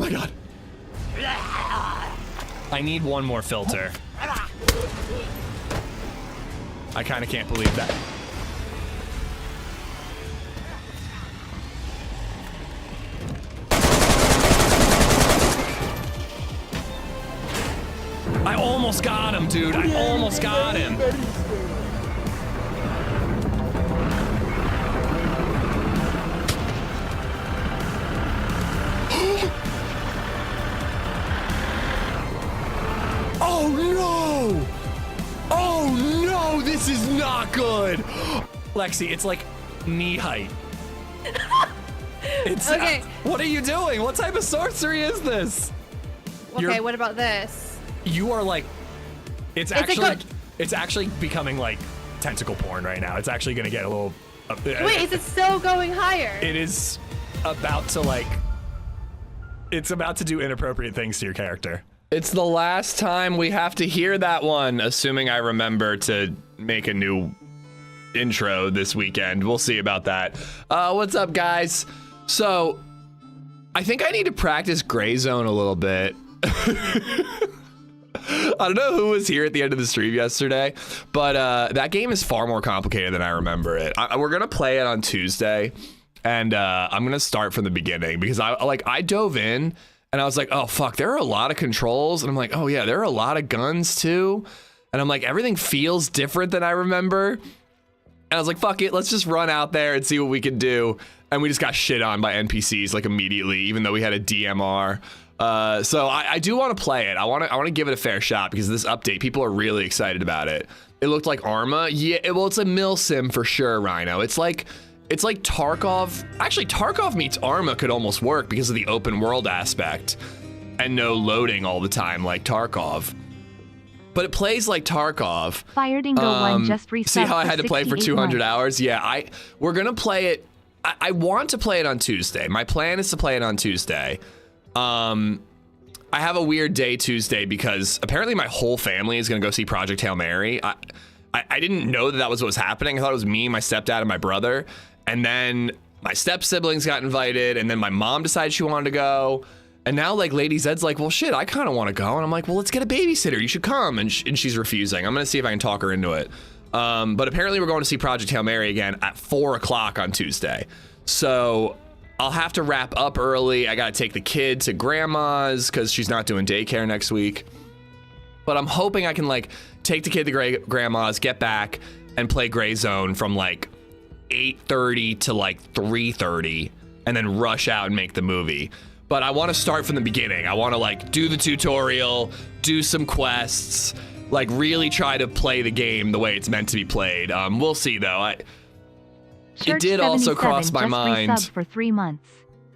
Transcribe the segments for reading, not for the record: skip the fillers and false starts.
my god. I need one more filter. I kind of can't believe that. I almost got him, dude. I almost got him. Oh no! Oh no, this is not good! Lexi, it's like knee height. It's okay. What are you doing? What type of sorcery is this? Okay, what about this? You are like, it's actually becoming like tentacle porn right now. It's actually gonna get a little. Wait, is it still going higher? It is about to like. It's about to do inappropriate things to your character. It's the last time we have to hear that one, assuming I remember to make a new intro this weekend. We'll see about that. What's up, guys? So, I think I need to practice Gray Zone a little bit. I don't know who was here at the end of the stream yesterday, but that game is far more complicated than I remember it. We're gonna play it on Tuesday, and I'm gonna start from the beginning because I dove in. And I was like, oh, fuck, there are a lot of controls. And I'm like, oh, yeah, there are a lot of guns, too. And I'm like, everything feels different than I remember. And I was like, fuck it, let's just run out there and see what we can do. And we just got shit on by NPCs, like, immediately, even though we had a DMR. So I do want to play it. I want to give it a fair shot because this update, people are really excited about it. It looked like Arma. Yeah, well, it's a mill sim for sure, Rhino. It's like Tarkov. Actually, Tarkov meets Arma could almost work because of the open world aspect and no loading all the time like Tarkov. But it plays like Tarkov. Fire Dingo 1 just reset. See how I had to play for 200 hours? Yeah, we're gonna play it. I want to play it on Tuesday. My plan is to play it on Tuesday. I have a weird day Tuesday because apparently my whole family is gonna go see Project Hail Mary. I didn't know that was what was happening. I thought it was me, my stepdad, and my brother. And then my step siblings got invited, and then my mom decided she wanted to go. And now like LadyZed's like, well, shit, I kind of want to go. And I'm like, well, let's get a babysitter. You should come. And she's refusing. I'm going to see if I can talk her into it. But apparently we're going to see Project Hail Mary again at 4 o'clock on Tuesday. So I'll have to wrap up early. I got to take the kid to grandma's because she's not doing daycare next week. But I'm hoping I can like take the kid to grandma's, get back, and play Gray Zone from like 8:30 to like 3:30 and then rush out and make the movie. But I want to start from the beginning. I want to like do the tutorial, do some quests, like really try to play the game the way it's meant to be played. We'll see though. It did also cross my mind for 3 months.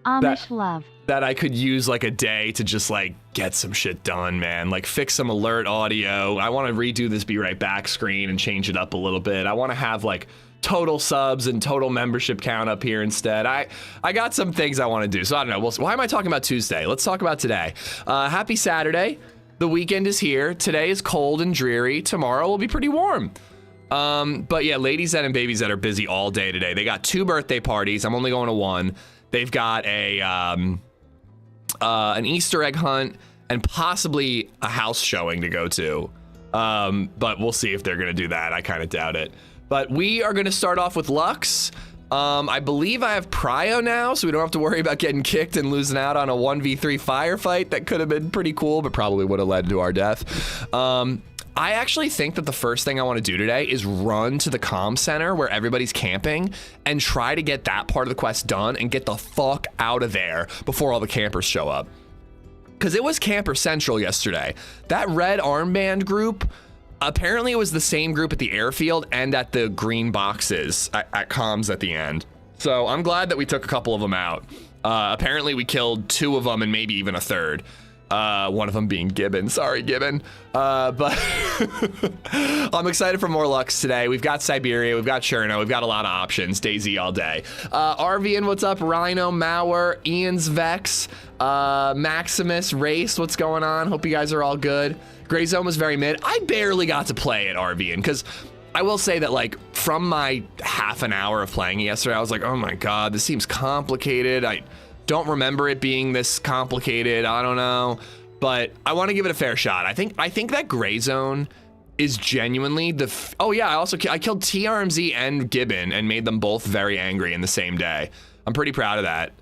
Amish love. That I could use like a day to just like get some shit done, man. Like fix some alert audio. I want to redo this Be Right Back screen and change it up a little bit. I want to have like total subs and total membership count up here instead. I got some things I want to do. So I don't know. Why am I talking about Tuesday? Let's talk about today. Happy Saturday. The weekend is here. Today is cold and dreary. Tomorrow will be pretty warm. But yeah, LadyZed and BabyZed are busy all day today. They got 2 birthday parties. I'm only going to 1. They've got an Easter egg hunt and possibly a house showing to go to. But we'll see if they're going to do that. I kind of doubt it. But we are going to start off with Lux. I believe I have Prio now, so we don't have to worry about getting kicked and losing out on a 1v3 firefight. That could have been pretty cool, but probably would have led to our death. I actually think that the first thing I want to do today is run to the comm center where everybody's camping and try to get that part of the quest done and get the fuck out of there before all the campers show up. Because it was Camper Central yesterday. That red armband group, apparently it was the same group at the airfield and at the green boxes at comms at the end. So I'm glad that we took a couple of them out. Apparently we killed 2 of them and maybe even a 3rd. One of them being Gibbon. Sorry, Gibbon. But I'm excited for more Lux today. We've got Siberia, we've got Cherno, we've got a lot of options. DayZ all day. Arvian, what's up? Rhino, Mauer, Ian's Vex, Maximus, Race, what's going on? Hope you guys are all good. Gray Zone was very mid. I barely got to play it, Arvian, because I will say that, like, from my half an hour of playing it yesterday, I was like, oh my god, this seems complicated. don't remember it being this complicated. I don't know, but I want to give it a fair shot. I think that gray zone is genuinely the. Oh yeah, I killed TRMZ and Gibbon and made them both very angry in the same day. I'm pretty proud of that.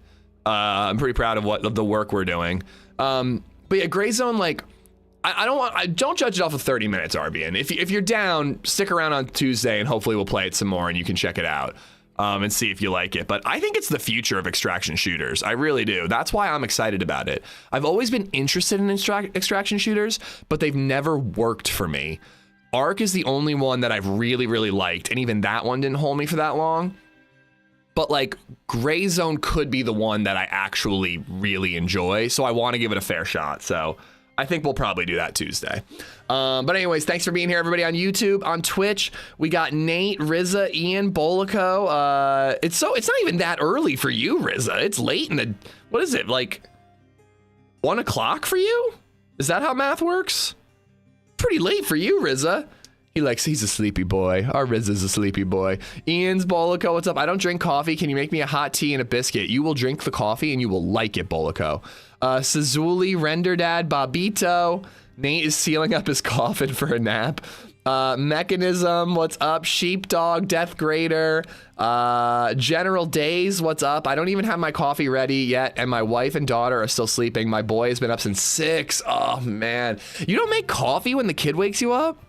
I'm pretty proud of the work we're doing. But yeah, gray zone, like, I don't judge it off of 30 minutes, Arbian. If you're down, stick around on Tuesday and hopefully we'll play it some more and you can check it out and see if you like it. But I think it's the future of extraction shooters. I really do. That's why I'm excited about it. I've always been interested in extraction shooters, but they've never worked for me. ARC is the only one that I've really, really liked, and even that one didn't hold me for that long. But like, gray zone could be the one that I actually really enjoy, so I want to give it a fair shot. So I think we'll probably do that Tuesday. But anyways, thanks for being here, everybody, on YouTube, on Twitch. We got Nate, Rizza, Ian, Bolico. It's not even that early for you, Rizza. It's late in the, what is it, like 1 o'clock for you? Is that how math works? Pretty late for you, Rizza. He's a sleepy boy. Our Rizza's a sleepy boy. Ian's Bolico, what's up? I don't drink coffee. Can you make me a hot tea and a biscuit? You will drink the coffee and you will like it, Bolico. Sazuli, Render Dad, Bobito. Nate is sealing up his coffin for a nap. Mechanism, what's up? Sheepdog, Death Grader. General Days, what's up? I don't even have my coffee ready yet, and my wife and daughter are still sleeping. My boy has been up since 6. Oh, man. You don't make coffee when the kid wakes you up?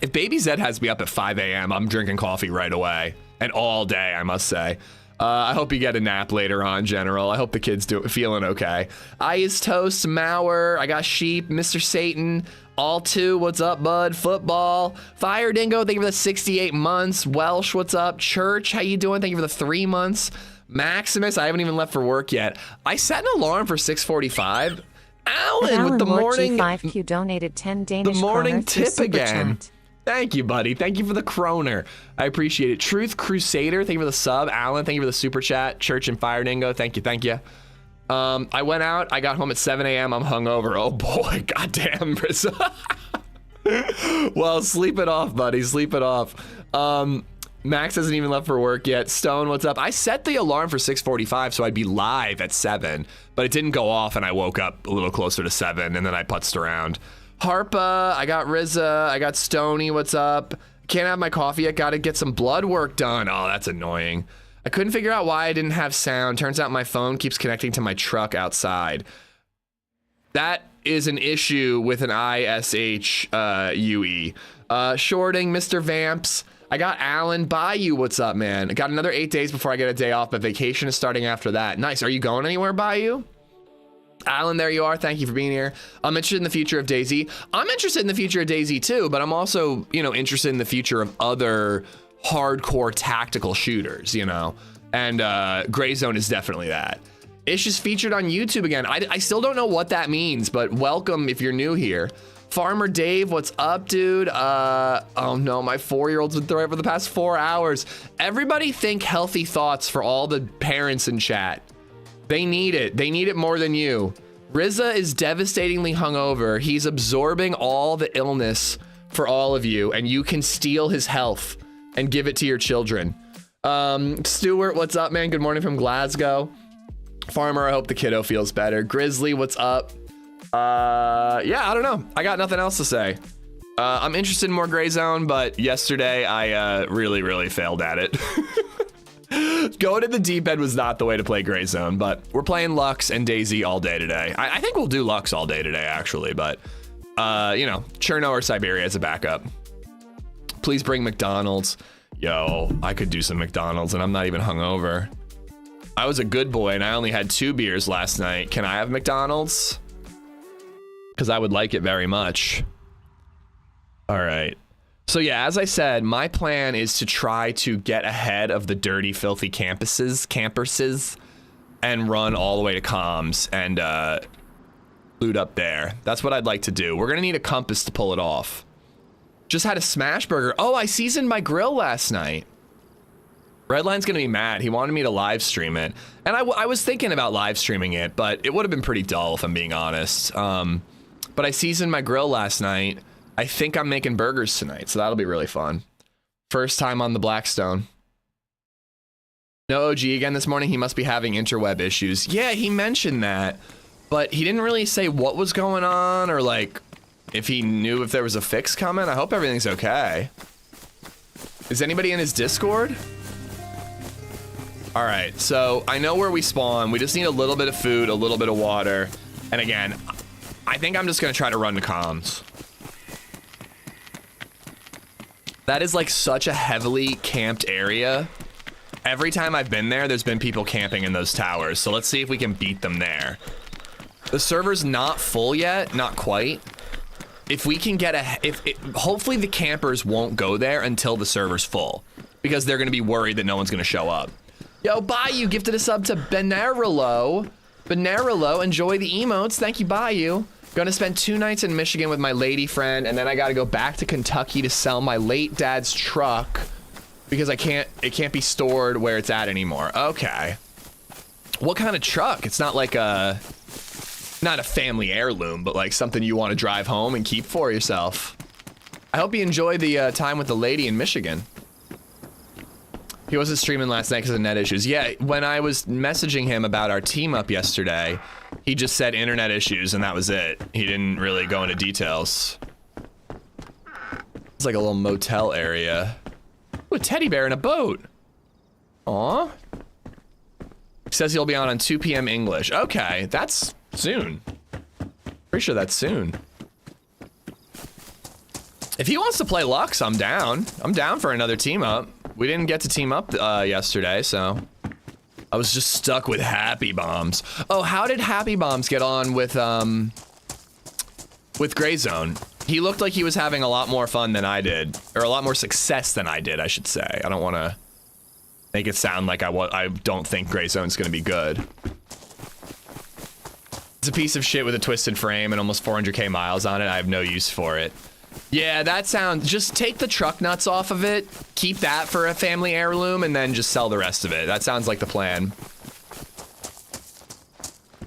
If BabyZed has me up at 5 a.m., I'm drinking coffee right away. And all day, I must say. I hope you get a nap later on, General. I hope the kid's feeling okay. I is Toast, Mauer. I got Sheep, Mr. Satan, All 2, what's up, bud? Football. Fire Dingo, thank you for the 68 months. Welsh, what's up? Church, how you doing? Thank you for the 3 months. Maximus, I haven't even left for work yet. I set an alarm for 6:45. Alan with the morning. G5Q donated 10 Danish the morning tip again. Chat. Thank you, buddy. Thank you for the kroner. I appreciate it. Truth Crusader, thank you for the sub. Alan, thank you for the super chat. Church and Fire Dingo, thank you, thank you. I went out. I got home at 7 a.m. I'm hungover. Oh boy, goddamn, Rizza. Well, sleep it off, buddy. Sleep it off. Max hasn't even left for work yet. Stone, what's up? I set the alarm for 6:45 so I'd be live at 7, but it didn't go off and I woke up a little closer to 7 and then I putzed around. Harpa, I got Rizza, I got Stony, what's up? Can't have my coffee yet, gotta get some blood work done. Oh, that's annoying. I couldn't figure out why I didn't have sound. Turns out my phone keeps connecting to my truck outside. That is an issue with an ISH UE. Shorting, Mr. Vamps. I got Alan Bayou, what's up, man? I got another 8 days before I get a day off, but vacation is starting after that. Nice, are you going anywhere, Bayou? Alan, there you are. Thank you for being here. I'm interested in the future of DayZ. I'm interested in the future of DayZ too, but I'm also, interested in the future of other hardcore tactical shooters, and Gray Zone is definitely that. Ish is featured on YouTube again. I still don't know what that means, but welcome if you're new here. Farmer Dave, what's up, dude? Oh no, my 4-year-old's been throwing for the past 4 hours. Everybody think healthy thoughts for all the parents in chat. They need it. They need it more than you. Rizza is devastatingly hungover. He's absorbing all the illness for all of you, and you can steal his health and give it to your children. Stuart, what's up, man? Good morning from Glasgow. Farmer, I hope the kiddo feels better. Grizzly, what's up? Yeah, I don't know. I got nothing else to say. I'm interested in more Gray Zone, but yesterday I really, really failed at it. Going to the deep end was not the way to play Gray Zone, but we're playing Lux and DayZ all day today. I think we'll do Lux all day today, actually, but, Cherno or Siberia as a backup. Please bring McDonald's. Yo, I could do some McDonald's and I'm not even hungover. I was a good boy and I only had 2 beers last night. Can I have McDonald's? Because I would like it very much. All right. So yeah, as I said, my plan is to try to get ahead of the dirty, filthy campers, and run all the way to comms and loot up there. That's what I'd like to do. We're gonna need a compass to pull it off. Just had a smash burger. Oh, I seasoned my grill last night. Redline's gonna be mad. He wanted me to live stream it, and I was thinking about live streaming it, but it would have been pretty dull if I'm being honest. But I seasoned my grill last night. I think I'm making burgers tonight, so that'll be really fun. First time on the Blackstone. No OG again this morning. He must be having interweb issues. Yeah, he mentioned that, but he didn't really say what was going on or like if he knew if there was a fix coming. I hope everything's okay. Is anybody in his Discord? All right, so I know where we spawn. We just need a little bit of food, a little bit of water. And again, I think I'm just gonna try to run to comms. That is like such a heavily camped area. Every time I've been there, there's been people camping in those towers. So let's see if we can beat them there. The server's not full yet, not quite. If we can get hopefully the campers won't go there until the server's full because they're gonna be worried that no one's gonna show up. Yo, Bayou gifted a sub to Benerolo. Benerolo, enjoy the emotes. Thank you, Bayou. Gonna spend 2 nights in Michigan with my lady friend, and then I gotta go back to Kentucky to sell my late dad's truck because it can't be stored where it's at anymore. Okay. What kind of truck? It's not like not a family heirloom, but like something you want to drive home and keep for yourself. I hope you enjoy the time with the lady in Michigan. He wasn't streaming last night because of net issues. Yeah, when I was messaging him about our team up yesterday, he just said internet issues and that was it. He didn't really go into details. It's like a little motel area. Ooh, a teddy bear in a boat. Aw. He says he'll be on 2 p.m. English. Okay, that's soon. Pretty sure that's soon. If he wants to play Lux, I'm down. I'm down for another team up. We didn't get to team up yesterday, so I was just stuck with Happy Bombs. Oh, how did Happy Bombs get on with Gray Zone? He looked like he was having a lot more fun than I did, or a lot more success than I did, I should say. I don't want to make it sound like I don't think Gray Zone's going to be good. It's a piece of shit with a twisted frame and almost 400k miles on it. I have no use for it. Yeah, that sounds, just take the truck nuts off of it, keep that for a family heirloom, and then just sell the rest of it. That sounds like the plan.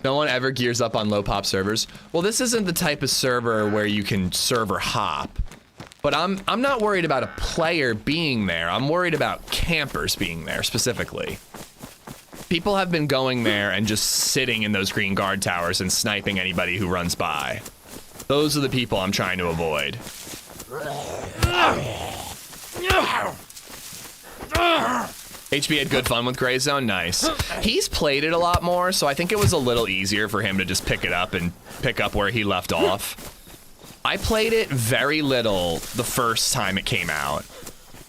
No one ever gears up on low pop servers. Well, this isn't the type of server where you can server hop, but I'm not worried about a player being there. I'm worried about campers being there specifically. People have been going there and just sitting in those green guard towers and sniping anybody who runs by. Those are the people I'm trying to avoid. HB had good fun with Gray Zone, nice. He's played it a lot more, so I think it was a little easier for him to just pick it up and pick up where he left off. I played it very little the first time it came out.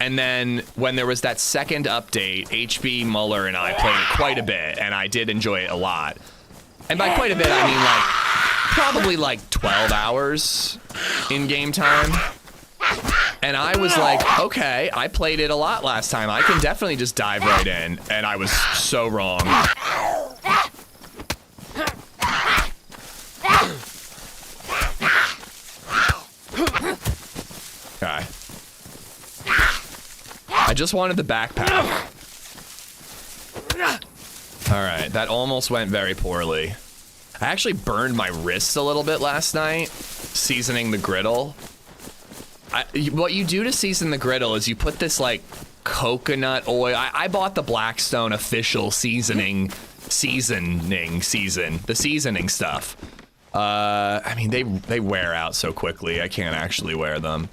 And then when there was that second update, HB, Muller, and I played it quite a bit, and I did enjoy it a lot. And by quite a bit, I mean like, probably like 12 hours in game time. And I was like, okay, I played it a lot last time. I can definitely just dive right in. And I was so wrong. Okay. I just wanted the backpack. All right, that almost went very poorly. I actually burned my wrists a little bit last night, seasoning the griddle. What you do to season the griddle is you put this like coconut oil. I bought the Blackstone official seasoning stuff. I mean, they wear out so quickly. I can't actually wear them.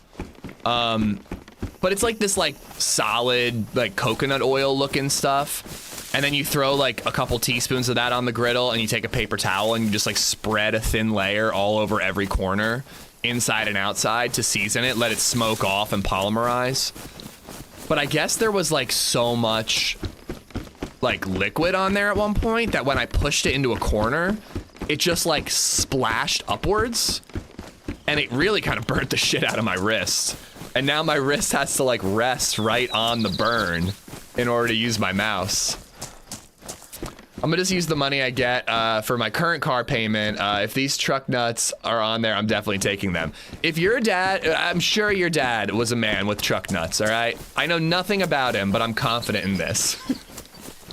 But it's like this like solid like coconut oil looking stuff. And then you throw like a couple teaspoons of that on the griddle and you take a paper towel and you just like spread a thin layer all over every corner, inside and outside, to season it, let it smoke off and polymerize. But I guess there was like so much like liquid on there at one point that when I pushed it into a corner, it just like splashed upwards and it really kind of burnt the shit out of my wrist. And now my wrist has to like rest right on the burn in order to use my mouse. I'm gonna just use the money I get for my current car payment. If these truck nuts are on there, I'm definitely taking them. If your dad, I'm sure your dad was a man with truck nuts, all right? I know nothing about him, but I'm confident in this.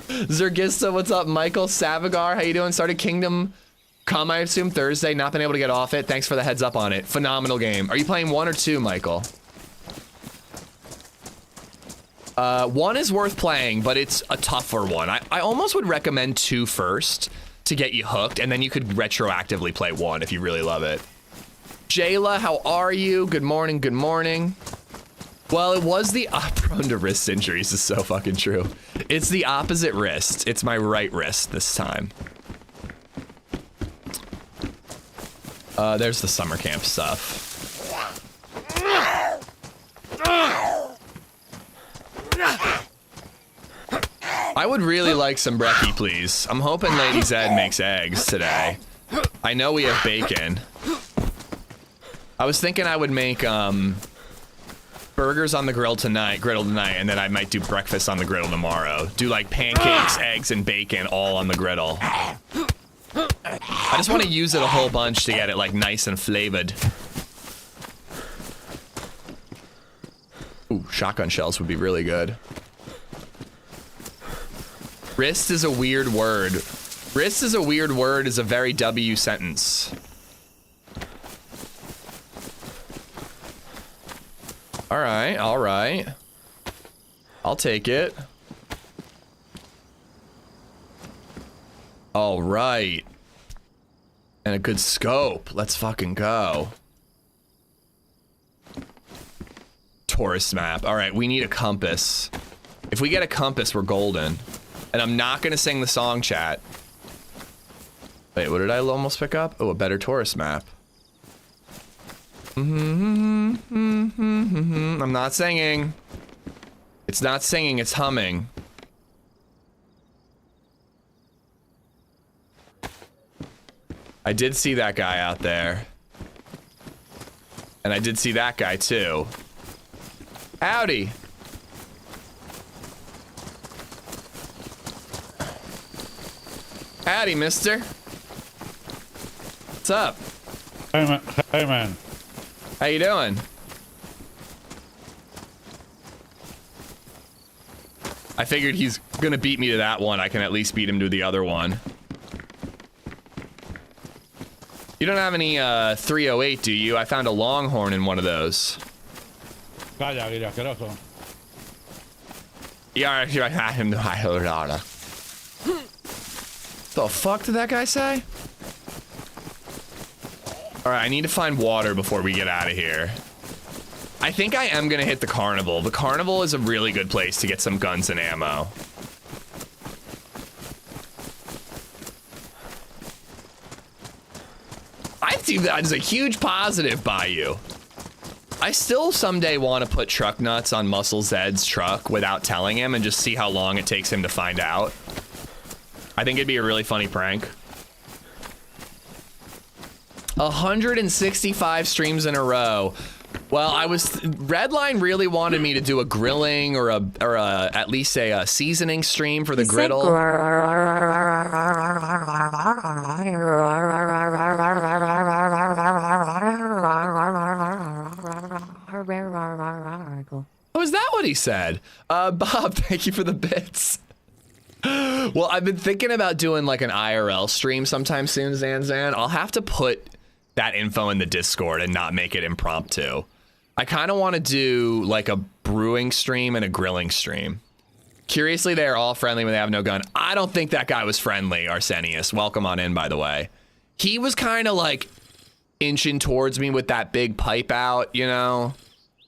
Zergista, what's up? Michael Savagar, how you doing? Started Kingdom Come, I assume, Thursday. Not been able to get off it. Thanks for the heads up on it. Phenomenal game. Are you playing 1 or 2, Michael? 1 is worth playing, but it's a tougher one. I almost would recommend 2 first to get you hooked, and then you could retroactively play 1 if you really love it. Jayla, how are you? Good morning, good morning. Well, it was the prone to wrist injuries is so fucking true. It's the opposite wrist. It's my right wrist this time. There's the summer camp stuff. I would really like some brekkie, please. I'm hoping LadyZed makes eggs today. I know we have bacon. I was thinking I would make burgers on the griddle tonight, and then I might do breakfast on the griddle tomorrow. Do like pancakes, eggs, and bacon all on the griddle. I just want to use it a whole bunch to get it like nice and flavored. Ooh, shotgun shells would be really good. Wrist is a weird word. Wrist is a weird word is a very W sentence. All right, all right. I'll take it. All right. And a good scope. Let's fucking go. Tourist map. All right, we need a compass. If we get a compass, we're golden. And I'm not gonna sing the song, chat. Wait, what did I almost pick up? Oh, a better tourist map. I'm not singing. It's not singing, it's humming. I did see that guy out there. And I did see that guy too. Howdy. Howdy, mister. What's up? Hey, man. Hey, man. How you doing? I figured he's gonna beat me to that one. I can at least beat him to the other one. You don't have any 308, do you? I found a Longhorn in one of those. Calla, asqueroso. Yeah, the fuck did that guy say? All right, I need to find water before we get out of here. I think I am gonna hit the carnival. The carnival is a really good place to get some guns and ammo. I see that as a huge positive by you. I still someday want to put truck nuts on Muscle Zed's truck without telling him and just see how long it takes him to find out. I think it'd be a really funny prank. 165 streams in a row. Well, Redline really wanted me to do a grilling or at least a seasoning stream for the griddle. Oh, is that what he said? Bob, thank you for the bits. Well, I've been thinking about doing like an IRL stream sometime soon, Zanzan. I'll have to put that info in the Discord and not make it impromptu. I kind of want to do like a brewing stream and a grilling stream. Curiously, they are all friendly when they have no gun. I don't think that guy was friendly, Arsenius. Welcome on in, by the way. He was kind of like inching towards me with that big pipe out, you know?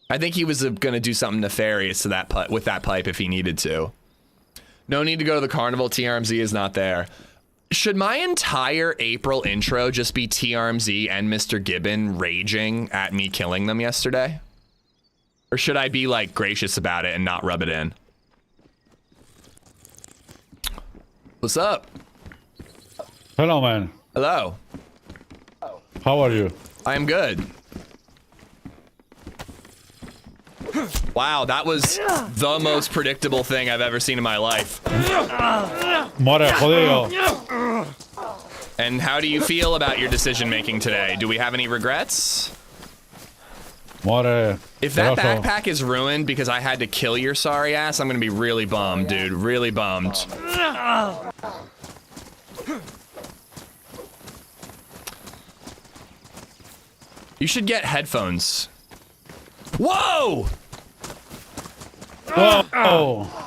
I think he was going to do something nefarious to that with that pipe if he needed to. No need to go to the carnival. TRMZ is not there. Should my entire April intro just be TRMZ and Mr. Gibbon raging at me killing them yesterday? Or should I be like gracious about it and not rub it in? What's up? Hello, man. Hello. How are you? I am good. Wow, that was the most predictable thing I've ever seen in my life. More jodido. And how do you feel about your decision making today? Do we have any regrets? More. If that backpack is ruined because I had to kill your sorry ass, I'm gonna be really bummed, dude. Really bummed. You should get headphones. Whoa! Oh.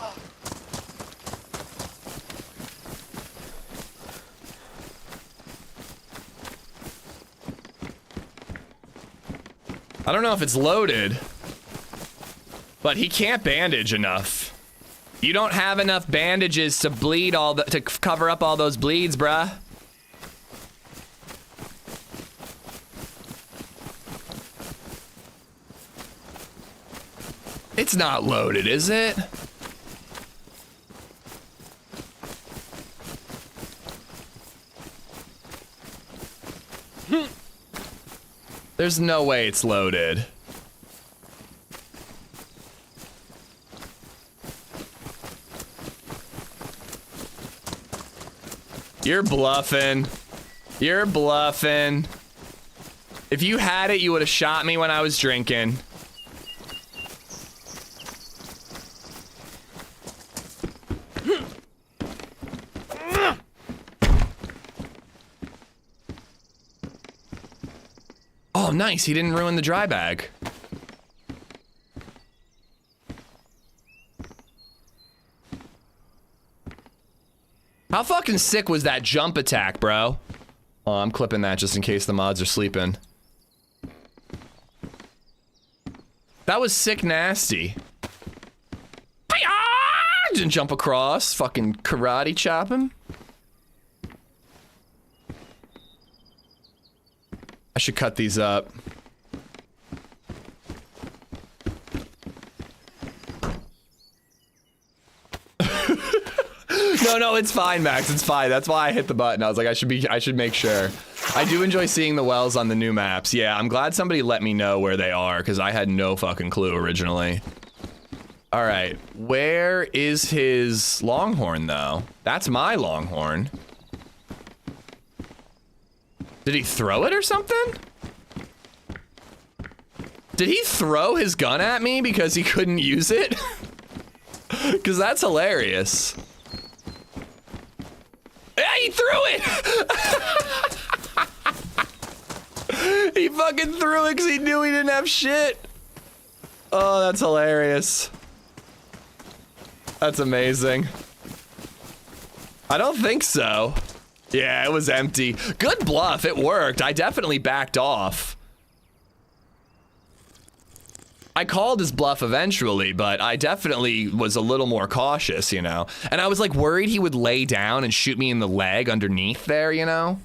I don't know if it's loaded, but he can't bandage enough. You don't have enough bandages to bleed to cover up all those bleeds, bruh. It's not loaded, is it? There's no way it's loaded. You're bluffing. You're bluffing. If you had it, you would have shot me when I was drinking. Oh, nice. He didn't ruin the dry bag. How fucking sick was that jump attack, bro? Oh, I'm clipping that just in case the mods are sleeping. That was sick nasty. Hi-ya! Didn't jump across. Fucking karate chop him. I should cut these up. No, it's fine, Max. It's fine. That's why I hit the button. I was like, I should make sure. I do enjoy seeing the wells on the new maps. Yeah, I'm glad somebody let me know where they are because I had no fucking clue originally. All right, where is his longhorn though? That's my longhorn. Did he throw it or something? Did he throw his gun at me because he couldn't use it? Because that's hilarious. Yeah, he threw it! He fucking threw it because he knew he didn't have shit. Oh, that's hilarious. That's amazing. I don't think so. Yeah, it was empty. Good bluff, it worked. I definitely backed off. I called his bluff eventually, but I definitely was a little more cautious, you know? And I was like worried he would lay down and shoot me in the leg underneath there, you know?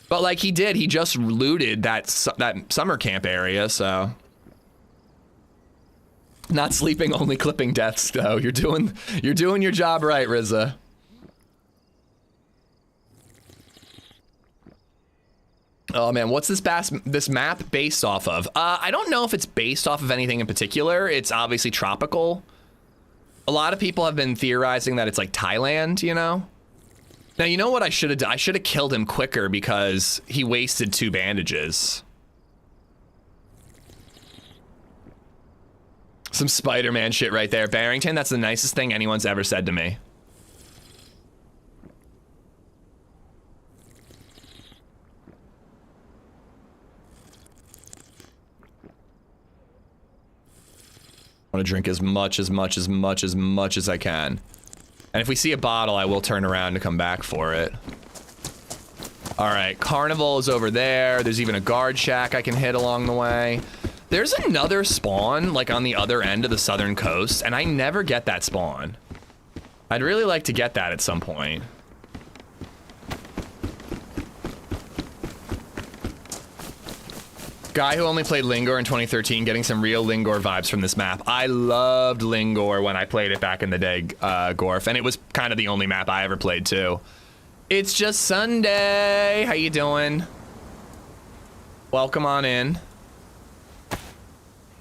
But like he did, he just looted that summer camp area, so. Not sleeping, only clipping deaths though. You're doing your job right, Rizza. Oh man, what's this map based off of? I don't know if it's based off of anything in particular. It's obviously tropical. A lot of people have been theorizing that it's like Thailand, you know? Now, you know what I should have done? I should have killed him quicker because he wasted 2 bandages. Some Spider-Man shit right there. Barrington, that's the nicest thing anyone's ever said to me. I want to drink as much as I can. And if we see a bottle, I will turn around to come back for it. All right, Carnival is over there. There's even a guard shack I can hit along the way. There's another spawn, like on the other end of the southern coast, and I never get that spawn. I'd really like to get that at some point. Guy who only played Lingor in 2013, getting some real Lingor vibes from this map. I loved Lingor when I played it back in the day, Gorf, and it was kind of the only map I ever played too. It's just Sunday. How you doing? Welcome on in.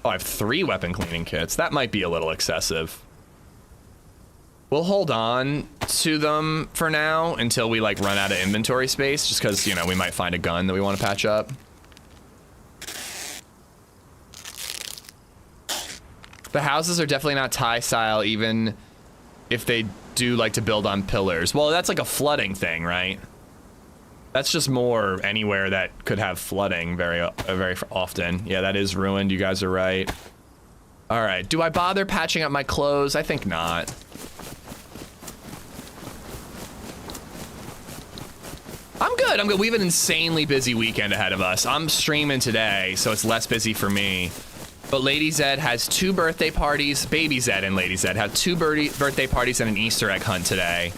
Oh, I have 3 weapon cleaning kits. That might be a little excessive. We'll hold on to them for now until we like run out of inventory space, just because, you know, we might find a gun that we want to patch up. The houses are definitely not Thai style, even if they do like to build on pillars. Well, that's like a flooding thing, right? That's just more anywhere that could have flooding very often. Yeah, that is ruined. You guys are right. All right, do I bother patching up my clothes? I think not. I'm good, I'm good. We have an insanely busy weekend ahead of us. I'm streaming today, so it's less busy for me. But LadyZed has 2 birthday parties. BabyZed and LadyZed have 2 birthday parties and an Easter egg hunt today.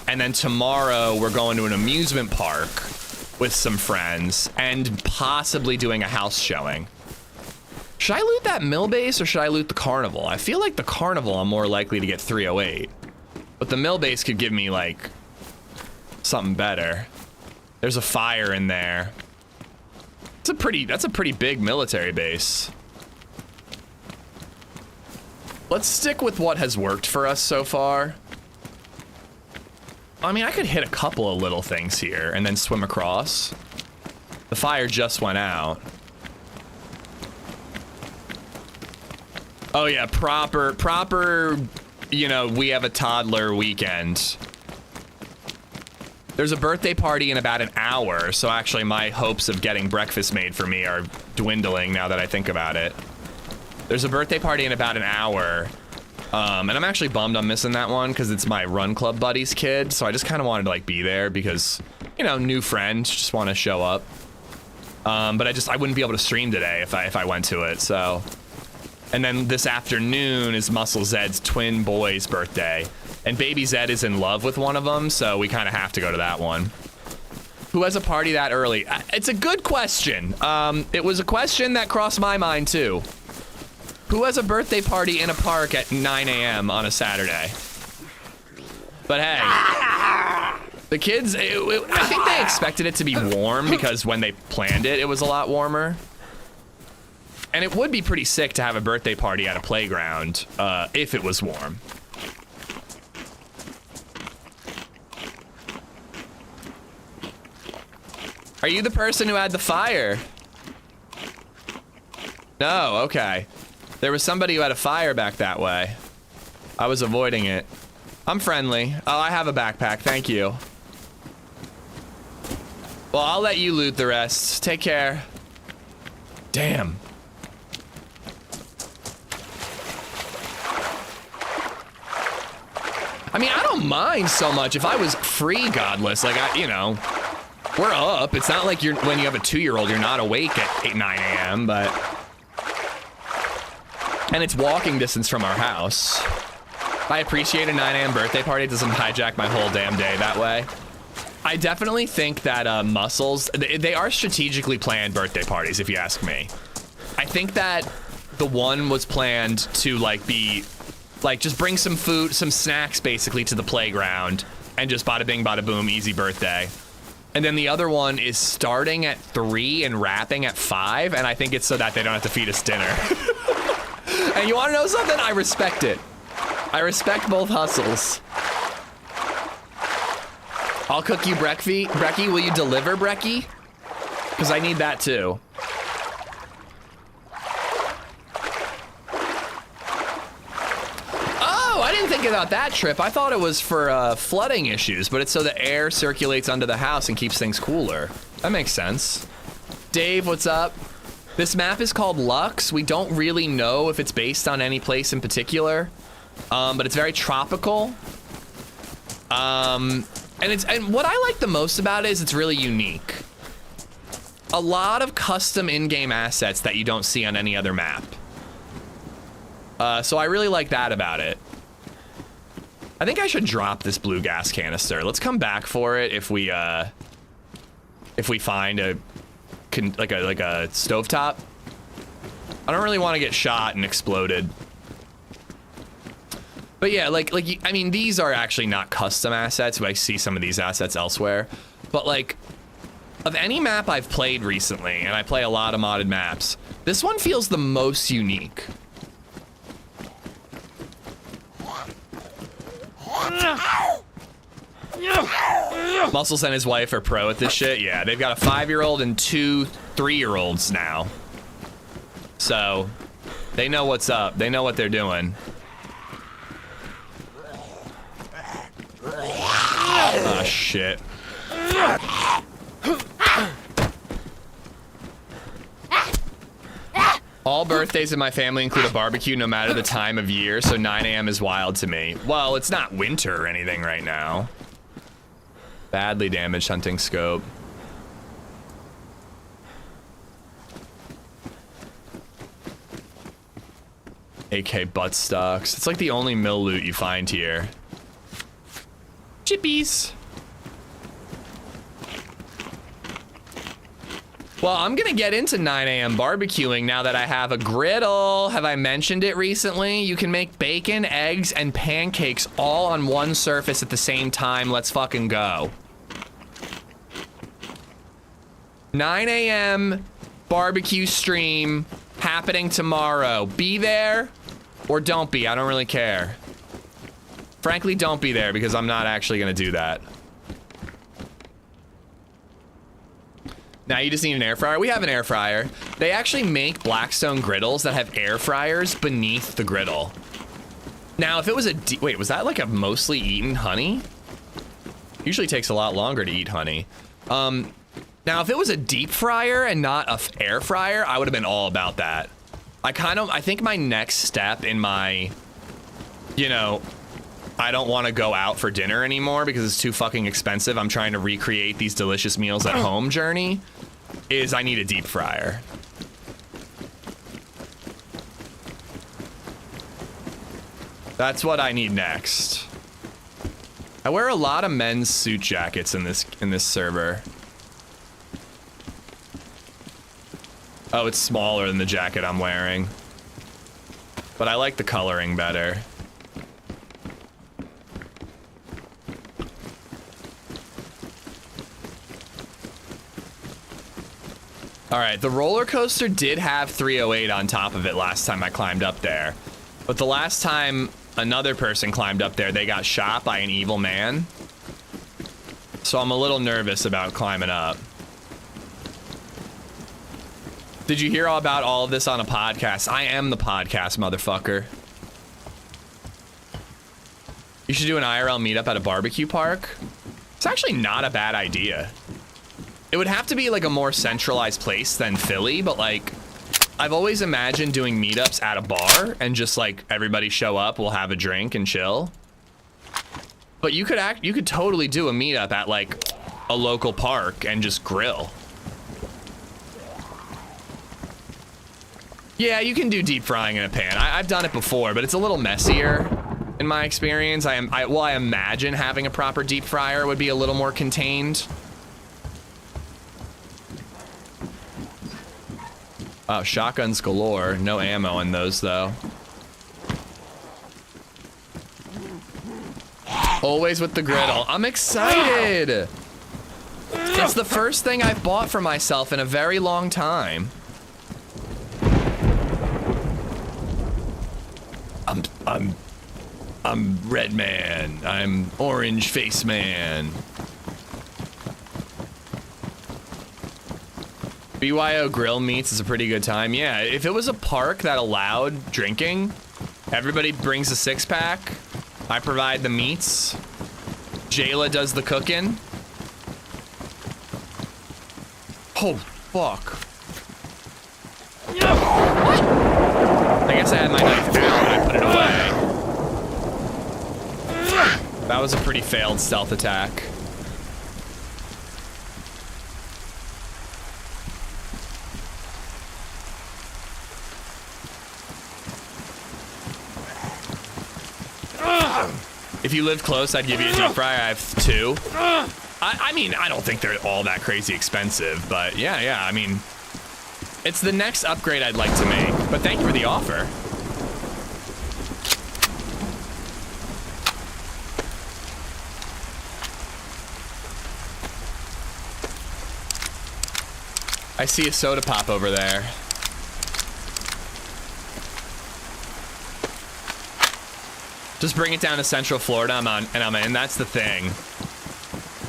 And then tomorrow, we're going to an amusement park with some friends and possibly doing a house showing. Should I loot that mill base or should I loot the carnival? I feel like the carnival I'm more likely to get 308. But the mill base could give me like something better. There's a fire in there. That's a pretty big military base. Let's stick with what has worked for us so far. I mean, I could hit a couple of little things here and then swim across. The fire just went out. Oh yeah, proper, you know, we have a toddler weekend. There's a birthday party in about an hour, so actually my hopes of getting breakfast made for me are dwindling now that I think about it. There's a birthday party in about an hour, and I'm actually bummed I'm missing that one because it's my run club buddy's kid, so I just kind of wanted to like be there because, you know, new friend, just want to show up. But I wouldn't be able to stream today if I went to it, so. And then this afternoon is Muscle Zed's twin boy's birthday. And BabyZed is in love with one of them, so we kind of have to go to that one. Who has a party that early? It's a good question. It was a question that crossed my mind too. Who has a birthday party in a park at 9 a.m. on a Saturday? But hey, the kids, I think they expected it to be warm because when they planned it, it was a lot warmer. And it would be pretty sick to have a birthday party at a playground if it was warm. Are you the person who had the fire? No, okay. There was somebody who had a fire back that way. I was avoiding it. I'm friendly. Oh, I have a backpack, thank you. Well, I'll let you loot the rest. Take care. Damn. I mean, I don't mind so much if I was free godless, like you know, we're up. It's not like when you have a 2-year-old, you're not awake at 8, 9 a.m., but. And it's walking distance from our house. I appreciate a 9 a.m. birthday party. It doesn't hijack my whole damn day that way. I definitely think that Muscles, they are strategically planned birthday parties, if you ask me. I think that the one was planned to like be, like just bring some food, some snacks basically to the playground and just bada bing, bada boom, easy birthday. And then the other one is starting at 3 and wrapping at 5, and I think it's so that they don't have to feed us dinner. And you wanna know something? I respect it. I respect both hustles. I'll cook you Brecky. Brecky, will you deliver Brecky? Because I need that too. Oh, I didn't think about that trip. I thought it was for flooding issues, but it's so the air circulates under the house and keeps things cooler. That makes sense. Dave, what's up? This map is called Lux. We don't really know if it's based on any place in particular, but it's very tropical. And what I like the most about it is it's really unique. A lot of custom in-game assets that you don't see on any other map. So I really like that about it. I think I should drop this blue gas canister. Let's come back for it if we find like a stovetop. I don't really want to get shot and exploded. But yeah, I mean, these are actually not custom assets, but I see some of these assets elsewhere. But like, of any map I've played recently, and I play a lot of modded maps, this one feels the most unique. Muscles and his wife are pro at this shit. Yeah, they've got a 5-year-old and 2 3-year-olds now. So, they know what's up. They know what they're doing. Oh, shit. All birthdays in my family include a barbecue no matter the time of year, so 9 a.m. is wild to me. Well, it's not winter or anything right now. Badly damaged hunting scope. AK buttstocks. It's like the only mill loot you find here. Chippies. Well, I'm gonna get into 9 a.m. barbecuing now that I have a griddle. Have I mentioned it recently? You can make bacon, eggs, and pancakes all on one surface at the same time. Let's fucking go. 9 a.m. barbecue stream happening tomorrow. Be there or don't be. I don't really care. Frankly, don't be there because I'm not actually gonna do that. Now you just need an air fryer. We have an air fryer. They actually make Blackstone griddles that have air fryers beneath the griddle. Now, if it was a wait, was that like a mostly eaten honey? Usually takes a lot longer to eat honey. Now, if it was a deep fryer and not a air fryer, I would have been all about that. I think my next step in my, you know, I don't want to go out for dinner anymore because it's too fucking expensive. I'm trying to recreate these delicious meals at home journey. Is I need a deep fryer. That's what I need next. I wear a lot of men's suit jackets in this server. Oh, it's smaller than the jacket I'm wearing. But I like the coloring better. All right, the roller coaster did have 308 on top of it last time I climbed up there. But the last time another person climbed up there, they got shot by an evil man. So I'm a little nervous about climbing up. Did you hear all about all of this on a podcast? I am the podcast, motherfucker. You should do an IRL meetup at a barbecue park. It's actually not a bad idea. It would have to be like a more centralized place than Philly, but like I've always imagined doing meetups at a bar and just like everybody show up, we'll have a drink and chill. But you could totally do a meetup at like a local park and just grill. Yeah, you can do deep frying in a pan. I've done it before, but it's a little messier in my experience. I imagine having a proper deep fryer would be a little more contained. Oh, shotguns galore. No ammo in those, though. Always with the griddle. I'm excited! It's the first thing I've bought for myself in a very long time. I'm red man. I'm orange face man. BYO grill meats is a pretty good time. Yeah, if it was a park that allowed drinking, everybody brings a 6-pack. I provide the meats. Jayla does the cooking. Oh, fuck. What? I guess I had my knife out and I put it away. That was a pretty failed stealth attack. If you lived close, I'd give you a deep fryer. I have 2. I mean, I don't think they're all that crazy expensive, but yeah, I mean, it's the next upgrade I'd like to make, but thank you for the offer. I see a soda pop over there. Just bring it down to Central Florida, I'm in. That's the thing.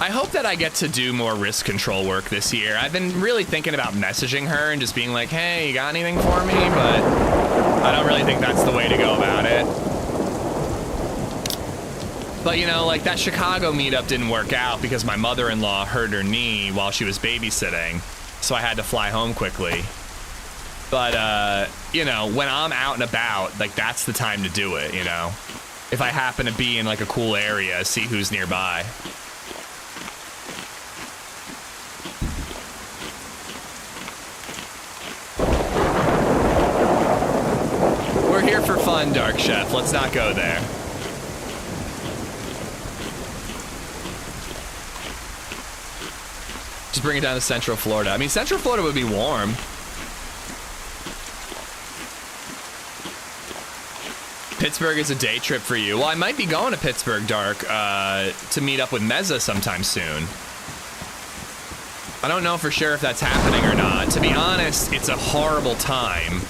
I hope that I get to do more risk control work this year. I've been really thinking about messaging her and just being like, hey, you got anything for me? But I don't really think that's the way to go about it. But you know, like that Chicago meetup didn't work out because my mother-in-law hurt her knee while she was babysitting. So I had to fly home quickly. But, you know, when I'm out and about, like, that's the time to do it, you know? If I happen to be in, like, a cool area, see who's nearby. We're here for fun, Dark Chef. Let's not go there. Just bring it down to Central Florida. I mean, Central Florida would be warm. Pittsburgh is a day trip for you. Well, I might be going to Pittsburgh, Dark, to meet up with Meza sometime soon. I don't know for sure if that's happening or not. To be honest, it's a horrible time.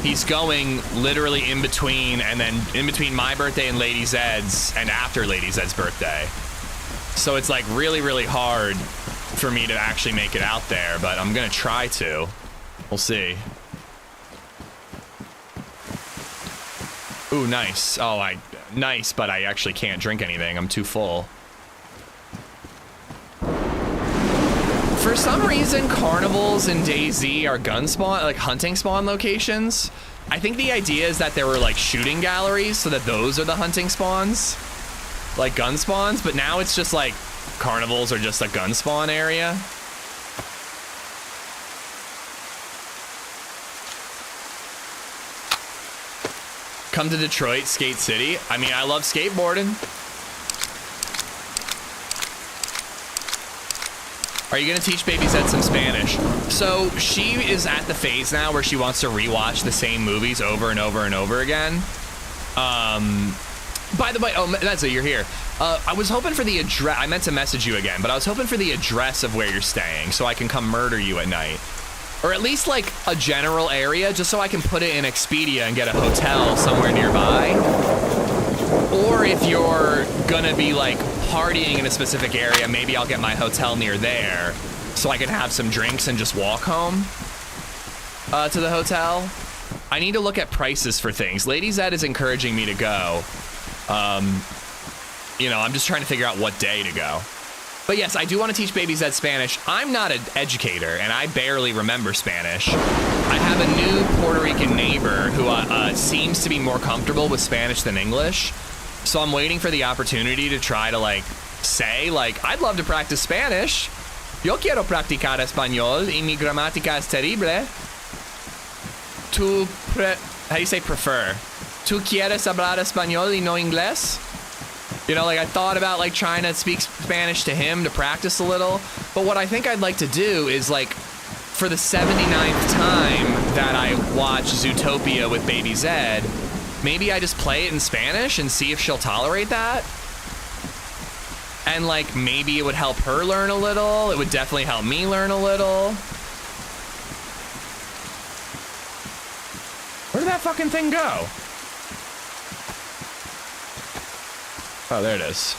He's going literally in between, and then in between my birthday and LadyZed's, and after LadyZed's birthday. So it's like really, really hard for me to actually make it out there, but I'm gonna try to. We'll see. Ooh, nice. Oh, nice, but I actually can't drink anything. I'm too full. For some reason, carnivals in DayZ are gun spawn, like hunting spawn locations. I think the idea is that there were like shooting galleries, so that those are the hunting spawns, like gun spawns. But now it's just like carnivals are just a gun spawn area. Come to Detroit, Skate City. I mean, I love skateboarding. Are you gonna teach BabyZed some Spanish? So she is at the phase now where she wants to rewatch the same movies over and over and over again. By the way, oh, Meza, you're here. I was hoping for the address. I meant to message you again, but I was hoping for the address of where you're staying so I can come murder you at night. Or at least like a general area, just so I can put it in Expedia and get a hotel somewhere nearby. Or if you're gonna be like partying in a specific area, maybe I'll get my hotel near there so I can have some drinks and just walk home to the hotel. I need to look at prices for things. LadyZed is encouraging me to go. You know, I'm just trying to figure out what day to go. But yes, I do want to teach BabyZed Spanish. I'm not an educator, and I barely remember Spanish. I have a new Puerto Rican neighbor who seems to be more comfortable with Spanish than English. So I'm waiting for the opportunity to try to, like, say, like, I'd love to practice Spanish. Yo quiero practicar español y mi gramática es terrible. How do you say prefer? ¿Tú quieres hablar español y no inglés? You know, like I thought about like trying to speak Spanish to him to practice a little. But what I think I'd like to do is like for the 79th time that I watch Zootopia with BabyZed, maybe I just play it in Spanish and see if she'll tolerate that. And like maybe it would help her learn a little. It would definitely help me learn a little. Where did that fucking thing go? Oh, there it is.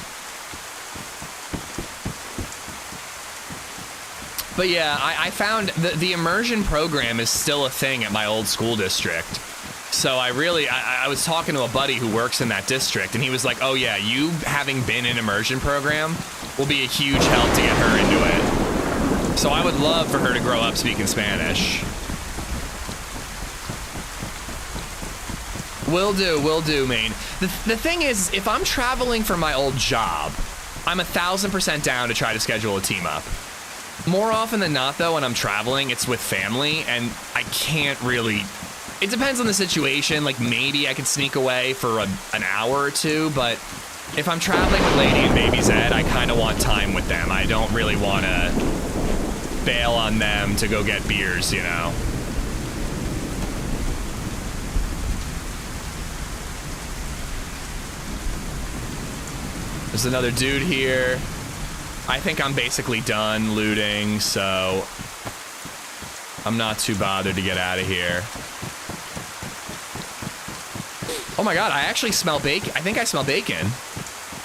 But yeah, I found the immersion program is still a thing at my old school district. So I was talking to a buddy who works in that district, and he was like, oh yeah, you having been in immersion program will be a huge help to get her into it. So I would love for her to grow up speaking Spanish. Will do, main. The thing is, if I'm traveling for my old job, I'm 1000% down to try to schedule a team up. More often than not, though, when I'm traveling, it's with family, and I can't really... It depends on the situation. Like, maybe I could sneak away for an hour or two, but if I'm traveling with Lady and BabyZed, I kind of want time with them. I don't really want to bail on them to go get beers, you know? There's another dude here. I think I'm basically done looting, so I'm not too bothered to get out of here. Oh my god, I actually smell bacon. I think I smell bacon.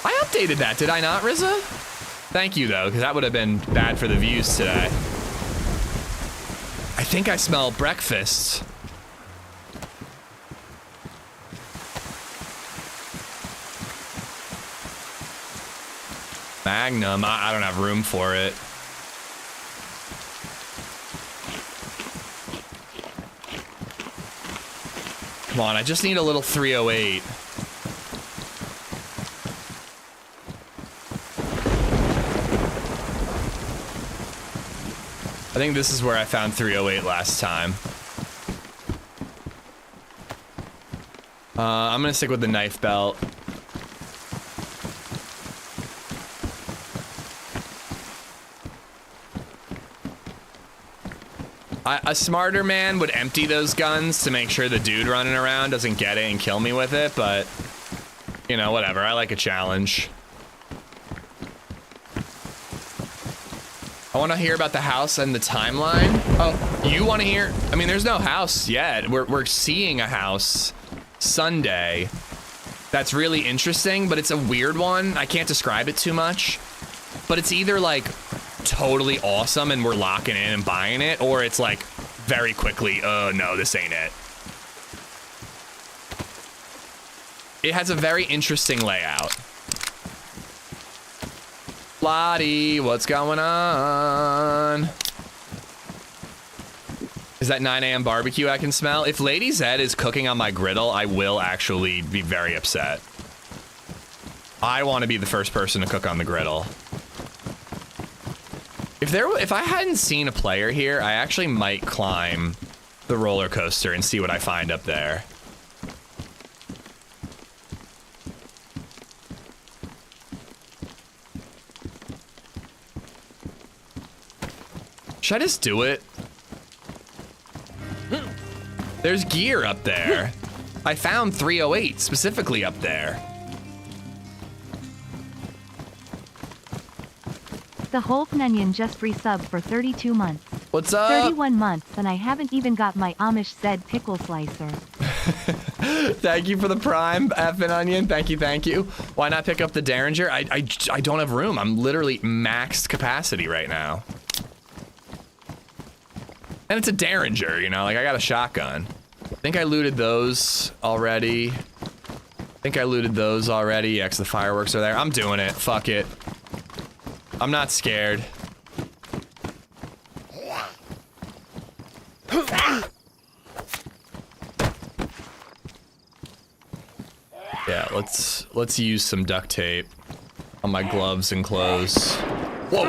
I updated that, did I not, Rizza? Thank you, though, because that would have been bad for the views today. I think I smell breakfast. Magnum, I don't have room for it. Come on, I just need a little 308. I think this is where I found 308 last time. I'm gonna stick with the knife belt. A smarter man would empty those guns to make sure the dude running around doesn't get it and kill me with it, but, you know, whatever. I like a challenge. I want to hear about the house and the timeline. Oh, you want to hear? I mean, there's no house yet. We're seeing a house Sunday. That's really interesting, but it's a weird one. I can't describe it too much, but it's either like totally awesome and we're locking in and buying it, or it's like very quickly, oh no, this ain't it. It has a very interesting layout. Lottie, what's going on? Is that 9 a.m. barbecue I can smell? If LadyZed is cooking on my griddle, I will actually be very upset. I want to be the first person to cook on the griddle. If I hadn't seen a player here, I actually might climb the roller coaster and see what I find up there. Should I just do it? There's gear up there. I found 308 specifically up there. The Whole Onion just resubbed for 32 months. What's up? 31 months, and I haven't even got my AmishZed pickle slicer. Thank you for the prime, effing onion. Thank you, thank you. Why not pick up the Derringer? I don't have room. I'm literally maxed capacity right now. And it's a Derringer, you know, like I got a shotgun. I think I looted those already. Yeah, 'cause the fireworks are there. I'm doing it. Fuck it. I'm not scared. Yeah, let's use some duct tape on my gloves and clothes. Whoa.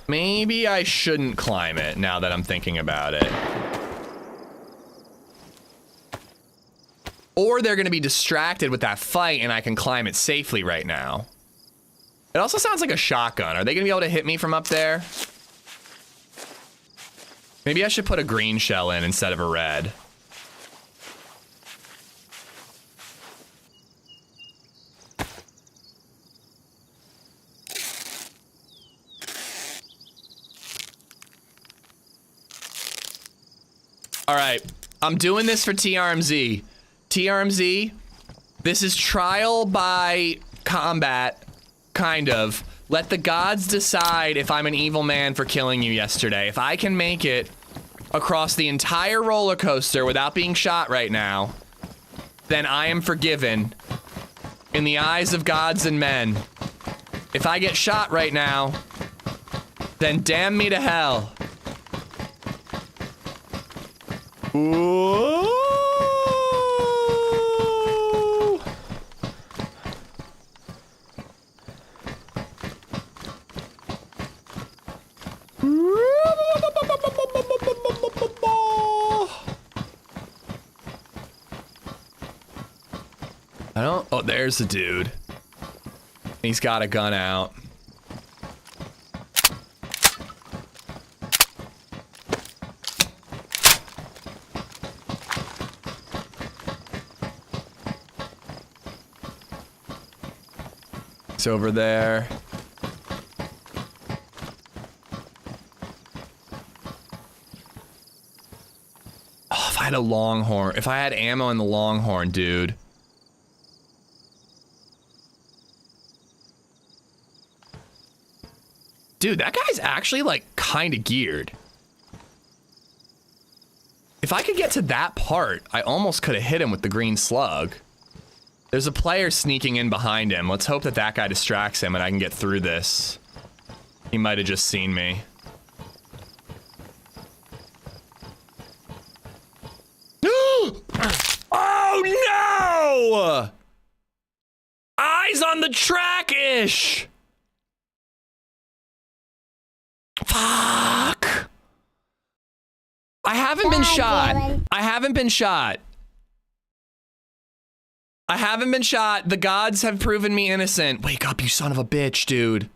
Maybe I shouldn't climb it now that I'm thinking about it. Or they're gonna be distracted with that fight and I can climb it safely right now. It also sounds like a shotgun. Are they gonna be able to hit me from up there? Maybe I should put a green shell in instead of a red. All right, I'm doing this for TRMZ. TRMZ, this is trial by combat, kind of. Let the gods decide if I'm an evil man for killing you yesterday. If I can make it across the entire roller coaster without being shot right now, then I am forgiven in the eyes of gods and men. If I get shot right now, then damn me to hell. Ooh. I don't. Oh, there's the dude. He's got a gun out. It's over there. Oh, if I had a longhorn, if I had ammo in the longhorn, dude. Dude, that guy's actually like kind of geared. If I could get to that part, I almost could have hit him with the green slug. There's a player sneaking in behind him. Let's hope that that guy distracts him and I can get through this. He might have just seen me. on the track-ish. Fuck. I haven't been shot. I haven't been shot. I haven't been shot. The gods have proven me innocent. Wake up, you son of a bitch, dude.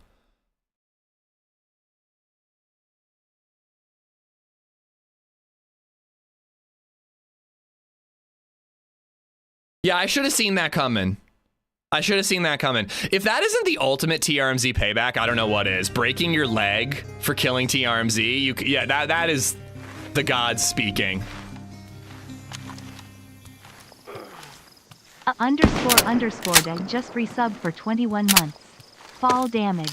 Yeah, I should have seen that coming. I should have seen that coming. If that isn't the ultimate TRMZ payback, I don't know what is. Breaking your leg for killing TRMZ, yeah, that is the gods speaking. ___ just resubbed for 21 months. Fall damage.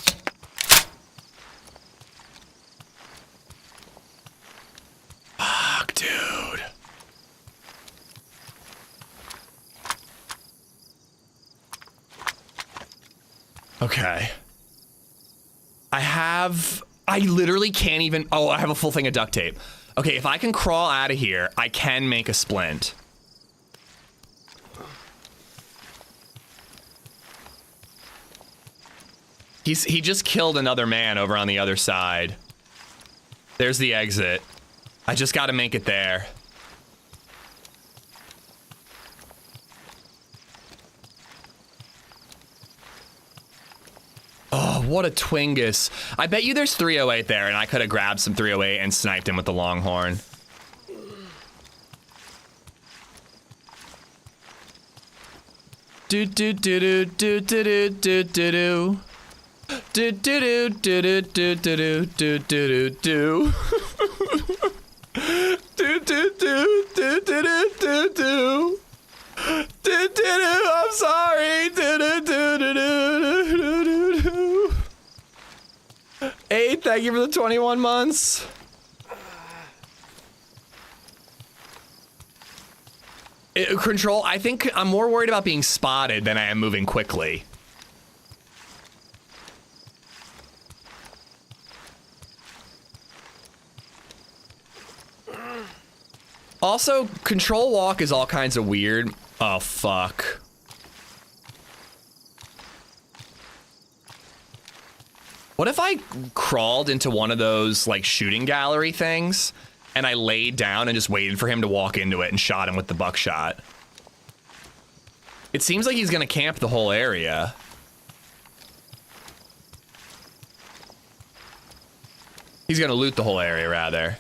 Fuck, dude. Okay. I literally can't even, oh, I have a full thing of duct tape. Okay, if I can crawl out of here, I can make a splint. He just killed another man over on the other side. There's the exit. I just gotta make it there. Oh, what a twingus. I bet you there's 308 there, and I could have grabbed some 308 and sniped him with the longhorn. Do do do do do do do do do. Do do do do do do do do do do. Do do do do do do do do. Do do do. I'm sorry. Do do do do do do do do. 8, thank you for the 21 months. Control, I think I'm more worried about being spotted than I am moving quickly. Also, control walk is all kinds of weird. Oh, fuck. What if I crawled into one of those, like, shooting gallery things, and I laid down and just waited for him to walk into it and shot him with the buckshot? It seems like he's gonna camp the whole area. He's gonna loot the whole area, rather.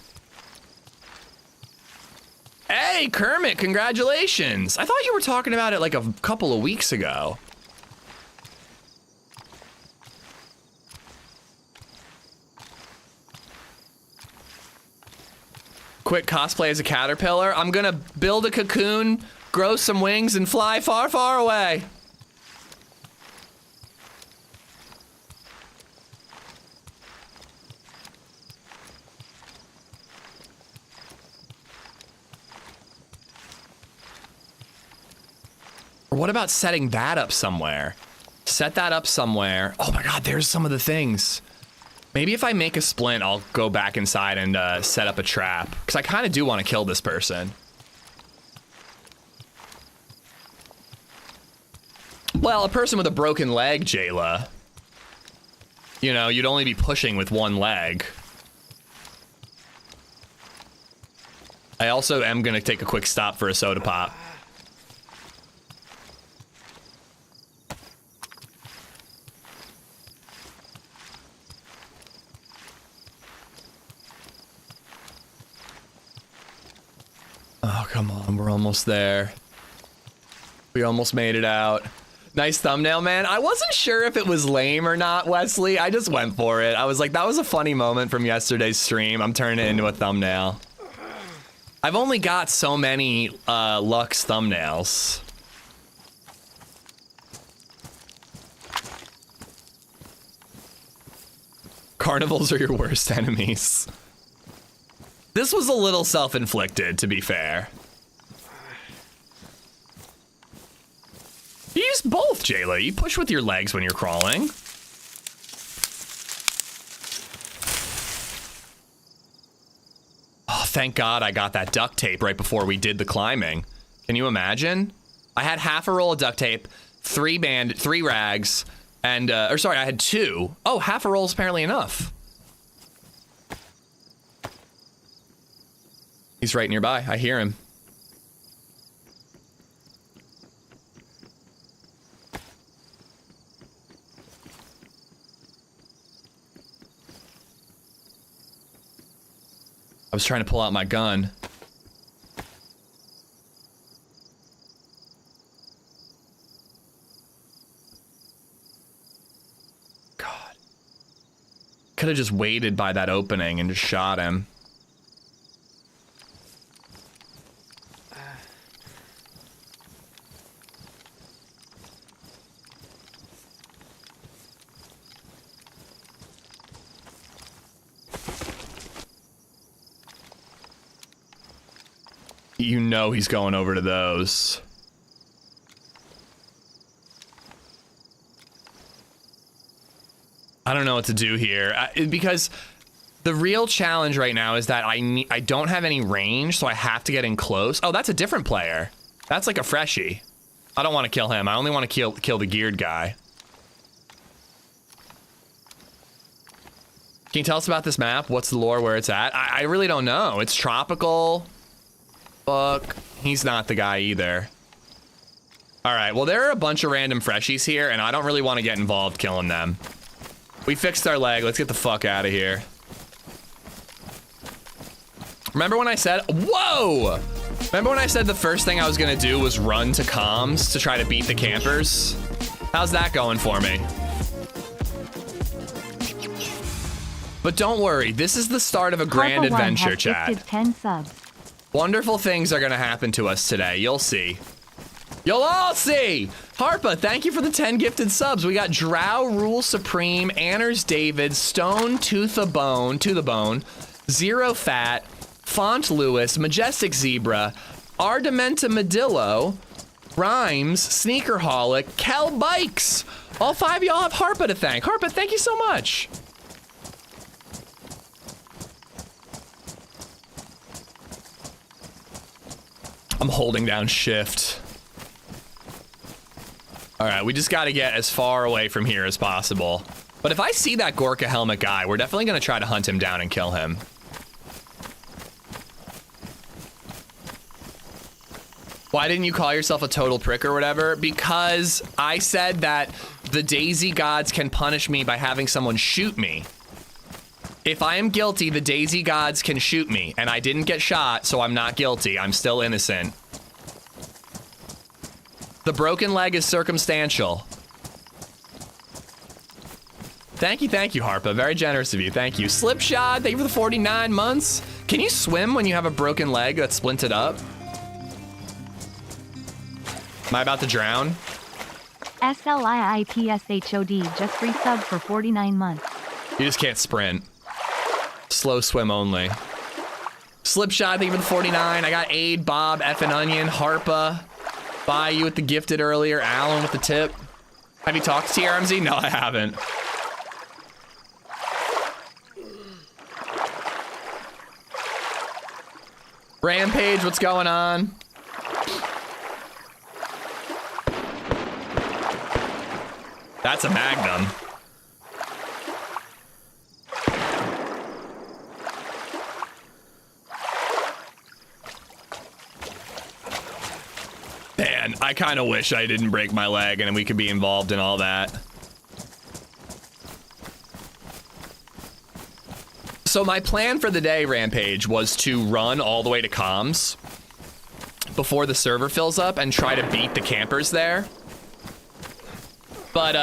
Hey, Kermit, congratulations! I thought you were talking about it like a couple of weeks ago. Quick cosplay as a caterpillar. I'm gonna build a cocoon, grow some wings, and fly far, far away. Or what about setting that up somewhere? Set that up somewhere. Oh my god, there's some of the things. Maybe if I make a splint, I'll go back inside and set up a trap. Because I kind of do want to kill this person. Well, a person with a broken leg, Jayla. You know, you'd only be pushing with one leg. I also am going to take a quick stop for a soda pop. Oh, come on, we're almost there. We almost made it out. Nice thumbnail, man. I wasn't sure if it was lame or not, Wesley. I just went for it. I was like, that was a funny moment from yesterday's stream. I'm turning it into a thumbnail. I've only got so many Lux thumbnails. Carnivals are your worst enemies. This was a little self-inflicted, to be fair. You use both, Jayla. You push with your legs when you're crawling. Oh, thank God I got that duct tape right before we did the climbing. Can you imagine? I had half a roll of duct tape, 3 rags, and or sorry, I had 2. Oh, half a roll's apparently enough. He's right nearby. I hear him. I was trying to pull out my gun. God. Could have just waited by that opening and just shot him. You know he's going over to those. I don't know what to do here because the real challenge right now is that I don't have any range, so I have to get in close. Oh, that's a different player. That's like a freshie. I don't want to kill him. I only want to kill the geared guy. Can you tell us about this map? What's the lore, where it's at? I really don't know. It's tropical. Fuck. He's not the guy either. Alright, well there are a bunch of random freshies here, and I don't really want to get involved killing them. We fixed our leg. Let's get the fuck out of here. Remember when I said... Whoa! Remember when I said the first thing I was gonna do was run to comms to try to beat the campers? How's that going for me? But don't worry, this is the start of a grand adventure, chat. 10 subs. Wonderful things are gonna happen to us today. You'll see. You'll all see! Harpa, thank you for the 10 gifted subs. We got Drow Rule Supreme, Anners David, Stone to the Bone, Zero Fat, Font Lewis, Majestic Zebra, Ardamenta Medillo, Rhymes, Sneakerholic, Kel Bikes. All 5 of y'all have Harpa to thank. Harpa, thank you so much. I'm holding down shift. All right, we just got to get as far away from here as possible. But if I see that Gorka helmet guy, we're definitely going to try to hunt him down and kill him. Why didn't you call yourself a total prick or whatever? Because I said that the DayZ gods can punish me by having someone shoot me. If I am guilty, the DayZ gods can shoot me, and I didn't get shot, so I'm not guilty. I'm still innocent. The broken leg is circumstantial. Thank you, Harpa. Very generous of you. Thank you. Slipshot, thank you for the 49 months. Can you swim when you have a broken leg that's splinted up? Am I about to drown? SLIIPSHOD just resubbed for 49 months. You just can't sprint. Slow swim only. Slipshot, thank you for the 49. I got Aid, Bob, F and Onion, Harpa. Bye, you with the gifted earlier. Alan with the tip. Have you talked to TRMZ? No, I haven't. Rampage, what's going on? That's a Magnum. Man, I kind of wish I didn't break my leg and we could be involved in all that. So my plan for the day, Rampage, was to run all the way to comms before the server fills up and try to beat the campers there. But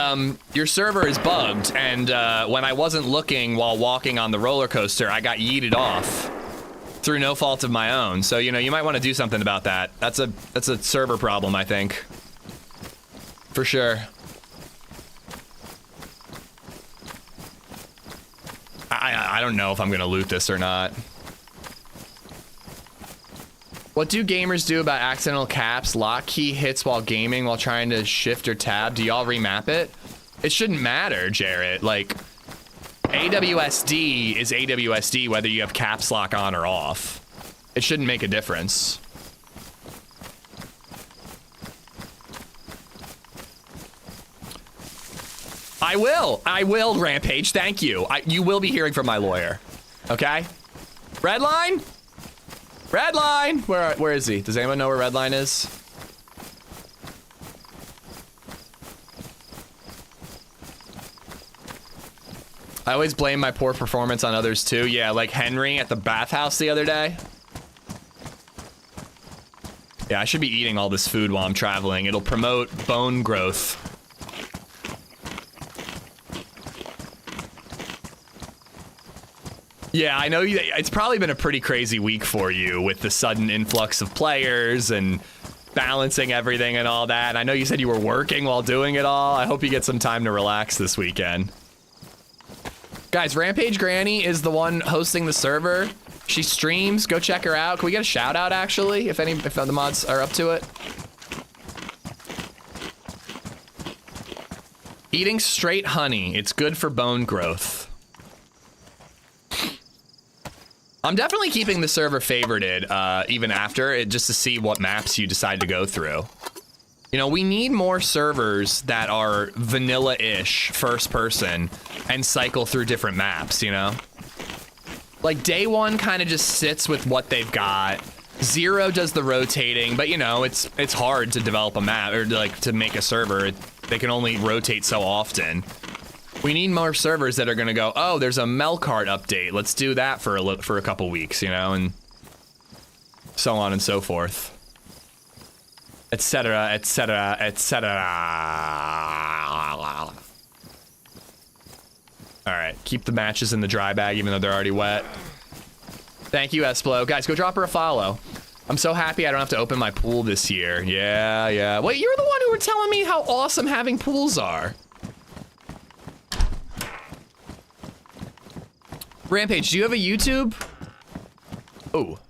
your server is bugged, and when I wasn't looking while walking on the roller coaster, I got yeeted off through no fault of my own. So, you know, you might want to do something about that. That's a server problem, I think. For sure. I don't know if I'm gonna loot this or not. What do gamers do about accidental caps, lock key hits while gaming while trying to shift or tab? Do y'all remap it? It shouldn't matter, Jarrett. Like, AWSD is AWSD whether you have caps lock on or off. It shouldn't make a difference. I will, Rampage. Thank you. You will be hearing from my lawyer. Okay? Redline? Redline! Where is he? Does anyone know where Redline is? I always blame my poor performance on others too. Yeah, like Henry at the bathhouse the other day. Yeah, I should be eating all this food while I'm traveling. It'll promote bone growth. Yeah, I know it's probably been a pretty crazy week for you with the sudden influx of players and balancing everything and all that. And I know you said you were working while doing it all. I hope you get some time to relax this weekend. Guys, Rampage Granny is the one hosting the server. She streams. Go check her out. Can we get a shout out actually, if the mods are up to it? Eating straight honey. It's good for bone growth. I'm definitely keeping the server favorited even after it, just to see what maps you decide to go through. You know, we need more servers that are vanilla-ish, first person, and cycle through different maps, you know? Like, day one kind of just sits with what they've got. Zero does the rotating, but you know, it's hard to develop a map, or like to make a server. They can only rotate so often. We need more servers that are gonna go, oh, there's a Melkart update. Let's do that for a couple weeks, you know, and so on and so forth. Etc., etc., etc. All right, keep the matches in the dry bag even though they're already wet. Thank you, Esplo. Guys, go drop her a follow. I'm so happy I don't have to open my pool this year. Yeah, yeah. Wait, you're the one who were telling me how awesome having pools are. Rampage, do you have a YouTube? Oh.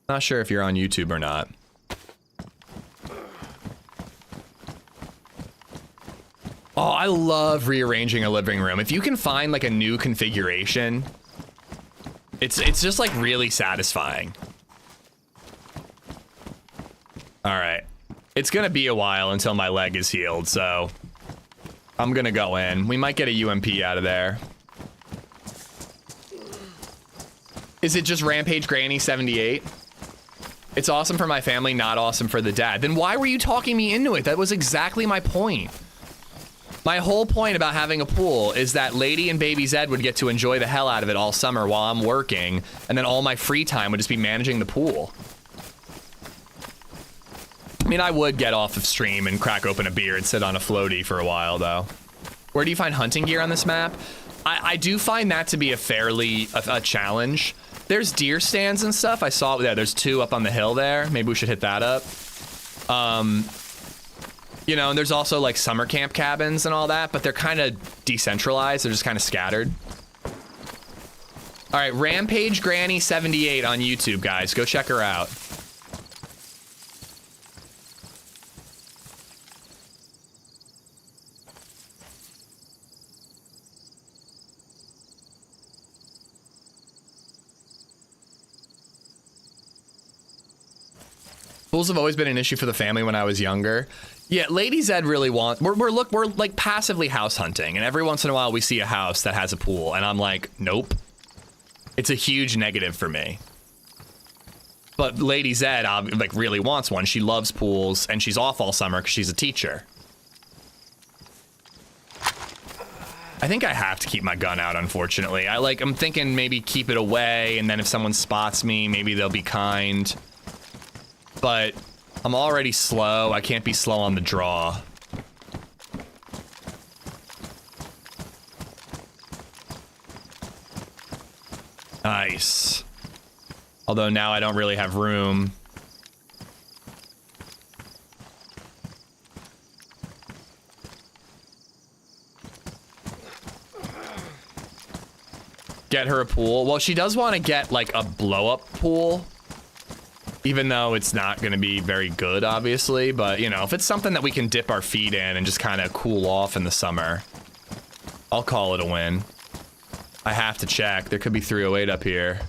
Not sure if you're on YouTube or not. Oh, I love rearranging a living room. If you can find like a new configuration, it's just like really satisfying. All right. It's gonna be a while until my leg is healed, so I'm gonna go in. We might get a UMP out of there. Is it just Rampage Granny 78? It's awesome for my family, not awesome for the dad. Then why were you talking me into it? That was exactly my point. My whole point about having a pool is that Lady and BabyZed would get to enjoy the hell out of it all summer while I'm working, and then all my free time would just be managing the pool. I mean, I would get off of stream and crack open a beer and sit on a floaty for a while, though. Where do you find hunting gear on this map? I do find that to be a fairly a challenge. There's deer stands and stuff. I saw, yeah, there's 2 up on the hill there. Maybe we should hit that up. You know, and there's also like summer camp cabins and all that, but they're kind of decentralized. They're just kind of scattered. All right, Rampage Granny 78 on YouTube, guys. Go check her out. Pools have always been an issue for the family when I was younger. Yeah, LadyZed really wants, we're like passively house hunting, and every once in a while we see a house that has a pool, and I'm like, nope. It's a huge negative for me. But LadyZed like really wants one. She loves pools, and she's off all summer because she's a teacher. I think I have to keep my gun out, unfortunately. I'm thinking maybe keep it away, and then if someone spots me, maybe they'll be kind. But I'm already slow. I can't be slow on the draw. Nice. Although now I don't really have room. Get her a pool. Well, she does want to get like a blow-up pool. Even though it's not going to be very good, obviously. But, you know, if it's something that we can dip our feet in and just kind of cool off in the summer, I'll call it a win. I have to check. There could be 308 up here.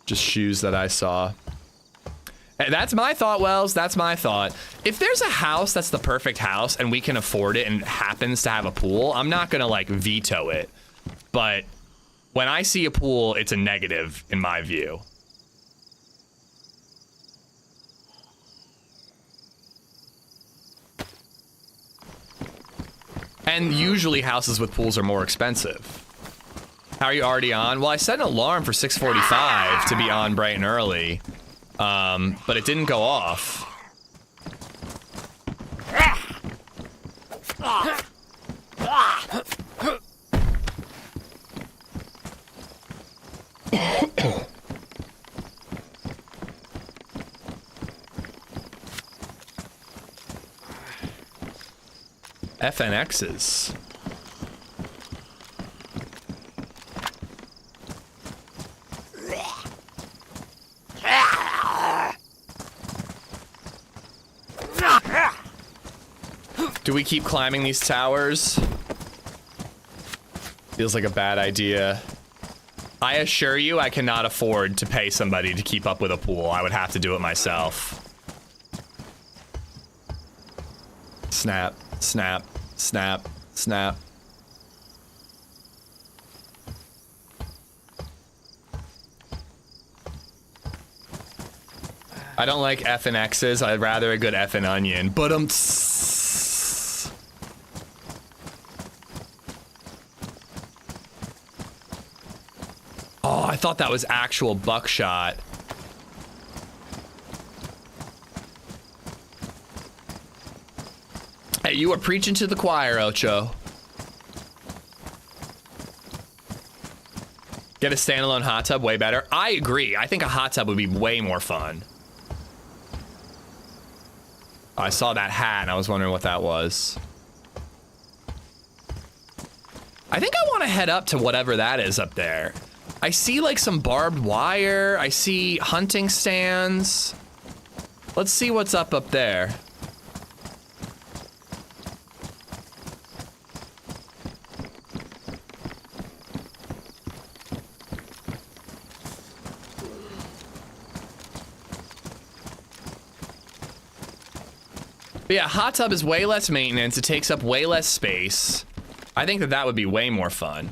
Just shoes that I saw. That's my thought, Wells. That's my thought. If there's a house that's the perfect house and we can afford it and it happens to have a pool, I'm not gonna like veto it. But when I see a pool, it's a negative in my view. And usually houses with pools are more expensive. How are you already on? Well, I set an alarm for 6:45 to be on bright and early, but it didn't go off. FNXs. Do we keep climbing these towers? Feels like a bad idea. I assure you, I cannot afford to pay somebody to keep up with a pool. I would have to do it myself. Snap, snap, snap, snap. I don't like F and X's. I'd rather a good F and onion. But oh, I thought that was actual buckshot. Hey, you are preaching to the choir, Ocho. Get a standalone hot tub, way better. I agree. I think a hot tub would be way more fun. I saw that hat and I was wondering what that was. I think I want to head up to whatever that is up there. I see like some barbed wire. I see hunting stands. Let's see what's up there. But yeah, hot tub is way less maintenance. It takes up way less space. I think that that would be way more fun.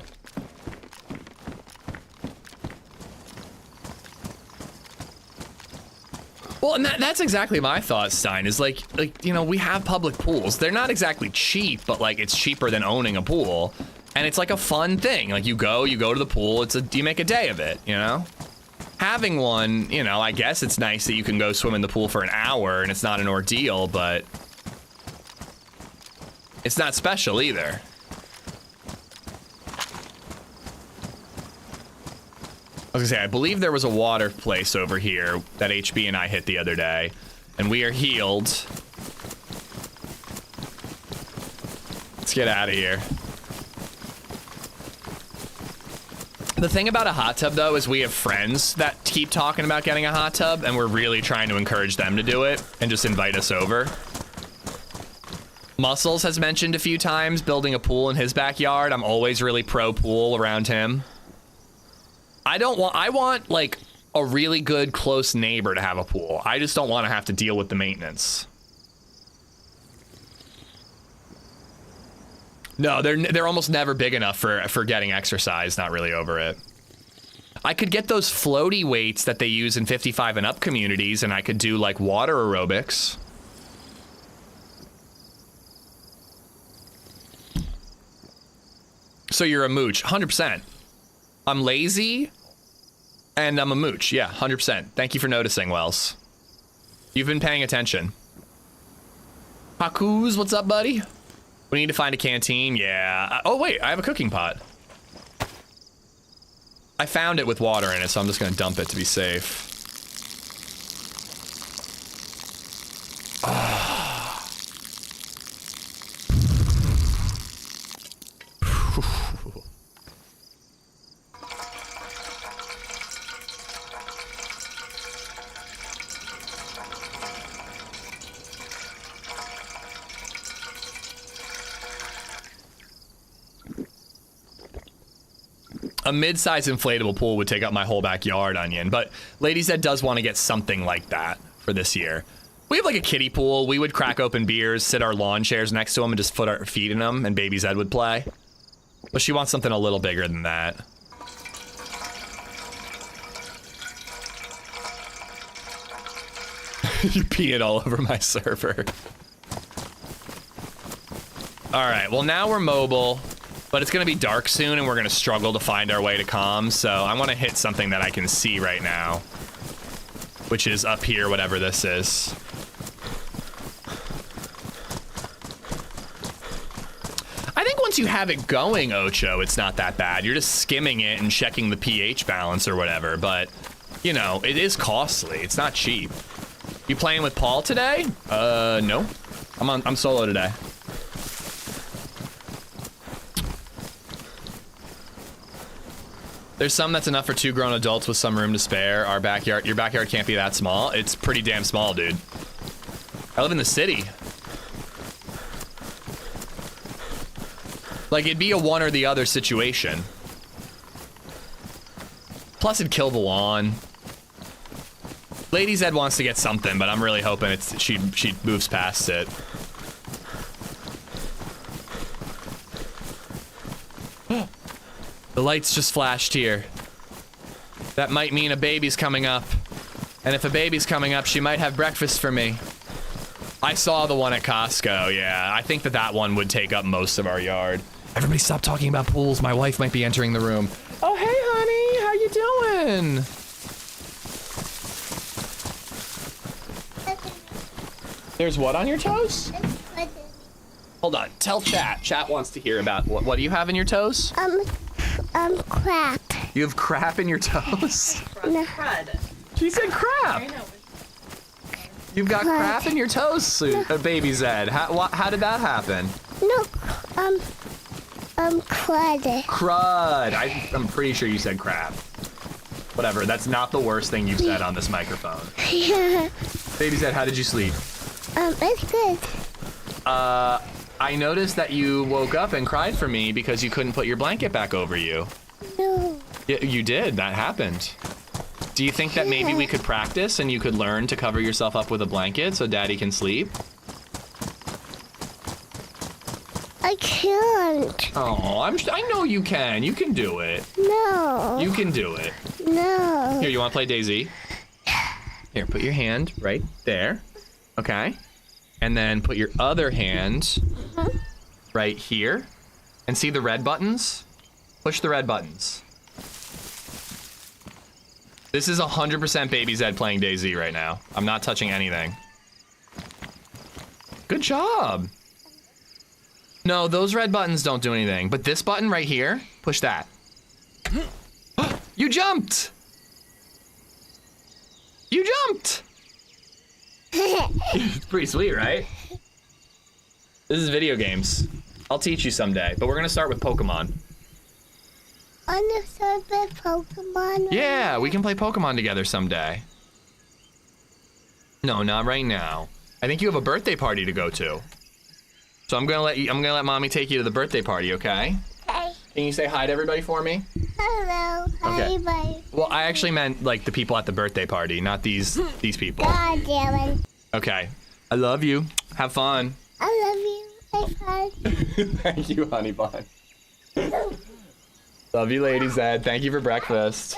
Well, and that's exactly my thought, Stein, is like, you know, we have public pools. They're not exactly cheap, but like it's cheaper than owning a pool. And it's like a fun thing. Like you go to the pool, you make a day of it, you know? Having one, you know, I guess it's nice that you can go swim in the pool for an hour and it's not an ordeal, but it's not special either. I was gonna say, I believe there was a water place over here that HB and I hit the other day, and we are healed. Let's get out of here. The thing about a hot tub, though, is we have friends that keep talking about getting a hot tub, and we're really trying to encourage them to do it and just invite us over. Muscles has mentioned a few times building a pool in his backyard. I'm always really pro pool around him. I want like a really good close neighbor to have a pool. I just don't want to have to deal with the maintenance. No, they're almost never big enough for getting exercise. Not really over it. I could get those floaty weights that they use in 55 and up communities, and I could do like water aerobics. So you're a mooch, 100%. I'm lazy, and I'm a mooch. Yeah, 100%. Thank you for noticing, Wells. You've been paying attention. Hakus, what's up, buddy? We need to find a canteen. Yeah. Oh, wait, I have a cooking pot. I found it with water in it, so I'm just gonna dump it to be safe. A mid-sized inflatable pool would take up my whole backyard, Onion, but LadyZed does want to get something like that for this year. We have like a kiddie pool. We would crack open beers, sit our lawn chairs next to them, and just put our feet in them, and BabyZed would play. But she wants something a little bigger than that. You peeing all over my server. All right, well now we're mobile, but it's gonna be dark soon and we're gonna struggle to find our way to comms, so I wanna hit something that I can see right now, which is up here, whatever this is. I think once you have it going, Ocho, it's not that bad. You're just skimming it and checking the pH balance or whatever, but you know, it is costly. It's not cheap. You playing with Paul today? No. I'm solo today. There's some that's enough for 2 grown adults with some room to spare. Our backyard, your backyard can't be that small. It's pretty damn small, dude. I live in the city. Like, it'd be a one or the other situation. Plus, it'd kill the lawn. LadyZed wants to get something, but I'm really hoping she moves past it. The lights just flashed here. That might mean a baby's coming up. And if a baby's coming up, she might have breakfast for me. I saw the one at Costco, yeah. I think that one would take up most of our yard. Everybody stop talking about pools. My wife might be entering the room. Oh, hey, honey. How you doing? There's what on your toes? Hold on. Tell chat. Chat wants to hear about what do you have in your toes? Crap. You have crap in your toes? No. She said crap. You've got crap in your toes, BabyZed. How did that happen? No, crud. Crud. I'm pretty sure you said crap. Whatever. That's not the worst thing you've said on this microphone. Yeah. BabyZed, how did you sleep? It's good. I noticed that you woke up and cried for me because you couldn't put your blanket back over you. No. Yeah, you did. That happened. Do you think that maybe we could practice and you could learn to cover yourself up with a blanket so Daddy can sleep? I can't. Oh, I know you can. You can do it. No. You can do it. No. Here, you want to play DayZ? Here, put your hand right there. Okay. And then put your other hand right here. And see the red buttons? Push the red buttons. This is 100% BabyZed playing DayZ right now. I'm not touching anything. Good job. No, those red buttons don't do anything. But this button right here, push that. You jumped! You jumped! It's pretty sweet, right? This is video games. I'll teach you someday, but we're gonna start with Pokemon. Understood with Pokemon? Yeah, we can play Pokemon together someday. No, not right now. I think you have a birthday party to go to. So I'm gonna let Mommy take you to the birthday party, okay? Okay. Can you say hi to everybody for me? Hello. Okay. Hi, bye. Well, I actually meant like the people at the birthday party, not these people. God damn it. Okay. I love you. Have fun. I love you. Bye. Thank you, honey bun. Love you, LadyZed. Thank you for breakfast.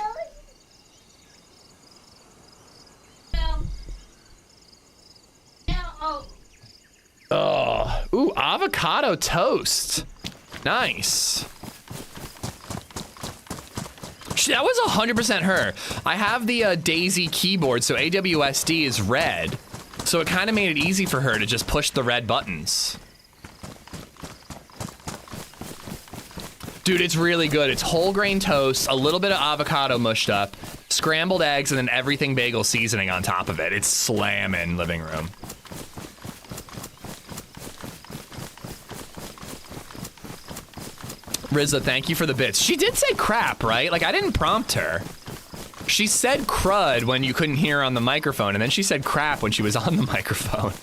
Oh, ooh, avocado toast. Nice. That was 100% her. I have the DayZ keyboard, so AWSD is red. So it kind of made it easy for her to just push the red buttons. Dude, it's really good. It's whole grain toast, a little bit of avocado mushed up, scrambled eggs, and then everything bagel seasoning on top of it. It's slamming, living room. Rizza, thank you for the bits. She did say crap, right? Like, I didn't prompt her. She said crud when you couldn't hear her on the microphone, and then she said crap when she was on the microphone.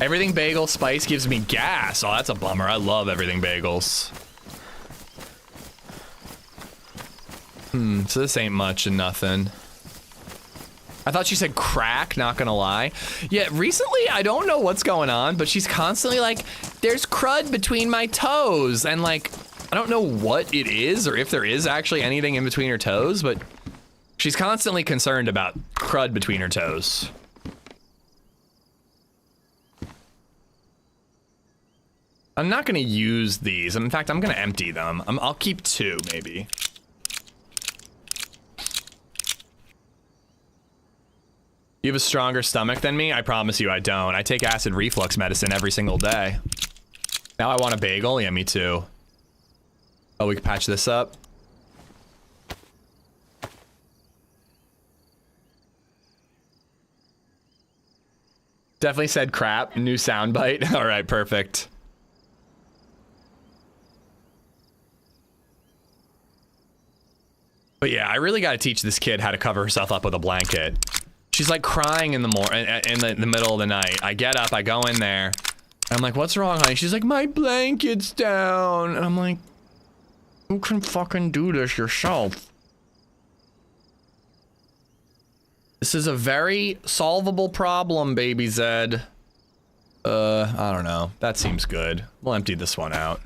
Everything bagel spice gives me gas. Oh, that's a bummer. I love everything bagels. So this ain't much and nothing. I thought she said crack, not gonna lie. Yeah, recently, I don't know what's going on, but she's constantly like, there's crud between my toes. And like, I don't know what it is or if there is actually anything in between her toes, but she's constantly concerned about crud between her toes. I'm not gonna use these. In fact, I'm gonna empty them. I'll keep 2, maybe. You have a stronger stomach than me? I promise you I don't. I take acid reflux medicine every single day. Now I want a bagel? Yeah, me too. Oh, we can patch this up. Definitely said crap. New soundbite. All right, perfect. But yeah, I really got to teach this kid how to cover herself up with a blanket. She's like crying in the middle of the night. I get up, I go in there, and I'm like, what's wrong, honey? She's like, my blanket's down. And I'm like, you can fucking do this yourself. This is a very solvable problem, BabyZed. I don't know. That seems good. We'll empty this one out.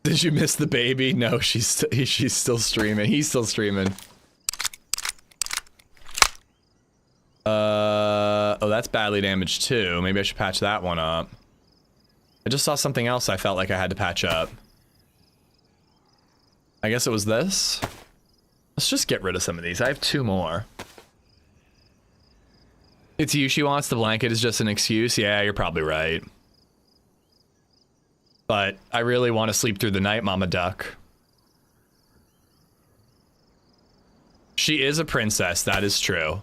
Did you miss the baby? No, she's still streaming. He's still streaming. Oh, that's badly damaged too. Maybe I should patch that one up. I just saw something else I felt like I had to patch up. I guess it was this. Let's just get rid of some of these. I have 2 more. It's you she wants. The blanket is just an excuse. Yeah, you're probably right. But I really want to sleep through the night, Mama Duck. She is a princess, that is true.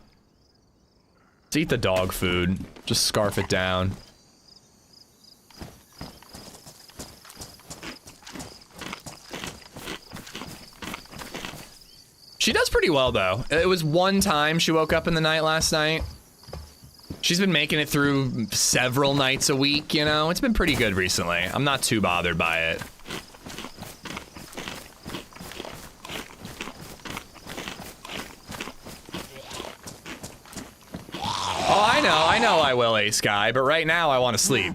Let's eat the dog food. Just scarf it down. She does pretty well, though. It was one time she woke up in the night last night. She's been making it through several nights a week, you know? It's been pretty good recently. I'm not too bothered by it. Oh, I know I will, Ace Guy, but right now I want to sleep.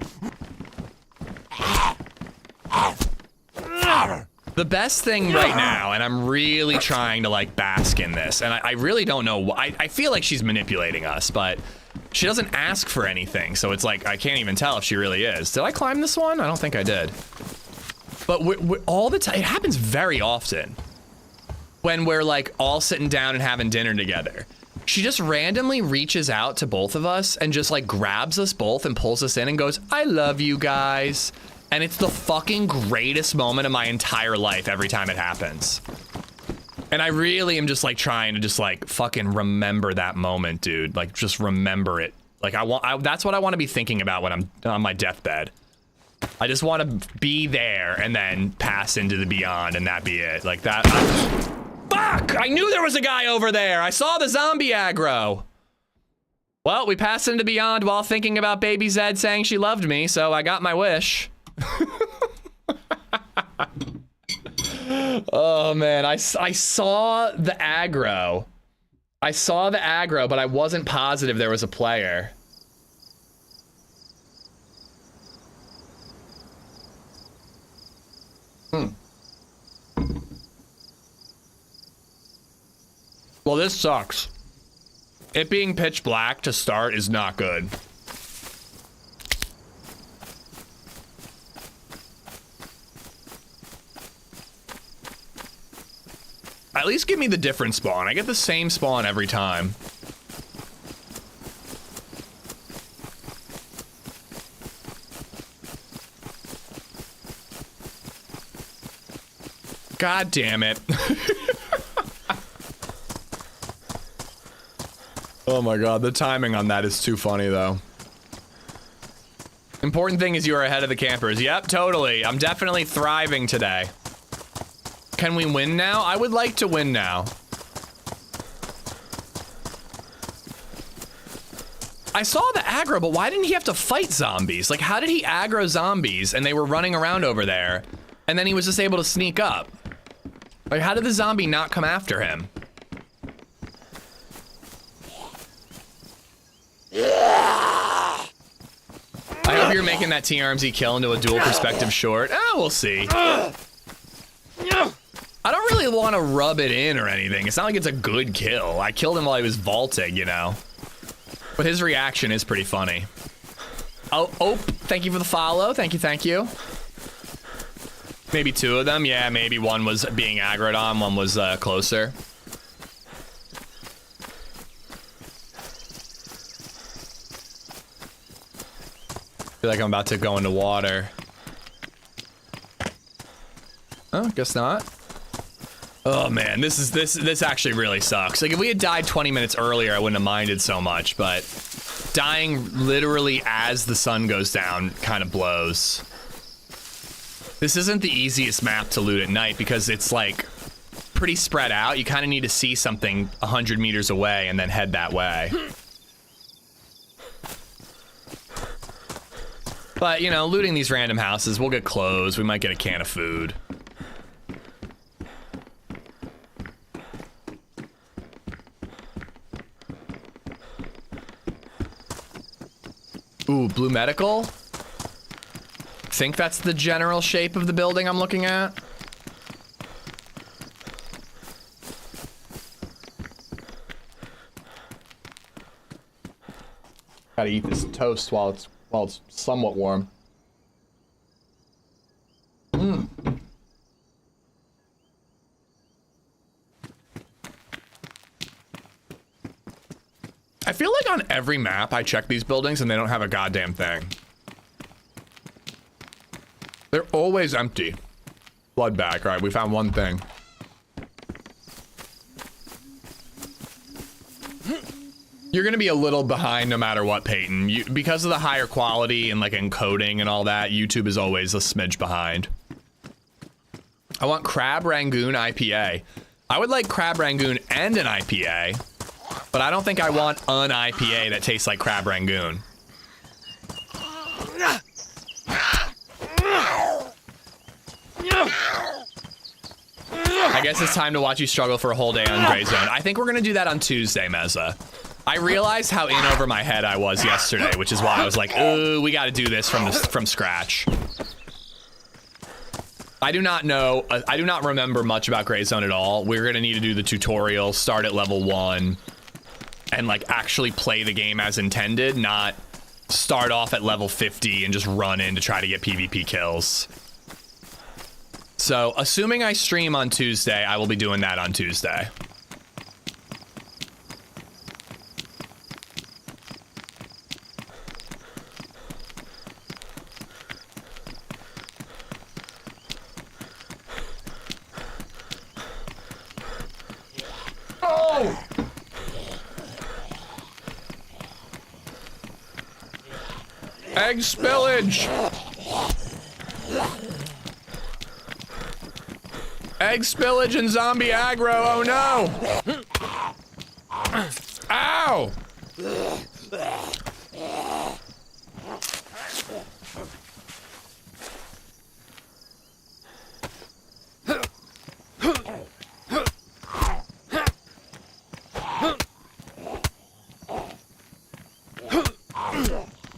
The best thing right now, and I'm really trying to like bask in this, and I really don't know why. I feel like she's manipulating us, but she doesn't ask for anything, so it's like I can't even tell if she really is. Did I climb this one? I don't think I did. But we're all the time, it happens very often when we're like all sitting down and having dinner together. She just randomly reaches out to both of us and just like grabs us both and pulls us in and goes, I love you guys. And it's the fucking greatest moment of my entire life every time it happens. And I really am just like trying to just like fucking remember that moment, dude. Like just remember it. Like that's what I want to be thinking about when I'm on my deathbed. I just want to be there and then pass into the beyond and that be it. Like that. Fuck! I knew there was a guy over there. I saw the zombie aggro. Well, we passed into beyond while thinking about BabyZed saying she loved me, so I got my wish. Oh man, I saw the aggro. I saw the aggro, but I wasn't positive there was a player. Well, this sucks. It being pitch black to start is not good. At least give me the different spawn. I get the same spawn every time. God damn it. Oh my god, the timing on that is too funny though. Important thing is you are ahead of the campers. Yep, totally. I'm definitely thriving today. Can we win now? I would like to win now. I saw the aggro, but why didn't he have to fight zombies? Like, how did he aggro zombies and they were running around over there? And then he was just able to sneak up. Like, how did the zombie not come after him? I hope you're making that TRMZ kill into a dual perspective short. Oh, we'll see. I don't really want to rub it in or anything. It's not like it's a good kill. I killed him while he was vaulting, you know. But his reaction is pretty funny. Oh, thank you for the follow. Thank you, thank you. Maybe two of them. Yeah, maybe one was being aggroed on, one was closer. I feel like I'm about to go into water. Oh, guess not. Oh man, this actually really sucks. Like if we had died 20 minutes earlier, I wouldn't have minded so much, but dying literally as the sun goes down kind of blows. This isn't the easiest map to loot at night because it's like pretty spread out. You kind of need to see something 100 meters away and then head that way. But, you know, looting these random houses, we'll get clothes, we might get a can of food. Ooh, blue medical? Think that's the general shape of the building I'm looking at? Gotta eat this toast while it's somewhat warm. I feel like on every map I check these buildings and they don't have a goddamn thing. They're always empty. Blood bag. All right, we found one thing. You're gonna be a little behind no matter what, Peyton. Because of the higher quality and like encoding and all that, YouTube is always a smidge behind. I want Crab Rangoon IPA. I would like Crab Rangoon and an IPA, but I don't think I want an IPA that tastes like Crab Rangoon. I guess it's time to watch you struggle for a whole day on Gray Zone. I think we're gonna do that on Tuesday, Meza. I realized how in over my head I was yesterday, which is why I was like, ooh, we gotta do this from scratch. I do not know, I do not remember much about Gray Zone at all. We're gonna need to do the tutorial, start at level 1, and like actually play the game as intended, not start off at level 50 and just run in to try to get PvP kills. So, assuming I stream on Tuesday, I will be doing that on Tuesday. Oh! Egg spillage! Egg spillage and zombie aggro, oh no! Ow!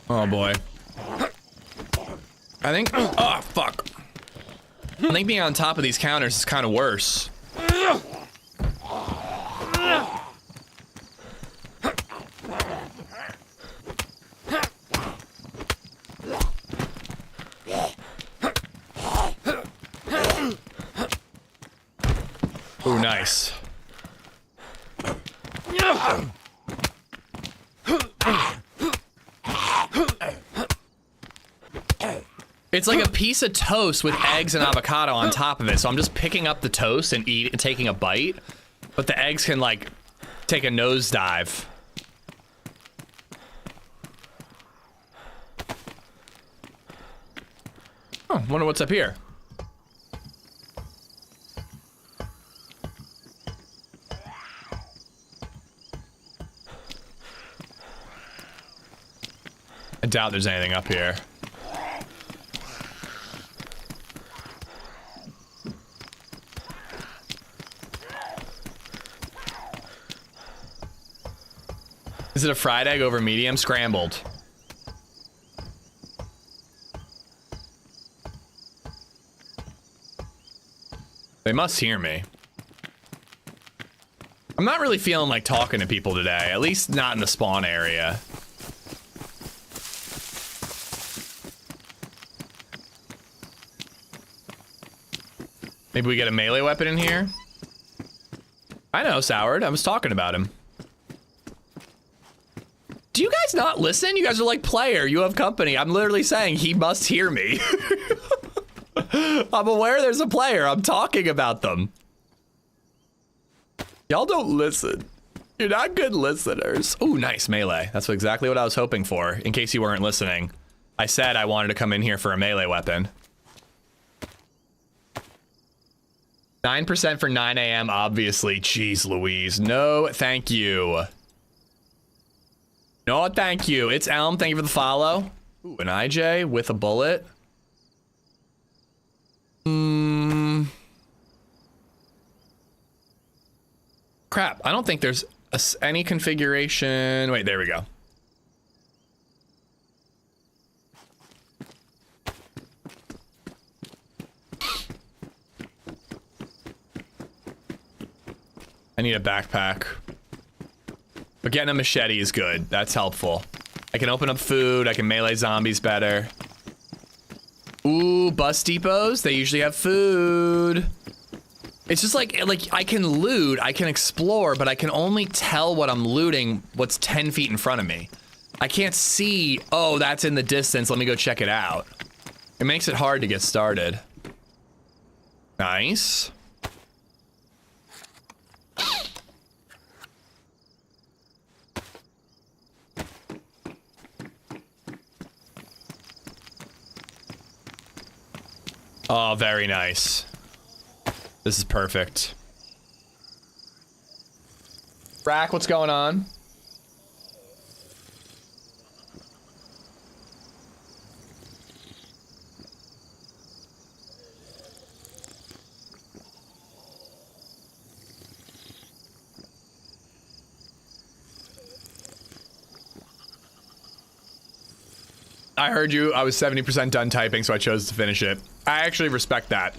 Oh boy. I think, oh fuck. I think being on top of these counters is kind of worse. Ooh, nice. It's like a piece of toast with eggs and avocado on top of it. So I'm just picking up the toast and taking a bite, but the eggs can like take a nosedive. Oh, wonder what's up here. I doubt there's anything up here. Is it a fried egg over medium scrambled? They must hear me. I'm not really feeling like talking to people today, at least not in the spawn area. Maybe we get a melee weapon in here? I know, Sourd. I was talking about him. Do you guys not listen? You guys are like, player, you have company. I'm literally saying he must hear me. I'm aware there's a player. I'm talking about them. Y'all don't listen. You're not good listeners. Ooh, nice melee. That's exactly what I was hoping for, in case you weren't listening. I said I wanted to come in here for a melee weapon. 9% for 9 a.m., obviously. Jeez Louise. No, thank you. No, thank you. It's Elm. Thank you for the follow. Ooh, an IJ with a bullet. Crap, I don't think there's any configuration. Wait, there we go. I need a backpack. But getting a machete is good. That's helpful. I can open up food. I can melee zombies better. Ooh, bus depots. They usually have food. It's just like I can loot, I can explore, but I can only tell what I'm looting what's 10 feet in front of me. I can't see, oh, that's in the distance. Let me go check it out. It makes it hard to get started. Nice. Oh, very nice. This is perfect. Rack, what's going on? I heard you. I was 70% done typing, so I chose to finish it. I actually respect that.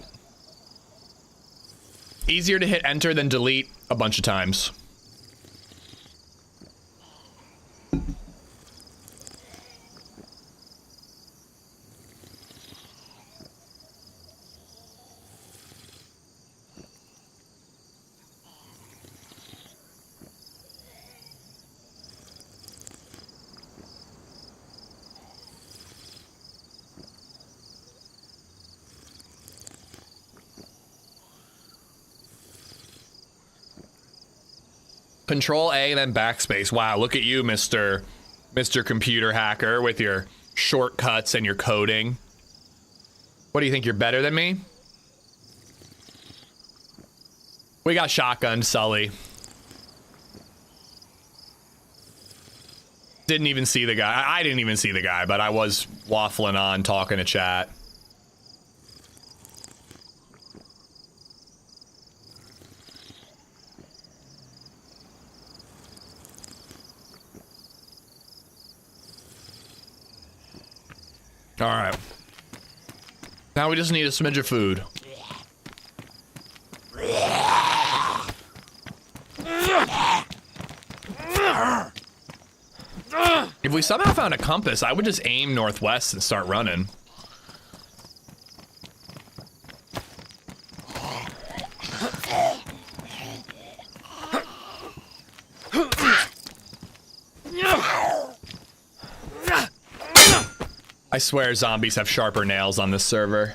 Easier to hit enter than delete a bunch of times. Control A, then backspace. Wow, look at you, Mr. Computer Hacker, with your shortcuts and your coding. What do you think, you're better than me? We got shotgunned, Sully. Didn't even see the guy. I didn't even see the guy, but I was waffling on, talking to chat. All right. Now we just need a smidge of food. If we somehow found a compass, I would just aim northwest and start running. I swear zombies have sharper nails on this server.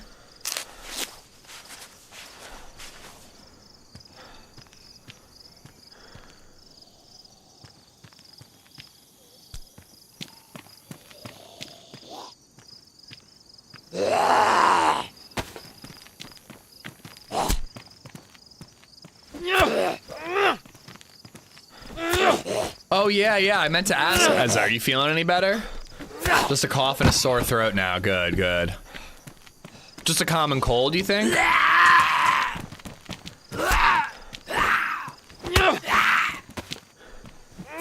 Oh yeah, I meant to ask, Ezra, are you feeling any better? Just a cough and a sore throat now. Good, good. Just a common cold, you think?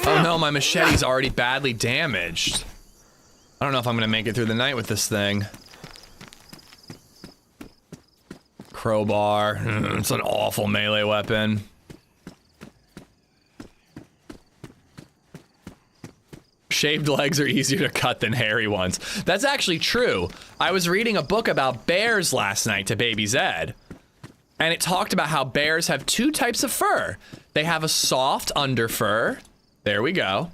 Oh no, my machete's already badly damaged. I don't know if I'm gonna make it through the night with this thing. Crowbar. It's an awful melee weapon. Shaved legs are easier to cut than hairy ones. That's actually true. I was reading a book about bears last night to BabyZed, and it talked about how bears have two types of fur. They have a soft under fur. There we go.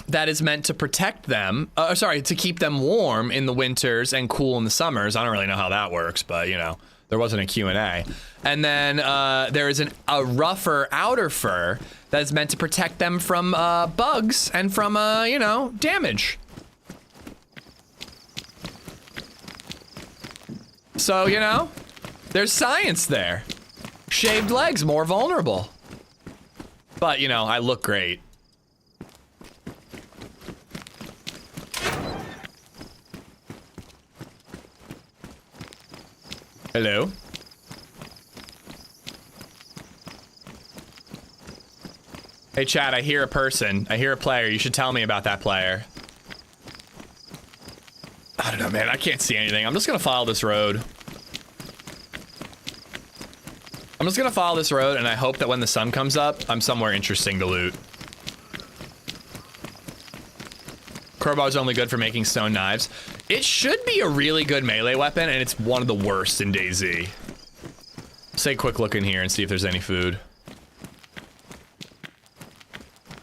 That is meant to protect them, to keep them warm in the winters and cool in the summers. I don't really know how that works, but you know, there wasn't a Q&A. And then there is a rougher outer fur that is meant to protect them from bugs and from, you know, damage. So, you know, there's science there. Shaved legs, more vulnerable. But, you know, I look great. Hello? Hey, Chad, I hear a person. I hear a player. You should tell me about that player. I don't know, man. I can't see anything. I'm just gonna follow this road. I'm just gonna follow this road, and I hope that when the sun comes up, I'm somewhere interesting to loot. Crowbar's only good for making stone knives. It should be a really good melee weapon, and it's one of the worst in DayZ. Let's take a quick look in here and see if there's any food.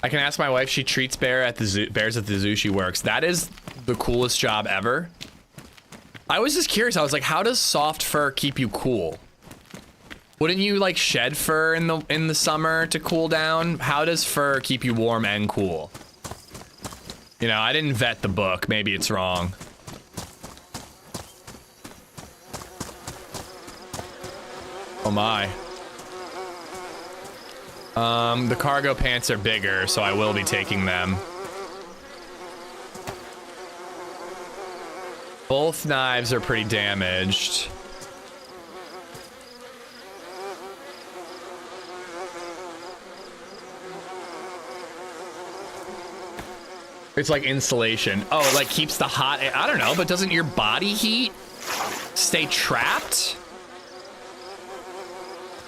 I can ask my wife. She treats bears at the zoo she works. That is the coolest job ever. I was just curious. I was like, how does soft fur keep you cool? Wouldn't you like shed fur in the summer to cool down? How does fur keep you warm and cool? You know, I didn't vet the book. Maybe it's wrong. Oh my. The cargo pants are bigger, so I will be taking them. Both knives are pretty damaged. It's like insulation. Oh, it like keeps the hot air. I don't know, but doesn't your body heat stay trapped?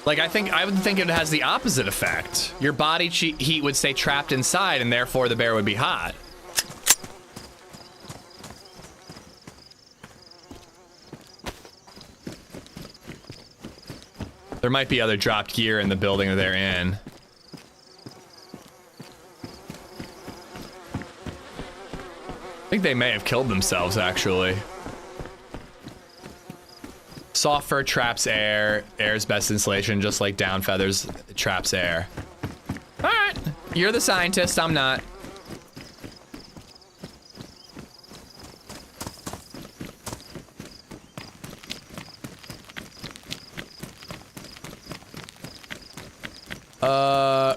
Like, I would think it has the opposite effect. Your body heat would stay trapped inside, and therefore the bear would be hot. There might be other dropped gear in the building that they're in. I think they may have killed themselves, actually. Soft fur traps air. Air's best insulation, just like down feathers traps air. All right, you're the scientist, I'm not.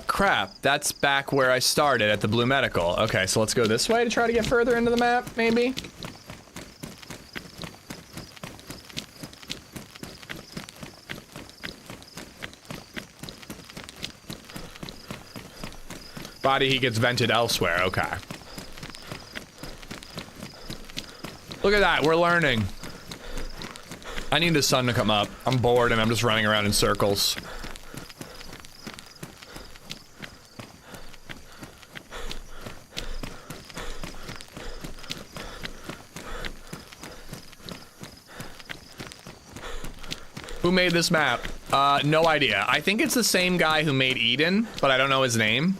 Crap, that's back where I started at the Blue Medical. Okay, so let's go this way to try to get further into the map, maybe? Body heat gets vented elsewhere, okay. Look at that, we're learning. I need the sun to come up. I'm bored and I'm just running around in circles. Who made this map? No idea. I think it's the same guy who made Eden, but I don't know his name.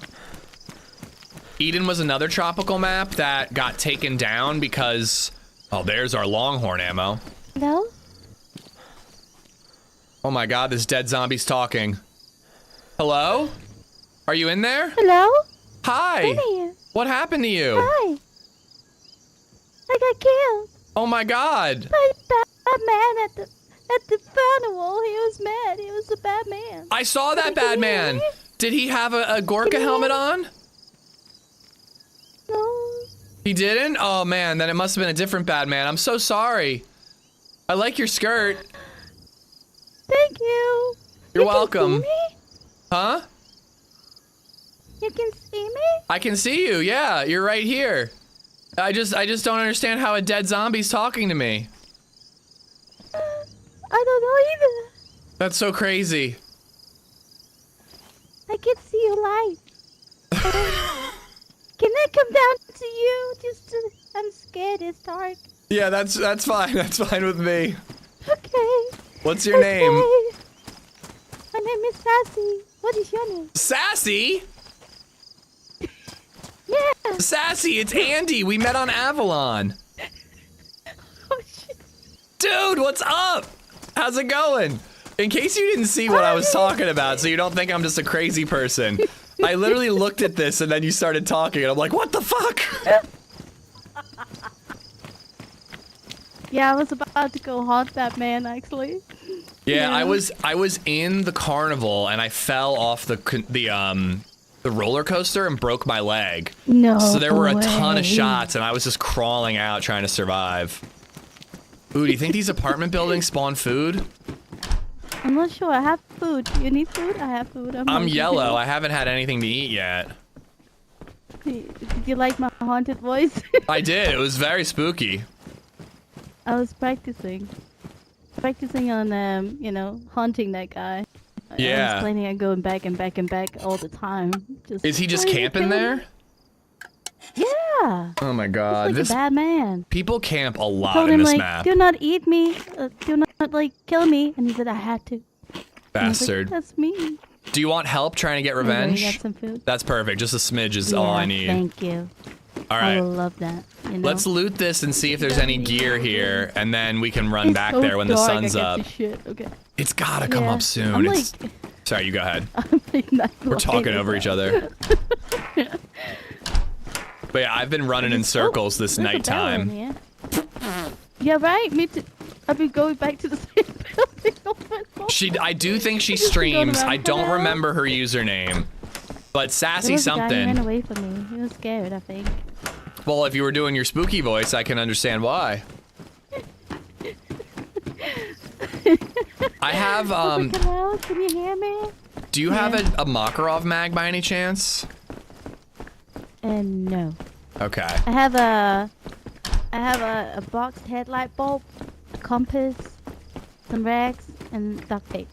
Eden was another tropical map that got taken down because... Oh, there's our longhorn ammo. Hello? Oh my god, this dead zombie's talking. Hello? Are you in there? Hello? Hi! In here. What happened to you? Hi. I got killed Oh my god! by a man at the carnival. He was mad. He was a bad man. I saw that bad man! Did he have a Gorka helmet on? No. He didn't? Oh man, then it must have been a different bad man. I'm so sorry. I like your skirt. Thank you. You're You can welcome. fool me? Huh? You can see me? I can see you. Yeah, you're right here. I just don't understand how a dead zombie's talking to me. I don't know either. That's so crazy. I can see your light. Can I come down to you? I'm scared. It's dark. Yeah, that's fine. That's fine with me. Okay. What's your name? My name is Sassy. What is your name? Sassy? Yeah. Sassy, it's Andy. We met on Avalon. Oh shit. Dude, what's up? How's it going? In case you didn't see what I was talking about, so you don't think I'm just a crazy person, I literally looked at this and then you started talking and I'm like, what the fuck? Yeah, I was about to go haunt that man actually. Yeah, I was in the carnival and I fell off the roller coaster and broke my leg. No. So there were a ton of way. shots and I was just crawling out trying to survive. Ooh, do you think these apartment buildings spawn food? I'm not sure. I have food. You need food? I have food. I'm hungry yellow. too. I haven't had anything to eat yet. Did you like my haunted voice? I did. It was very spooky. I was practicing on, you know, haunting that guy. I Yeah. was planning on going back and back and back all the time. Is he just trying to camping kill there? him. Yeah. Oh my He's god. like This a bad man. people camp a lot Told in him this like, map. do not eat me. Do not like kill me. And he said I had to. And I was like, Bastard. that's me. Do you want help trying to get Anyway, revenge? he got some food. That's perfect. Just a smidge is all I need. Thank you. All I right. will love that. You know? Let's loot this and see if there's any gear here, and then we can run It's back so there when the dark, sun's I get up. to shit. Okay. It's gotta come Yeah. up soon. I'm It's... like, Sorry, you go ahead. I'm like not We're talking lying over with each other. But yeah, I've been running in circles this there's a bell in nighttime. here. Yeah, right. Me too. I've been going back to the same building. I do think she Just been going streams. around I for don't now. remember her username, but Sassy There was a guy who ran something. away from me. He was scared, I think. Well, if you were doing your spooky voice, I can understand why. I have Hello, can you hear me? Do you have a Makarov mag by any chance? No. Okay. I have a boxed headlight bulb, a compass, some rags, and duct tape.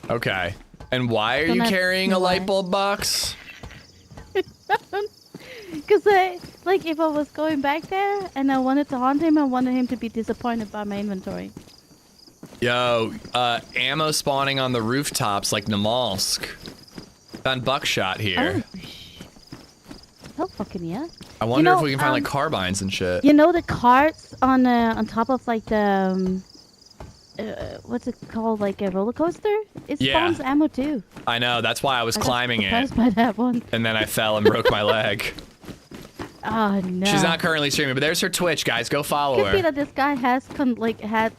Okay. And why are Don't you have carrying a no light why. bulb box? Cause like if I was going back there and I wanted to haunt him, I wanted him to be disappointed by my inventory. Yo, ammo spawning on the rooftops like Namalsk. Found buckshot here. Oh, hell fucking yeah. I wonder know, if we can find like carbines and shit. You know the carts on top of like the what's it called, like a roller coaster? It Yeah. spawns ammo too. I know, that's why I was I got climbing it. surprised by that one. And then I fell and broke my leg. Oh no. She's not currently streaming, but there's her Twitch, guys. Go follow Could be her. that this guy has had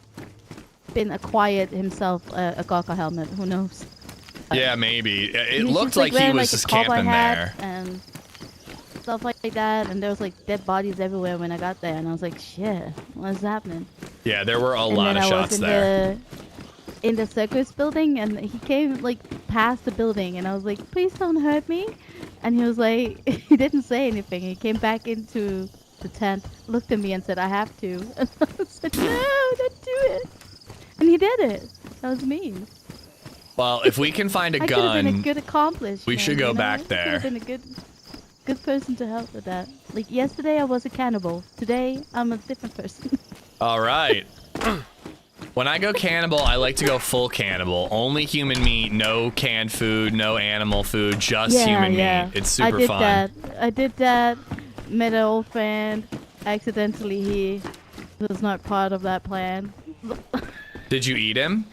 been acquired himself a Gawker helmet. Who knows? Yeah, maybe. It He was looked just, like he wearing, was like, a just cowboy camping hat there. and stuff like that, and there was like dead bodies everywhere when I got there, and I was like, shit, what's happening? Yeah, there were a And lot then of I shots was there. in the circus building, and he came like past the building, and I was like, please don't hurt me. And he was like, he didn't say anything. He came back into the tent, looked at me, and said, I have to. And I said, no, don't do it. And he did it. That was mean. Well, if we can find a I could have been a gun, good accomplishment. we should go you know? back I could there. have been a good person to help with that. Like yesterday, I was a cannibal. Today, I'm a different person. all right. When I go cannibal, I like to go full cannibal. Only human meat, no canned food, no animal food, just human meat. It's super fun. I did that. Met an old friend. Accidentally, he was not part of that plan. Did you eat him?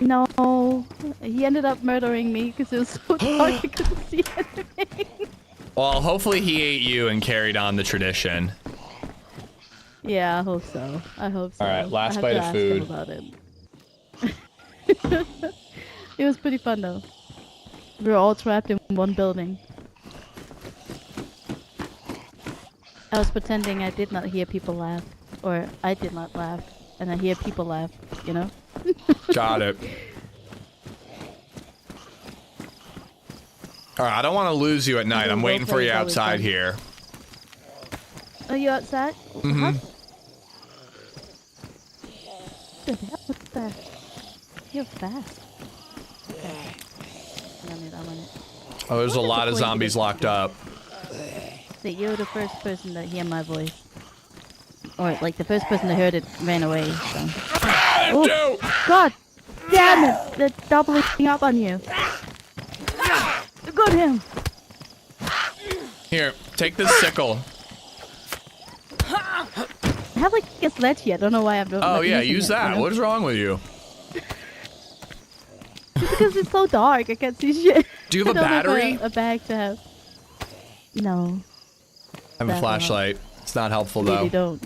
No, he ended up murdering me because it was so dark I couldn't see anything. Well, hopefully he ate you and carried on the tradition. Yeah, I hope so. I hope so. All right, last I have bite to of ask food. him about it. It was pretty fun though. We were all trapped in one building. I was pretending I did not hear people laugh, or I did not laugh, and I hear people laugh. You know? Got it. All right, I don't want to lose you at night. I'm waiting for you outside here. Are you outside? Mm-hmm. What the? You're fast. Okay. Oh, there's a lot of zombies locked up. So you're the first person to hear my voice. Or, like, the first person that heard it ran away, so. Oh, God! Damn it! They're doubling up on you. Got him! Here, take this sickle. I have, like, a sledge here. I don't know why I'm doing Oh, yeah, use that. You know? What is wrong with you? It's because it's so dark. I can't see shit. Do you have a battery? Have a bag to have. No. I have a flashlight. It's not helpful, though. Really don't.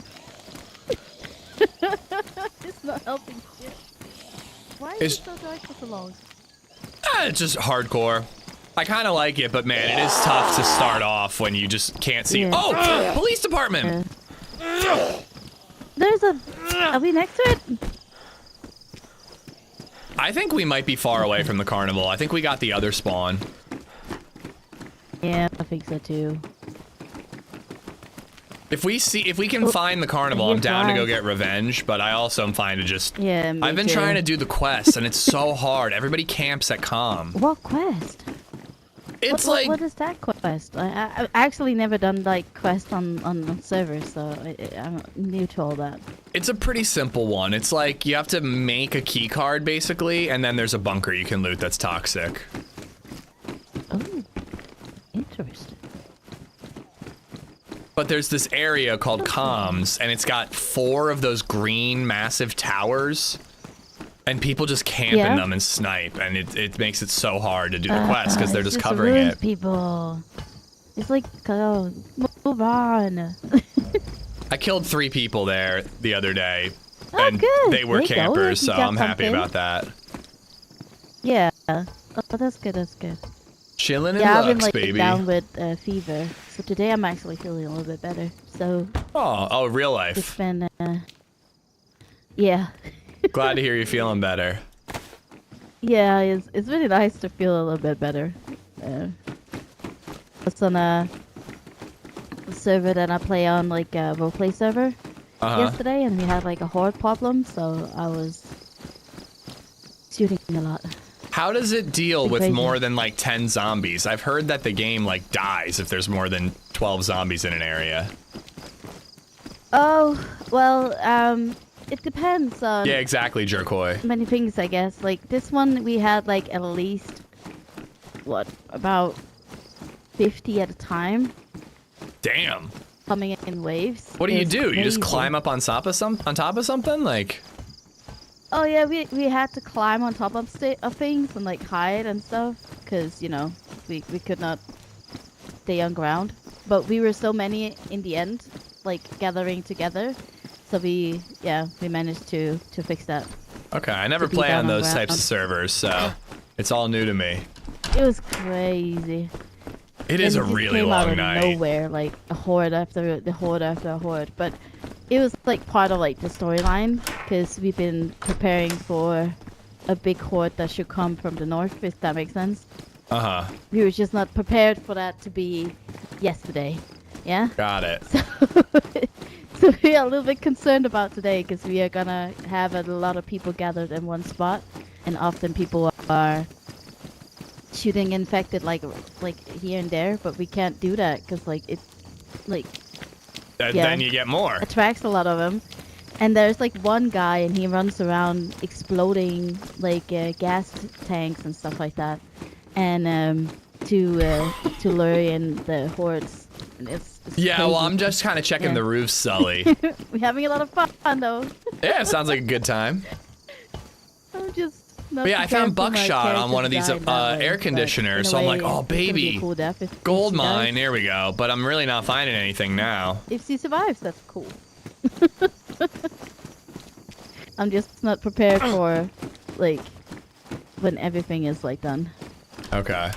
It's not helping shit. Why is it so dark for so long? It's just hardcore. I kind of like it, but man, it is tough to start off when you just can't see. Yeah. Oh, police department! There's a... Are we next to it? I think we might be far away from the carnival. I think we got the other spawn. Yeah, I think so too. If we can find the carnival, I'm down to go get revenge, but I also am fine to just... Yeah, me I've been too. trying to do the quest, and it's so hard. Everybody camps at Com. What quest? It's what is that quest? I've actually never done like quest on servers, so I'm new to all that. It's a pretty simple one. It's like you have to make a key card basically, and then there's a bunker you can loot that's toxic. Oh, interesting. But there's this area called Comms, and it's got 4 of those green massive towers. And people just camp in them and snipe, and it makes it so hard to do the quest because they're just covering it. People, it's like, oh, move on. I killed 3 people there the other day, Oh, and good. they were There you go. campers, You so got I'm happy something. about that. Yeah. Oh, that's good. That's good. Chilling in Yeah, I've been Lux, like baby. down with fever, so today I'm actually feeling a little bit better. So. Oh, real life. It's been, yeah. Glad to hear you feeling better. Yeah, it's really nice to feel a little bit better. It's on a server that I play on, like a roleplay server yesterday, and we had like a horde problem, so I was shooting a lot. How does it deal It's with crazy. more than like 10 zombies? I've heard that the game like dies if there's more than 12 zombies in an area. Oh, well, it depends on Yeah, exactly, Jerkoi. many things, I guess. Like this one, we had like at least about 50 at a time Damn. coming in waves. What do It you was do? You just crazy. climb up on top of something? Like, Oh yeah, we had to climb on top of things and like hide and stuff, because you know we could not stay on ground. But we were so many in the end, like gathering together, so we managed to fix that. okay, I never To be play down on on those types of ground. servers, so it's all new to me. It was crazy. It is a And it just really came out long of night. nowhere, like a horde after the horde after a horde. But it was like part of like the storyline, because we've been preparing for a big horde that should come from the north, if that makes sense. We were just not prepared for that to be yesterday. Yeah. Got it. So we are a little bit concerned about today, because we are gonna have a lot of people gathered in one spot, and often people are shooting infected like here and there, but we can't do that because like it like Then you get more. attracts a lot of them. And there's like one guy, and he runs around exploding like gas tanks and stuff like that, and to lure in the hordes. And it's Yeah, well, crazy. I'm just kind of checking Yeah. the roofs, Sully. We're having a lot of fun though. Yeah, sounds like a good time. I'm just not But yeah, I prepared found for my buckshot on one of these character design that way, air but conditioners, in a so I'm way, like, oh, it's gonna be a baby. cool death if Gold she dies. mine, there we go. But I'm really not finding anything now. If she survives, that's cool. I'm just not prepared for, like, when everything is, like, done. Okay.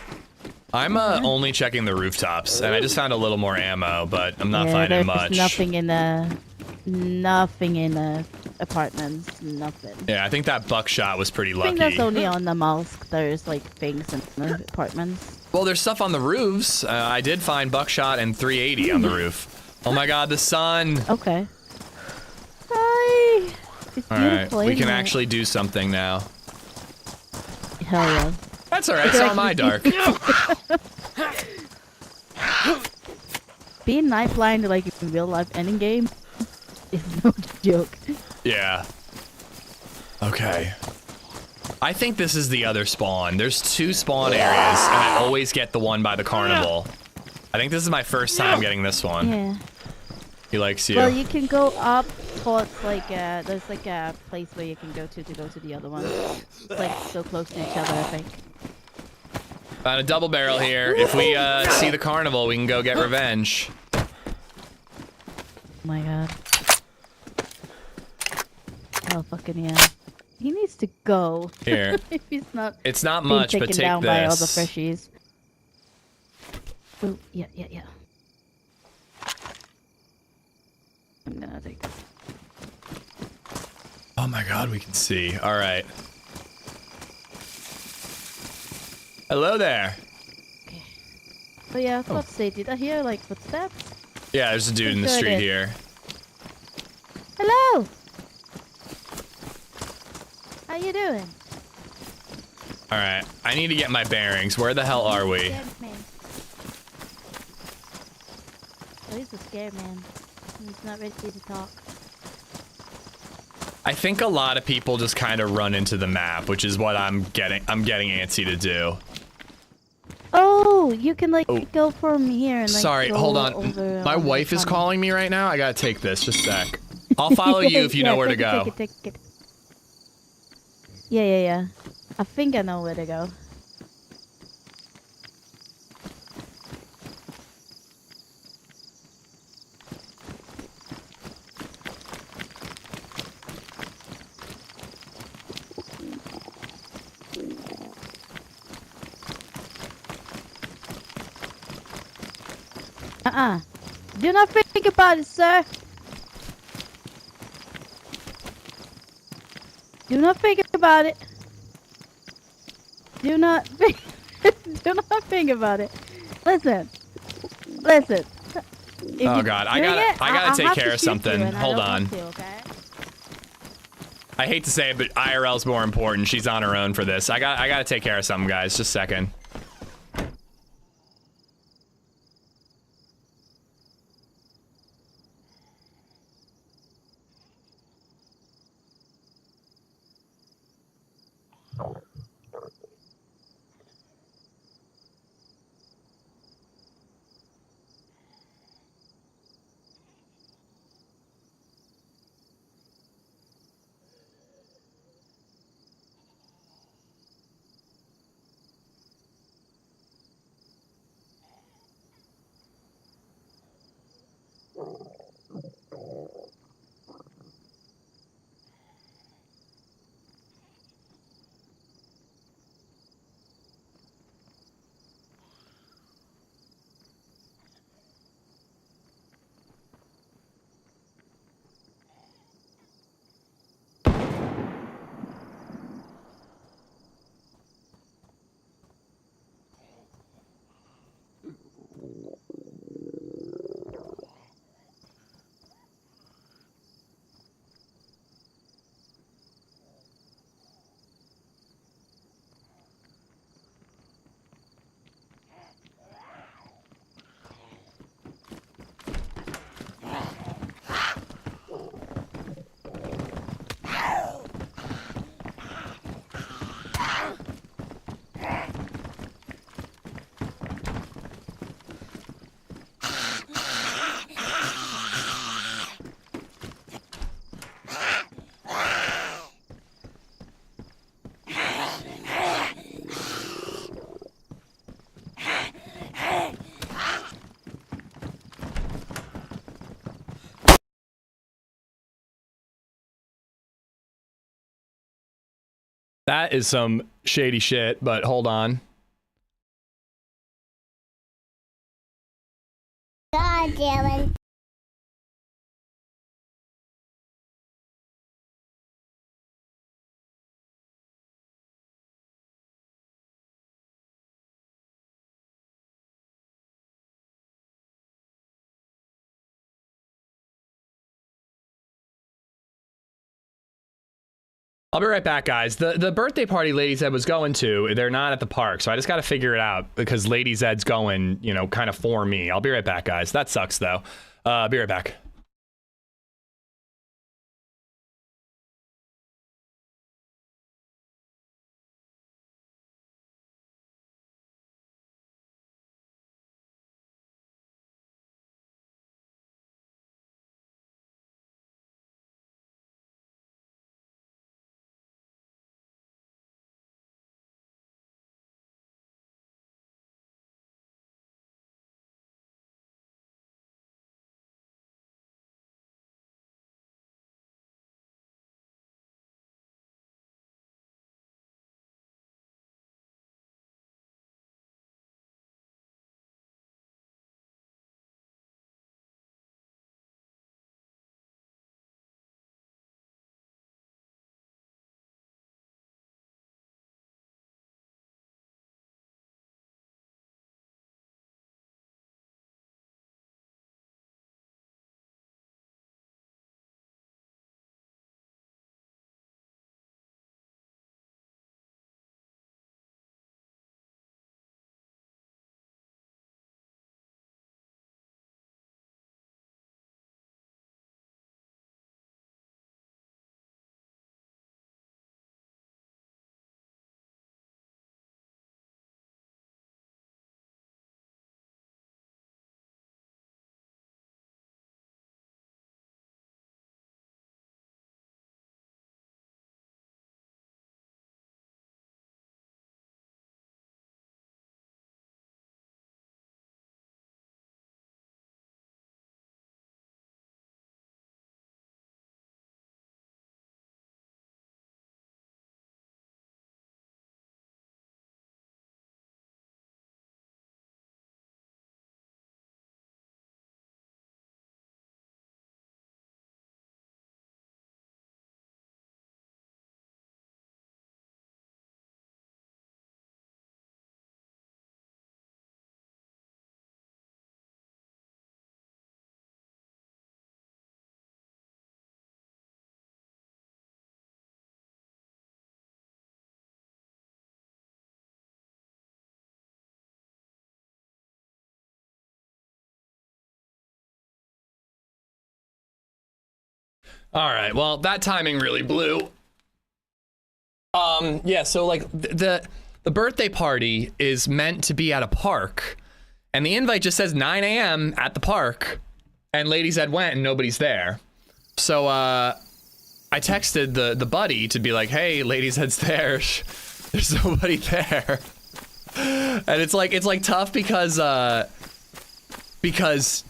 I'm only checking the rooftops, and I just found a little more ammo, but I'm not finding there's much. nothing in the apartments, nothing. Yeah, I think that buckshot was pretty I lucky. think that's only on the mosque. There's like things in the apartments. Well, there's stuff on the roofs. I did find buckshot and 380 on the roof. Oh my god, the sun! Okay. Hi! It's Alright, beautiful, we can isn't it? actually do something now. Hell yeah. That's alright, so am I, Dark. Being night blind like in real life ending game is no joke. Yeah. Okay. I think this is the other spawn. There's 2 spawn areas, and I always get the one by the carnival. I think this is my first time getting this one. Yeah. He likes you. Well, you can go up towards like there's like a place where you can go to go to the other one. It's like so close to each other, I think. Found a double barrel here. If we see the carnival, we can go get revenge. Oh my god. Oh fucking yeah. He needs to go. Here. If he's not. It's not being much, but taken take down by all the this. freshies. Oh yeah. I'm gonna take this. Oh my god, we can see. All right. Hello there. Okay. But yeah, I was about to say, did I hear like footsteps? Yeah, there's a dude in the Sure I street did. here. Hello. How you doing? All right, I need to get my bearings. Where the hell are we? Scared man. Oh, he's a scared man. He's not ready to talk. I think a lot of people just kind of run into the map, which is what I'm getting antsy to do. Oh, you can like go from here and like Sorry, go hold on. over My on the wife is tunnel. calling me right now. I gotta take this. Just a sec. I'll follow you if you know where to go. Take it. Yeah. I think I know where to go. Do not think about it, sir. Do not think about it. Do not think. Do not think about it. Listen. If Oh you're god, I doing gotta it, I'll take have to care of shoot you, something. and I Hold don't on. want to, okay? I hate to say it, but IRL's more important. She's on her own for this. I gotta take care of something, guys. Just a second. That is some shady shit, but hold on. God damn it. I'll be right back, guys. The birthday party LadyZed was going to, they're not at the park, so I just got to figure it out because LadyZed's going, you know, kind of for me. I'll be right back, guys. That sucks, though. Be right back. All right, well, that timing really blew. Yeah, so like the birthday party is meant to be at a park, and the invite just says 9 a.m. at the park, and LadyZed went and nobody's there. So I texted the buddy to be like, hey, LadyZed's there. There's nobody there. And it's like tough because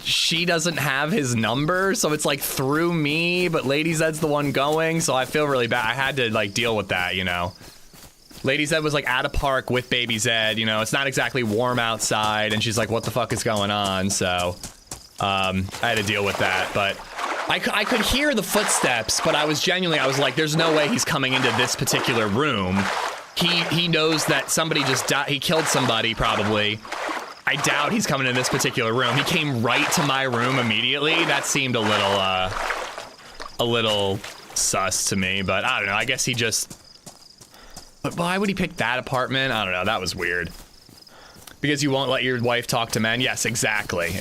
she doesn't have his number, so it's like through me, but LadyZed's the one going, so I feel really bad. I had to like deal with that, you know. LadyZed was like at a park with BabyZed, you know, it's not exactly warm outside, and she's like, what the fuck is going on? So I had to deal with that, but I could hear the footsteps, but I was like, there's no way he's coming into this particular room. He knows that somebody just died, he killed somebody probably. I doubt he's coming in this particular room. He came right to my room immediately. That seemed a little sus to me, but I don't know. I guess he just, but why would he pick that apartment? I don't know. That was weird. Because you won't let your wife talk to men? Yes, exactly.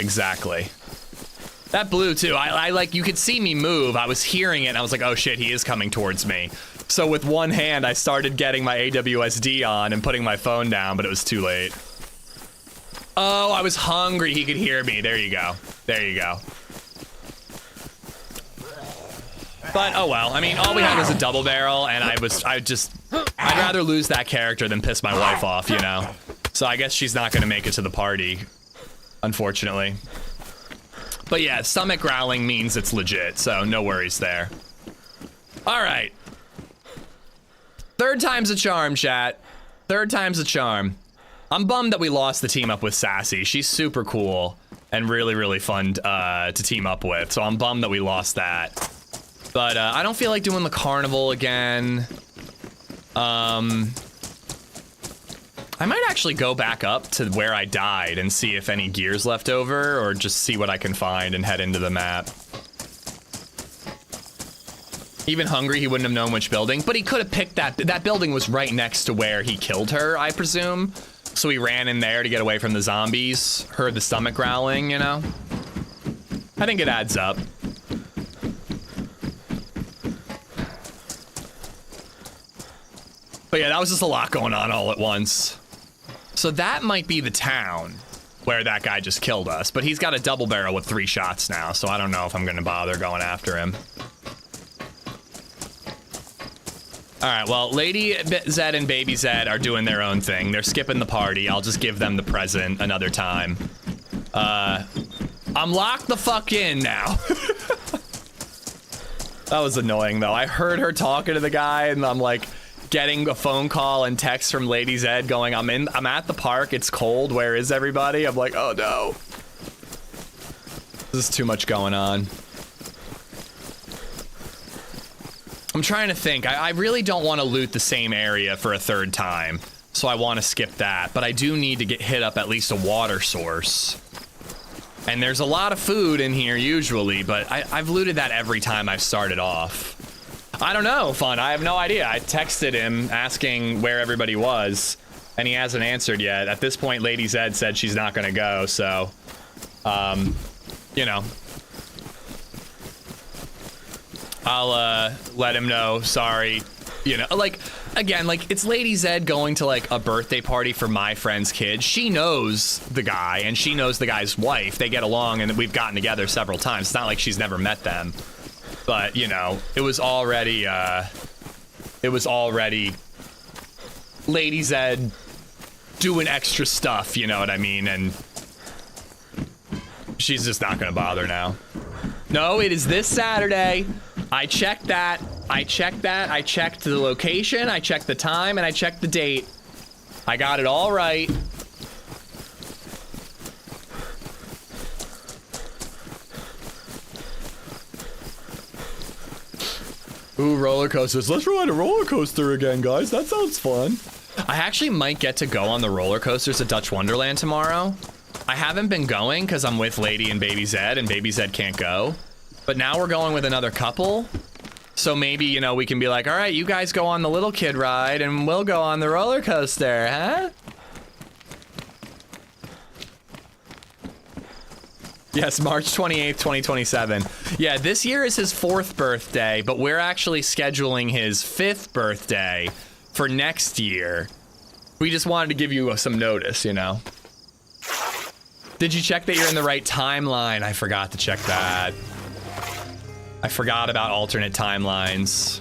That blew too. I like, you could see me move. I was hearing it and I was like, oh shit, he is coming towards me. So with one hand, I started getting my AWSD on and putting my phone down, but it was too late. Oh, I was hungry. He could hear me. There you go. There you go. But, oh well. I mean, all we had was a double barrel, and I'd rather lose that character than piss my wife off, you know? So I guess she's not gonna make it to the party, unfortunately. But yeah, stomach growling means it's legit, so no worries there. All right. Third time's a charm, chat. Third time's a charm. I'm bummed that we lost the team up with Sassy. She's super cool and really, really fun to team up with. So I'm bummed that we lost that. But I don't feel like doing the carnival again. I might actually go back up to where I died and see if any gear's left over, or just see what I can find and head into the map. Even hungry, he wouldn't have known which building, but he could have picked that. That building was right next to where he killed her, I presume. So he ran in there to get away from the zombies, heard the stomach growling, you know? I think it adds up. But yeah, that was just a lot going on all at once. So that might be the town where that guy just killed us, but he's got a double barrel with 3 shots now, so I don't know if I'm gonna bother going after him. All right, well, LadyZed and BabyZed are doing their own thing. They're skipping the party. I'll just give them the present another time. I'm locked the fuck in now. That was annoying, though. I heard her talking to the guy, and I'm like getting a phone call and text from LadyZed going, I'm at the park. It's cold. Where is everybody? I'm like, oh no. This is too much going on. I'm trying to think. I really don't want to loot the same area for a 3rd time, so I want to skip that. But I do need to hit up at least a water source. And there's a lot of food in here usually, but I've looted that every time I've started off. I don't know, Fun. I have no idea. I texted him asking where everybody was, and he hasn't answered yet. At this point, LadyZed said she's not going to go, so, you know. I'll let him know, sorry, you know, like, again, like, it's LadyZed going to, like, a birthday party for my friend's kid. She knows the guy, and she knows the guy's wife. They get along, and we've gotten together several times. It's not like she's never met them. But, you know, it was already LadyZed doing extra stuff, you know what I mean? And she's just not gonna bother now. No, it is this Saturday. I checked that. I checked the location, I checked the time, and I checked the date. I got it all right. Ooh, roller coasters. Let's ride a roller coaster again, guys. That sounds fun. I actually might get to go on the roller coasters at Dutch Wonderland tomorrow. I haven't been going because I'm with Lady and BabyZed, and BabyZed can't go. But now we're going with another couple. So maybe, you know, we can be like, all right, you guys go on the little kid ride and we'll go on the roller coaster, huh? Yes, March 28th, 2027. Yeah, this year is his 4th birthday, but we're actually scheduling his 5th birthday for next year. We just wanted to give you some notice, you know? Did you check that you're in the right timeline? I forgot to check that. I forgot about alternate timelines.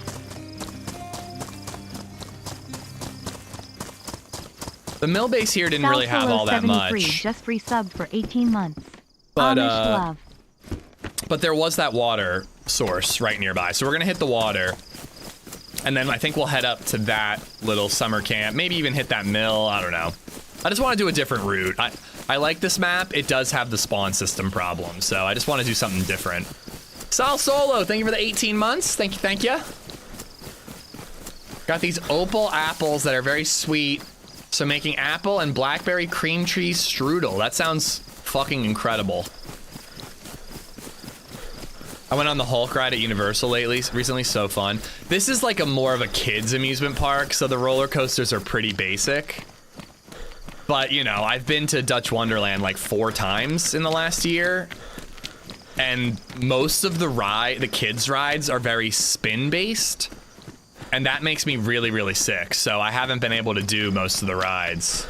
The mill base here didn't really have all that much. Just resubbed for 18 months. But, Amish love. But there was that water source right nearby. So we're gonna hit the water. And then I think we'll head up to that little summer camp. Maybe even hit that mill, I don't know. I just wanna do a different route. I like this map. It does have the spawn system problem. So I just wanna do something different. Sal Solo, thank you for the 18 months. Thank you. Got these opal apples that are very sweet. So making apple and blackberry cream cheese strudel. That sounds fucking incredible. I went on the Hulk ride at Universal recently, so fun. This is like more of a kid's amusement park, so the roller coasters are pretty basic. But, you know, I've been to Dutch Wonderland like 4 times in the last year. And most of the kids' rides are very spin-based. And that makes me really, really sick. So I haven't been able to do most of the rides.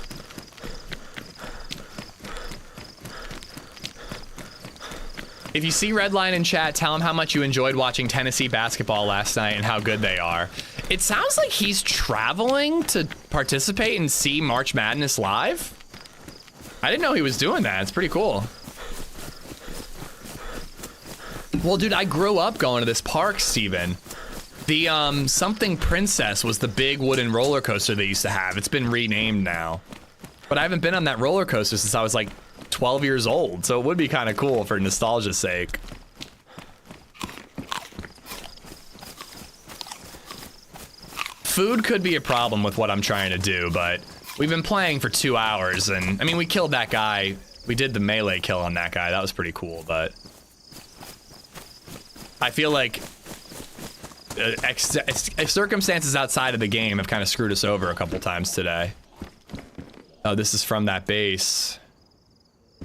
If you see Redline in chat, tell him how much you enjoyed watching Tennessee basketball last night and how good they are. It sounds like he's traveling to participate and see March Madness live. I didn't know he was doing that. It's pretty cool. Well, dude, I grew up going to this park, Steven. The, something Princess was the big wooden roller coaster they used to have. It's been renamed now. But I haven't been on that roller coaster since I was like 12 years old, so it would be kind of cool for nostalgia's sake. Food could be a problem with what I'm trying to do, but we've been playing for 2 hours, and I mean, we killed that guy. We did the melee kill on that guy. That was pretty cool, but I feel like circumstances outside of the game have kind of screwed us over a couple times today. Oh, this is from that base.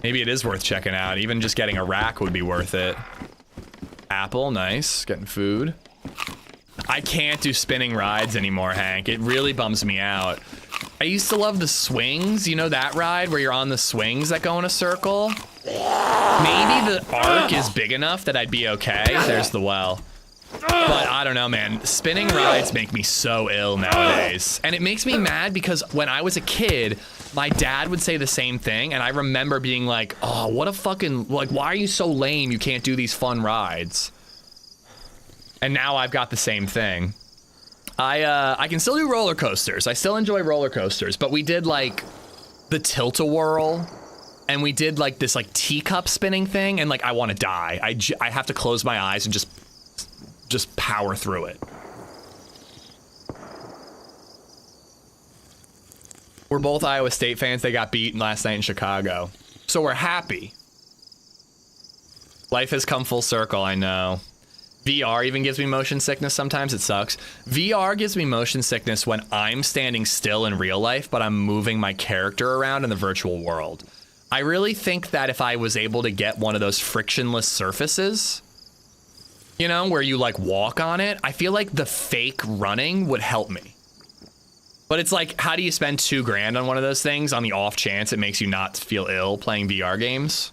Maybe it is worth checking out. Even just getting a rack would be worth it. Apple, nice. Getting food. I can't do spinning rides anymore, Hank. It really bums me out. I used to love the swings. You know that ride where you're on the swings that go in a circle? Maybe the arc is big enough that I'd be okay. There's the well. But I don't know, man. Spinning rides make me so ill nowadays. And it makes me mad because when I was a kid, my dad would say the same thing. And I remember being like, oh, what a fucking, like, why are you so lame? You can't do these fun rides. And now I've got the same thing. I can still do roller coasters. I still enjoy roller coasters, but we did like the tilt-a-whirl and we did like this like teacup spinning thing and like I want to die. I have to close my eyes and just power through it. We're both Iowa State fans. They got beaten last night in Chicago. So we're happy. Life has come full circle, I know. VR even gives me motion sickness sometimes. It sucks. VR gives me motion sickness when I'm standing still in real life, but I'm moving my character around in the virtual world. I really think that if I was able to get one of those frictionless surfaces, you know, where you like walk on it, I feel like the fake running would help me. But it's like, how do you spend $2 grand on one of those things on the off chance it makes you not feel ill playing VR games?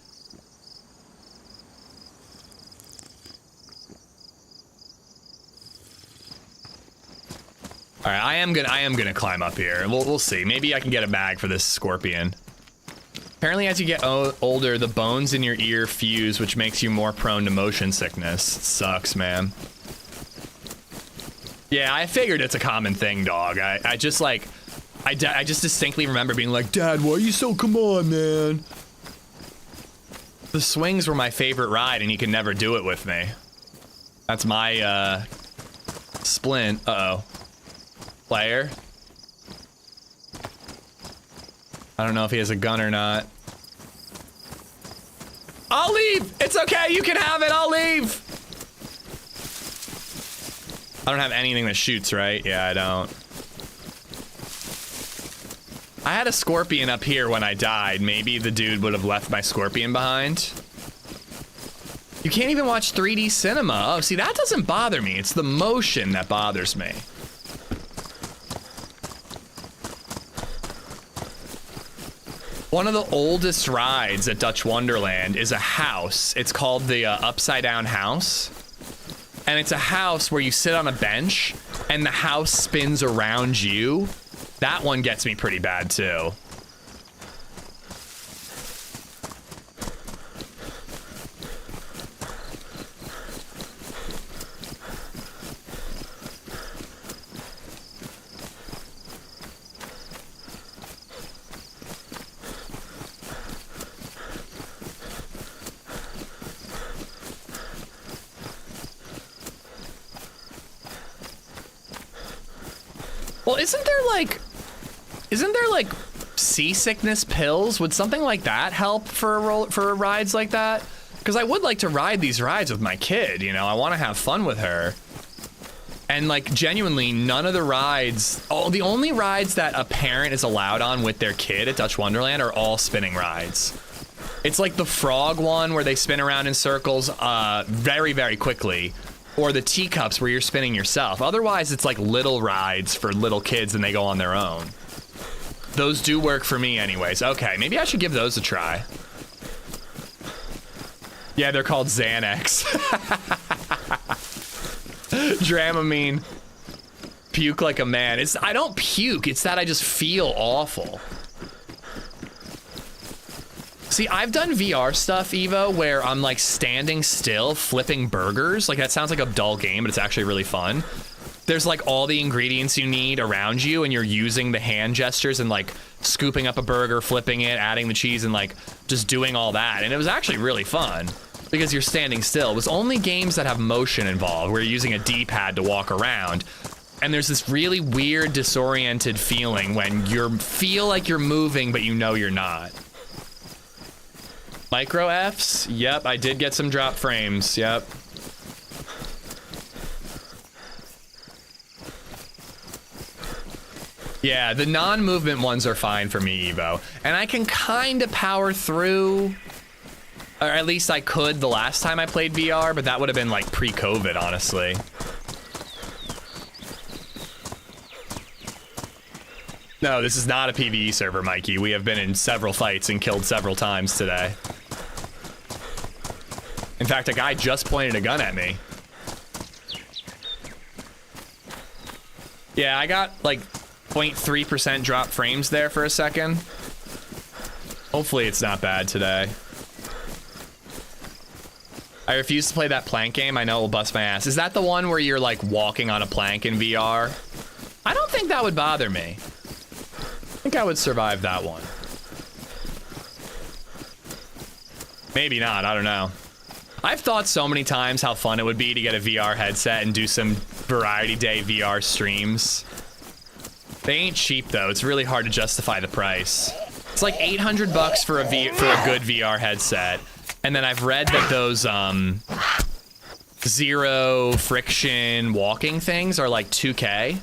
All right, I am gonna climb up here. We'll see. Maybe I can get a bag for this scorpion. Apparently, as you get older, the bones in your ear fuse, which makes you more prone to motion sickness. It sucks, man. Yeah, I figured it's a common thing, dog. I just like, I just distinctly remember being like, Dad, why are you so, come on, man? The swings were my favorite ride, and he could never do it with me. That's my, splint. Uh-oh. Player. I don't know if he has a gun or not. I'll leave! It's okay, you can have it, I'll leave! I don't have anything that shoots, right? Yeah, I don't. I had a scorpion up here when I died. Maybe the dude would have left my scorpion behind. You can't even watch 3D cinema. Oh, see, that doesn't bother me. It's the motion that bothers me. One of the oldest rides at Dutch Wonderland is a house. It's called the Upside Down House. And it's a house where you sit on a bench and the house spins around you. That one gets me pretty bad too. Well, isn't there like seasickness pills? Would something like that help for rides like that? Because I would like to ride these rides with my kid, you know, I want to have fun with her. And like genuinely none of the rides, the only rides that a parent is allowed on with their kid at Dutch Wonderland are all spinning rides. It's like the frog one where they spin around in circles very, very quickly. Or the teacups where you're spinning yourself. Otherwise, it's like little rides for little kids and they go on their own. Those do work for me anyways. Okay, maybe I should give those a try. Yeah, they're called Xanax. Dramamine. Puke like a man. I don't puke, it's that I just feel awful. See, I've done VR stuff, Evo, where I'm like standing still, flipping burgers. Like that sounds like a dull game, but it's actually really fun. There's like all the ingredients you need around you and you're using the hand gestures and like scooping up a burger, flipping it, adding the cheese and like just doing all that. And it was actually really fun because you're standing still. It was only games that have motion involved where you're using a D-pad to walk around. And there's this really weird disoriented feeling when you feel like you're moving, but you know you're not. Micro Fs? Yep, I did get some drop frames, yep. Yeah, the non-movement ones are fine for me, Evo. And I can kind of power through, or at least I could the last time I played VR, but that would have been like pre-COVID, honestly. No, this is not a PvE server, Mikey. We have been in several fights and killed several times today. In fact, a guy just pointed a gun at me. Yeah, I got like 0.3% drop frames there for a second. Hopefully it's not bad today. I refuse to play that plank game. I know it will bust my ass. Is that the one where you're like walking on a plank in VR? I don't think that would bother me. I think I would survive that one. Maybe not, I don't know. I've thought so many times how fun it would be to get a VR headset and do some Variety Day VR streams. They ain't cheap though. It's really hard to justify the price. It's like 800 bucks for a good VR headset. And then I've read that those zero friction walking things are like 2K.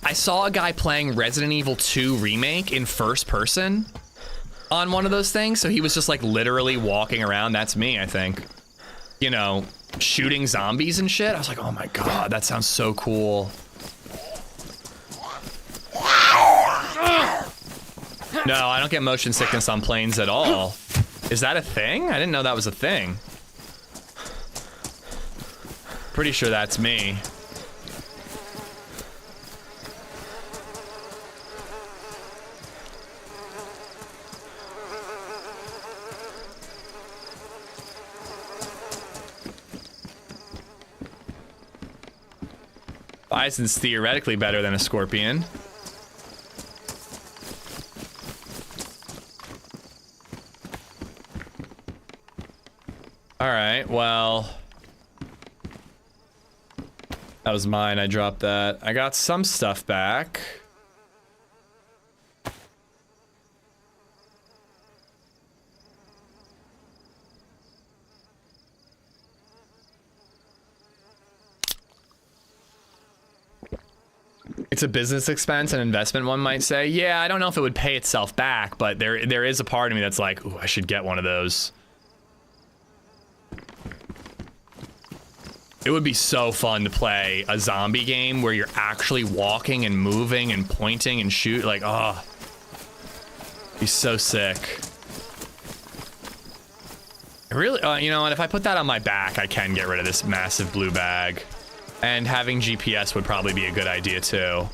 I saw a guy playing Resident Evil 2 Remake in first person on one of those things, so he was just like literally walking around. That's me, I think. You know, shooting zombies and shit. I was like, oh my god, that sounds so cool. No, I don't get motion sickness on planes at all. Is that a thing? I didn't know that was a thing. Pretty sure that's me. Bison's theoretically better than a scorpion. All right, well, that was mine. I dropped that. I got some stuff back. It's a business expense, an investment, one might say. Yeah, I don't know if it would pay itself back, but there is a part of me that's like, ooh, I should get one of those. It would be so fun to play a zombie game where you're actually walking and moving and pointing and shoot. Like, oh, be so sick. Really, you know what? If I put that on my back, I can get rid of this massive blue bag. And having GPS would probably be a good idea too.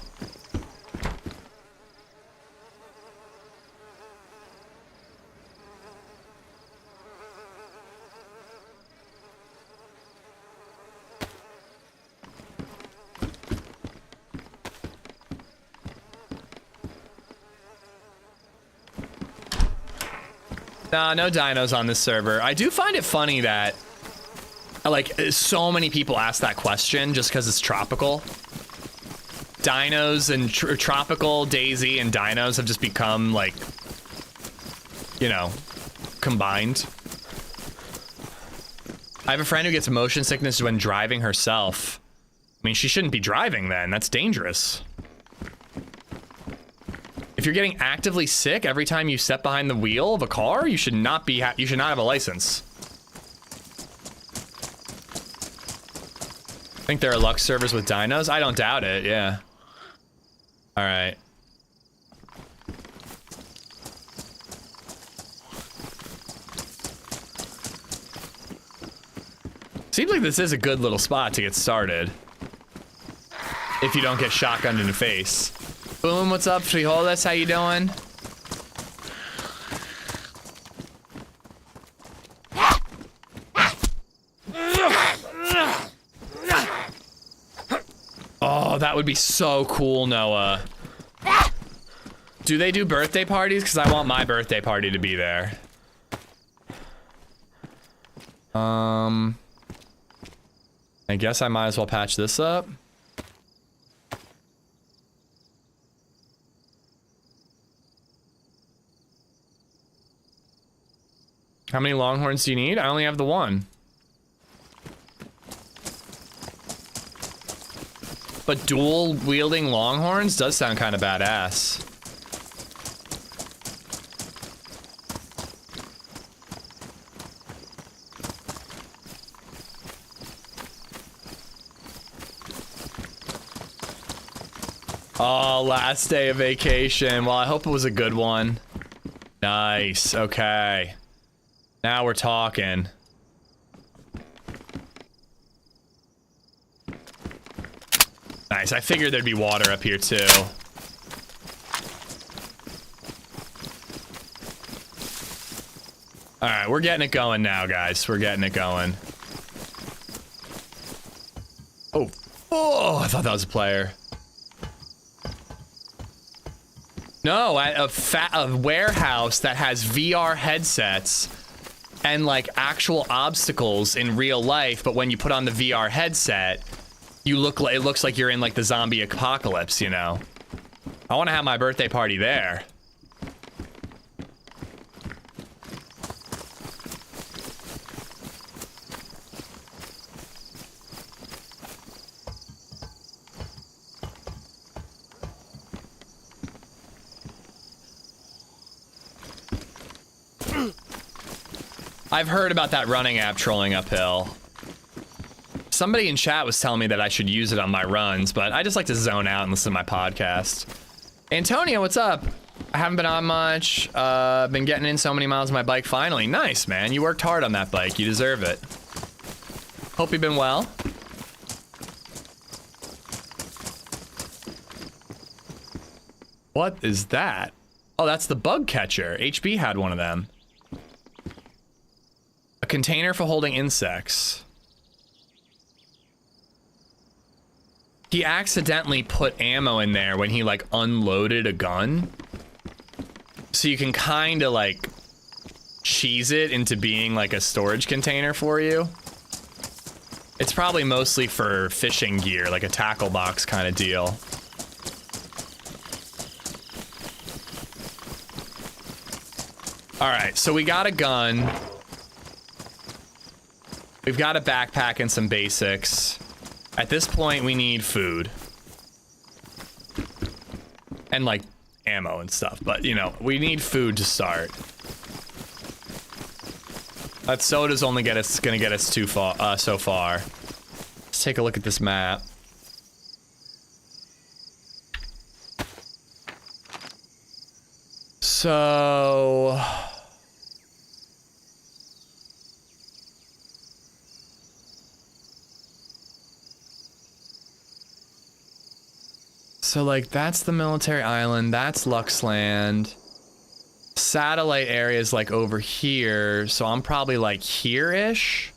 Nah, no dinos on this server. I do find it funny that like so many people ask that question just because it's tropical. Dinos and tropical, DayZ and dinos have just become like, you know, combined. I have a friend who gets motion sickness when driving herself. I mean, she shouldn't be driving then. That's dangerous. If you're getting actively sick every time you step behind the wheel of a car, you should not be. You should not have a license. Think there are Lux servers with dinos? I don't doubt it. Yeah. All right. Seems like this is a good little spot to get started. If you don't get shotgunned in the face. Boom, what's up, Frijoles? How you doing? Oh, that would be so cool, Noah. Do they do birthday parties? Because I want my birthday party to be there. I guess I might as well patch this up. How many longhorns do you need? I only have the one. But dual wielding longhorns does sound kind of badass. Oh, last day of vacation. Well, I hope it was a good one. Nice. Okay. Now we're talking. Nice. I figured there'd be water up here too. All right, we're getting it going now, guys. We're getting it going. Oh. Oh, I thought that was a player. No, at a warehouse that has VR headsets and like actual obstacles in real life, but when you put on the VR headset, you look like, it looks like you're in like the zombie apocalypse, you know. I want to have my birthday party there. I've heard about that running app trolling uphill. Somebody in chat was telling me that I should use it on my runs, but I just like to zone out and listen to my podcast. Antonio, what's up? I haven't been on much. Been getting in so many miles on my bike finally. Nice, man. You worked hard on that bike. You deserve it. Hope you've been well. What is that? Oh, that's the bug catcher. HB had one of them. A container for holding insects. He accidentally put ammo in there when he like unloaded a gun. So you can kind of like cheese it into being like a storage container for you. It's probably mostly for fishing gear, like a tackle box kind of deal. All right, so we got a gun. We've got a backpack and some basics. At this point, we need food. And like ammo and stuff, but you know, we need food to start. That soda's only gonna get us too far, so far. Let's take a look at this map. So like that's the military island, that's Luxland. Satellite areas like over here, so I'm probably like here-ish.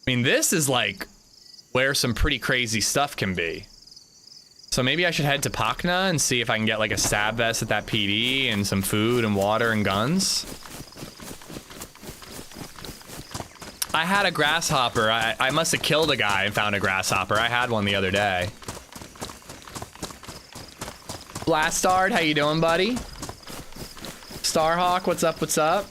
I mean, this is like where some pretty crazy stuff can be. So maybe I should head to Pacna and see if I can get like a stab vest at that PD and some food and water and guns. I had a grasshopper. I must have killed a guy and found a grasshopper. I had one the other day. Blastard, how you doing, buddy? Starhawk, what's up, what's up?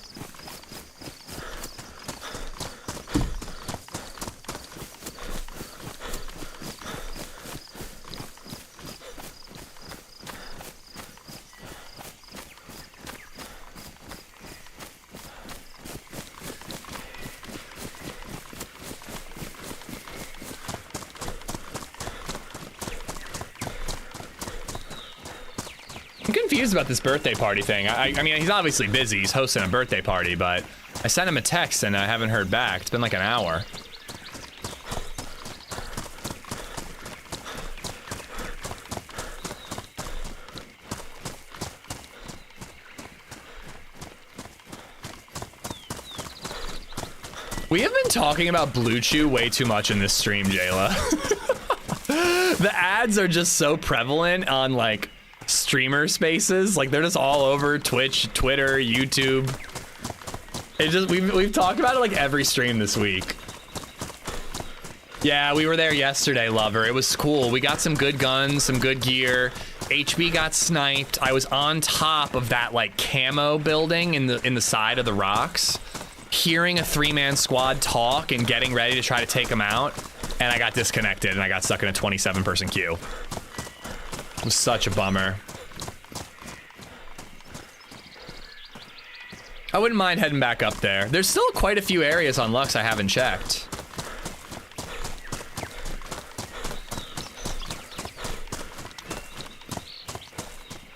About this birthday party thing. I mean, he's obviously busy. He's hosting a birthday party, but I sent him a text and I haven't heard back. It's been like an hour. We have been talking about Blue Chew way too much in this stream, Jayla. The ads are just so prevalent on like streamer spaces, like they're just all over Twitch, Twitter, YouTube. It just we've talked about it like every stream this week. Yeah, we were there yesterday, Lover. It was cool. We got some good guns, some good gear. HB got sniped. I was on top of that like camo building in the side of the rocks. hearing a 3-man squad talk and getting ready to try to take them out, and I got disconnected and I got stuck in a 27-person queue. It was such a bummer. I wouldn't mind heading back up there. There's still quite a few areas on Lux I haven't checked.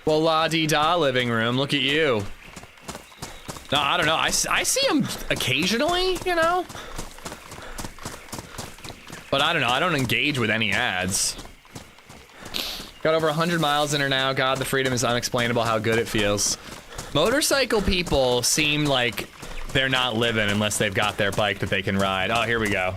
Well, la-dee-da, living room, look at you. No, I don't know. I see him occasionally, you know? But I don't know. I don't engage with any ads. Got over 100 miles in her now. God, the freedom is unexplainable how good it feels. Motorcycle people seem like they're not living unless they've got their bike that they can ride. Oh, here we go.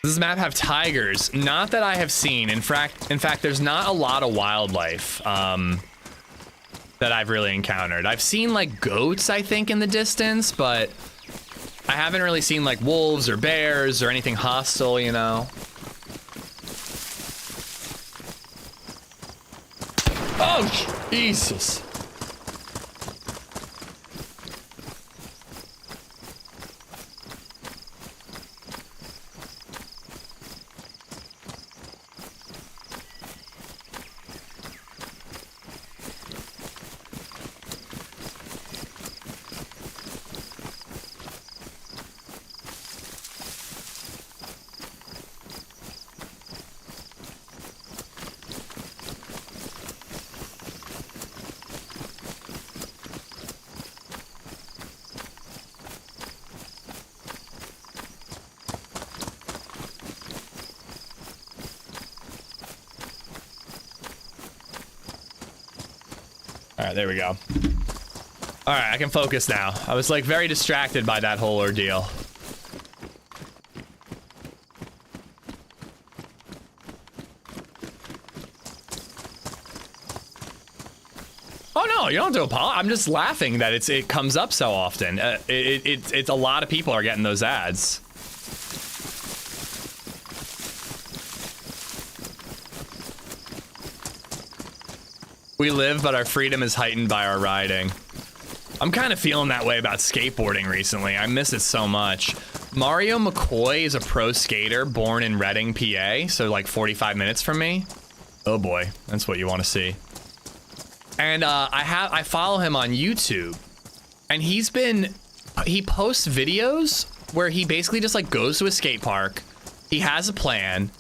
Does this map have tigers? Not that I have seen. In fact, there's not a lot of wildlife that I've really encountered. I've seen like goats, I think, in the distance, but I haven't really seen like wolves or bears or anything hostile, you know. Oh, Jesus. All right, there we go. All right, I can focus now. I was like very distracted by that whole ordeal. Oh no, you don't have to apologize. I'm just laughing that it comes up so often. It's a lot of people are getting those ads. We live, but our freedom is heightened by our riding. I'm kind of feeling that way about skateboarding recently. I miss it so much. Mario McCoy is a pro skater born in Reading, PA, so like 45 minutes from me. Oh boy, that's what you want to see. And I follow him on YouTube, and he posts videos where he basically just like goes to a skate park. He has a plan.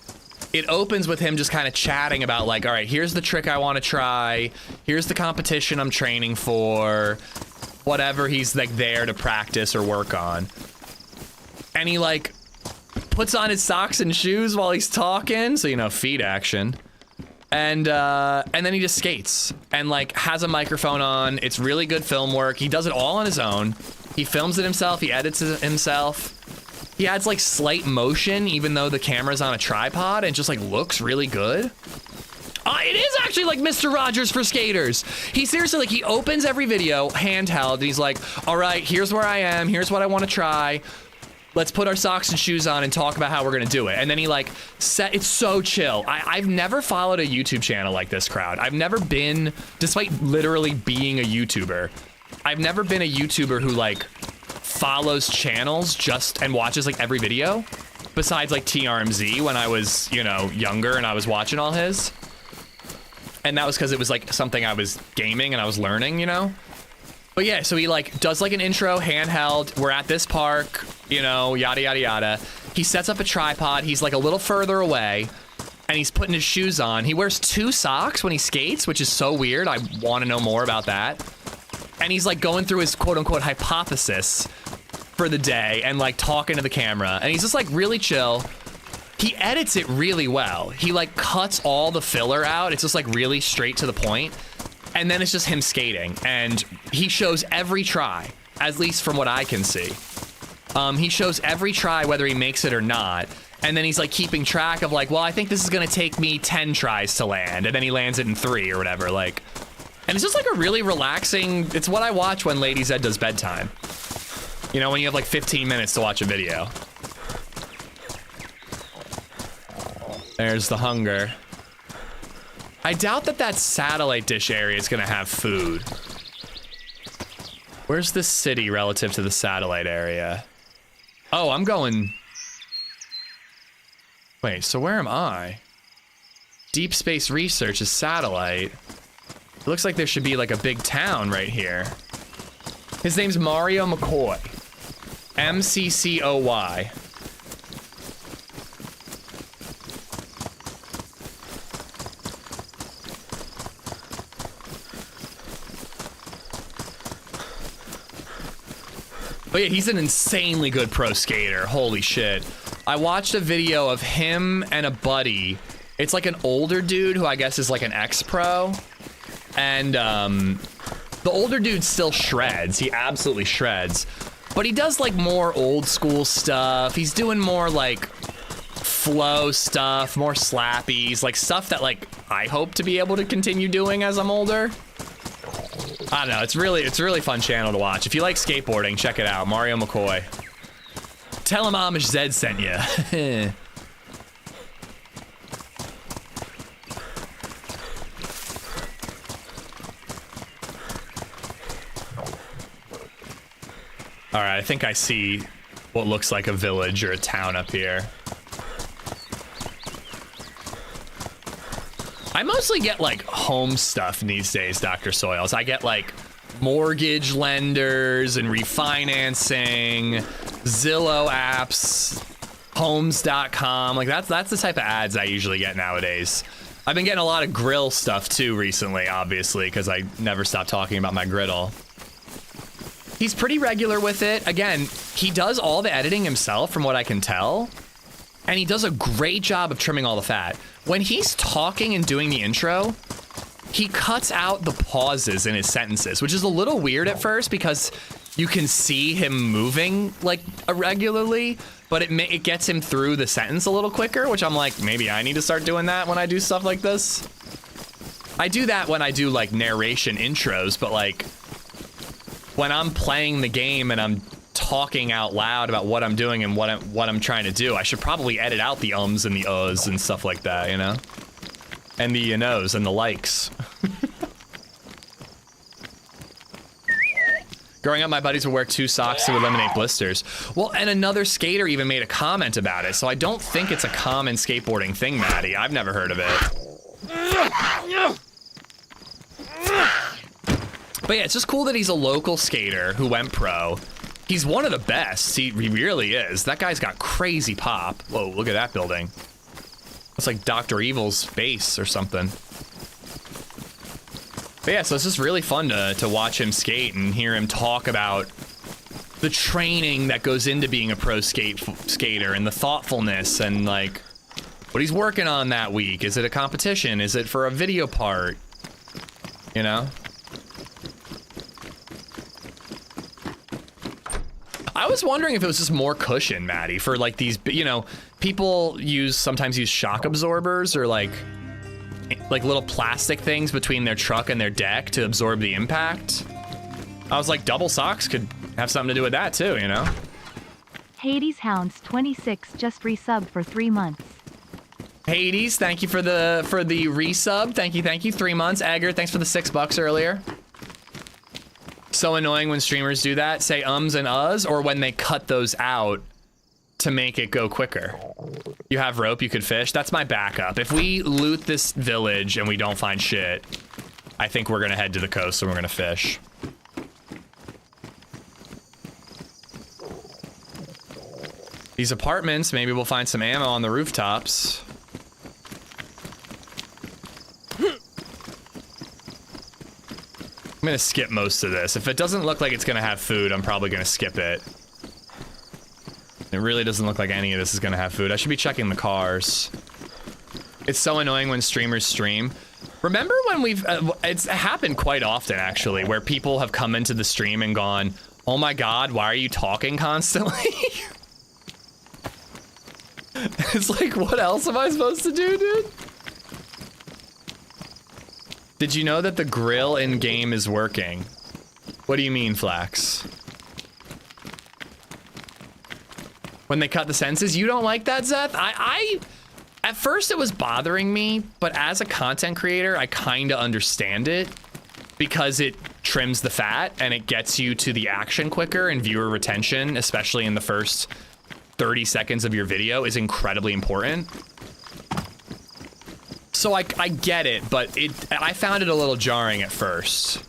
It opens with him just kind of chatting about like, all right, here's the trick I want to try. Here's the competition I'm training for. Whatever he's like there to practice or work on. And he like puts on his socks and shoes while he's talking. So, you know, feet action. And then he just skates and like has a microphone on. It's really good film work. He does it all on his own. He films it himself. He edits it himself. He adds like slight motion, even though the camera's on a tripod, and just like looks really good. It is actually like Mr. Rogers for skaters. He seriously, like, he opens every video handheld and he's like, all right, here's where I am. Here's what I want to try. Let's put our socks and shoes on and talk about how we're going to do it. And then he like it's so chill. I've never followed a YouTube channel like this crowd. I've never been, despite literally being a YouTuber, I've never been a YouTuber who like follows channels just and watches like every video besides like TRMZ when I was, you know, younger and I was watching all his. And that was because it was like something I was gaming and I was learning, you know? But yeah, so he like does like an intro handheld. We're at this park, you know, yada, yada, yada. He sets up a tripod. He's like a little further away and he's putting his shoes on. He wears 2 socks when he skates, which is so weird. I want to know more about that. And he's like going through his quote unquote hypothesis for the day and like talking to the camera. And he's just like really chill. He edits it really well. He like cuts all the filler out. It's just like really straight to the point. and then it's just him skating, and he shows every try, at least from what I can see. He shows every try whether he makes it or not, and then he's like keeping track of like, well, I think this is gonna take me 10 tries to land, and then he lands it in 3 or whatever, like. And it's just like a really relaxing, it's what I watch when LadyZed does bedtime. You know, when you have like 15 minutes to watch a video. There's the hunger. I doubt that that satellite dish area is gonna have food. Where's the city relative to the satellite area? Oh, I'm going... Wait, so where am I? Deep space research is satellite. It looks like there should be like a big town right here. His name's Mario McCoy. M-C-C-O-Y. But yeah, he's an insanely good pro skater. Holy shit. I watched a video of him and a buddy. It's like an older dude who I guess is like an ex-pro. And the older dude still shreds. He absolutely shreds. But he does like more old school stuff. He's doing more like flow stuff, more slappies, like stuff that like I hope to be able to continue doing as I'm older. I don't know, it's a really fun channel to watch. If you like skateboarding, check it out, Mario McCoy. Tell him AmishZed sent you. All right, I think I see what looks like a village or a town up here. I mostly get like home stuff these days, Dr. Soils. I get like mortgage lenders and refinancing, Zillow apps, homes.com. Like that's the type of ads I usually get nowadays. I've been getting a lot of grill stuff too recently, obviously, because I never stop talking about my griddle. He's pretty regular with it. Again, he does all the editing himself from what I can tell. And he does a great job of trimming all the fat. When he's talking and doing the intro, he cuts out the pauses in his sentences, which is a little weird at first because you can see him moving like irregularly, but it gets him through the sentence a little quicker, which I'm like, maybe I need to start doing that when I do stuff like this. I do that when I do like narration intros, but like when I'm playing the game and I'm talking out loud about what I'm doing and what I'm trying to do, I should probably edit out the ums and the uhs and stuff like that, you know? And the you knows and the likes. Growing up, my buddies would wear 2 socks to eliminate blisters. Well, and another skater even made a comment about it, so I don't think it's a common skateboarding thing, Maddie. I've never heard of it. But yeah, it's just cool that he's a local skater who went pro. He's one of the best. He really is. That guy's got crazy pop. Whoa, look at that building. It's like Dr. Evil's base or something. But yeah, so it's just really fun to watch him skate and hear him talk about the training that goes into being a pro skater and the thoughtfulness and like what he's working on that week. Is it a competition? Is it for a video part? You know? I was wondering if it was just more cushion, Maddie, for like these, you know, people sometimes use shock absorbers or like little plastic things between their truck and their deck to absorb the impact. I was like, double socks could have something to do with that too, you know? Hades Hounds 26 just resubbed for 3 months. Hades, thank you for the resub. Thank you. 3 months. Agger, thanks for the $6 earlier. So annoying when streamers do that, say ums and uhs, or when they cut those out to make it go quicker. You have rope, you could fish. That's my backup. If we loot this village and we don't find shit, I think we're gonna head to the coast and we're gonna fish. These apartments, maybe we'll find some ammo on the rooftops. I'm gonna skip most of this. If it doesn't look like it's gonna have food, I'm probably gonna skip it. It really doesn't look like any of this is gonna have food. I should be checking the cars. It's so annoying when streamers stream. Remember when it's happened quite often actually, where people have come into the stream and gone, oh my God, why are you talking constantly? It's like, what else am I supposed to do, dude? Did you know that the grill in game is working? What do you mean, Flax? When they cut the sentences, you don't like that, Zeth? At first it was bothering me, but as a content creator, I kind of understand it because it trims the fat and it gets you to the action quicker, and viewer retention, especially in the first 30 seconds of your video, is incredibly important. So I get it, but I found it a little jarring at first.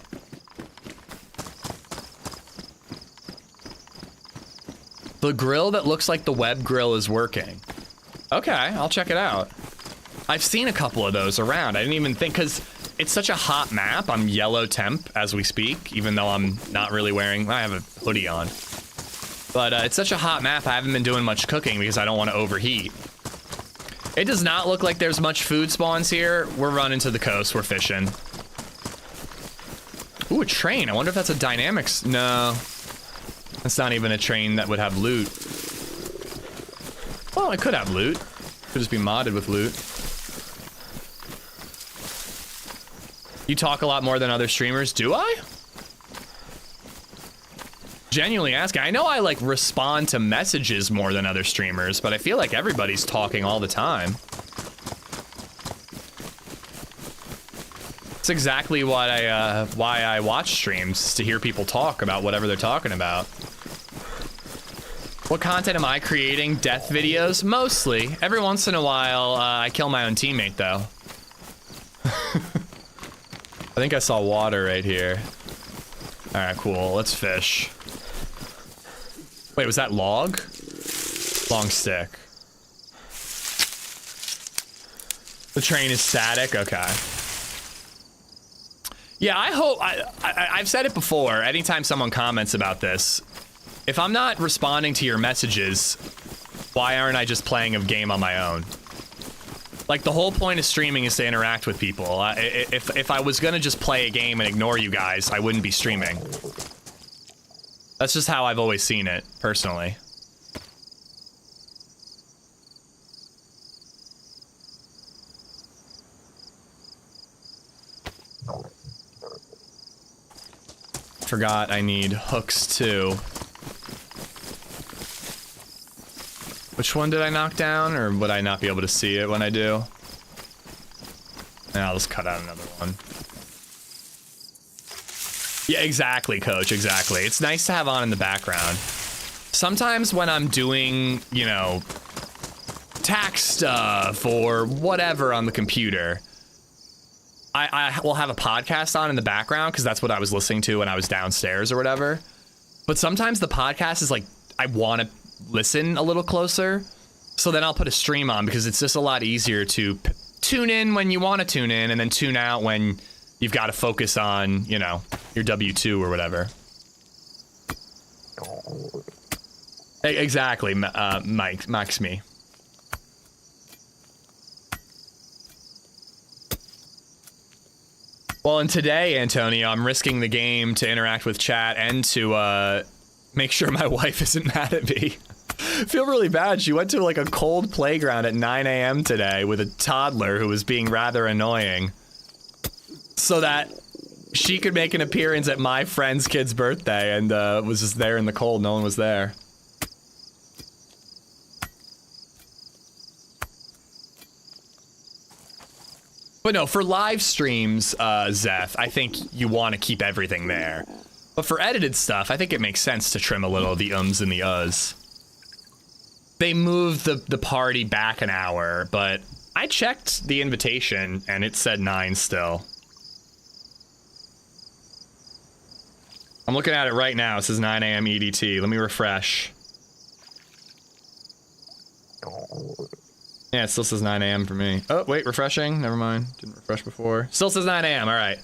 The grill that looks like the web grill is working. Okay, I'll check it out. I've seen a couple of those around. I didn't even think, because it's such a hot map. I'm yellow temp as we speak, even though I'm not really wearing, I have a hoodie on. But it's such a hot map, I haven't been doing much cooking because I don't want to overheat. It does not look like there's much food spawns here. We're running to the coast, we're fishing. Ooh, a train. I wonder if that's a dynamics. No, that's not even a train that would have loot. Well, it could have loot. Could just be modded with loot. You talk a lot more than other streamers, do I? Genuinely asking. I know I like respond to messages more than other streamers, but I feel like everybody's talking all the time. It's exactly what why I watch streams, to hear people talk about whatever they're talking about. What content am I creating? Death videos? Mostly. Every once in a while, I kill my own teammate, though. I think I saw water right here. Alright, cool. Let's fish. Wait, was that log? Long stick. The train is static? Okay. Yeah, I hope... I've said it before. Anytime someone comments about this, if I'm not responding to your messages, why aren't I just playing a game on my own? Like, the whole point of streaming is to interact with people. If I was gonna just play a game and ignore you guys, I wouldn't be streaming. That's just how I've always seen it, personally. Forgot I need hooks, too. Which one did I knock down, or would I not be able to see it when I do? And I'll just cut out another one. Yeah, exactly, Coach, exactly. It's nice to have on in the background. Sometimes when I'm doing, you know, tax stuff or whatever on the computer, I will have a podcast on in the background because that's what I was listening to when I was downstairs or whatever. But sometimes the podcast is like, I want to listen a little closer, so then I'll put a stream on because it's just a lot easier to tune in when you want to tune in and then tune out when you've got to focus on, you know, your W2 or whatever. Exactly, Max me. Well, and today, Antonio, I'm risking the game to interact with chat and to make sure my wife isn't mad at me. I feel really bad. She went to like a cold playground at 9 a.m. today with a toddler who was being rather annoying, so that she could make an appearance at my friend's kid's birthday, and was just there in the cold. No one was there. But no, for live streams, Zeth, I think you want to keep everything there. But for edited stuff, I think it makes sense to trim a little of the ums and the uhs. They moved the party back an hour, but I checked the invitation and it said 9 still. I'm looking at it right now. It says 9 a.m. EDT. Let me refresh. Yeah, it still says 9 a.m. for me. Oh, wait, refreshing. Never mind. Didn't refresh before. Still says 9 a.m. All right.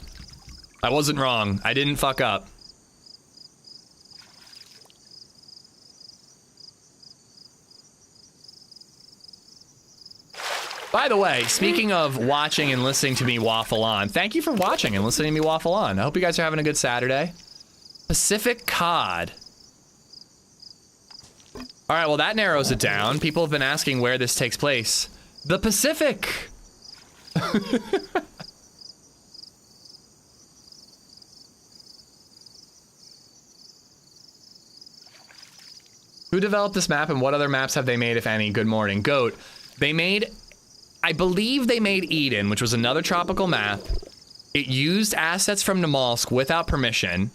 I wasn't wrong. I didn't fuck up. By the way, speaking of watching and listening to me waffle on, thank you for watching and listening to me waffle on. I hope you guys are having a good Saturday. Pacific Cod. All right, well, that narrows it down. People have been asking where this takes place. The Pacific. Who developed this map and what other maps have they made, if any? Good morning. Goat. They made, I believe they made Eden, which was another tropical map. It used assets from Namalsk without permission.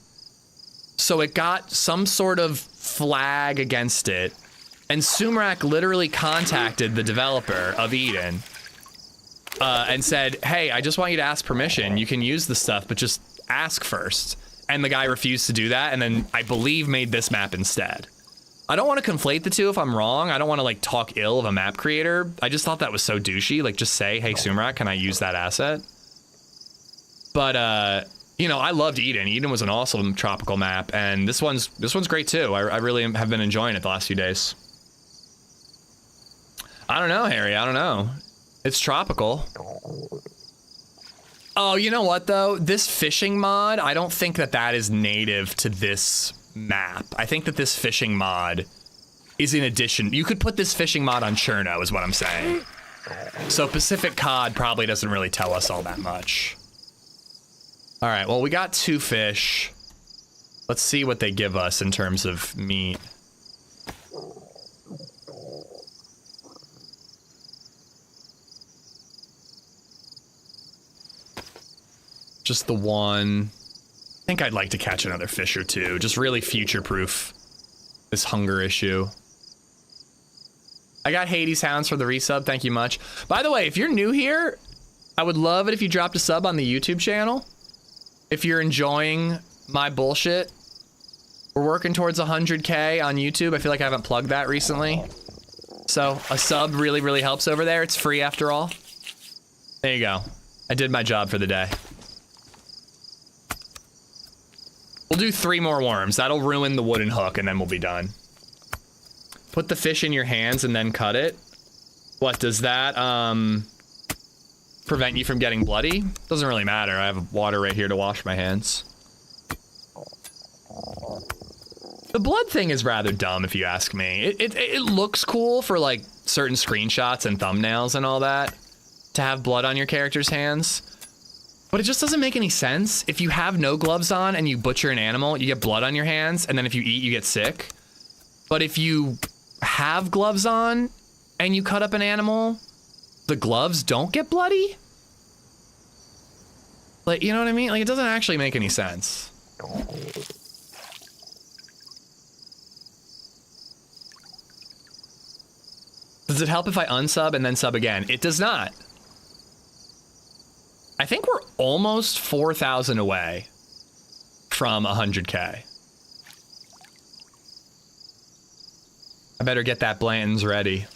So it got some sort of flag against it. And Sumrak literally contacted the developer of Eden and said, hey, I just want you to ask permission. You can use the stuff, but just ask first. And the guy refused to do that, and then I believe made this map instead. I don't want to conflate the two if I'm wrong. I don't want to like talk ill of a map creator. I just thought that was so douchey. Like just say, hey, Sumrak, can I use that asset? But, you know, I loved Eden. Eden was an awesome tropical map, and this one's great too. I really have been enjoying it the last few days. I don't know, Harry. I don't know. It's tropical. Oh, you know what though? This fishing mod, I don't think that is native to this map. I think that this fishing mod is in addition. You could put this fishing mod on Cherno is what I'm saying. So Pacific Cod probably doesn't really tell us all that much. All right, well, we got 2 fish. Let's see what they give us in terms of meat. Just the one. I think I'd like to catch another fish or two. Just really future-proof this hunger issue. I got Hades Hounds for the resub. Thank you much. By the way, if you're new here, I would love it if you dropped a sub on the YouTube channel. If you're enjoying my bullshit. We're working towards 100K on YouTube. I feel like I haven't plugged that recently. So a sub really, really helps over there. It's free after all. There you go. I did my job for the day. We'll do 3 more worms. That'll ruin the wooden hook and then we'll be done. Put the fish in your hands and then cut it. What, does that prevent you from getting bloody? Doesn't really matter. I have water right here to wash my hands. The blood thing is rather dumb if you ask me. It looks cool for like certain screenshots and thumbnails and all that to have blood on your character's hands. But it just doesn't make any sense. If you have no gloves on and you butcher an animal, you get blood on your hands, and then if you eat, you get sick. But if you have gloves on and you cut up an animal, the gloves don't get bloody? Like, you know what I mean? Like, it doesn't actually make any sense. Does it help if I unsub and then sub again? It does not. I think we're almost 4,000 away from 100K. I better get that Blanton's ready.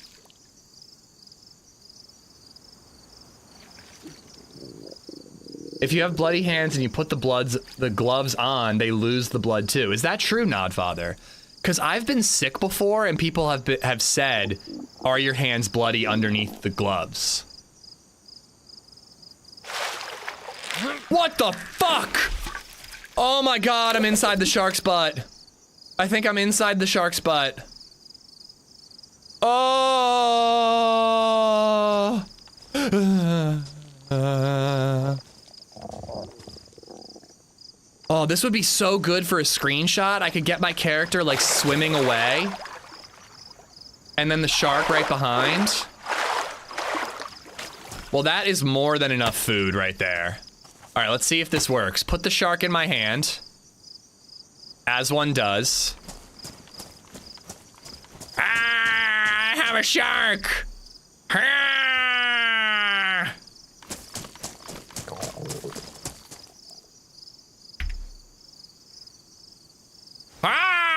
If you have bloody hands and you put the gloves on, they lose the blood too. Is that true, Nodfather? Because I've been sick before and people have said, are your hands bloody underneath the gloves? What the fuck? Oh my god, I'm inside the shark's butt. I think I'm inside the shark's butt. Oh. Oh, this would be so good for a screenshot. I could get my character like swimming away. And then the shark right behind. Well, that is more than enough food right there. All right, let's see if this works. Put the shark in my hand. As one does. Ah, I have a shark. Ah. Ah.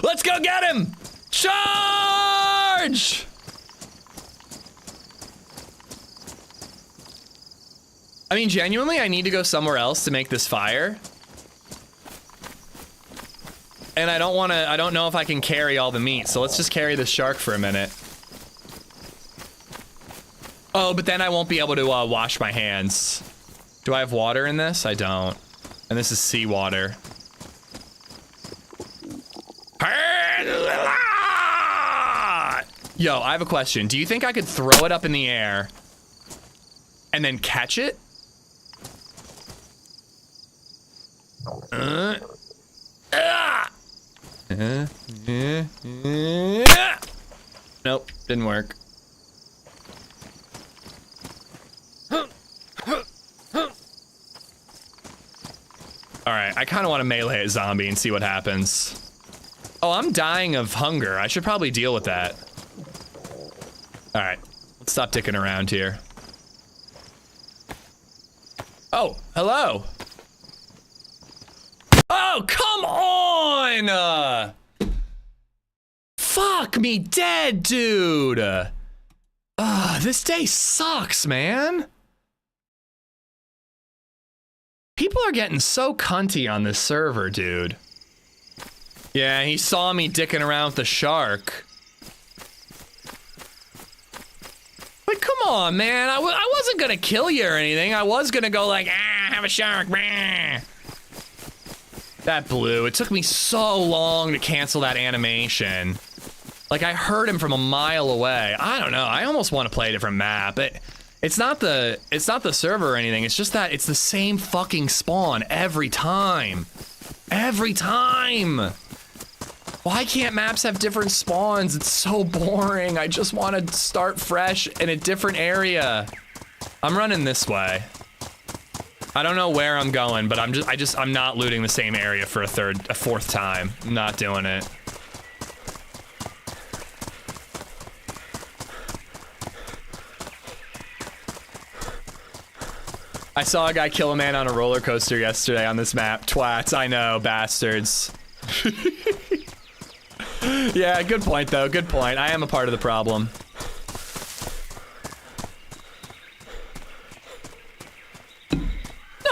Let's go get him. Charge! I mean, genuinely, I need to go somewhere else to make this fire. and I don't know if I can carry all the meat, so let's just carry this shark for a minute. Oh, but then I won't be able to wash my hands. Do I have water in this? I don't. And this is seawater. Yo, I have a question. Do you think I could throw it up in the air and then catch it? Nope, didn't work. Alright, I kind of want to melee a zombie and see what happens. Oh, I'm dying of hunger. I should probably deal with that. Alright, let's stop dicking around here. Oh, hello. Oh, come on! Fuck me dead, dude! This day sucks, man. People are getting so cunty on this server, dude. Yeah, he saw me dicking around with the shark. But come on, man. I wasn't gonna kill you or anything. I was gonna go like, have a shark. That blew. It took me so long to cancel that animation. Like, I heard him from a mile away. I don't know. I almost want to play a different map. It's not the server or anything. It's just that it's the same fucking spawn every time. Every time. Why can't maps have different spawns? It's so boring. I just want to start fresh in a different area. I'm running this way. I don't know where I'm going, but I'm not looting the same area for a fourth time. I'm not doing it. I saw a guy kill a man on a roller coaster yesterday on this map. Twats, I know, bastards. Yeah, good point though, good point. I am a part of the problem. No,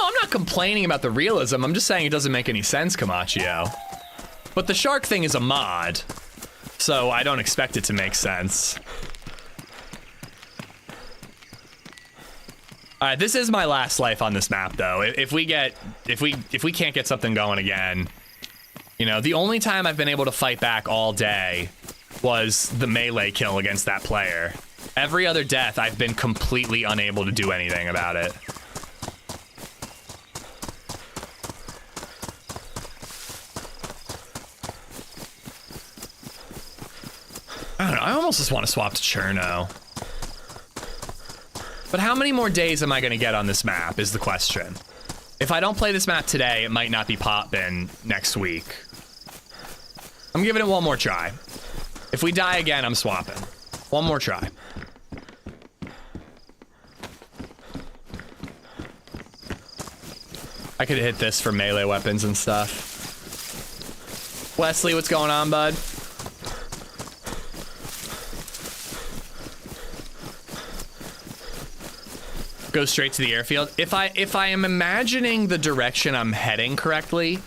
I'm not complaining about the realism. I'm just saying it doesn't make any sense, Camaccio. But the shark thing is a mod, so I don't expect it to make sense. All right, this is my last life on this map, though. If we can't get something going again, you know, the only time I've been able to fight back all day was the melee kill against that player. Every other death, I've been completely unable to do anything about it. I don't know, I almost just want to swap to Cherno. But how many more days am I gonna get on this map is the question. If I don't play this map today, it might not be poppin' next week. I'm giving it one more try. If we die again, I'm swapping. One more try. I could hit this for melee weapons and stuff. Wesley, what's going on, bud? Go straight to the airfield. If I am imagining the direction I'm heading correctly,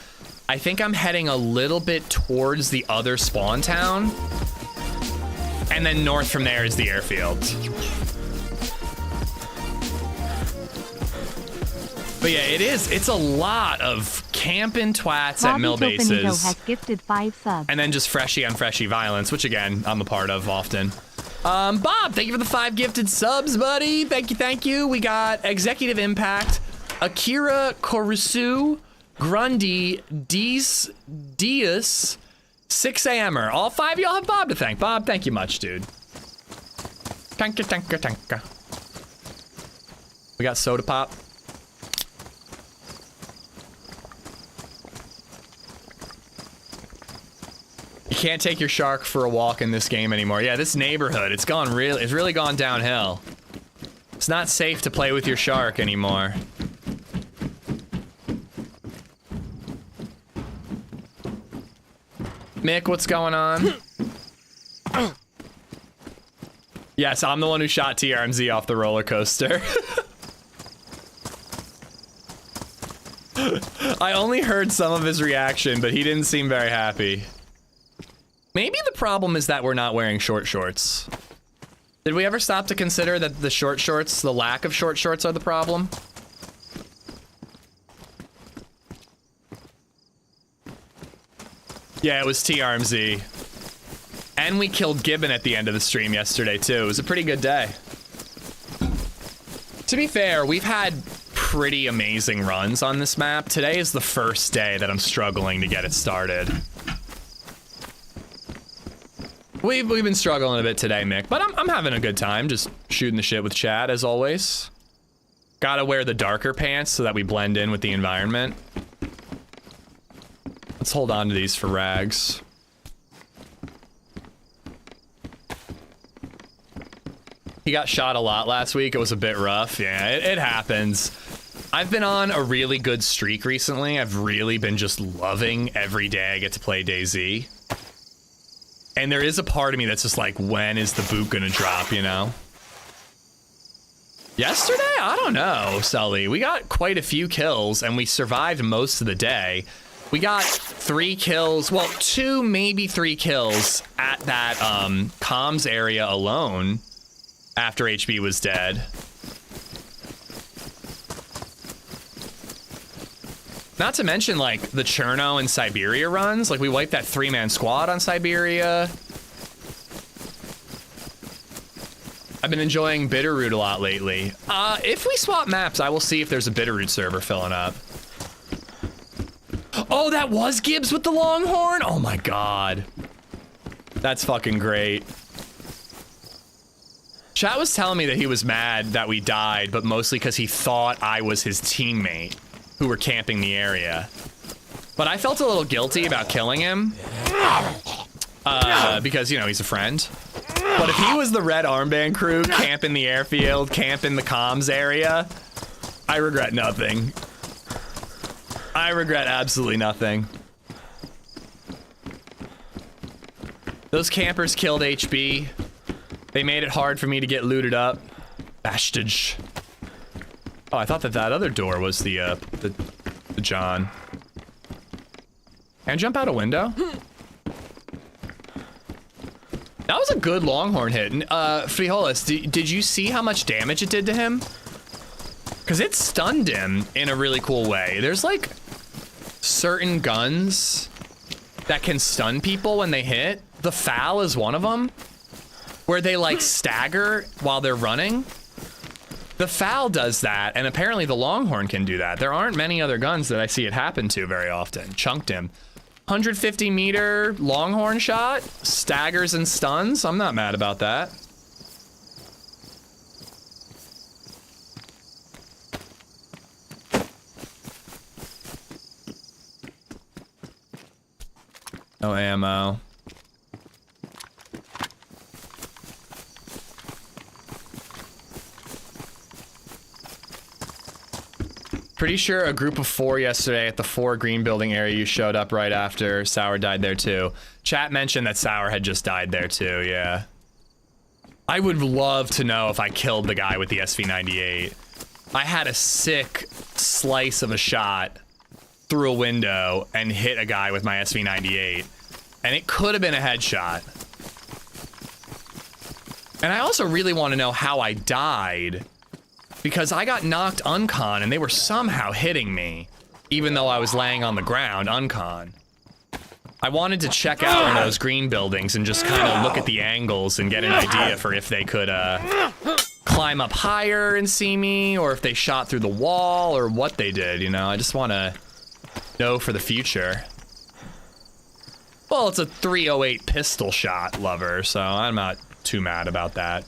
I think I'm heading a little bit towards the other spawn town. And then north from there is the airfield. But yeah, it's a lot of camping twats at mill bases. Has gifted 5 subs. And then just freshy on freshy violence, which again, I'm a part of often. Bob, thank you for the 5 gifted subs, buddy. Thank you. We got Executive Impact, Akira Korusu, Grundy, Diaz, 6 AMer. All 5 of y'all have Bob to thank. Bob, thank you much, dude. Thank you. We got Soda Pop. You can't take your shark for a walk in this game anymore. Yeah, this neighborhood, it's really gone downhill. It's not safe to play with your shark anymore. Mick, what's going on? Yes, I'm the one who shot TRMZ off the roller coaster. I only heard some of his reaction, but he didn't seem very happy. Maybe the problem is that we're not wearing short shorts. Did we ever stop to consider that the short shorts, the lack of short shorts, are the problem? Yeah, it was TRMZ. And we killed Gibbon at the end of the stream yesterday, too. It was a pretty good day. To be fair, we've had pretty amazing runs on this map. Today is the first day that I'm struggling to get it started. We've been struggling a bit today, Mick, but I'm having a good time just shooting the shit with chat, as always. Gotta wear the darker pants so that we blend in with the environment. Let's hold on to these for rags. He got shot a lot last week. It was a bit rough. Yeah, it happens. I've been on a really good streak recently. I've really been just loving every day I get to play DayZ. And there is a part of me that's just like, when is the boot gonna drop, you know? Yesterday? I don't know, Sully. We got quite a few kills and we survived most of the day. We got 3 kills, well, 2, maybe 3 kills at that comms area alone after HB was dead. Not to mention, like, the Cherno and Siberia runs. Like, we wiped that 3-man squad on Siberia. I've been enjoying Bitterroot a lot lately. If we swap maps, I will see if there's a Bitterroot server filling up. Oh, that was Gibbs with the Longhorn? Oh my god. That's fucking great. Chat was telling me that he was mad that we died, but mostly because he thought I was his teammate who were camping the area. But I felt a little guilty about killing him. Because, you know, he's a friend. But if he was the red armband crew camping the airfield, camping the comms area, I regret nothing. I regret absolutely nothing. Those campers killed HB. They made it hard for me to get looted up. Bastage. Oh, I thought that other door was the John. And jump out a window? That was a good Longhorn hit. Frijoles, did you see how much damage it did to him? Because it stunned him in a really cool way. There's like certain guns that can stun people when they hit. The FAL is one of them, where they like stagger while they're running. The FAL does that, and apparently the Longhorn can do that. There aren't many other guns that I see it happen to very often. Chunked him. 150 meter Longhorn shot, staggers and stuns. I'm not mad about that. No ammo. Pretty sure a group of 4 yesterday at the 4 green building area you showed up right after. Sour died there too. Chat mentioned that Sour had just died there too, yeah. I would love to know if I killed the guy with the SV98. I had a sick slice of a shot through a window and hit a guy with my SV98. And it could have been a headshot. And I also really want to know how I died, because I got knocked uncon and they were somehow hitting me, even though I was laying on the ground uncon. I wanted to check out one of those green buildings and just kind of look at the angles and get an idea for if they could climb up higher and see me, or if they shot through the wall, or what they did, you know? I just want to know for the future. Well, it's a 308 pistol shot, lover, so I'm not too mad about that.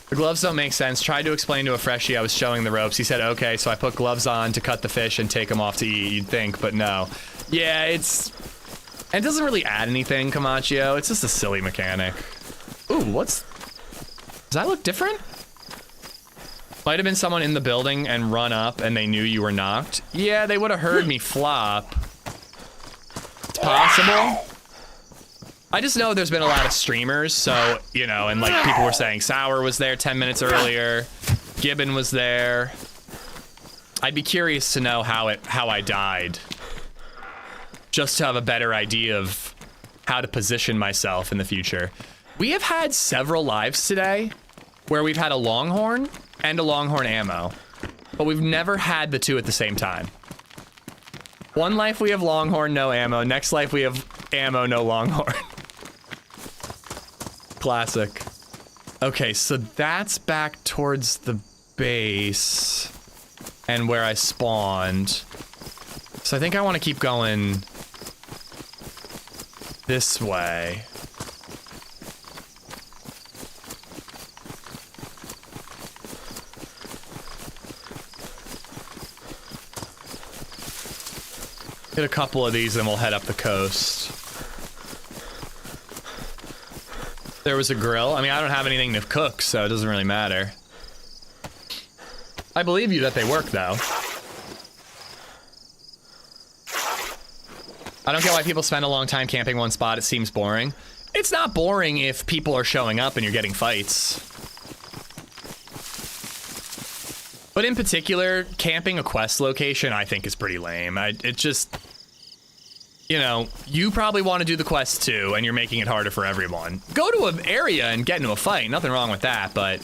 The gloves don't make sense. Tried to explain to a freshie I was showing the ropes. He said, okay, so I put gloves on to cut the fish and take them off to eat, you'd think, but no. Yeah, it doesn't really add anything, Camacho. It's just a silly mechanic. Ooh, does that look different? Might have been someone in the building and run up and they knew you were knocked. Yeah, they would have heard me flop. It's possible. I just know there's been a lot of streamers, so, you know, and like people were saying Sour was there 10 minutes earlier, Gibbon was there. I'd be curious to know how I died. Just to have a better idea of how to position myself in the future. We have had several lives today where we've had a Longhorn and a Longhorn ammo, but we've never had the two at the same time. One life we have Longhorn, no ammo. Next life we have ammo, no Longhorn. Classic. Okay, so that's back towards the base and where I spawned. So I think I want to keep going this way. Hit a couple of these and we'll head up the coast. There was a grill. I mean, I don't have anything to cook, so it doesn't really matter. I believe you that they work, though. I don't get why people spend a long time camping one spot. It seems boring. It's not boring if people are showing up and you're getting fights. But in particular, camping a quest location, I think is pretty lame. It just, you know, you probably want to do the quest too, and you're making it harder for everyone. Go to an area and get into a fight, nothing wrong with that, but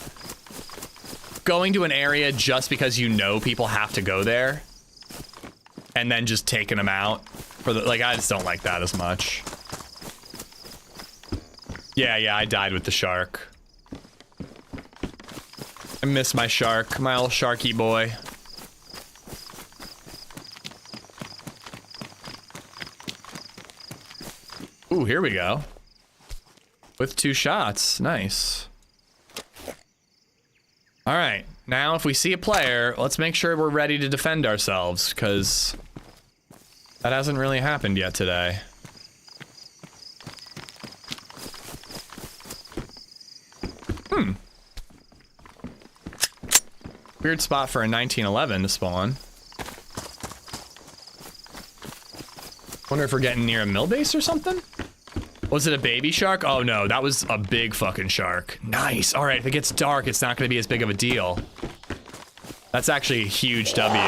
going to an area just because you know people have to go there, and then just taking them out, for the, like, I just don't like that as much. Yeah, I died with the shark. I miss my shark, my old sharky boy. Ooh, here we go. With 2 shots, nice. All right, now if we see a player, let's make sure we're ready to defend ourselves, because that hasn't really happened yet today. Weird spot for a 1911 to spawn. Wonder if we're getting near a mill base or something? Was it a baby shark? Oh no, that was a big fucking shark. Nice. All right, if it gets dark, it's not gonna be as big of a deal. That's actually a huge W.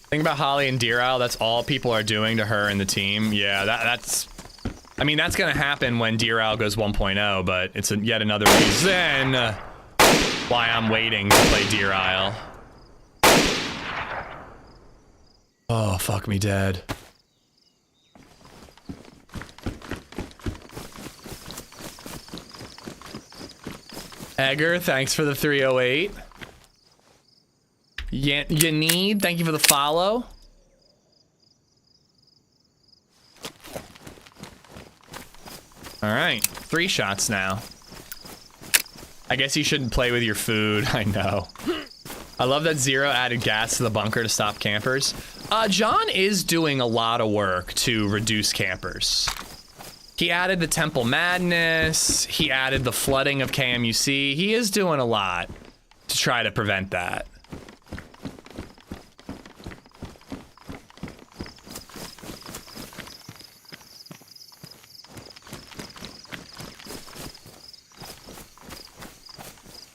Think about Holly and Deer Isle, that's all people are doing to her and the team. Yeah, that's... I mean, that's gonna happen when Deer Isle goes 1.0, but it's yet another reason why I'm waiting to play Deer Isle. Oh, fuck me dead. Egger, thanks for the 308. Yanid, thank you for the follow. All right, 3 shots now. I guess you shouldn't play with your food, I know. I love that Zero added gas to the bunker to stop campers. John is doing a lot of work to reduce campers. He added the Temple Madness, he added the flooding of KMUC. He is doing a lot to try to prevent that.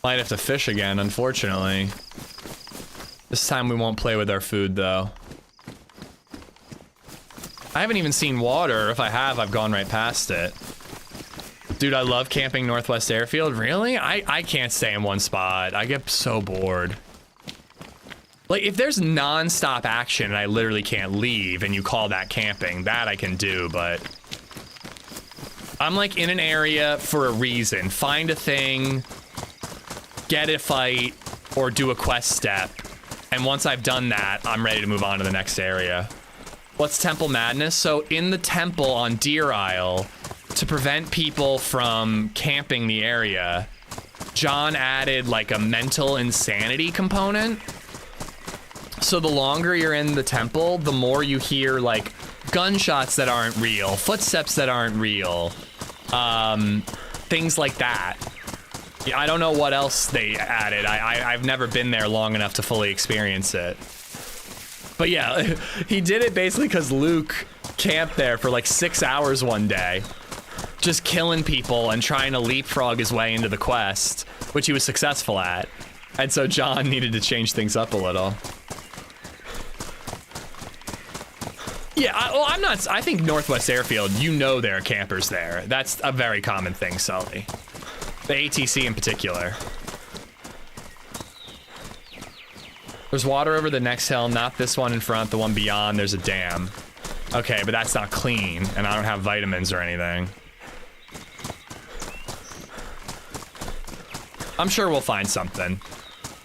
Might have to fish again, unfortunately. This time we won't play with our food, though. I haven't even seen water. If I have, I've gone right past it. Dude, I love camping Northwest Airfield. Really? I can't stay in one spot. I get so bored. Like, if there's non-stop action and I literally can't leave and you call that camping, that I can do, but... I'm, like, in an area for a reason. Find a thing... get a fight, or do a quest step. And once I've done that, I'm ready to move on to the next area. What's Temple Madness? So in the temple on Deer Isle, to prevent people from camping the area, John added like a mental insanity component. So the longer you're in the temple, the more you hear like gunshots that aren't real, footsteps that aren't real, things like that. Yeah, I don't know what else they added. I've never been there long enough to fully experience it. But yeah, he did it basically because Luke camped there for like 6 hours one day. just killing people and trying to leapfrog his way into the quest, which he was successful at. And so John needed to change things up a little. Yeah, I think Northwest Airfield, you know there are campers there. That's a very common thing, Sully. The ATC in particular. There's water over the next hill, not this one in front, the one beyond, there's a dam. Okay, but that's not clean, and I don't have vitamins or anything. I'm sure we'll find something.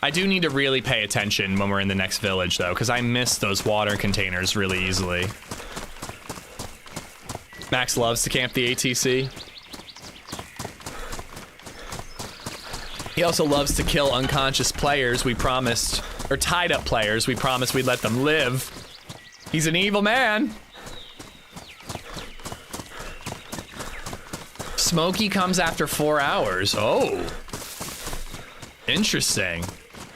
I do need to really pay attention when we're in the next village, though, because I miss those water containers really easily. Max loves to camp the ATC. He also loves to kill unconscious players we promised, or tied up players we promised we'd let them live. He's an evil man. Smokey comes after 4 hours. Oh. Interesting.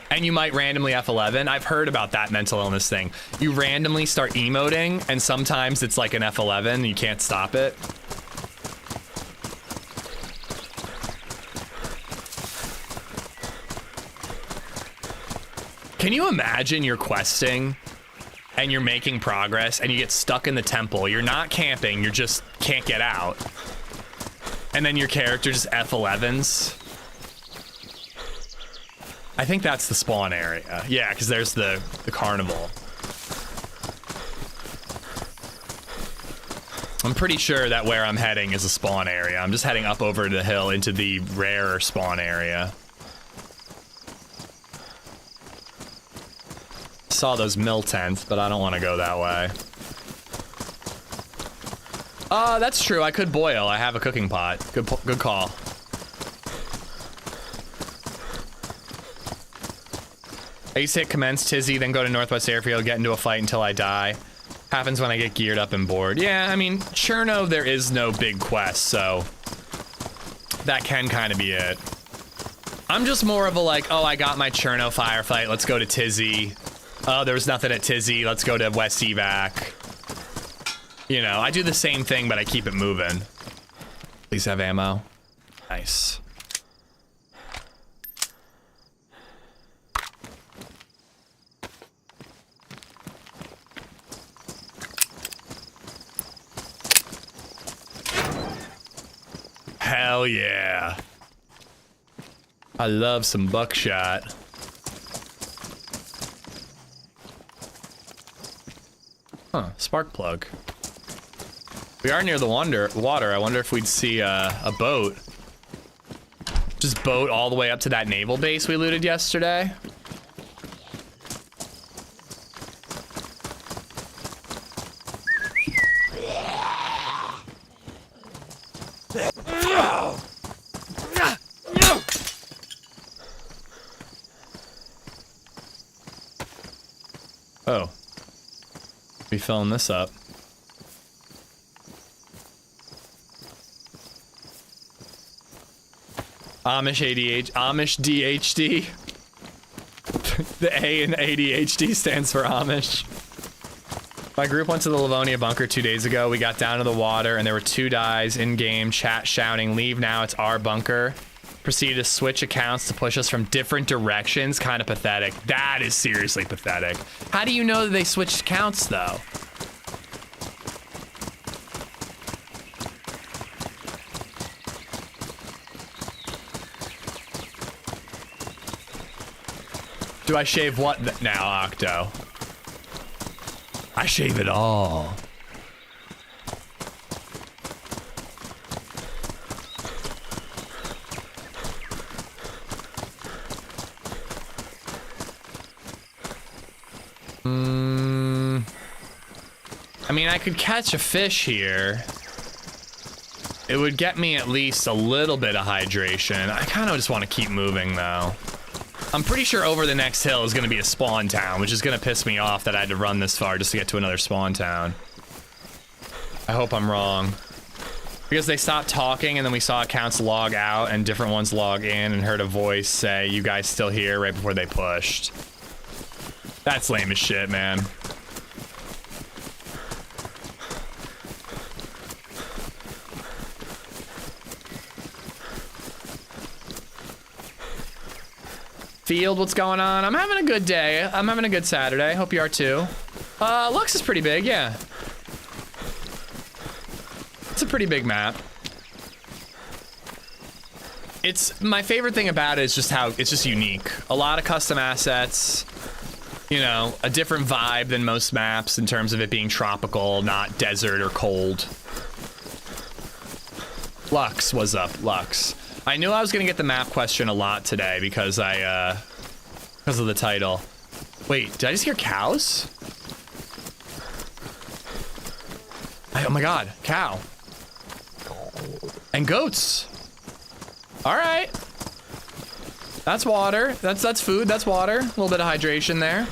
And you might randomly F11. I've heard about that mental illness thing. You randomly start emoting, and sometimes it's like an F11, and you can't stop it. Can you imagine you're questing, and you're making progress, and you get stuck in the temple? You're not camping, you just can't get out. And then your character just F11s. I think that's the spawn area. Yeah, because there's the carnival. I'm pretty sure that where I'm heading is a spawn area. I'm just heading up over the hill into the rarer spawn area. Saw those mill tents, but I don't want to go that way. That's true. I could boil. I have a cooking pot. Good call. I used to hit commence Tizzy, then go to Northwest Airfield, get into a fight until I die. Happens when I get geared up and bored. Yeah, I mean, Cherno, there is no big quest, so that can kind of be it. I'm just more of a like, oh, I got my Cherno firefight, let's go to Tizzy. Oh, there was nothing at Tizzy, let's go to West Evac. You know, I do the same thing, but I keep it moving. Please have ammo. Nice. Hell yeah. I love some buckshot. Huh, spark plug. We are near the water. I wonder if we'd see a boat. Just boat all the way up to that naval base we looted yesterday. Oh. We filling this up. Amish DHD. The A in ADHD stands for Amish. My group went to the Livonia bunker 2 days ago. We got down to the water and there were 2 dies in game, chat shouting, leave now, it's our bunker. Proceeded to switch accounts to push us from different directions. Kind of pathetic. That is seriously pathetic. How do you know that they switched accounts though? Do I shave what now, Octo? I shave it all. I mean, I could catch a fish here. It would get me at least a little bit of hydration. I kind of just want to keep moving, though. I'm pretty sure over the next hill is going to be a spawn town, which is going to piss me off that I had to run this far just to get to another spawn town. I hope I'm wrong. Because they stopped talking and then we saw accounts log out and different ones log in and heard a voice say, you guys still here, right before they pushed. That's lame as shit, man. Field, what's going on? I'm having a good day. I'm having a good Saturday. Hope you are too. Lux is pretty big, yeah. It's a pretty big map. It's my favorite thing about it is just how it's just unique. A lot of custom assets, you know, a different vibe than most maps in terms of it being tropical, not desert or cold. Lux, what's up, Lux? I knew I was gonna get the map question a lot today because because of the title. Wait, did I just hear cows? Oh my god, cow. And goats. All right. That's water. That's food. That's water. A little bit of hydration there.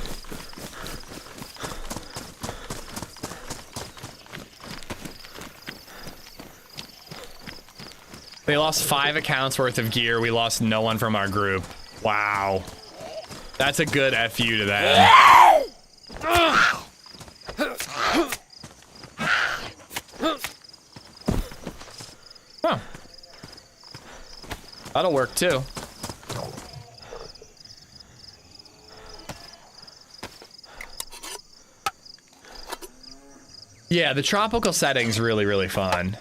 They lost 5 accounts worth of gear. We lost no one from our group. Wow. That's a good FU to that. Huh. That'll work too. Yeah, the tropical setting's really, really fun.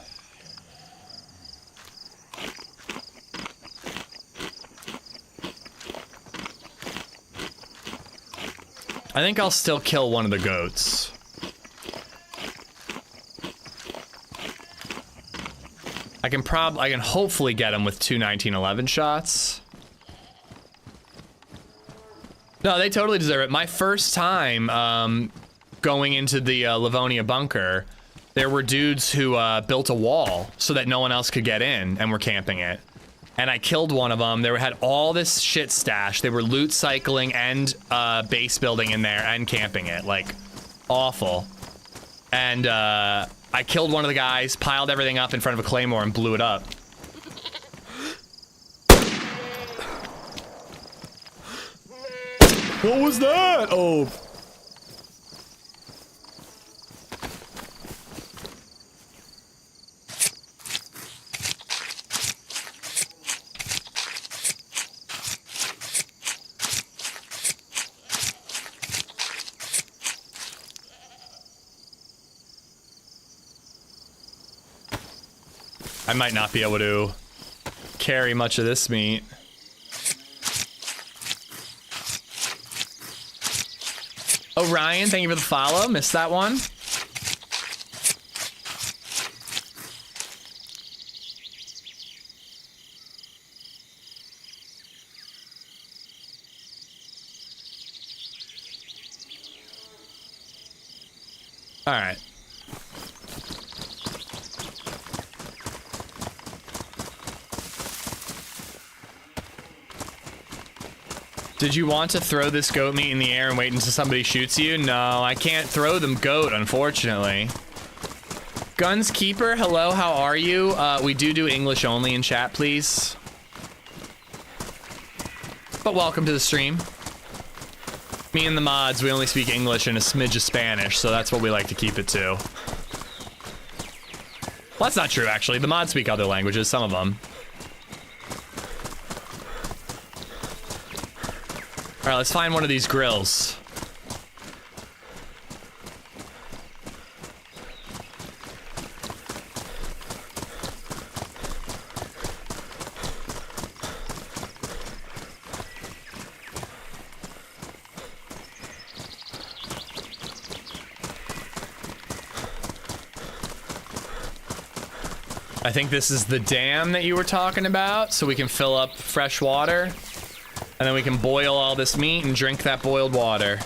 I think I'll still kill one of the goats. I can hopefully get him with 2 1911 shots. No, they totally deserve it. My first time going into the Livonia bunker, there were dudes who built a wall so that no one else could get in and were camping it. And I killed one of them. They had all this shit stashed. They were loot cycling and base building in there and camping it. Like, awful. And I killed one of the guys, piled everything up in front of a claymore and blew it up. What was that? Oh. I might not be able to carry much of this meat. Oh, Ryan, thank you for the follow. Missed that one. All right. Did you want to throw this goat meat in the air and wait until somebody shoots you? No, I can't throw them goat, unfortunately. Guns Keeper, hello, how are you? We do English only in chat, please. But welcome to the stream. Me and the mods, we only speak English and a smidge of Spanish, so that's what we like to keep it to. Well, that's not true, actually. The mods speak other languages, some of them. All right, let's find one of these grills. I think this is the dam that you were talking about, so we can fill up fresh water. And then we can boil all this meat and drink that boiled water.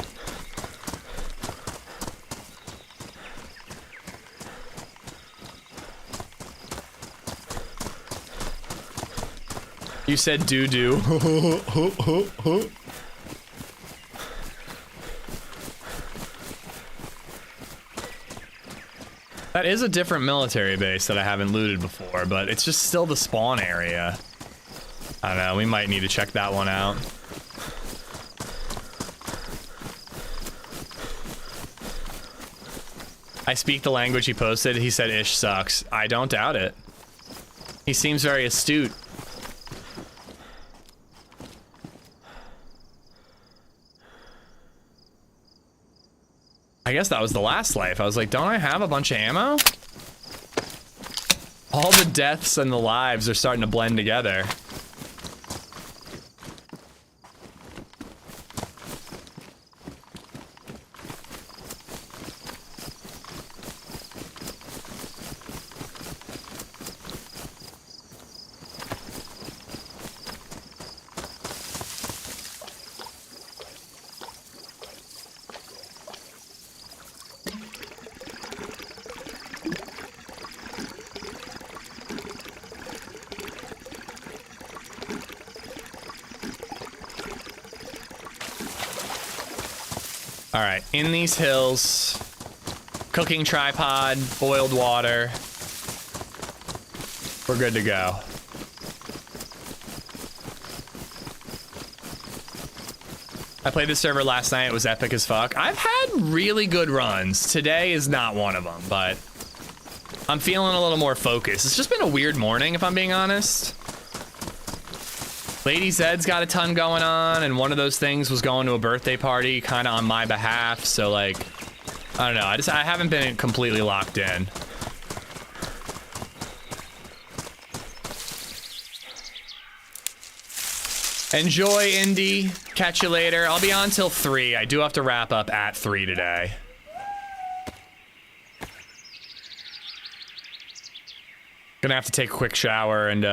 You said doo-doo. That is a different military base that I haven't looted before, but it's just still the spawn area. I don't know, we might need to check that one out. I speak the language he posted. He said ish sucks. I don't doubt it. He seems very astute. I guess that was the last life. I was like, don't I have a bunch of ammo? All the deaths and the lives are starting to blend together. All right, in these hills, cooking tripod, boiled water. We're good to go. I played this server last night. It was epic as fuck. I've had really good runs. Today is not one of them, but I'm feeling a little more focused. It's just been a weird morning, if I'm being honest. LadyZed's got a ton going on, and one of those things was going to a birthday party kind of on my behalf, so like, I don't know, I haven't been completely locked in. Enjoy, Indy. Catch you later. I'll be on till 3. I do have to wrap up at 3 today. Gonna have to take a quick shower and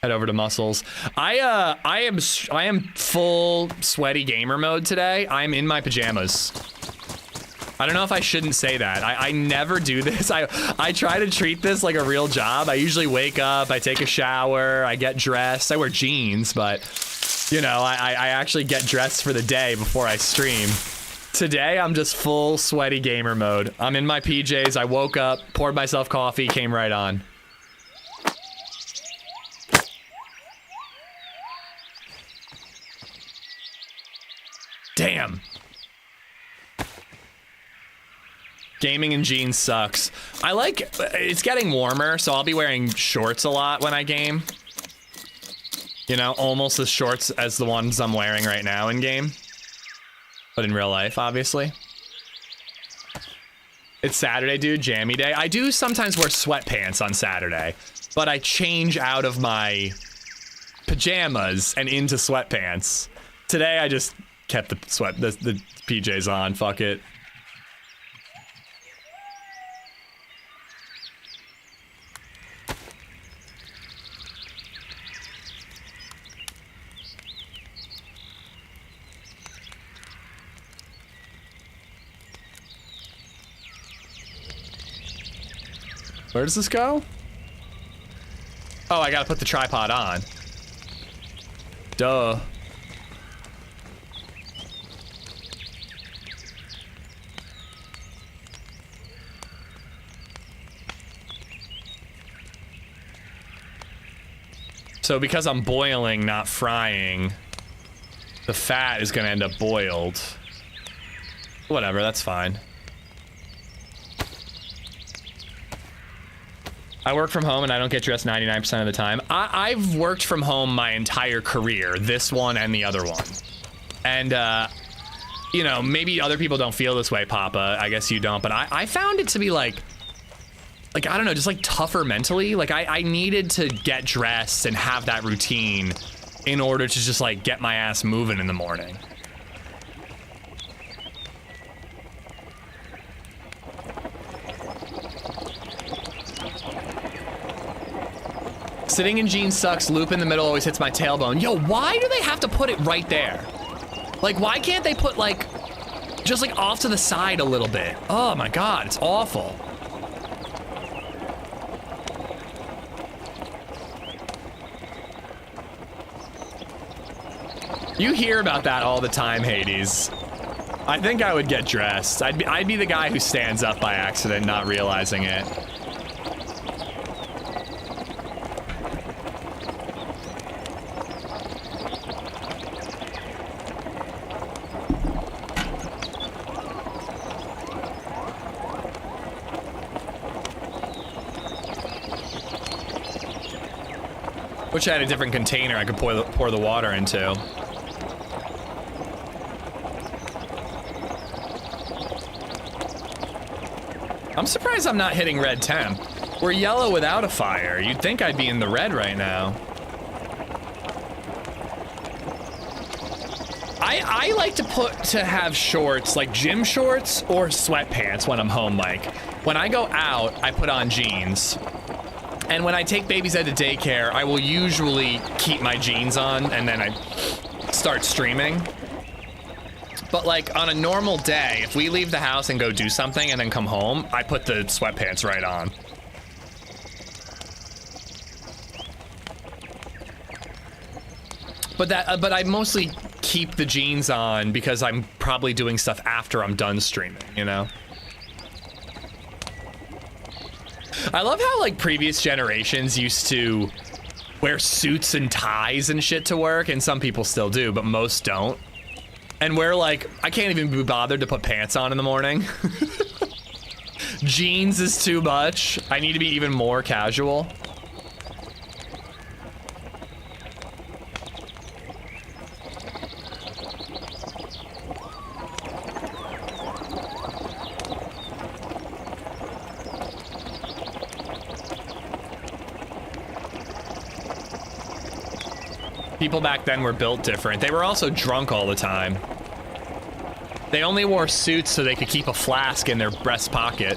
head over to Muscles. I am full sweaty gamer mode today. I'm in my pajamas. I don't know if I shouldn't say that. I never do this. I try to treat this like a real job. I usually wake up, I take a shower, I get dressed. I wear jeans, but you know, I actually get dressed for the day before I stream. Today, I'm just full sweaty gamer mode. I'm in my PJs. I woke up, poured myself coffee, came right on. Damn. Gaming in jeans sucks. I like, it's getting warmer, so I'll be wearing shorts a lot when I game. You know, almost as shorts as the ones I'm wearing right now in game. But in real life, obviously. It's Saturday, dude, jammy day. I do sometimes wear sweatpants on Saturday, but I change out of my pajamas and into sweatpants. Today, I just kept the PJs on, fuck it. Where does this go? Oh, I gotta put the tripod on. Duh. So because I'm boiling, not frying, the fat is gonna end up boiled. Whatever, that's fine. I work from home and I don't get dressed 99% of the time. I've worked from home my entire career, this one and the other one. And, you know, maybe other people don't feel this way, Papa. I guess you don't, but I found it to be like, I don't know, just like tougher mentally. Like I needed to get dressed and have that routine in order to just like get my ass moving in the morning. Sitting in jeans sucks. Loop in the middle always hits my tailbone. Yo, why do they have to put it right there? Like, why can't they put like, just like off to the side a little bit? Oh my God, it's awful. You hear about that all the time, Hades. I think I would get dressed. I'd be the guy who stands up by accident, not realizing it. Wish I had a different container I could pour the water into. I'm surprised I'm not hitting red temp. We're yellow without a fire. You'd think I'd be in the red right now. I like to have shorts, like gym shorts or sweatpants when I'm home, Mike. When I go out, I put on jeans. And when I take BabyZed to daycare, I will usually keep my jeans on and then I start streaming. But like on a normal day, if we leave the house and go do something and then come home, I put the sweatpants right on. But I mostly keep the jeans on because I'm probably doing stuff after I'm done streaming, you know? I love how like previous generations used to wear suits and ties and shit to work, and some people still do, but most don't. And we're like, I can't even be bothered to put pants on in the morning. Jeans is too much. I need to be even more casual. People back then were built different. They were also drunk all the time. They only wore suits so they could keep a flask in their breast pocket.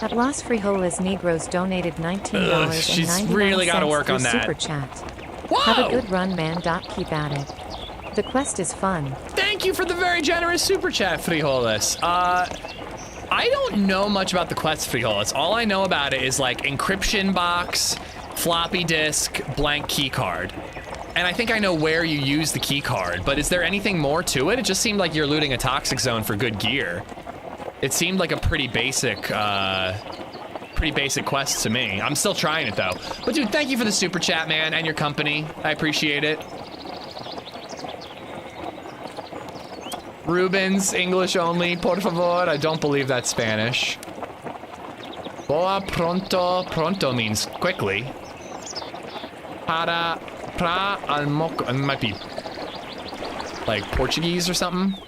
At Los Frijoles Negros donated $19.99 she's really gotta work on that. Super chat. Whoa! Have a good run, man. Keep at it. The quest is fun. Thank you for the very generous super chat, Frijoles. I don't know much about the quest, Frijoles. All I know about it is like encryption box, floppy disk, blank key card. And I think I know where you use the key card, but is there anything more to it? It just seemed like you're looting a toxic zone for good gear. It seemed like a pretty basic quest to me. I'm still trying it though. But dude, thank you for the super chat, man, and your company. I appreciate it. Rubens, English only, por favor. I don't believe that's Spanish. Boa pronto. Pronto means quickly. Para almoco. It might be like Portuguese or something.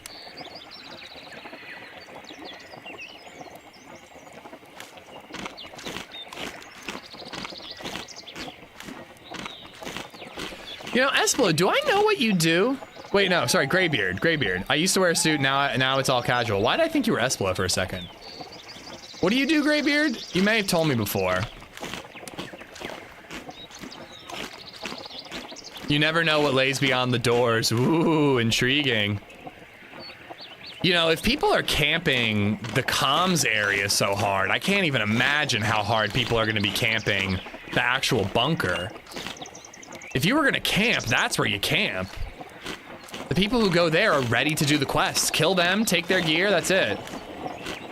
You know, Esplo, do I know what you do? Wait, no, sorry, Graybeard. I used to wear a suit, now it's all casual. Why did I think you were Esplo for a second? What do you do, Graybeard? You may have told me before. You never know what lays beyond the doors. Ooh, intriguing. You know, if people are camping the comms area so hard, I can't even imagine how hard people are gonna be camping the actual bunker. If you were gonna camp, that's where you camp. The people who go there are ready to do the quest. Kill them, take their gear, that's it.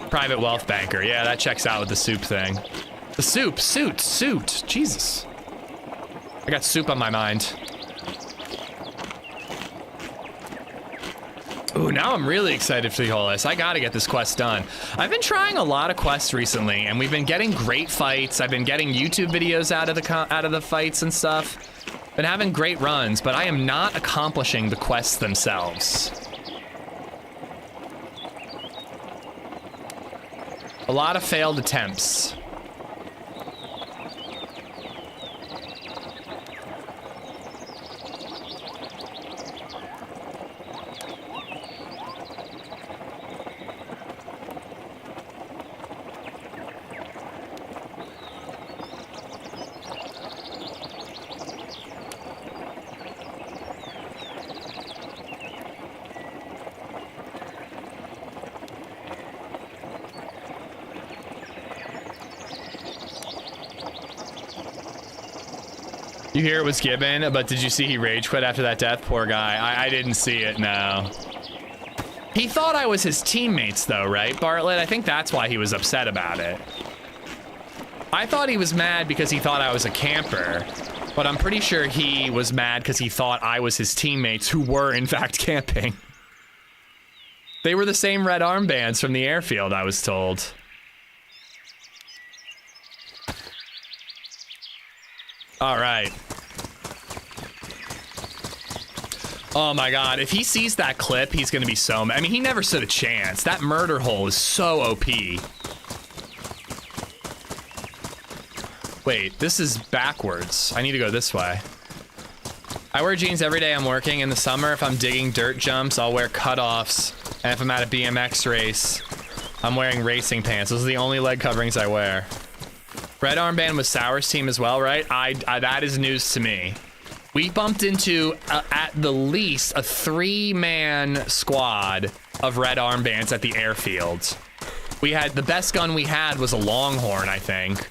Private wealth banker. Yeah, that checks out with the soup thing. The suit. Jesus. I got soup on my mind. Ooh, now I'm really excited for the whole list. I gotta get this quest done. I've been trying a lot of quests recently, and we've been getting great fights. I've been getting YouTube videos out of the fights and stuff. Been having great runs, but I am not accomplishing the quests themselves. A lot of failed attempts. You hear it was Gibbon, but did you see he rage quit after that death? Poor guy. I didn't see it, no. He thought I was his teammates though, right, Bartlett? I think that's why he was upset about it. I thought he was mad because he thought I was a camper, but I'm pretty sure he was mad because he thought I was his teammates who were in fact camping. They were the same red armbands from the airfield, I was told. All right. Oh my god, if he sees that clip, he's gonna be so mad. I mean, he never stood a chance. That murder hole is so OP. Wait, this is backwards. I need to go this way. I wear jeans every day I'm working. In the summer, if I'm digging dirt jumps, I'll wear cutoffs. And if I'm at a BMX race, I'm wearing racing pants. Those are the only leg coverings I wear. Red armband was Sour's team as well, right? That is news to me. We bumped into, at the least, a 3-man squad of red armbands at the airfield. We had, the best gun we had was a Longhorn, I think.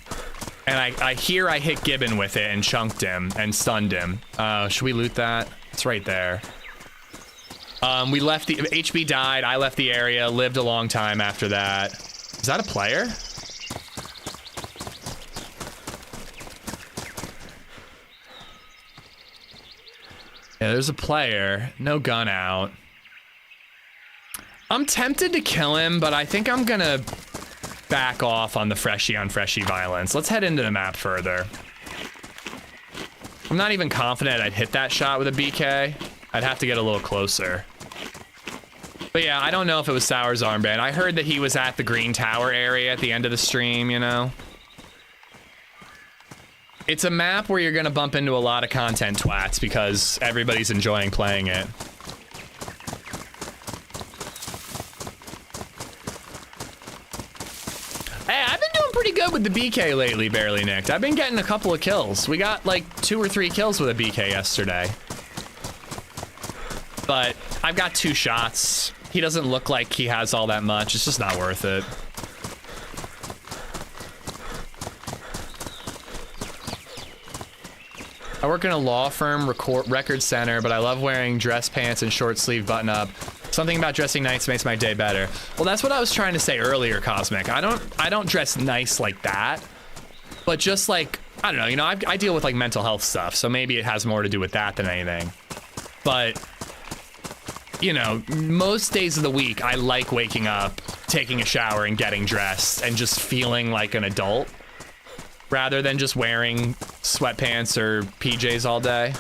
And I hear I hit Gibbon with it and chunked him and stunned him. Should we loot that? It's right there. We left the, HB died, I left the area, lived a long time after that. Is that a player? Yeah, there's a player. No gun out. I'm tempted to kill him, but I think I'm gonna back off on the freshie on freshie violence. Let's head into the map further. I'm not even confident I'd hit that shot with a BK. I'd have to get a little closer. But yeah, I don't know if it was Sour's armband. I heard that he was at the green tower area at the end of the stream, you know? It's a map where you're gonna bump into a lot of content twats because everybody's enjoying playing it. Hey, I've been doing pretty good with the BK lately, Barely Nicked. I've been getting a couple of kills. We got like 2 or 3 kills with a BK yesterday. But I've got 2 shots. He doesn't look like he has all that much. It's just not worth it. I work in a law firm record center, but I love wearing dress pants and short sleeve button up. Something about dressing nice makes my day better. Well, that's what I was trying to say earlier, Cosmic. I don't dress nice like that, but just like, I don't know, you know, I deal with like mental health stuff, so maybe it has more to do with that than anything. But, you know, most days of the week, I like waking up, taking a shower and getting dressed and just feeling like an adult, rather than just wearing sweatpants or PJs all day.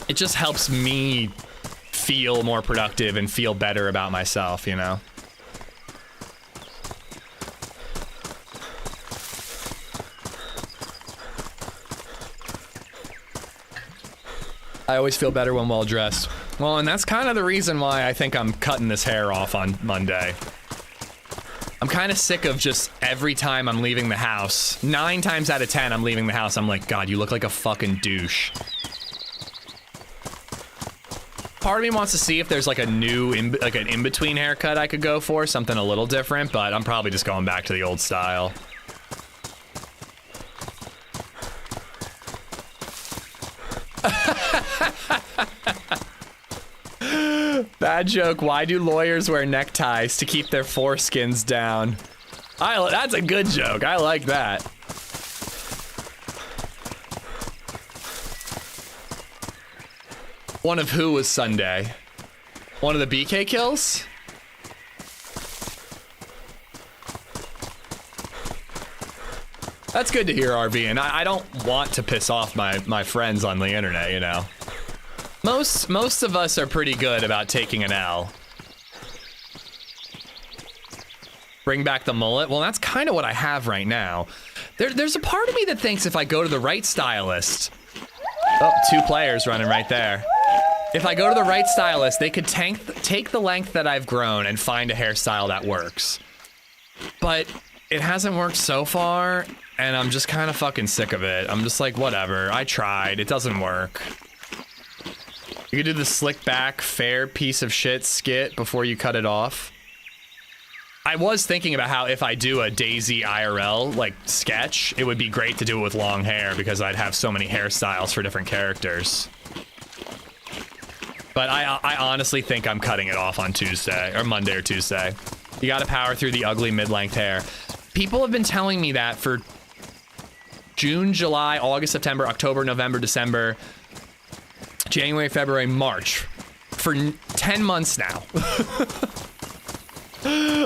It just helps me feel more productive and feel better about myself, you know? I always feel better when well dressed. Well, and that's kind of the reason why I think I'm cutting this hair off on Monday. I'm kind of sick of just every time I'm leaving the house, 9 times out of 10 I'm leaving the house, I'm like, God, you look like a fucking douche. Part of me wants to see if there's like a new, an in-between haircut I could go for, something a little different, but I'm probably just going back to the old style. Bad joke. Why do lawyers wear neckties? To keep their foreskins down. That's a good joke. I like that. One of who was Sunday? One of the BK kills? That's good to hear, RV, and I don't want to piss off my friends on the internet, you know. Most of us are pretty good about taking an L. Bring back the mullet? Well, that's kind of what I have right now. There's a part of me that thinks if I go to the right stylist... Oh, 2 players running right there. If I go to the right stylist, they could take the length that I've grown and find a hairstyle that works. But it hasn't worked so far, and I'm just kind of fucking sick of it. I'm just like, whatever, I tried, it doesn't work. You could do the slick back, fair piece of shit skit before you cut it off. I was thinking about how if I do a DayZ IRL, like, sketch, it would be great to do it with long hair because I'd have so many hairstyles for different characters. But I honestly think I'm cutting it off on Tuesday, or Monday or Tuesday. You gotta power through the ugly mid-length hair. People have been telling me that for June, July, August, September, October, November, December, January, February, March. For 10 months now.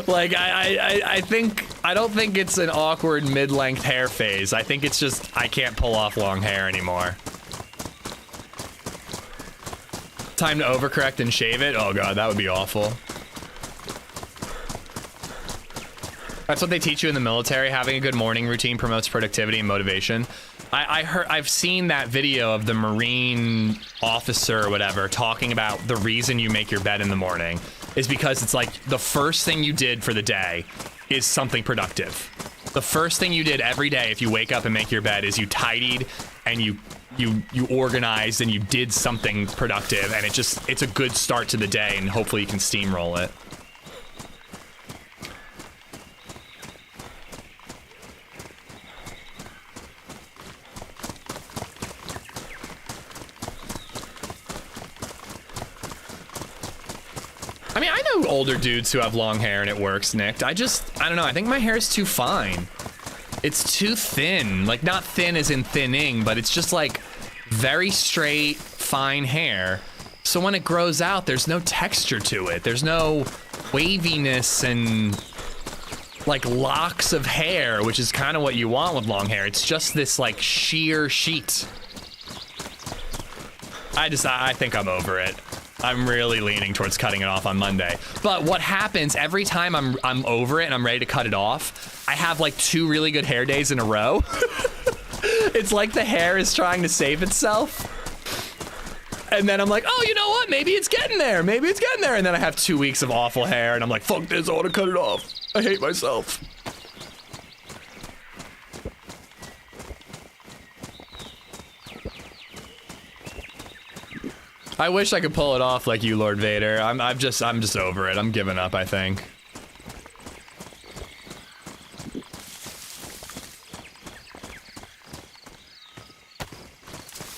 Like, I think I don't think it's an awkward mid-length hair phase. I think it's just I can't pull off long hair anymore. Time to overcorrect and shave it? Oh god, that would be awful. That's what they teach you in the military. Having a good morning routine promotes productivity and motivation. I've seen that video of the Marine officer or whatever talking about the reason you make your bed in the morning is because it's like the first thing you did for the day is something productive. The first thing you did every day if you wake up and make your bed is you tidied and you organized and you did something productive, and it's a good start to the day, and hopefully you can steamroll it. I mean, I know older dudes who have long hair and it works, Nick. I don't know. I think my hair is too fine. It's too thin. Like, not thin as in thinning, but it's just like very straight, fine hair. So when it grows out, there's no texture to it. There's no waviness and like locks of hair, which is kind of what you want with long hair. It's just this like sheer sheet. I think I'm over it. I'm really leaning towards cutting it off on Monday. But what happens every time I'm over it and I'm ready to cut it off, I have like 2 really good hair days in a row. It's like the hair is trying to save itself. And then I'm like, oh, you know what? Maybe it's getting there. Maybe it's getting there. And then I have 2 weeks of awful hair and I'm like, fuck this, I want to cut it off. I hate myself. I wish I could pull it off like you, Lord Vader. I'm just over it. I'm giving up, I think.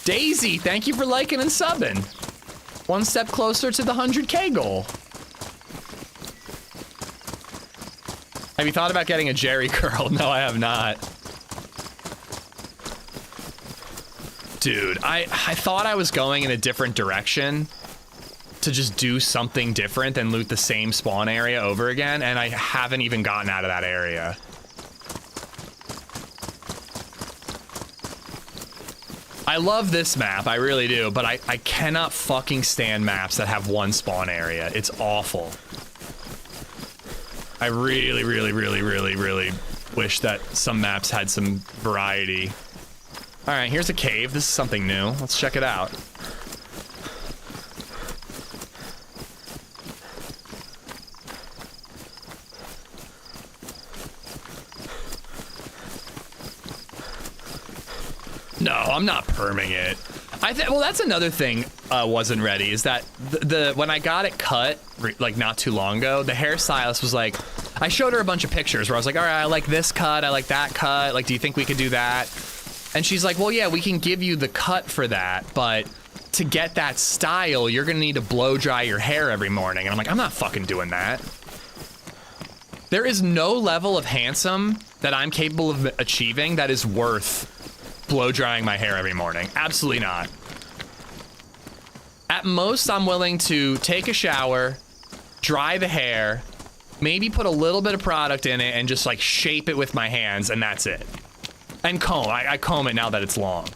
DayZ, thank you for liking and subbing. 1 step closer to the 100K goal. Have you thought about getting a Jerry curl? No, I have not. Dude, I thought I was going in a different direction to just do something different than loot the same spawn area over again, and I haven't even gotten out of that area. I love this map, I really do, but I cannot fucking stand maps that have 1 spawn area. It's awful. I really, really, really, really, really wish that some maps had some variety. All right, here's a cave. This is something new. Let's check it out. No, I'm not perming it. Well, that's another thing wasn't ready, is that when I got it cut, like not too long ago, the hairstylist was like, I showed her a bunch of pictures where I was like, all right, I like this cut, I like that cut, like, do you think we could do that? And she's like, well, yeah, we can give you the cut for that, but to get that style, you're gonna need to blow dry your hair every morning. And I'm like, I'm not fucking doing that. There is no level of handsome that I'm capable of achieving that is worth blow drying my hair every morning. Absolutely not. At most, I'm willing to take a shower, dry the hair, maybe put a little bit of product in it and just like shape it with my hands, and that's it. And comb. I comb it now that it's long.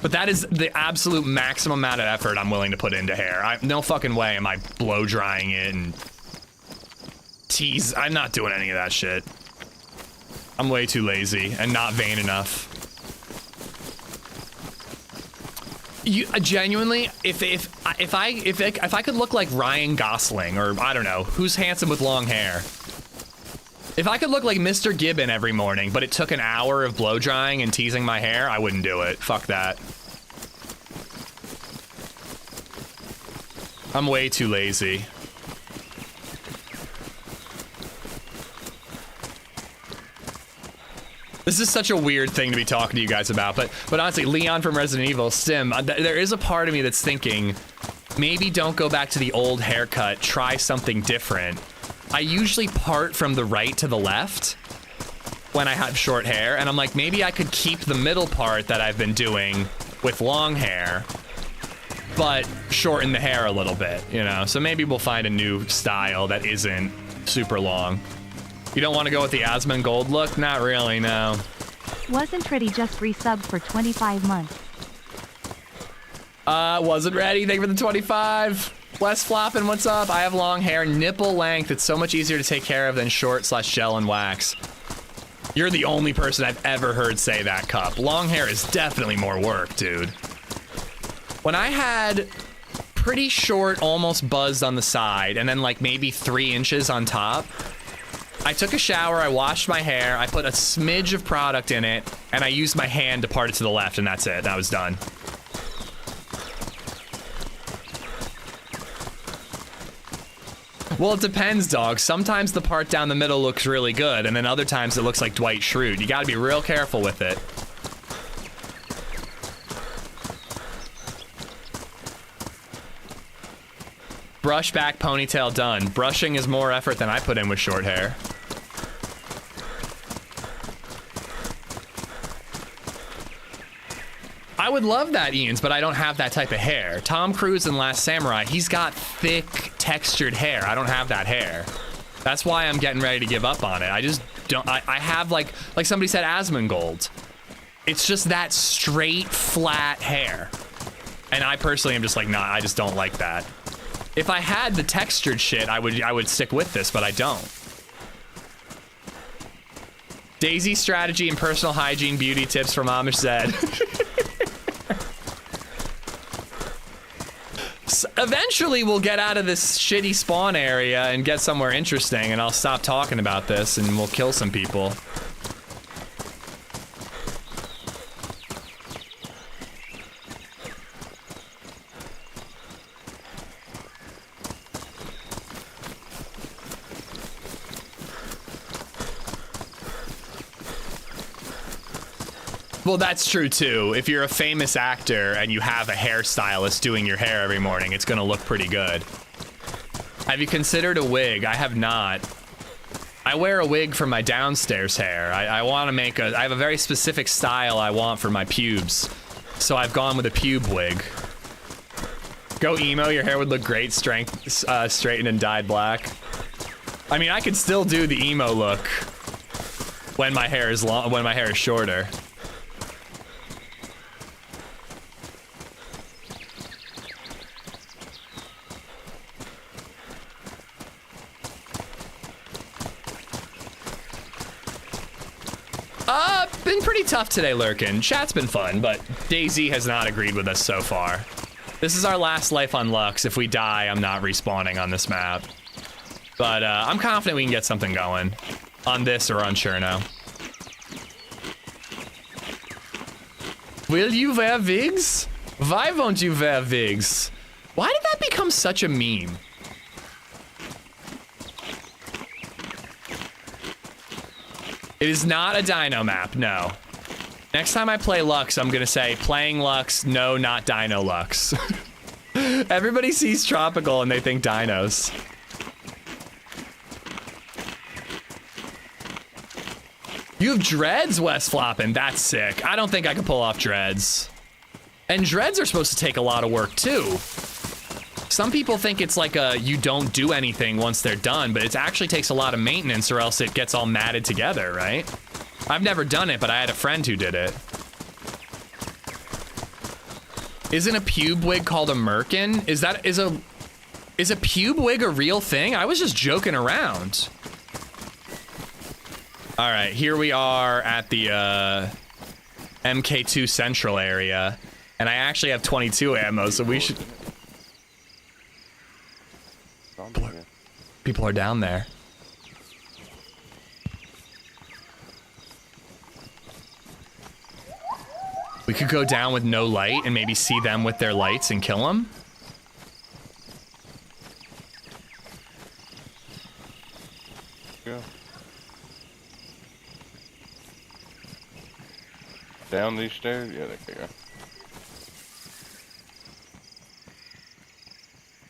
But that is the absolute maximum amount of effort I'm willing to put into hair. No fucking way am I blow drying it and tease. I'm not doing any of that shit. I'm way too lazy and not vain enough. You genuinely, if I could look like Ryan Gosling, or I don't know, who's handsome with long hair. If I could look like Mr. Gibbon every morning, but it took an hour of blow drying and teasing my hair, I wouldn't do it. Fuck that. I'm way too lazy. This is such a weird thing to be talking to you guys about, but honestly, Leon from Resident Evil, Sim, there is a part of me that's thinking, maybe don't go back to the old haircut, try something different. I usually part from the right to the left when I have short hair, and I'm like, maybe I could keep the middle part that I've been doing with long hair, but shorten the hair a little bit, you know? So maybe we'll find a new style that isn't super long. You don't want to go with the Asmon Gold look? Not really, no. Wasn't ready just resubbed for 25 months. Wasn't ready. Thank you for the 25. Wes Floppin', what's up? I have long hair, nipple length. It's so much easier to take care of than short/gel and wax. You're the only person I've ever heard say that, Cup. Long hair is definitely more work, dude. When I had pretty short, almost buzzed on the side, and then like maybe 3 inches on top, I took a shower, I washed my hair, I put a smidge of product in it, and I used my hand to part it to the left, and that's it. That was done. Well, it depends, dog. Sometimes the part down the middle looks really good, and then other times it looks like Dwight Schrute. You gotta be real careful with it. Brush back, ponytail done. Brushing is more effort than I put in with short hair. I would love that, Ian's, but I don't have that type of hair. Tom Cruise in Last Samurai, he's got thick, textured hair. I don't have that hair. That's why I'm getting ready to give up on it. I just don't, I have like somebody said, Asmongold. It's just that straight, flat hair. And I personally am just like, nah, I just don't like that. If I had the textured shit, I would stick with this, but I don't. DayZ strategy and personal hygiene beauty tips from AmishZed. Eventually we'll get out of this shitty spawn area and get somewhere interesting, and I'll stop talking about this and we'll kill some people. Well, that's true too. If you're a famous actor and you have a hairstylist doing your hair every morning, it's gonna look pretty good. Have you considered a wig? I have not. I wear a wig for my downstairs hair. I want to make I have a very specific style I want for my pubes. So I've gone with a pube wig. Go emo, your hair would look great, straightened and dyed black. I mean, I could still do the emo look when my hair is long, when my hair is shorter. Been pretty tough today, Lurkin. Chat's been fun, but DayZ has not agreed with us so far. This is our last life on Lux. If we die, I'm not respawning on this map. But I'm confident we can get something going on this or on Cherno. Will you wear wigs? Why won't you wear wigs? Why did that become such a meme? It is not a dino map, no. Next time I play Lux, I'm gonna say, playing Lux, no, not Dino Lux. Everybody sees Tropical and they think dinos. You have dreads, Wes Floppin', that's sick. I don't think I could pull off dreads. And dreads are supposed to take a lot of work too. Some people think it's like you don't do anything once they're done, but it actually takes a lot of maintenance or else it gets all matted together, right? I've never done it, but I had a friend who did it. Isn't a pube wig called a merkin? Is a pube wig a real thing? I was just joking around. All right, here we are at the MK2 Central area, and I actually have 22 ammo, so we should... People are down there. We could go down with no light and maybe see them with their lights and kill them. Yeah. Down these stairs? Yeah, there you go.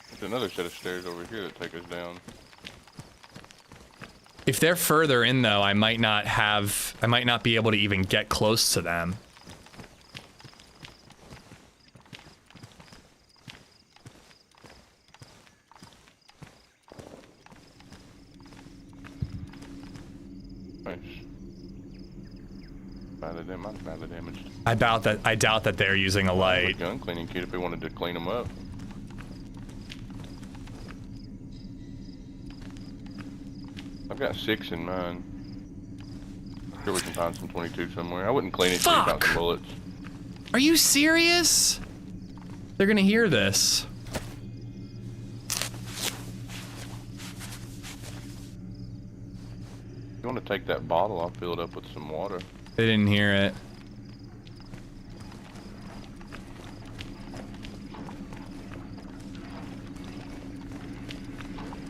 There's another set of stairs over here that take us down. If they're further in though, I might not be able to even get close to them. Nice. Badly damaged. I doubt that they're using a light. Gun cleaning kit if we wanted to clean them up. I've got 6 in mine. Sure we can find some 22 somewhere. I wouldn't clean it till you found some bullets. Are you serious? They're gonna hear this. If you want to take that bottle, I'll fill it up with some water. They didn't hear it.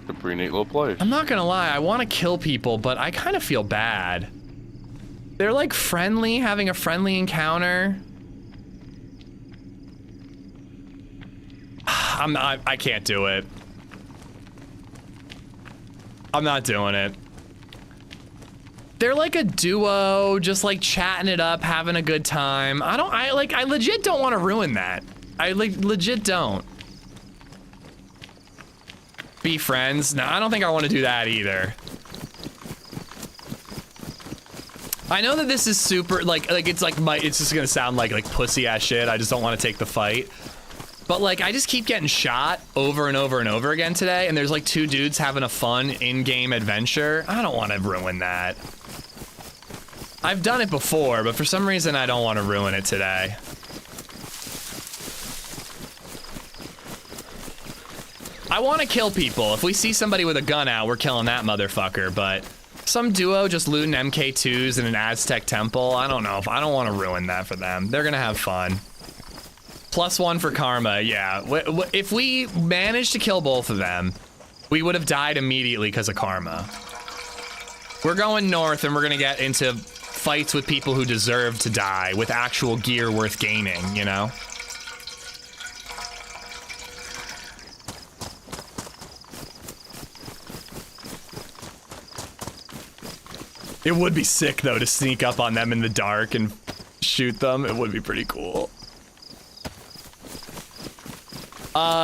It's a pretty neat little place. I'm not gonna lie, I want to kill people, but I kind of feel bad. They're like friendly, having a friendly encounter. I can't do it. I'm not doing it. They're like a duo, just like chatting it up, having a good time. I legit don't want to ruin that. I legit don't. Be friends? No, I don't think I want to do that either. I know that this is super, it's just gonna sound like pussy ass shit. I just don't want to take the fight. But like, I just keep getting shot over and over and over again today, and there's like 2 dudes having a fun in-game adventure. I don't want to ruin that. I've done it before, but for some reason I don't want to ruin it today. I want to kill people. If we see somebody with a gun out, we're killing that motherfucker, but some duo just looting MK2s in an Aztec temple, I don't know. I don't want to ruin that for them. They're gonna have fun. +1 for karma, yeah. If we managed to kill both of them, we would have died immediately because of karma. We're going north and we're gonna get into fights with people who deserve to die with actual gear worth gaining, you know? It would be sick though to sneak up on them in the dark and shoot them. It would be pretty cool.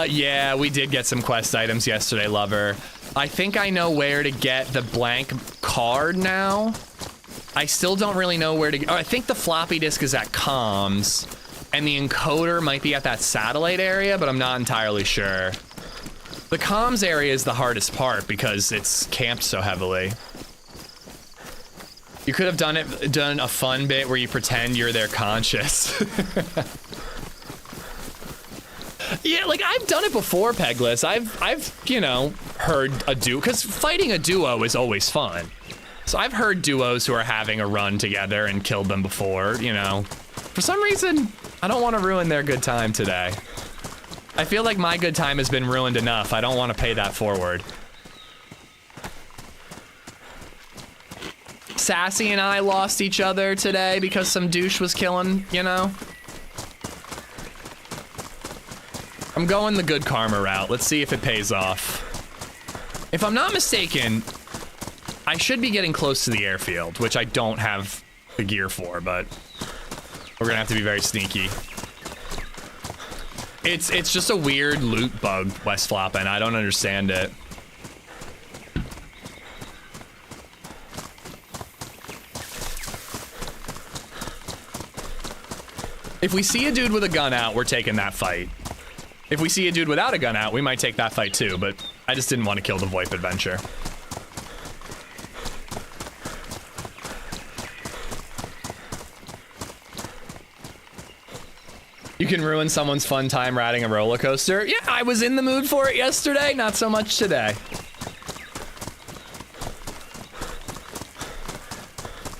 Yeah, we did get some quest items yesterday, lover. I think I know where to get the blank card now. I still don't really know where to get. Oh, I think the floppy disk is at comms, and the encoder might be at that satellite area, but I'm not entirely sure. The comms area is the hardest part because it's camped so heavily. You could have done a fun bit where you pretend you're their conscious. Yeah, like I've done it before, Pegless. I've you know, heard a duo, because fighting a duo is always fun. So I've heard duos who are having a run together and killed them before, you know. For some reason, I don't want to ruin their good time today. I feel like my good time has been ruined enough. I don't want to pay that forward. Sassy and I lost each other today because some douche was killing, you know. I'm going the good karma route. Let's see if it pays off. If I'm not mistaken, I should be getting close to the airfield, which I don't have the gear for, but we're gonna have to be very sneaky. It's just a weird loot bug, West Flop, and I don't understand it. If we see a dude with a gun out, we're taking that fight. If we see a dude without a gun out, we might take that fight too, but I just didn't want to kill the VoIP adventure. You can ruin someone's fun time riding a roller coaster. Yeah, I was in the mood for it yesterday, not so much today.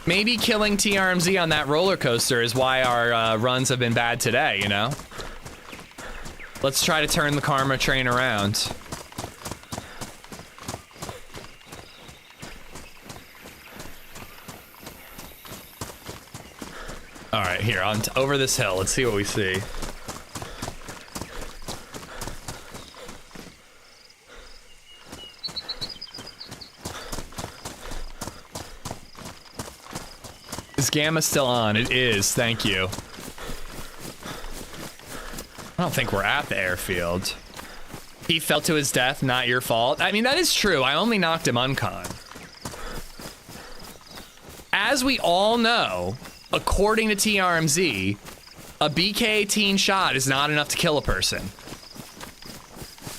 Maybe killing TRMZ on that roller coaster is why our runs have been bad today, you know? Let's try to turn the karma train around. All right, here, over this hill. Let's see what we see. Is Gamma still on? It is, thank you. I don't think we're at the airfield. He fell to his death, not your fault. I mean, that is true. I only knocked him uncon. as we all know, according to TRMZ, a BK-18 shot is not enough to kill a person.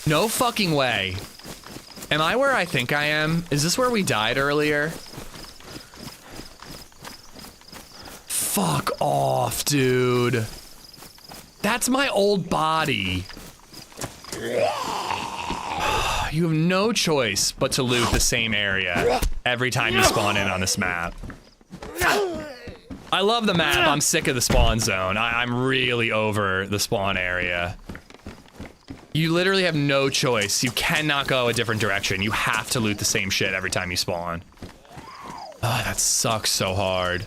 No fucking way. Am I where I think I am? Is this where we died earlier? Fuck off, dude. That's my old body. You have no choice but to loot the same area every time you spawn in on this map. I love the map. I'm sick of the spawn zone. I'm really over the spawn area. You literally have no choice. You cannot go a different direction. You have to loot the same shit every time you spawn. Oh, that sucks so hard.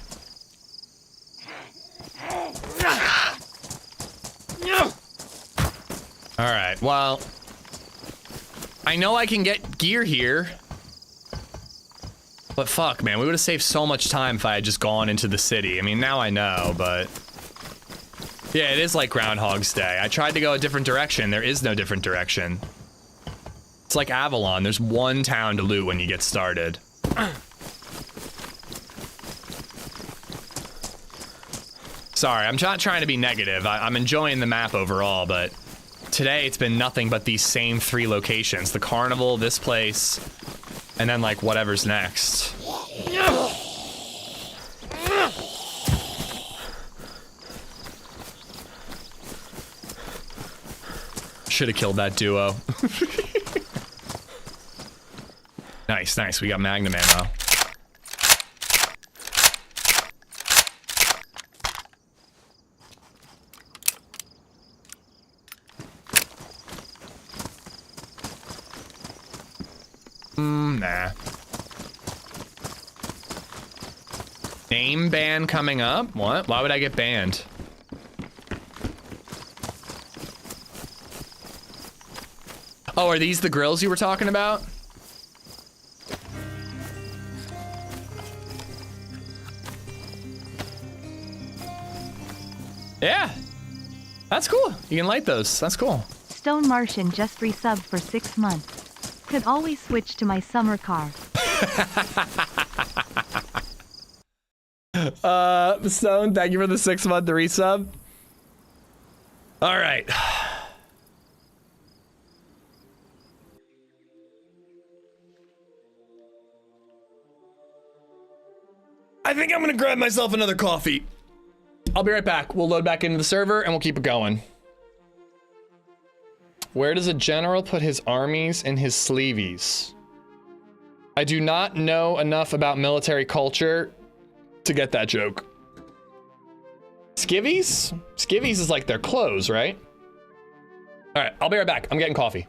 All right, well, I know I can get gear here, but fuck, man, we would have saved so much time if I had just gone into the city. I mean, now I know, but yeah, it is like Groundhog's Day. I tried to go a different direction. There is no different direction. It's like Avalon. There's one town to loot when you get started. Sorry, I'm not trying to be negative. I'm enjoying the map overall, but today it's been nothing but these same 3 locations. The carnival, this place, and then like whatever's next. Should have killed that duo. Nice, nice. We got Magnum ammo. Nah. Name ban coming up? What? Why would I get banned? Oh, are these the grills you were talking about? Yeah. That's cool. You can light those. That's cool. Stone Martian just resubbed for 6 months. Could always switch to my summer car. Stone, thank you for the 6-month resub. All right. I think I'm gonna grab myself another coffee. I'll be right back. We'll load back into the server and we'll keep it going. Where does a general put his armies in his sleeveys? I do not know enough about military culture to get that joke. Skivvies? Skivvies is like their clothes, right? All right, I'll be right back. I'm getting coffee.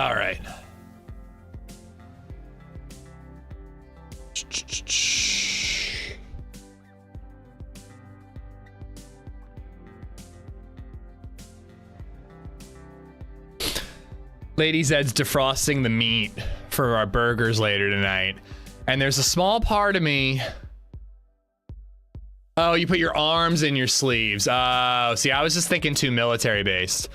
All right. LadyZed's defrosting the meat for our burgers later tonight. And there's a small part of me. Oh, you put your arms in your sleeves. Oh, see, I was just thinking too military based.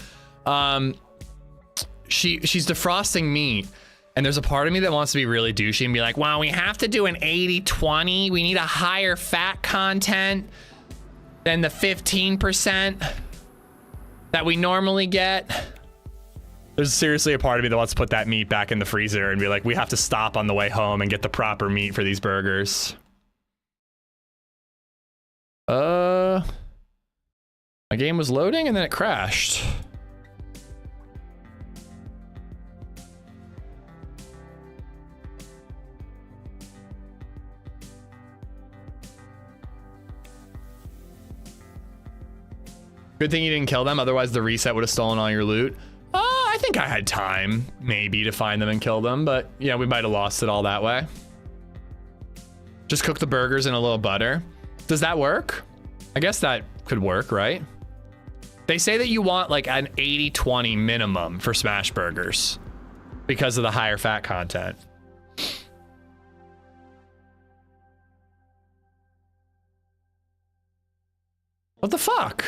She's defrosting meat. And there's a part of me that wants to be really douchey and be like, wow, we have to do an 80-20. We need a higher fat content than the 15% that we normally get. There's seriously a part of me that wants to put that meat back in the freezer and be like, we have to stop on the way home and get the proper meat for these burgers. My game was loading and then it crashed. Good thing you didn't kill them, otherwise the reset would have stolen all your loot. I think I had time, maybe, to find them and kill them, but yeah, we might have lost it all that way. Just cook the burgers in a little butter. Does that work? I guess that could work, right? They say that you want like an 80-20 minimum for smash burgers because of the higher fat content. What the fuck?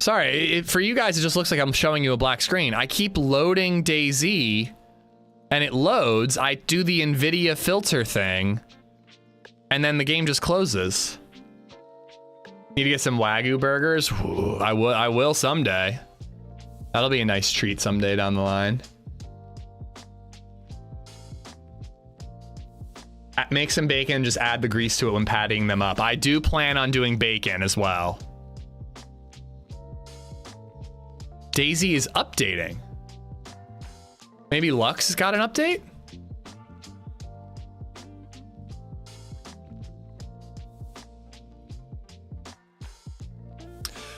Sorry, for you guys, it just looks like I'm showing you a black screen. I keep loading DayZ, and it loads. I do the NVIDIA filter thing, and then the game just closes. Need to get some Wagyu burgers? Ooh, I will someday. That'll be a nice treat someday down the line. Make some bacon, just add the grease to it when patting them up. I do plan on doing bacon as well. DayZ is updating. Maybe Lux has got an update?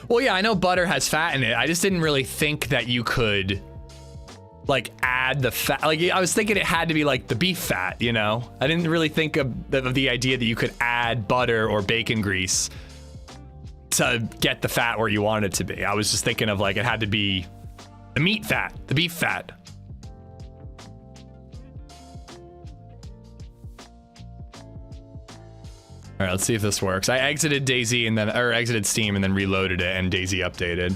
Well, yeah, I know butter has fat in it. I just didn't really think that you could like add the fat. Like I was thinking it had to be like the beef fat, you know? I didn't really think of the idea that you could add butter or bacon grease to get the fat where you want it to be. I was just thinking of like it had to be the meat fat, the beef fat. All right, let's see if this works. I exited DayZ and then, or exited Steam and then reloaded it, and DayZ updated.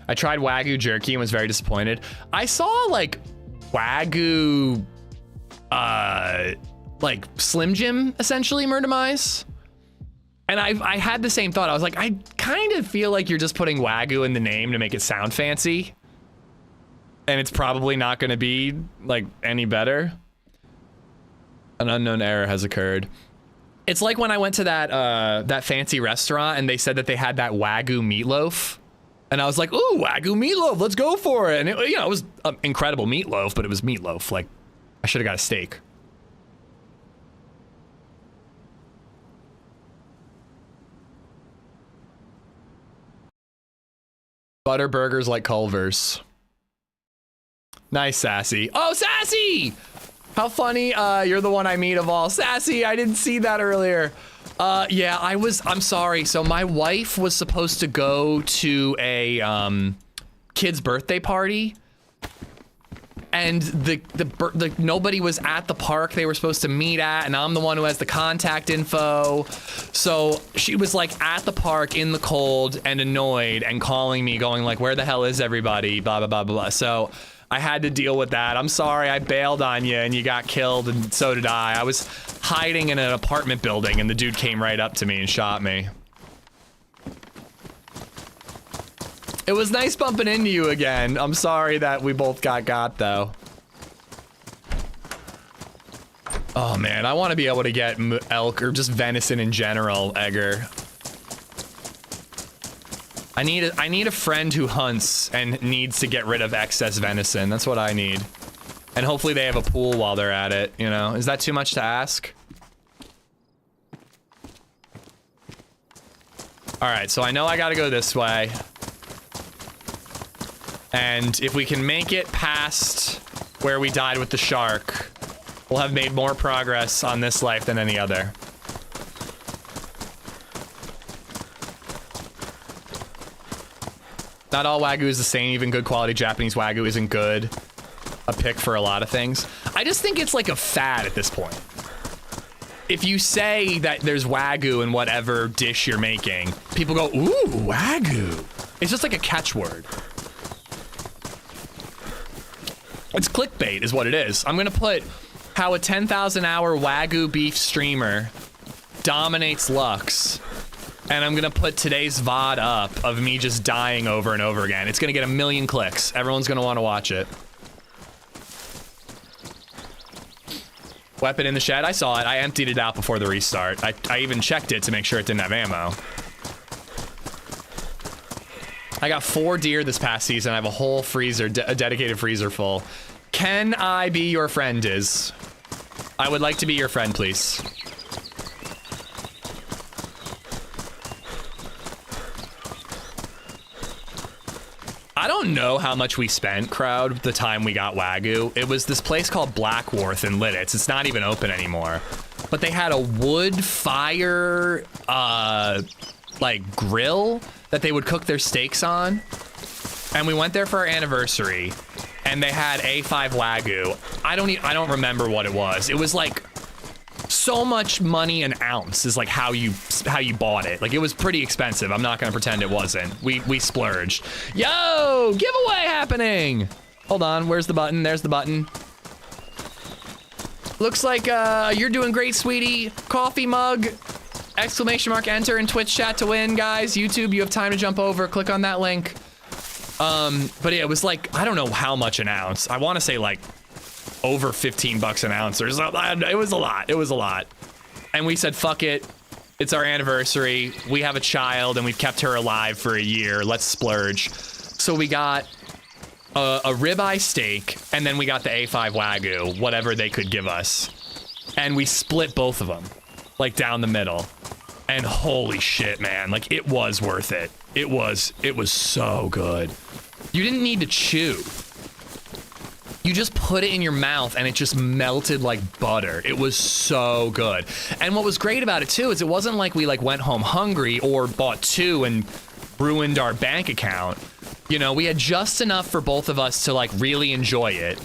I tried Wagyu jerky and was very disappointed. I saw like Wagyu, like Slim Jim essentially murdermise, and I had the same thought. I was like, I kind of feel like you're just putting Wagyu in the name to make it sound fancy, and it's probably not going to be like any better. An unknown error has occurred. It's like when I went to that fancy restaurant and they said that they had that Wagyu meatloaf, and I was like, ooh, Wagyu meatloaf, let's go for it. And it, you know, it was incredible meatloaf, but it was meatloaf. Like I should have got a steak. Butter burgers like Culver's. Nice, Sassy. Oh, Sassy! How funny. You're the one I meet of all. Sassy, I didn't see that earlier. Yeah, I'm sorry. So my wife was supposed to go to a kid's birthday party, and the nobody was at the park they were supposed to meet at, and I'm the one who has the contact info. So she was like at the park in the cold and annoyed and calling me going like, where the hell is everybody? Blah, blah, blah, blah, blah. So I had to deal with that. I'm sorry I bailed on you and you got killed, and so did I. I was hiding in an apartment building and the dude came right up to me and shot me. It was nice bumping into you again. I'm sorry that we both got though. Oh man, I want to be able to get elk or just venison in general, Egger. I need a friend who hunts and needs to get rid of excess venison. That's what I need. And hopefully they have a pool while they're at it, you know? Is that too much to ask? All right, so I know I gotta go this way. And if we can make it past where we died with the shark, we'll have made more progress on this life than any other. Not all Wagyu is the same. Even good quality Japanese Wagyu isn't good. A pick for a lot of things. I just think it's like a fad at this point. If you say that there's Wagyu in whatever dish you're making, people go, ooh, Wagyu. It's just like a catchword. It's clickbait is what it is. I'm gonna put how a 10,000 hour Wagyu beef streamer dominates Lux. And I'm gonna put today's VOD up of me just dying over and over again. It's gonna get 1 million clicks. Everyone's gonna wanna watch it. Weapon in the shed, I saw it. I emptied it out before the restart. I even checked it to make sure it didn't have ammo. I got 4 deer this past season. I have a whole freezer, a dedicated freezer full. Can I be your friend, Diz? I would like to be your friend, please. I don't know how much we spent, crowd, the time we got Wagyu. It was this place called Blackworth in Lidditz. It's not even open anymore. But they had a wood fire, like, grill that they would cook their steaks on. And we went there for our anniversary, and they had A5 Wagyu. I don't remember what it was. It was like so much money an ounce is like how you bought it. Like, it was pretty expensive. I'm not gonna pretend it wasn't. We splurged. Yo, giveaway happening. Hold on, where's the button? There's the button. Looks like you're doing great, sweetie. Coffee mug, exclamation mark, enter in Twitch chat to win, guys. YouTube, you have time to jump over, click on that link. But yeah, it was like, I don't know how much an ounce. I want to say like over 15 bucks an ounce or something. It was a lot. It was a lot. And we said, fuck it. It's our anniversary. We have a child and we've kept her alive for a year. Let's splurge. So we got a ribeye steak and then we got the A5 Wagyu, whatever they could give us. And we split both of them, like down the middle. And holy shit, man. Like, it was worth it. It was so good. You didn't need to chew. You just put it in your mouth and it just melted like butter. It was so good. And what was great about it too is it wasn't like we like went home hungry or bought 2 and ruined our bank account. You know, we had just enough for both of us to like really enjoy it.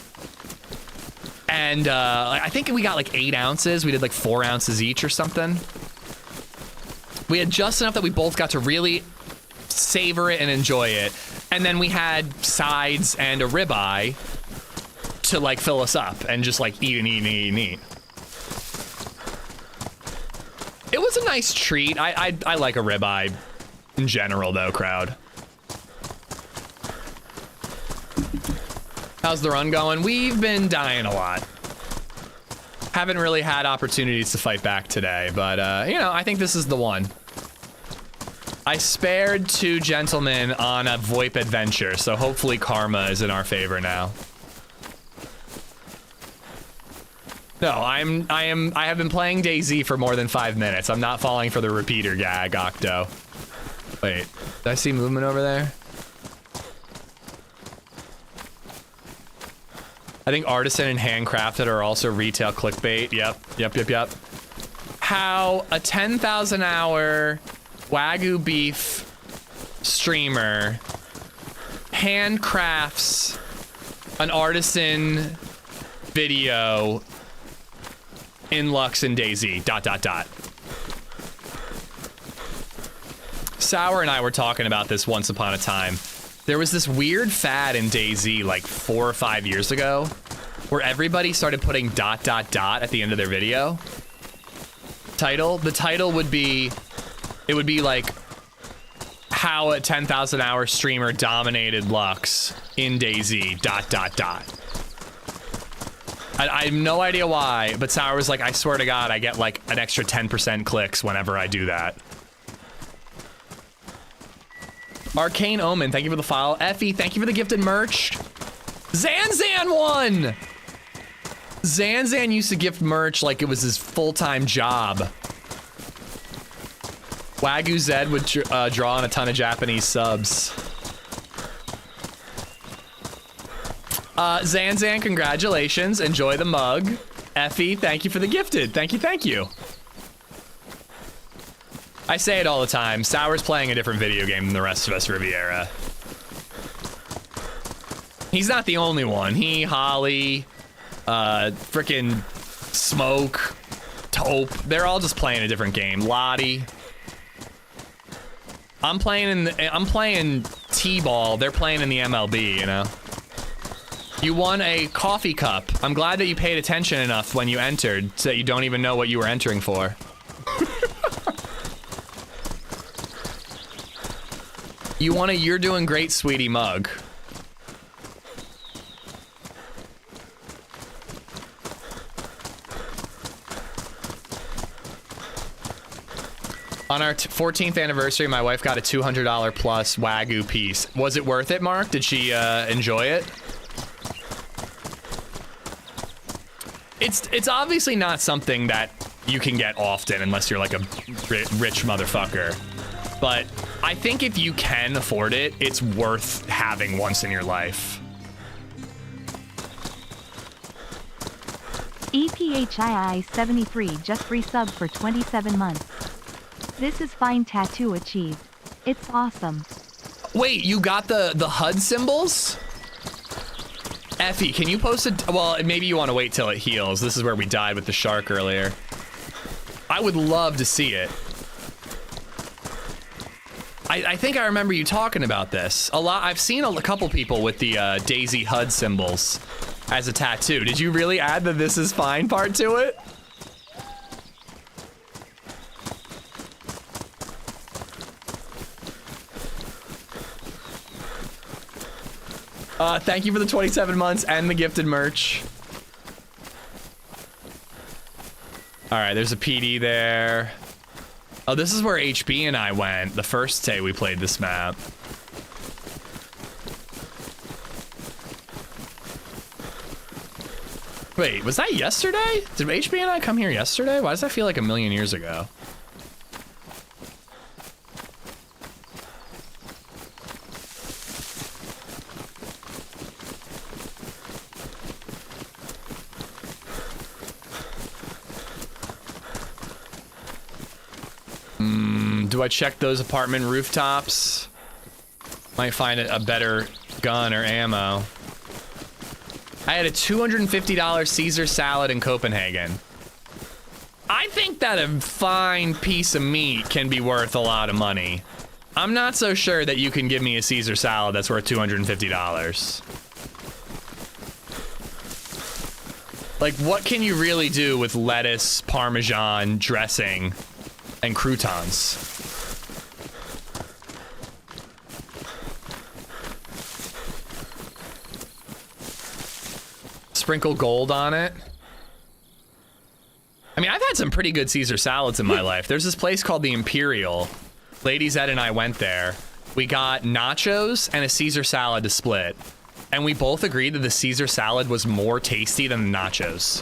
And I think we got like 8 ounces. We did like 4 ounces each or something. We had just enough that we both got to really savor it and enjoy it. And then we had sides and a ribeye to like fill us up and just like eat and eat and eat and eat. It was a nice treat. I like a ribeye in general though, crowd. How's the run going? We've been dying a lot. Haven't really had opportunities to fight back today, but you know, I think this is the one. I spared 2 gentlemen on a VoIP adventure, so hopefully karma is in our favor now. No, I have been playing DayZ for more than 5 minutes. I'm not falling for the repeater gag, Octo. Wait, did I see movement over there? I think artisan and handcrafted are also retail clickbait. Yep. How a 10,000 hour Wagyu beef streamer handcrafts an artisan video in Lux and DayZ, ... Sour and I were talking about this once upon a time. There was this weird fad in DayZ like 4 or 5 years ago where everybody started putting ... at the end of their video. The title would be, it would be like how a 10,000 hour streamer dominated Lux in DayZ ... I have no idea why, but Sour was like, I swear to God, I get like an extra 10% clicks whenever I do that. Arcane Omen, thank you for the follow. Effie, thank you for the gifted merch. Zanzan won! Zanzan used to gift merch like it was his full-time job. Wagyu Zed would draw on a ton of Japanese subs. Zanzan, congratulations. Enjoy the mug. Effie, thank you for the gifted. Thank you, thank you. I say it all the time. Sour's playing a different video game than the rest of us, Riviera. He's not the only one. He, Holly, frickin' Smoke, Taupe. They're all just playing a different game. Lottie. I'm playing T-ball. They're playing in the MLB, you know? You won a coffee cup. I'm glad that you paid attention enough when you entered so that you don't even know what you were entering for. You won a "You're Doing Great, Sweetie" mug. On our 14th anniversary, my wife got a $200 plus Wagyu piece. Was it worth it, Mark? Did she enjoy it? It's obviously not something that you can get often unless you're like a rich motherfucker. But I think if you can afford it, it's worth having once in your life. EPHII73 just resubbed for 27 months. This is fine tattoo achieved. It's awesome. Wait, you got the HUD symbols? Effie, can you post it? Well, maybe you want to wait till it heals. This is where we died with the shark earlier. I would love to see it. I think I remember you talking about this. I've seen a couple people with the DayZ HUD symbols as a tattoo. Did you really add the "this is fine" part to it? Thank you for the 27 months and the gifted merch. All right, there's a PD there. Oh, this is where HB and I went the first day we played this map. Wait, was that yesterday? Did HB and I come here yesterday? Why does that feel like a million years ago? Do I check those apartment rooftops? Might find a better gun or ammo. I had a $250 Caesar salad in Copenhagen. I think that a fine piece of meat can be worth a lot of money. I'm not so sure that you can give me a Caesar salad that's worth $250. Like, what can you really do with lettuce, Parmesan, dressing, and croutons? Sprinkle gold on it. I mean, I've had some pretty good Caesar salads in my life. There's this place called the Imperial. LadyZed and I went there. We got nachos and a Caesar salad to split. And we both agreed that the Caesar salad was more tasty than the nachos.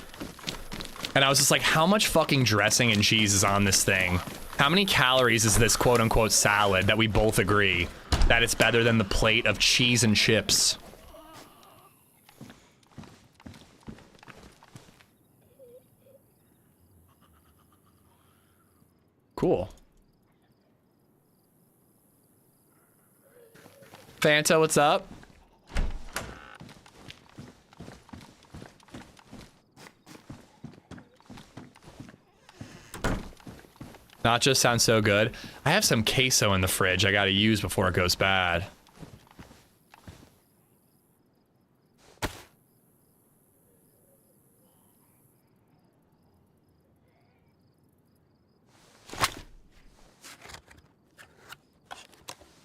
And I was just like, how much fucking dressing and cheese is on this thing? How many calories is this quote-unquote salad that we both agree that it's better than the plate of cheese and chips? Cool. Fanta, what's up? Nachos sound so good. I have some queso in the fridge I gotta use before it goes bad.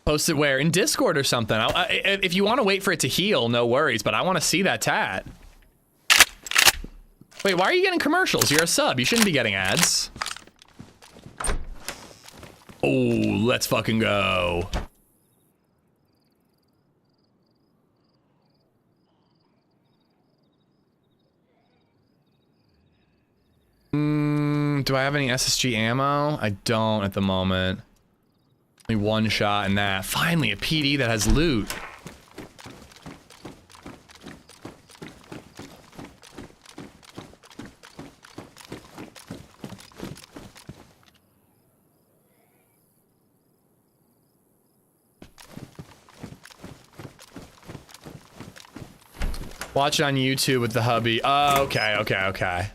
Post it where? In Discord or something. If you want to wait for it to heal, no worries, but I want to see that tat. Wait, why are you getting commercials? You're a sub. You shouldn't be getting ads. Oh, let's fucking go. Do I have any SSG ammo? I don't at the moment. Only one shot in that. Finally, a PD that has loot. Watch it on YouTube with the hubby. Oh, okay.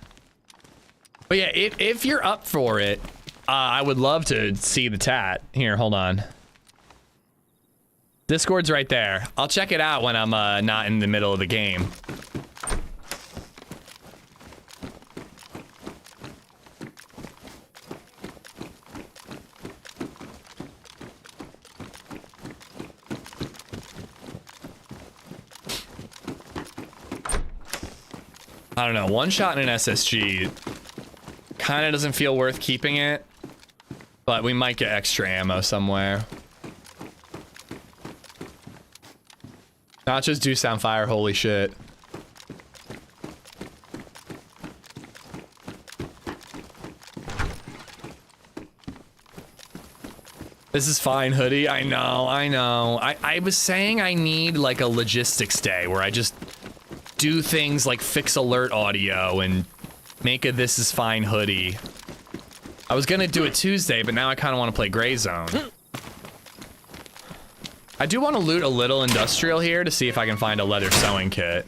But yeah, if you're up for it, I would love to see the tat. Here, hold on. Discord's right there. I'll check it out when I'm not in the middle of the game. I don't know, one shot in an SSG kind of doesn't feel worth keeping it, but we might get extra ammo somewhere. Nachos do sound fire, holy shit. This is fine, hoodie. I know. I was saying I need like a logistics day where I just do things like fix alert audio and make a This Is Fine hoodie. I was gonna do it Tuesday, but now I kind of want to play Gray Zone. I do want to loot a little industrial here to see if I can find a leather sewing kit.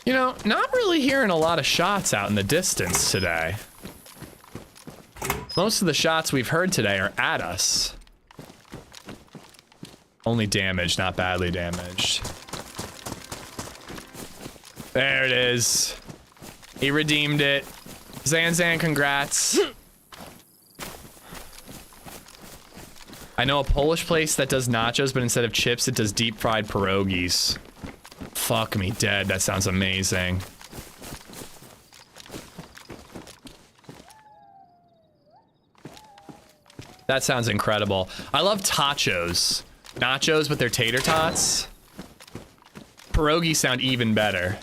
You know, not really hearing a lot of shots out in the distance today. Most of the shots we've heard today are at us. Only damaged, not badly damaged. There it is. He redeemed it. Zan, congrats. I know a Polish place that does nachos, but instead of chips, it does deep fried pierogies. Fuck me dead, that sounds amazing. That sounds incredible. I love tachos. Nachos with their tater tots. Pierogies sound even better.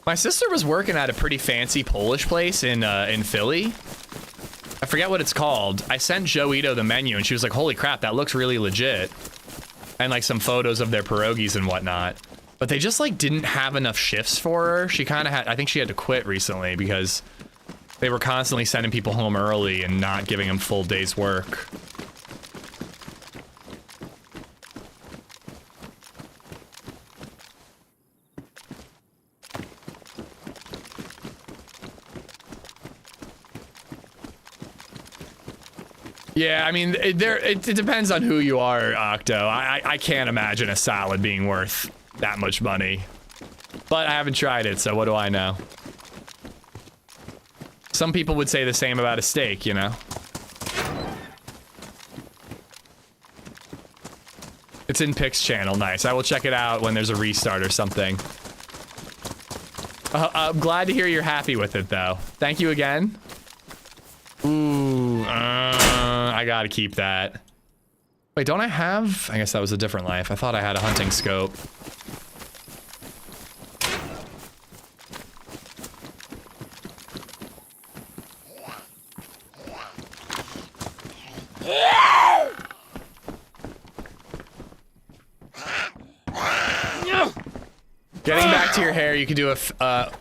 My sister was working at a pretty fancy Polish place in Philly. I forget what it's called. I sent Joito the menu and she was like, holy crap, that looks really legit. And like some photos of their pierogies and whatnot. But they just like didn't have enough shifts for her. She kind of had, I think she had to quit recently because they were constantly sending people home early and not giving them full day's work. Yeah, I mean, it depends on who you are, Octo. I can't imagine a salad being worth that much money. But I haven't tried it, so what do I know? Some people would say the same about a steak, you know? It's in Pic's channel, nice. I will check it out when there's a restart or something. I'm glad to hear you're happy with it, though. Thank you again. Ooh, I gotta keep that. Wait, don't I have? I guess that was a different life. I thought I had a hunting scope. Getting back to your hair, you could do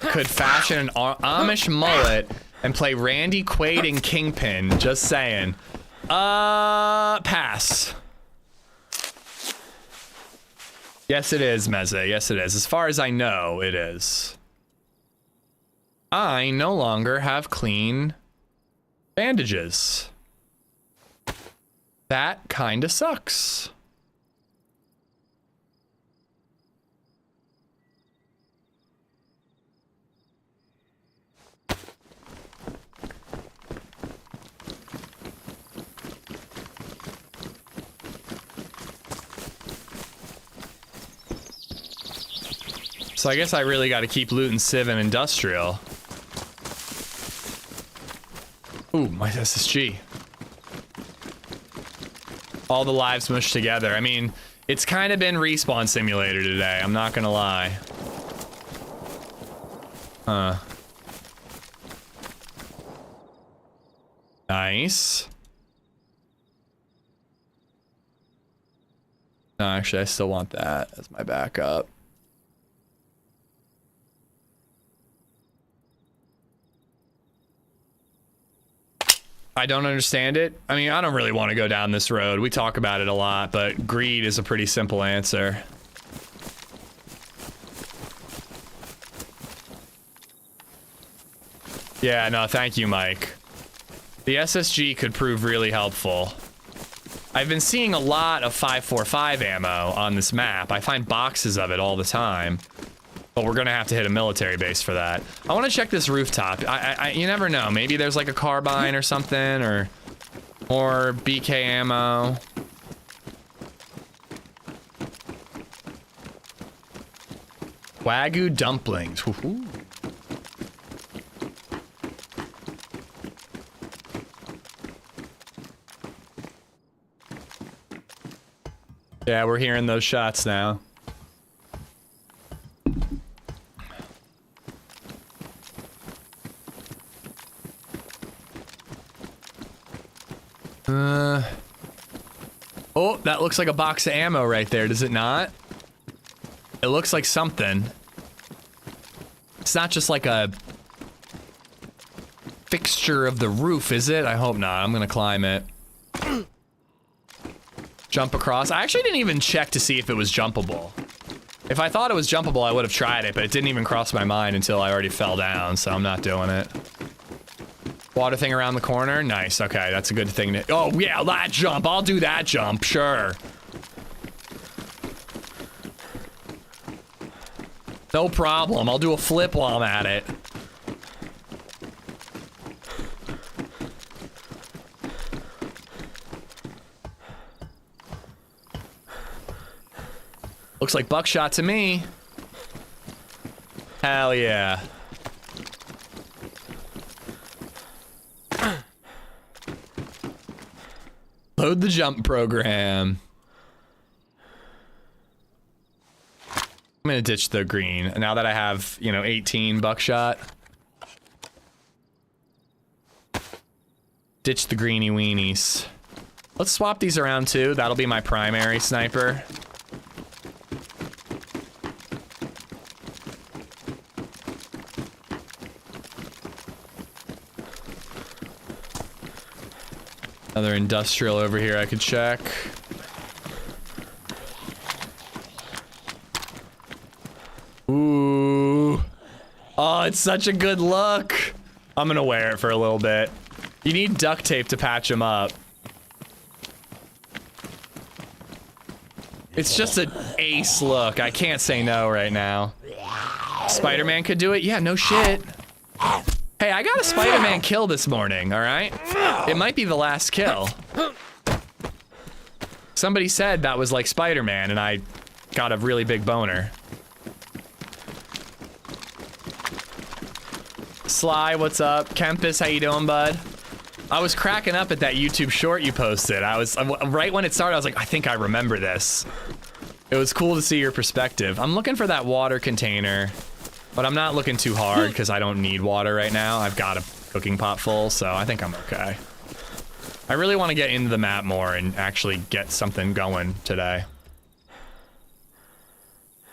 could fashion an Amish mullet and play Randy Quaid and Kingpin. Just saying. Pass. Yes, it is, Meze. Yes, it is. As far as I know, it is. I no longer have clean bandages. That kinda sucks. So I guess I really got to keep looting Civ and Industrial. Ooh, my SSG. All the lives mushed together. I mean, it's kind of been Respawn Simulator today, I'm not gonna lie. Huh. Nice. No, actually, I still want that as my backup. I don't understand it. I mean, I don't really want to go down this road. We talk about it a lot, but greed is a pretty simple answer. Yeah, no, thank you, Mike. The SSG could prove really helpful. I've been seeing a lot of 545 ammo on this map. I find boxes of it all the time. But we're gonna have to hit a military base for that. I want to check this rooftop. You never know. Maybe there's like a carbine or something, or BK ammo. Wagyu dumplings. Woohoo. Yeah, we're hearing those shots now. Oh, that looks like a box of ammo right there, does it not? It looks like something. It's not just like a fixture of the roof, is it? I hope not. I'm gonna climb it. Jump across. I actually didn't even check to see if it was jumpable. If I thought it was jumpable, I would have tried it, but it didn't even cross my mind until I already fell down, so I'm not doing it. Water thing around the corner? Nice, okay, that's a good thing to— oh yeah, that jump, I'll do that jump, sure. No problem, I'll do a flip while I'm at it. Looks like buckshot to me. Hell yeah. Load the jump program. I'm gonna ditch the green now that I have, you know, 18 buckshot. Ditch the greeny weenies. Let's swap these around too. That'll be my primary sniper. Another industrial over here I could check. Ooh. Oh, it's such a good look. I'm gonna wear it for a little bit. You need duct tape to patch them up. It's just an ace look. I can't say no right now. Spider-Man could do it? Yeah, no shit. Hey, I got a Spider-Man kill this morning, all right? It might be the last kill. Somebody said that was like Spider-Man, and I got a really big boner. Sly, what's up? Kempis, how you doing, bud? I was cracking up at that YouTube short you posted. I was, right when it started, I was like, I think I remember this. It was cool to see your perspective. I'm looking for that water container. But I'm not looking too hard because I don't need water right now. I've got a cooking pot full, so I think I'm okay. I really want to get into the map more and actually get something going today.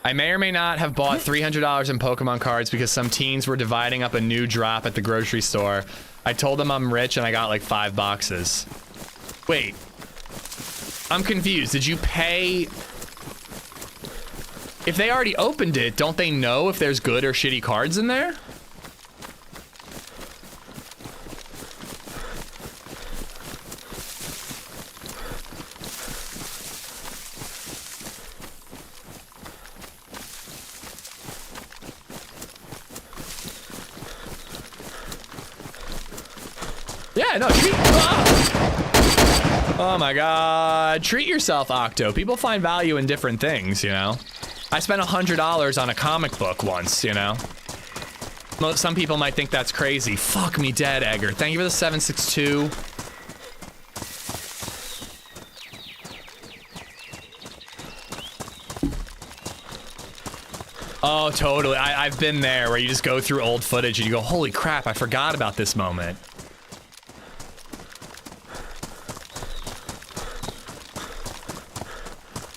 I may or may not have bought $300 in Pokemon cards because some teens were dividing up a new drop at the grocery store. I told them I'm rich and I got like 5 boxes. Wait. I'm confused. Did you pay... If they already opened it, don't they know if there's good or shitty cards in there? Yeah, no, oh my god. Treat yourself, Octo. People find value in different things, you know? I spent $100 on a comic book once, you know? Some people might think that's crazy. Fuck me dead, Egger. Thank you for the 762. Oh, totally. I've been there where you just go through old footage and you go, holy crap, I forgot about this moment.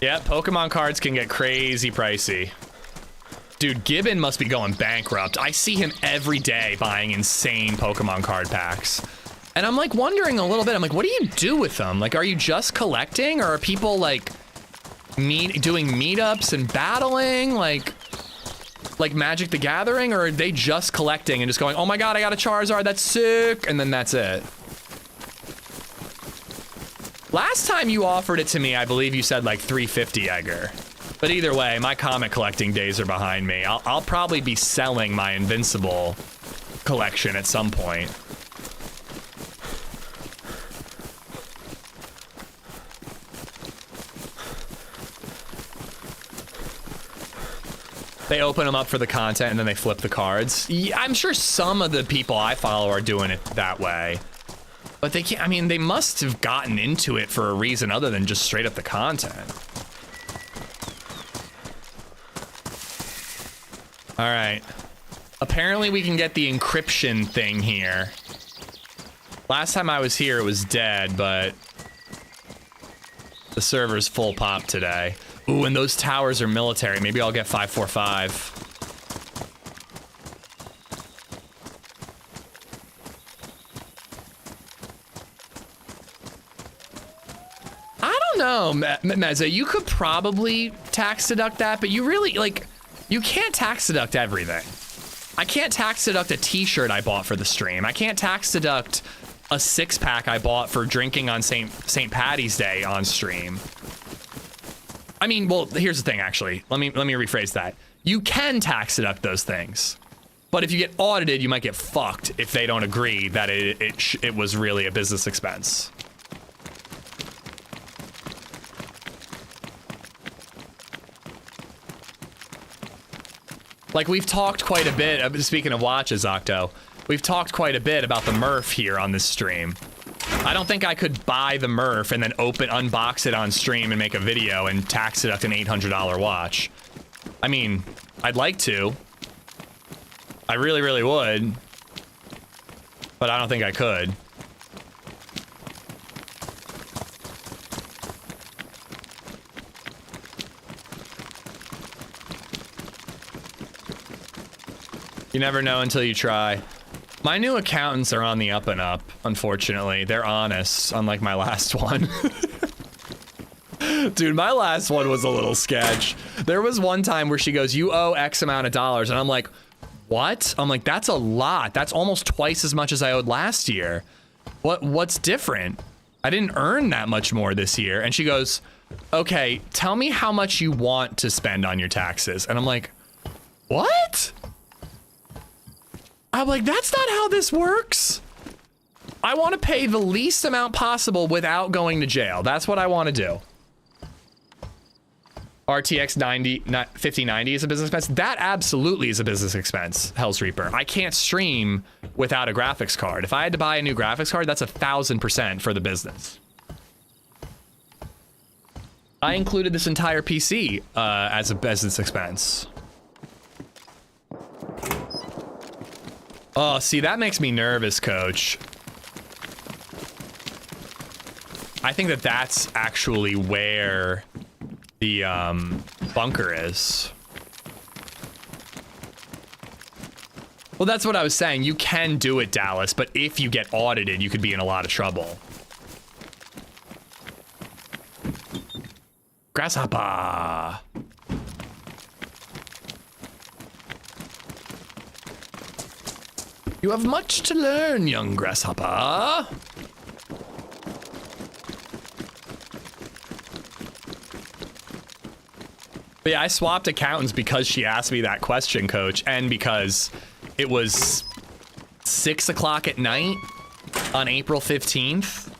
Yeah, Pokemon cards can get crazy pricey. Dude, Gibbon must be going bankrupt. I see him every day buying insane Pokemon card packs. And I'm like wondering a little bit, I'm like, what do you do with them? Like, are you just collecting, or are people like doing meetups and battling like Magic the Gathering, or are they just collecting and just going, oh my god, I got a Charizard, that's sick, and then that's it? Last time you offered it to me, I believe you said like 350, Egger. But either way, my comic collecting days are behind me. I'll probably be selling my Invincible collection at some point. They open them up for the content and then they flip the cards. Yeah, I'm sure some of the people I follow are doing it that way. But they can't, I mean, they must have gotten into it for a reason other than just straight up the content. All right. Apparently we can get the encryption thing here. Last time I was here, it was dead, but the server's full pop today. Ooh, and those towers are military. Maybe I'll get 545. I don't know, Mezza. You could probably tax deduct that, but you really, like, you can't tax deduct everything. I can't tax deduct a t-shirt I bought for the stream. I can't tax deduct a 6-pack I bought for drinking on St. Patty's Day on stream. I mean, well, here's the thing, actually. Let me rephrase that. You can tax deduct those things, but if you get audited, you might get fucked if they don't agree that it was really a business expense. Like, we've talked quite a bit, speaking of watches, Octo, we've talked quite a bit about the Murph here on this stream. I don't think I could buy the Murph and then unbox it on stream and make a video and tax deduct an $800 watch. I mean, I'd like to. I really, really would. But I don't think I could. You never know until you try. My new accountants are on the up and up, unfortunately. They're honest, unlike my last one. Dude, my last one was a little sketch. There was one time where she goes, you owe X amount of dollars, and I'm like, what? I'm like, that's a lot. That's almost twice as much as I owed last year. What's different? I didn't earn that much more this year. And she goes, okay, tell me how much you want to spend on your taxes. And I'm like, what? I'm like, that's not how this works. I want to pay the least amount possible without going to jail. That's what I want to do. RTX 5090 is a business expense. That absolutely is a business expense, Hell's Reaper. I can't stream without a graphics card. If I had to buy a new graphics card, that's 1000% for the business. I included this entire PC as a business expense. Oh, see, that makes me nervous, Coach. I think that that's actually where the bunker is. Well, that's what I was saying. You can do it, Dallas, but if you get audited, you could be in a lot of trouble. Grasshopper. You have much to learn, young grasshopper. But yeah, I swapped accountants because she asked me that question, Coach, and because it was 6 o'clock at night on April 15th,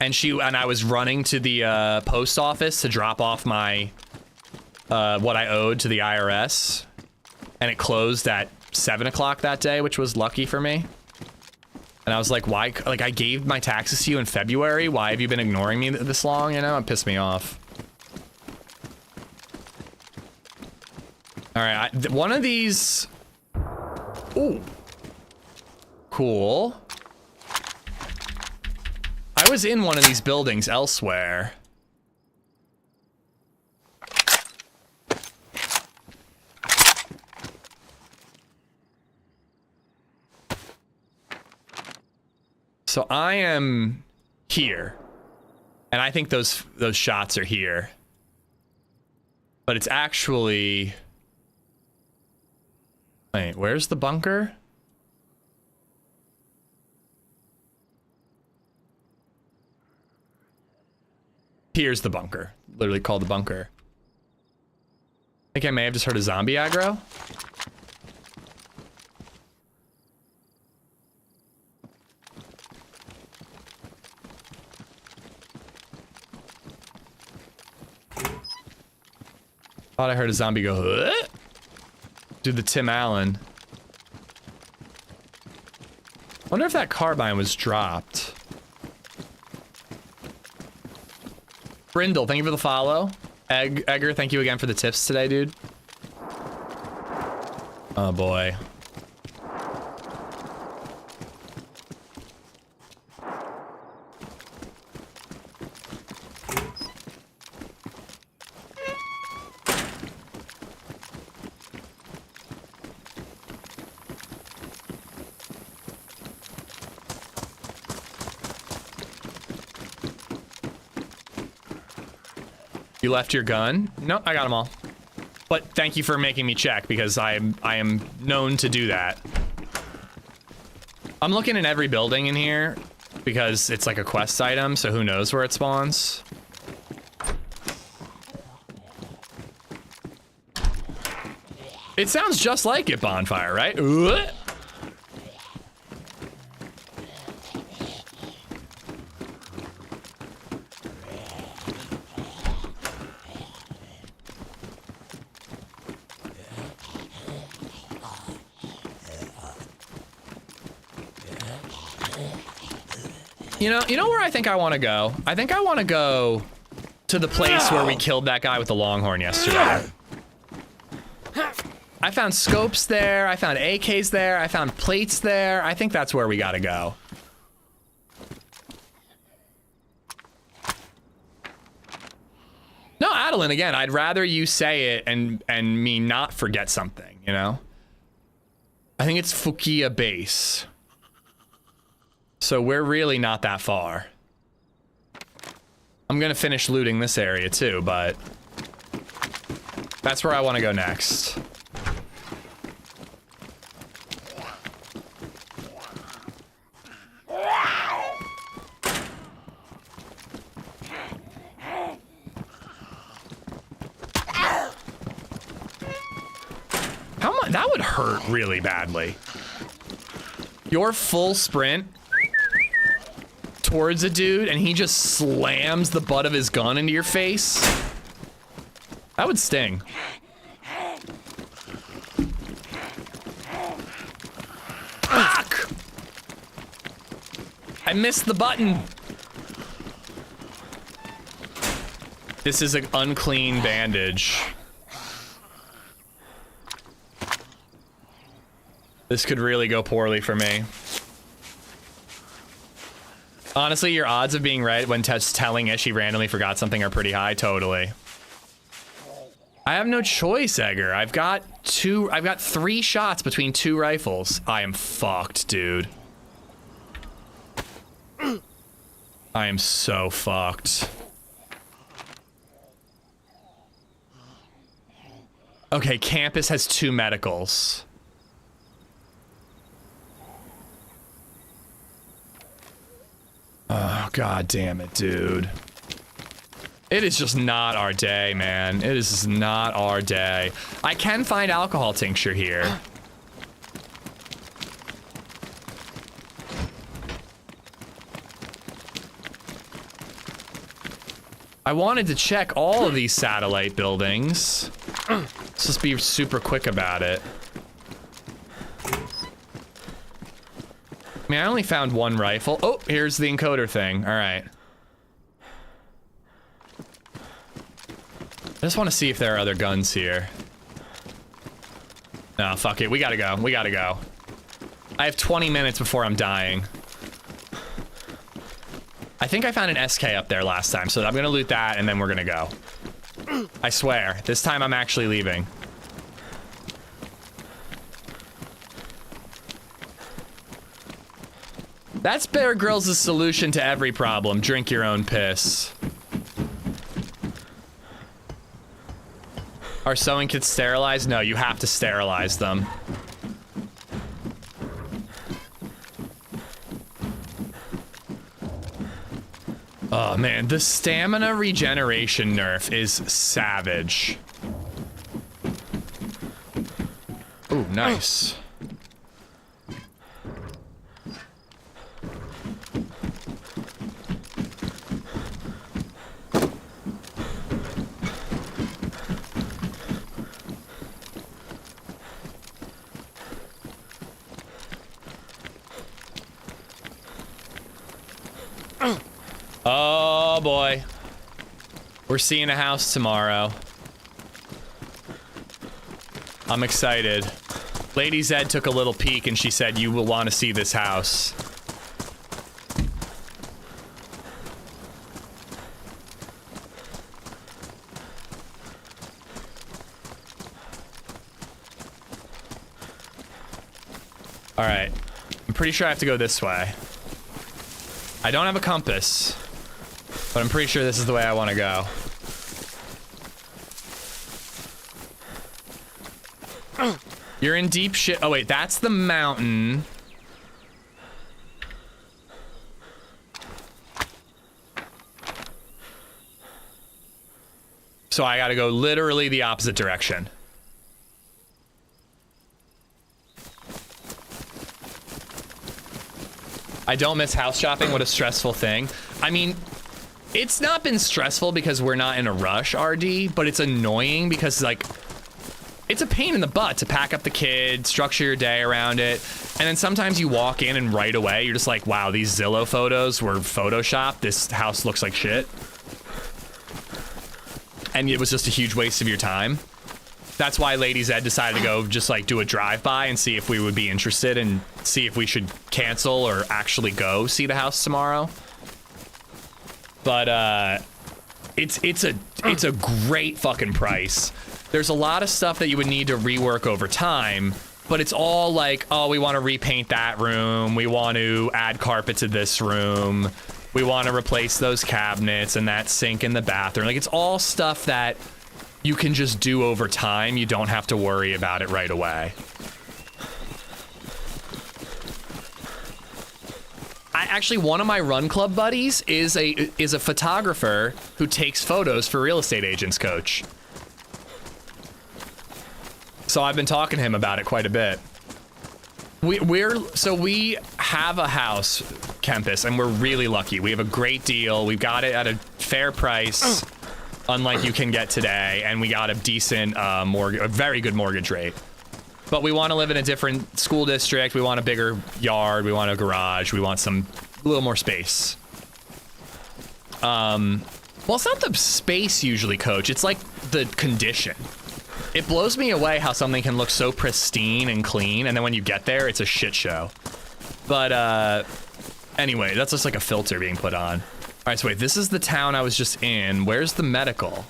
and I was running to the post office to drop off my what I owed to the IRS, and it closed at 7 o'clock that day, which was lucky for me. And I was like, why? Like, I gave my taxes to you in February. Why have you been ignoring me this long? You know, it pissed me off. All right, one of these. Ooh. Cool. I was in one of these buildings elsewhere. So I am here, and I think those shots are here, but it's actually, wait, where's the bunker? Here's the bunker, literally called the bunker. I think I may have just heard a zombie aggro. Thought I heard a zombie go, "Huh?" Do the Tim Allen. Wonder if that carbine was dropped. Brindle, thank you for the follow. Egger, thank you again for the tips today, dude. Oh boy. You left your gun? No, I got them all. But thank you for making me check, because I am known to do that. I'm looking in every building in here because it's like a quest item, so who knows where it spawns. It sounds just like it, Bonfire, right? You know where I think I want to go? I think I want to go to the place where we killed that guy with the longhorn yesterday. I found scopes there, I found AKs there, I found plates there. I think that's where we gotta go. No, Adeline, again, I'd rather you say it and me not forget something, you know? I think it's Fukia base. So we're really not that far. I'm gonna finish looting this area too, but that's where I want to go next. How much? That would hurt really badly. Your full sprint towards a dude and he just slams the butt of his gun into your face. That would sting. Fuck! I missed the button. This is an unclean bandage. This could really go poorly for me. Honestly, your odds of being right when Ted's telling Ish she randomly forgot something are pretty high, totally. I have no choice, Edgar. I've got 3 shots between 2 rifles. I am fucked, dude. I am so fucked. Okay, campus has 2 medicals. Oh, god damn it, dude. It is just not our day, man. It is just not our day. I can find alcohol tincture here. I wanted to check all of these satellite buildings. Let's just be super quick about it. I mean, I only found one rifle. Oh, here's the encoder thing. All right. I just want to see if there are other guns here. No, fuck it. We gotta go. We gotta go. I have 20 minutes before I'm dying. I think I found an SK up there last time, so I'm gonna loot that and then we're gonna go. I swear, this time I'm actually leaving. That's Bear Grylls' solution to every problem. Drink your own piss. Are sewing kits sterilized? No, you have to sterilize them. Oh man, the stamina regeneration nerf is savage. Ooh, nice. Oh boy. We're seeing a house tomorrow. I'm excited. LadyZed took a little peek and she said you will want to see this house. All right. I'm pretty sure I have to go this way. I don't have a compass, but I'm pretty sure this is the way I want to go. You're in deep shit. Oh wait, that's the mountain. So I gotta go literally the opposite direction. I don't miss house shopping. What a stressful thing. I mean, it's not been stressful because we're not in a rush, RD, but it's annoying because, like, it's a pain in the butt to pack up the kid, structure your day around it, and then sometimes you walk in and right away you're just like, wow, these Zillow photos were photoshopped. This house looks like shit. And it was just a huge waste of your time. That's why LadyZed decided to go just like do a drive-by and see if we would be interested and see if we should cancel or actually go see the house tomorrow. But it's a great fucking price. There's a lot of stuff that you would need to rework over time, but it's all like, oh, we want to repaint that room, we want to add carpet to this room, we want to replace those cabinets and that sink in the bathroom. Like, it's all stuff that you can just do over time. You don't have to worry about it right away. Actually, one of my run club buddies is a photographer who takes photos for real estate agents, Coach. So I've been talking to him about it quite a bit. We have a house, Kempis, and we're really lucky. We have a great deal. We got it at a fair price, unlike you can get today, and we got a decent a very good mortgage rate. But we want to live in a different school district. We want a bigger yard. We want a garage. We want a little more space. Well, it's not the space usually, Coach. It's like the condition. It blows me away how something can look so pristine and clean, and then when you get there, it's a shit show. But anyway, that's just like a filter being put on. All right, so wait, this is the town I was just in. Where's the medical?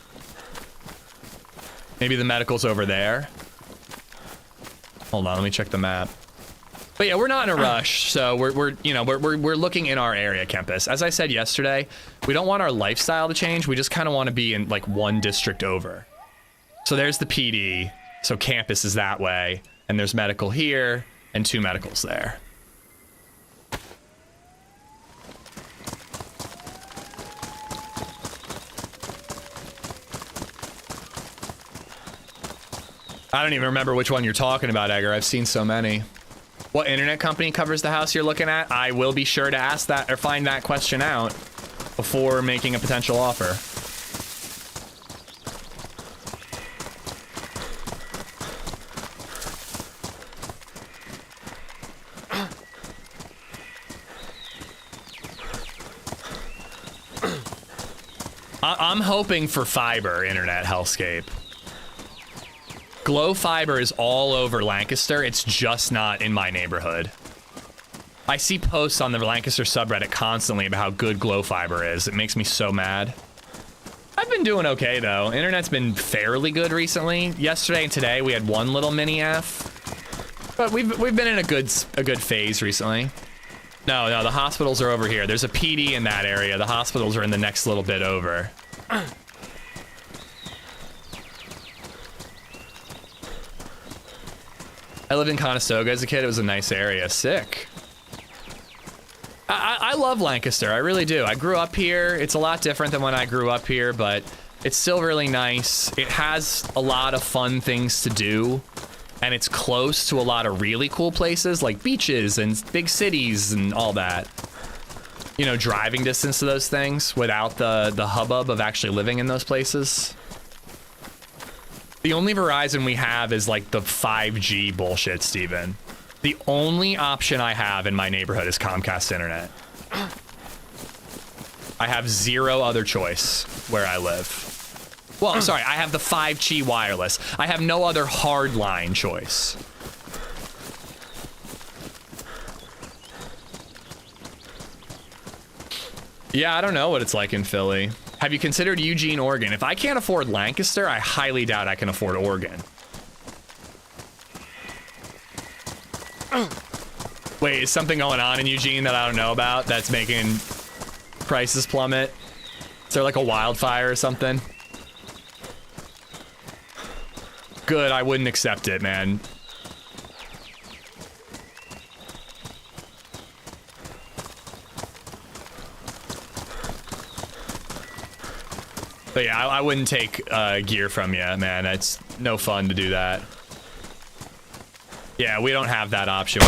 Maybe the medical's over there. Hold on, let me check the map. But yeah, we're not in a rush, so we're looking in our area, Kempis. As I said yesterday, we don't want our lifestyle to change. We just kind of want to be in like one district over. So there's the PD. So campus is that way, and there's medical here and 2 medicals there. I don't even remember which one you're talking about, Edgar. I've seen so many. What internet company covers the house you're looking at? I will be sure to ask that or find that question out before making a potential offer. I'm hoping for fiber internet hellscape. Glow fiber is all over Lancaster. It's just not in my neighborhood. I see posts on the Lancaster subreddit constantly about how good glow fiber is. It makes me so mad. I've been doing okay though. Internet's been fairly good recently. Yesterday and today we had one little mini F, but we've been in a good phase recently. No, the hospitals are over here. There's a PD in that area. The hospitals are in the next little bit over. I lived in Conestoga as a kid. It was a nice area. Sick. I love Lancaster. I really do. I grew up here. It's a lot different than when I grew up here, but it's still really nice. It has a lot of fun things to do, and it's close to a lot of really cool places like beaches and big cities and all that. You know, driving distance to those things without the hubbub of actually living in those places. The only Verizon we have is like the 5G bullshit, Steven. The only option I have in my neighborhood is Comcast internet. I have zero other choice where I live. Well, sorry, I have the 5G wireless. I have no other hardline choice. Yeah, I don't know what it's like in Philly. Have you considered Eugene, Oregon? If I can't afford Lancaster, I highly doubt I can afford Oregon. Wait, is something going on in Eugene that I don't know about that's making prices plummet? Is there like a wildfire or something? Good, I wouldn't accept it, man. But yeah, I wouldn't take gear from you, man. It's no fun to do that. Yeah, we don't have that option.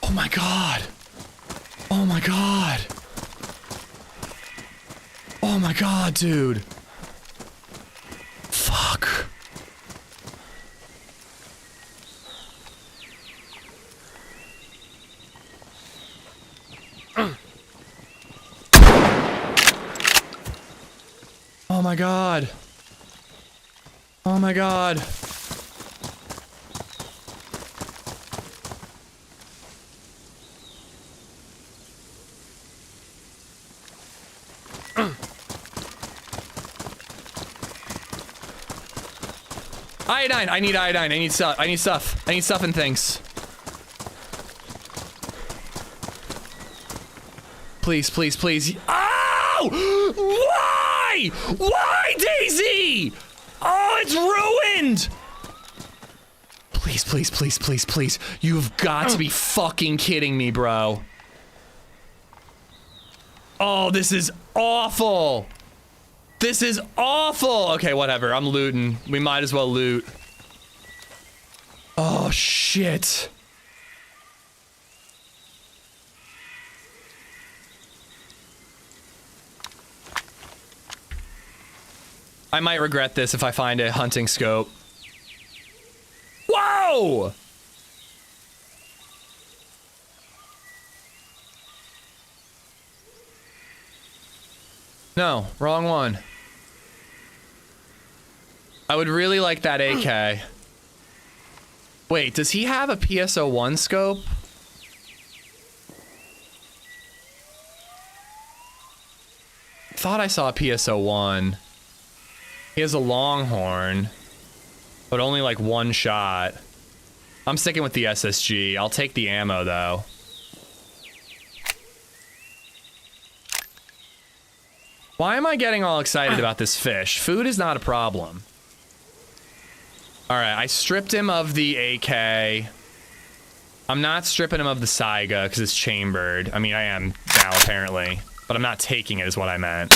Oh my god. Oh my god. Oh my god, dude. Fuck. Oh my god. Oh my god. Iodine. I need iodine. I need stuff. I need stuff. I need stuff and things. Please, please, please. Oh! Why? Why, DayZ? Oh, it's ruined. Please, please, please, please, please. You've got to be fucking kidding me, bro. Oh, this is awful. This is awful. Okay, whatever. I'm looting. We might as well loot. Oh, shit. I might regret this if I find a hunting scope. Whoa! No, wrong one. I would really like that AK. Wait, does he have a PSO1 scope? Thought I saw a PSO1. He has a Longhorn, but only like one shot. I'm sticking with the SSG. I'll take the ammo though. Why am I getting all excited about this fish? Food is not a problem. All right, I stripped him of the AK. I'm not stripping him of the Saiga because it's chambered. I mean, I am now apparently, but I'm not taking it is what I meant.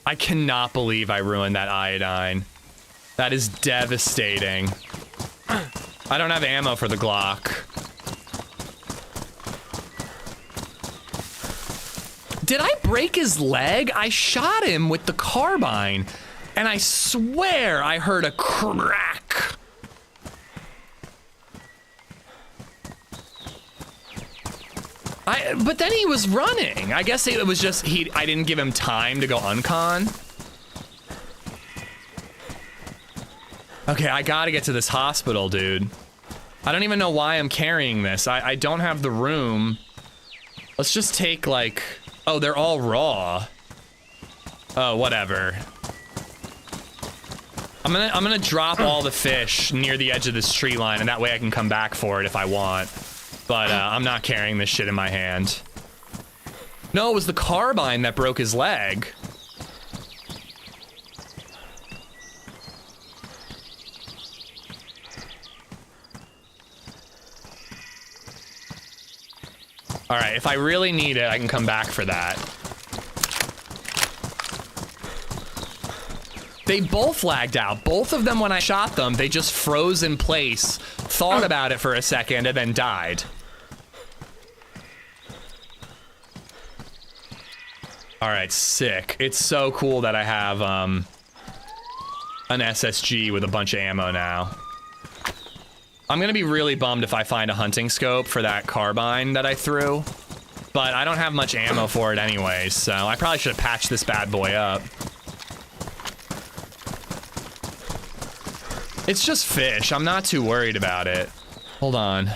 I cannot believe I ruined that iodine. That is devastating. I don't have ammo for the Glock. Did I break his leg? I shot him with the carbine, and I swear I heard a crack. But then he was running. I guess it was just I didn't give him time to go uncon. Okay, I gotta get to this hospital, dude. I don't even know why I'm carrying this. I don't have the room. Let's just take like, oh, they're all raw. Oh, whatever. I'm gonna drop all the fish near the edge of this tree line, and that way I can come back for it if I want. But I'm not carrying this shit in my hand. No, it was the carbine that broke his leg. All right, if I really need it, I can come back for that. They both lagged out. Both of them, when I shot them, they just froze in place, thought about it for a second, and then died. All right, sick. It's so cool that I have an SSG with a bunch of ammo now. I'm gonna be really bummed if I find a hunting scope for that carbine that I threw, but I don't have much ammo for it anyway, so I probably should have patched this bad boy up. It's just fish. I'm not too worried about it. Hold on.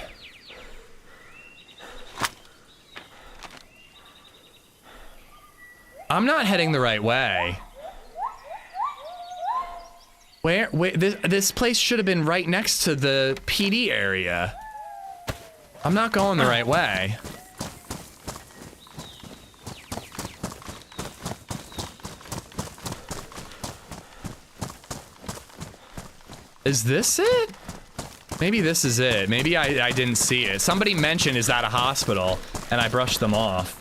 I'm not heading the right way. Where this place should have been right next to the PD area. I'm not going the right way. Is this it? Maybe this is it. Maybe I didn't see it. Somebody mentioned, is that a hospital? And I brushed them off.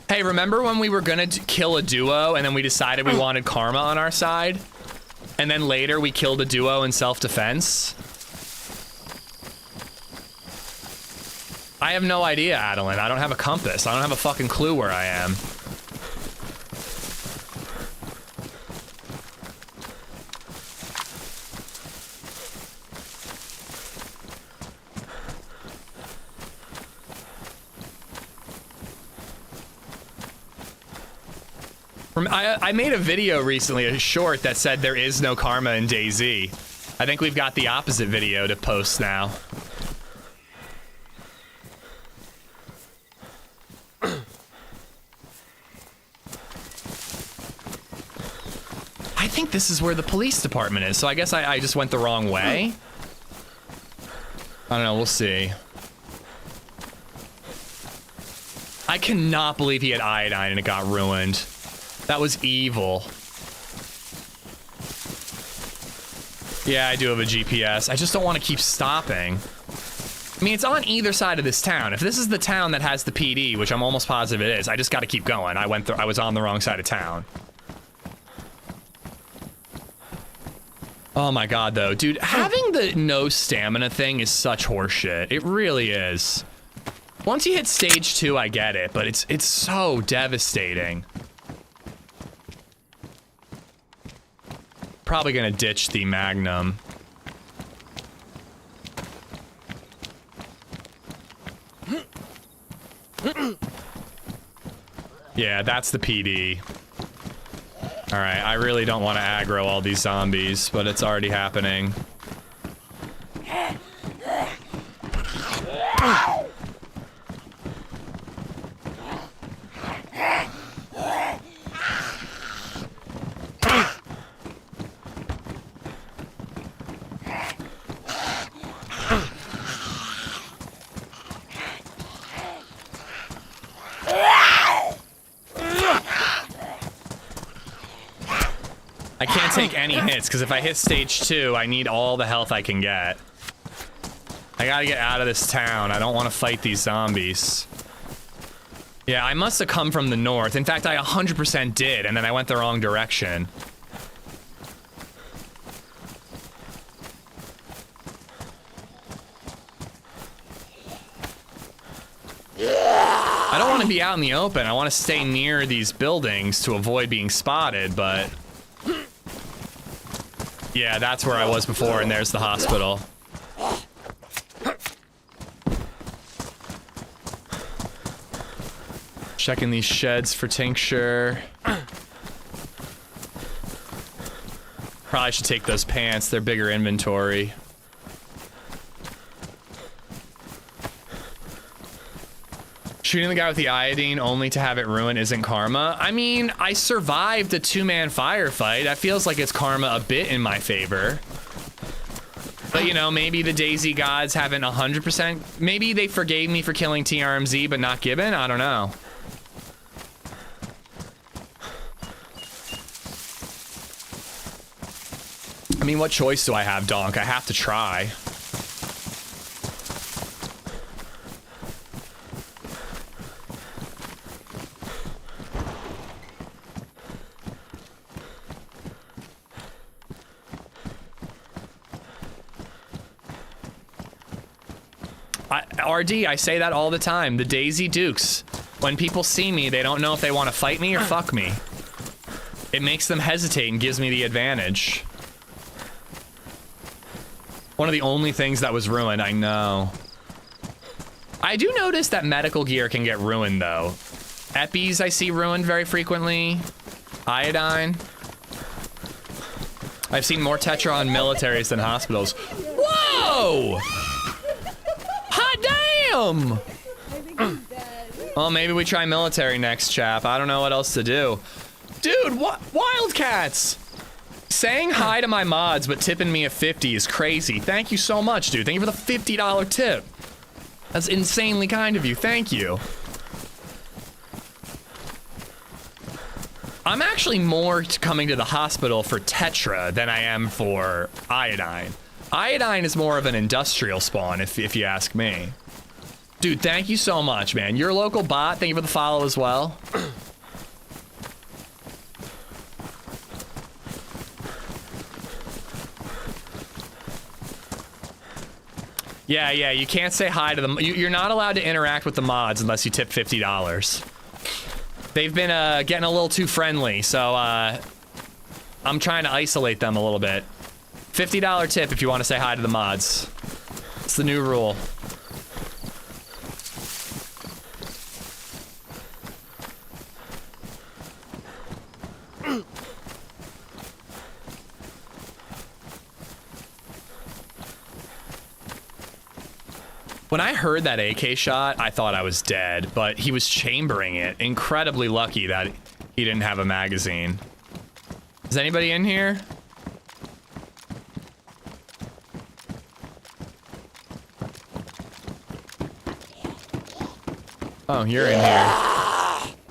Hey, remember when we were gonna kill a duo and then we decided we wanted karma on our side? And then later we killed a duo in self-defense? I have no idea, Adeline. I don't have a compass. I don't have a fucking clue where I am. I made a video recently, a short, that said there is no karma in DayZ. I think we've got the opposite video to post now. I think this is where the police department is, so I guess I just went the wrong way. I don't know, we'll see. I cannot believe he had iodine and it got ruined. That was evil. Yeah, I do have a GPS. I just don't want to keep stopping. I mean, it's on either side of this town. If this is the town that has the PD, which I'm almost positive it is, I just got to keep going. I was on the wrong side of town. Oh my god, though. Dude, having the no stamina thing is such horseshit. It really is. Once you hit stage 2, I get it, but it's so devastating. Probably gonna ditch the Magnum. Yeah, that's the PD. Alright, I really don't want to aggro all these zombies, but it's already happening. I can't take any hits, because if I hit stage 2, I need all the health I can get. I gotta get out of this town. I don't want to fight these zombies. Yeah, I must have come from the north. In fact, I 100% did, and then I went the wrong direction. be out in the open. I want to stay near these buildings to avoid being spotted, but... Yeah, that's where I was before, and there's the hospital. Checking these sheds for tincture. Probably should take those pants. They're bigger inventory. Shooting the guy with the iodine only to have it ruined isn't karma. I mean, I survived a 2-man firefight. That feels like it's karma a bit in my favor. But you know, maybe the DayZ gods haven't 100%. Maybe they forgave me for killing TRMZ but not Gibbon? I don't know. I mean, what choice do I have, Donk? I have to try. RD, I say that all the time. The DayZ Dukes. When people see me, they don't know if they want to fight me or fuck me. It makes them hesitate and gives me the advantage. One of the only things that was ruined, I know. I do notice that medical gear can get ruined, though. Eppies I see ruined very frequently. Iodine. I've seen more Tetra on militaries than hospitals. Whoa! Hot damn! Well, maybe we try military next, chap. I don't know what else to do. Dude, what? Wildcats! Saying hi to my mods but tipping me a 50 is crazy. Thank you so much, dude. Thank you for the $50 tip. That's insanely kind of you. Thank you. I'm actually more coming to the hospital for Tetra than I am for iodine. Iodine is more of an industrial spawn, if you ask me. Dude, thank you so much, man. Your local bot, thank you for the follow as well. Yeah, you can't say hi to them. You're not allowed to interact with the mods unless you tip $50. They've been getting a little too friendly, so I'm trying to isolate them a little bit. $50 tip if you want to say hi to the mods. It's the new rule. When I heard that AK shot, I thought I was dead, but he was chambering it. Incredibly lucky that he didn't have a magazine. Is anybody in here? Oh, you're in here.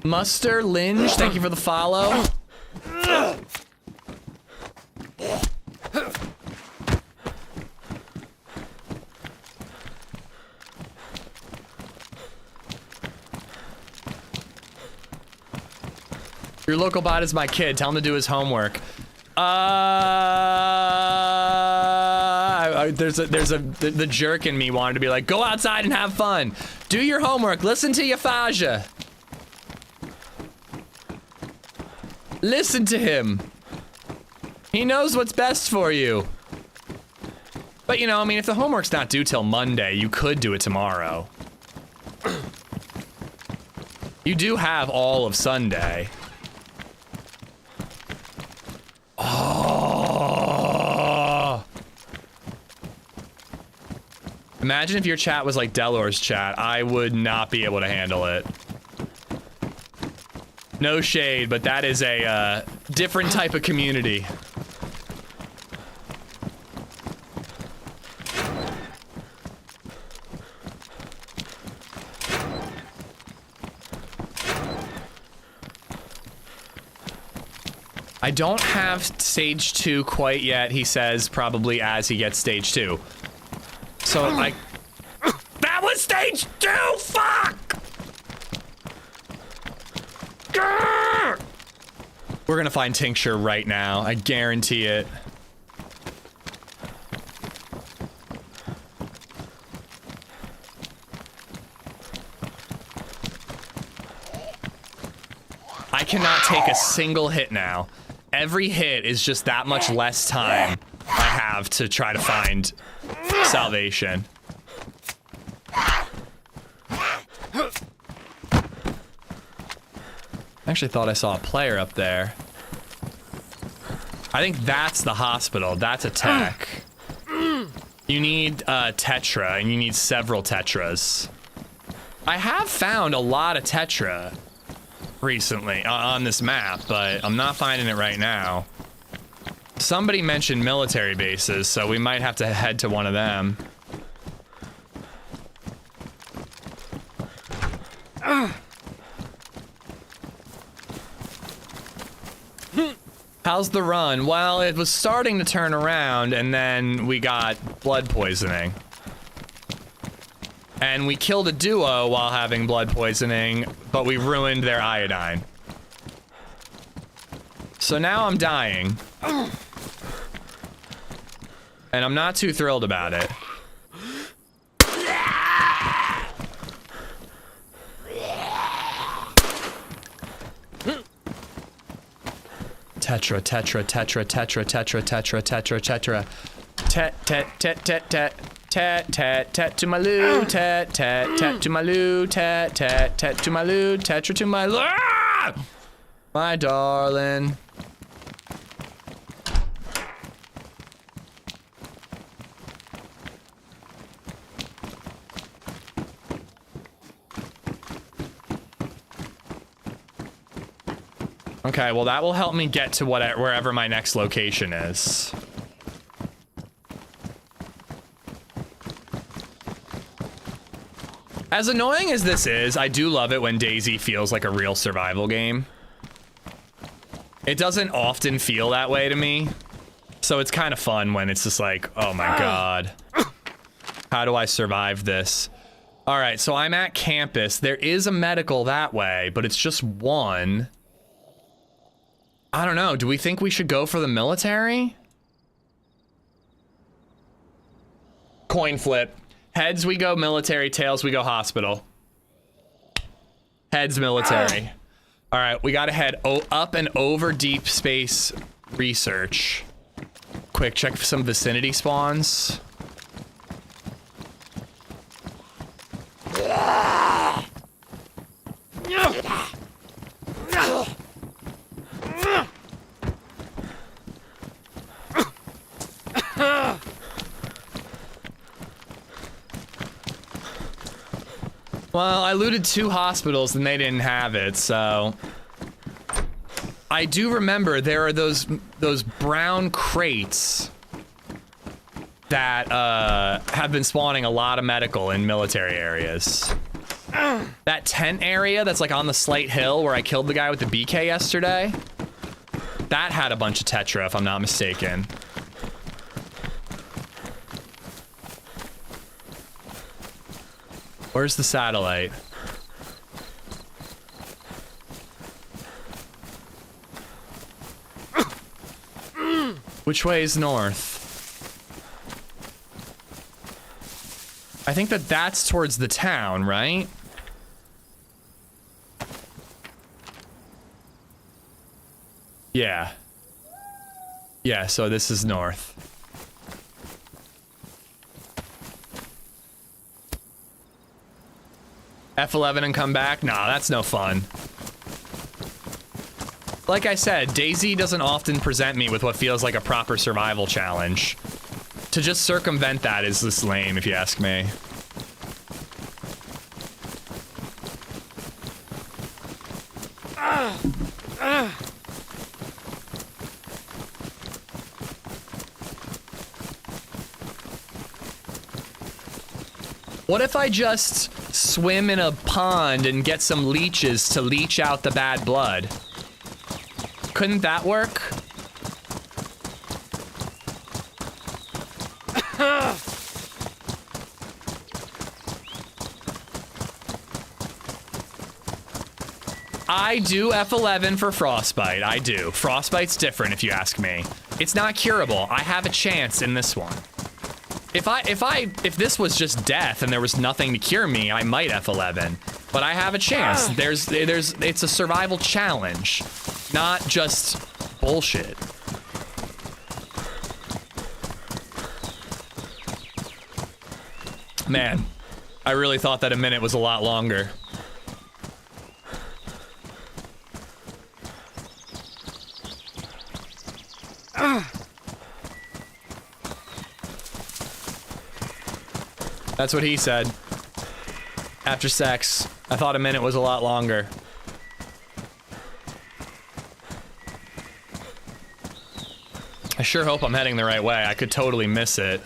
Muster Linge, thank you for the follow. Your local bot is my kid. Tell him to do his homework. The jerk in me wanted to be like, go outside and have fun. Do your homework. Listen to Yafaja. Listen to him. He knows what's best for you. But you know, I mean, if the homework's not due till Monday, you could do it tomorrow. You do have all of Sunday. Oh. Imagine if your chat was like Delor's chat. I would not be able to handle it. No shade, but that is a different type of community. I don't have stage 2 quite yet, he says, probably as he gets stage 2. So I... That was stage 2! Fuck! Grr! We're gonna find tincture right now, I guarantee it. cannot take a single hit now. Every hit is just that much less time I have to try to find salvation. I actually thought I saw a player up there. I think that's the hospital. That's a tech. You need tetra, and you need several tetras. I have found a lot of tetra recently on this map, but I'm not finding it right now. Somebody mentioned military bases, so we might have to head to one of them. How's the run? Well, it was starting to turn around, and then we got blood poisoning. And we killed a duo while having blood poisoning, but we ruined their iodine. So now I'm dying. And I'm not too thrilled about it. Tetra, tetra, tetra, tetra, tetra, tetra, tetra, tetra. Tet, tet, tet, tet, tet. Tat, tat, tat to my loo, tat, tat, tat to my loo, tat, tat, tat to my loo, tetra to my loo. Ah! My darling. Okay, well that will help me get to wherever my next location is. As annoying as this is, I do love it when DayZ feels like a real survival game. It doesn't often feel that way to me. So it's kind of fun when it's just like, oh my god. How do I survive this? All right, so I'm at campus. There is a medical that way, but it's just one. I don't know. Do we think we should go for the military? Coin flip. Heads we go military, tails we go hospital. Heads military. All right, we gotta head up and over deep space research. Quick, check for some vicinity spawns. Well, I looted 2 hospitals and they didn't have it, so... I do remember there are those brown crates that have been spawning a lot of medical in military areas. That tent area that's like on the slight hill where I killed the guy with the BK yesterday, that had a bunch of tetra, if I'm not mistaken. Where's the satellite? Which way is north? I think that's towards the town, right? Yeah. Yeah, so this is north. F11 and come back? Nah, that's no fun. Like I said, DayZ doesn't often present me with what feels like a proper survival challenge. To just circumvent that is just lame, if you ask me. What if I just swim in a pond and get some leeches to leach out the bad blood? Couldn't that work? I do F11 for frostbite. I do. Frostbite's different if you ask me. It's not curable. I have a chance in this one. If this was just death and there was nothing to cure me, I might F11. But I have a chance. It's a survival challenge, not just bullshit. Man, I really thought that a minute was a lot longer. That's what he said. After sex, I thought a minute was a lot longer. I sure hope I'm heading the right way. I could totally miss it.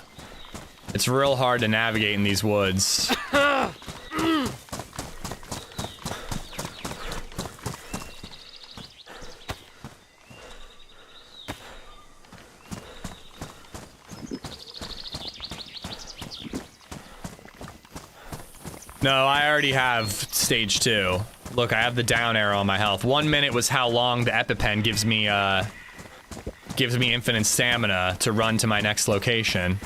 It's real hard to navigate in these woods. No, I already have stage 2. Look, I have the down arrow on my health. 1 minute was how long the EpiPen gives me infinite stamina to run to my next location.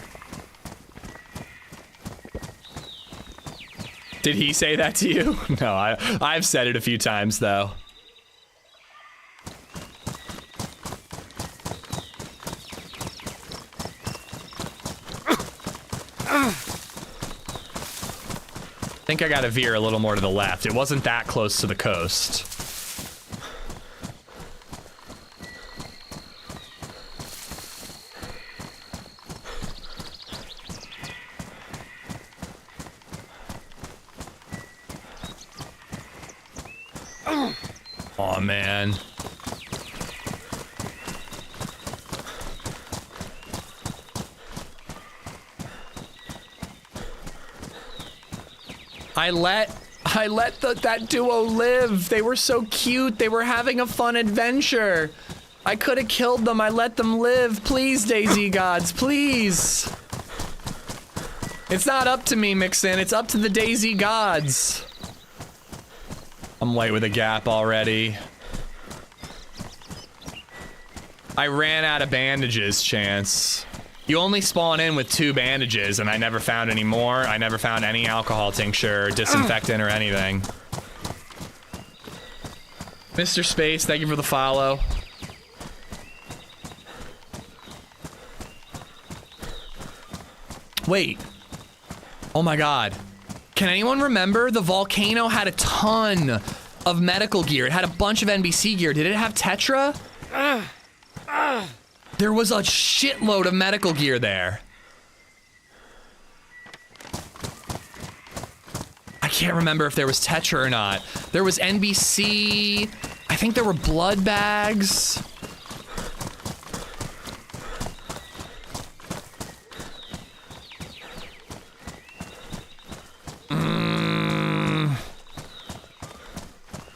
Did he say that to you? No, I've said it a few times though. I think I gotta veer a little more to the left. It wasn't that close to the coast. Aw, man. I let that duo live. They were so cute. They were having a fun adventure. I could have killed them. I let them live. Please, DayZ gods, please. It's not up to me, Mixin. It's up to the DayZ gods. I'm late with a gap already. I ran out of bandages, Chance. You only spawn in with 2 bandages, and I never found any more. I never found any alcohol tincture, disinfectant, or anything. Mr. Space, thank you for the follow. Wait. Oh my god. Can anyone remember? The volcano had a ton of medical gear. It had a bunch of NBC gear. Did it have Tetra? There was a shitload of medical gear there. I can't remember if there was Tetra or not. There was NBC. I think there were blood bags.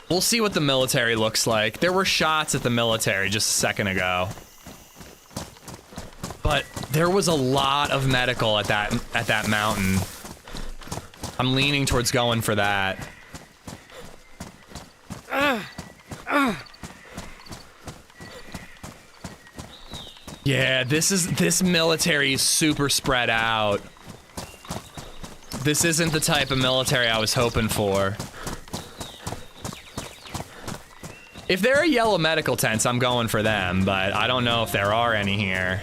We'll see what the military looks like. There were shots at the military just a second ago. But there was a lot of medical at that mountain. I'm leaning towards going for that. Yeah, this military is super spread out. This isn't the type of military I was hoping for. If there are yellow medical tents, I'm going for them, but I don't know if there are any here.